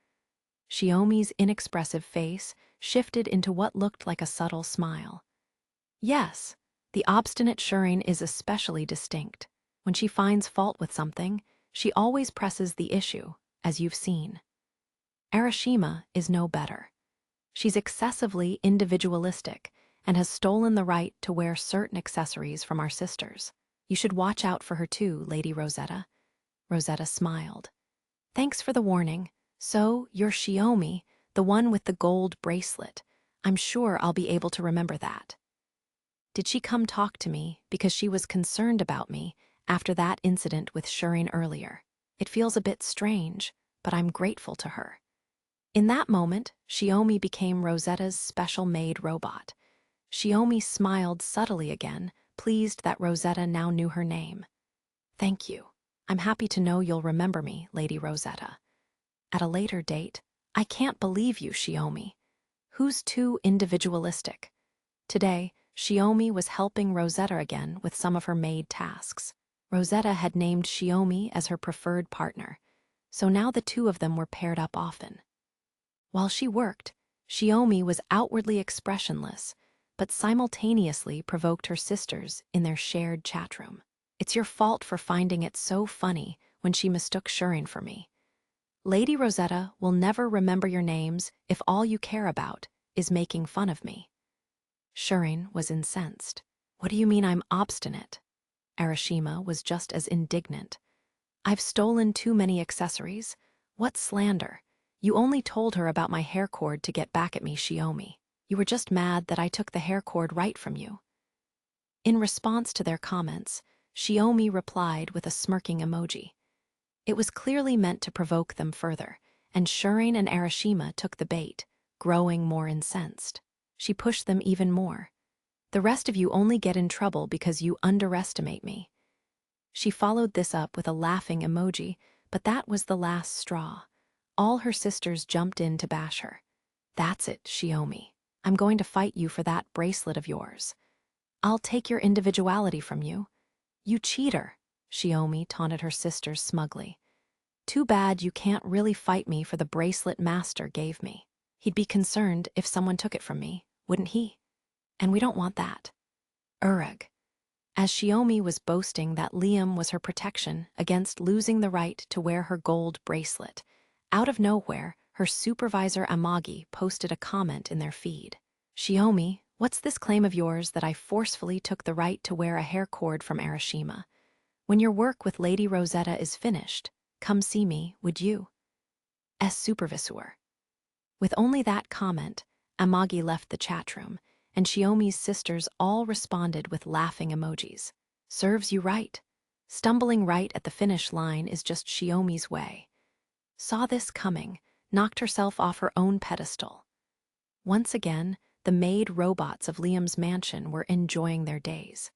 Shiomi's inexpressive face shifted into what looked like a subtle smile. "Yes, the obstinate Shurin is especially distinct. When she finds fault with something, she always presses the issue, as you've seen. Arashima is no better. She's excessively individualistic and has stolen the right to wear certain accessories from our sisters. You should watch out for her too, Lady Rosetta." Rosetta smiled. "Thanks for the warning. So, you're Shiomi, the one with the gold bracelet. I'm sure I'll be able to remember that." "Did she come talk to me because she was concerned about me after that incident with Shurin earlier? It feels a bit strange, but I'm grateful to her." In that moment, Shiomi became Rosetta's special maid robot. Shiomi smiled subtly again, pleased that Rosetta now knew her name. "Thank you. I'm happy to know you'll remember me, Lady Rosetta. At a later date, I can't believe you, Shiomi. Who's too individualistic?" Today, Shiomi was helping Rosetta again with some of her maid tasks. Rosetta had named Shiomi as her preferred partner, so now the two of them were paired up often. While she worked, Shiomi was outwardly expressionless, but simultaneously provoked her sisters in their shared chat room. "It's your fault for finding it so funny when she mistook Shurin for me. Lady Rosetta will never remember your names if all you care about is making fun of me." Shurin was incensed. "What do you mean I'm obstinate?" Arashima was just as indignant. "I've stolen too many accessories. What slander? You only told her about my hair cord to get back at me, Shiomi. You were just mad that I took the hair cord right from you." In response to their comments, Shiomi replied with a smirking emoji. It was clearly meant to provoke them further, and Shurin and Arashima took the bait, growing more incensed. She pushed them even more. "The rest of you only get in trouble because you underestimate me." She followed this up with a laughing emoji, but that was the last straw. All her sisters jumped in to bash her. "That's it, Shiomi. I'm going to fight you for that bracelet of yours. I'll take your individuality from you." "You cheater," Shiomi taunted her sisters smugly. "Too bad you can't really fight me for the bracelet Master gave me. He'd be concerned if someone took it from me, wouldn't he? And we don't want that." Urug. As Shiomi was boasting that Liam was her protection against losing the right to wear her gold bracelet, out of nowhere, her supervisor Amagi posted a comment in their feed. "Shiomi, What's this claim of yours that I forcefully took the right to wear a hair cord from Arashima? When your work with Lady Rosetta is finished, come see me, would you? S. Supervisor. With only that comment, Amagi left the chat room, and Shiomi's sisters all responded with laughing emojis. Serves you right. Stumbling right at the finish line is just Shiomi's way. Saw this coming, knocked herself off her own pedestal. Once again, the maid robots of Liam's mansion were enjoying their days.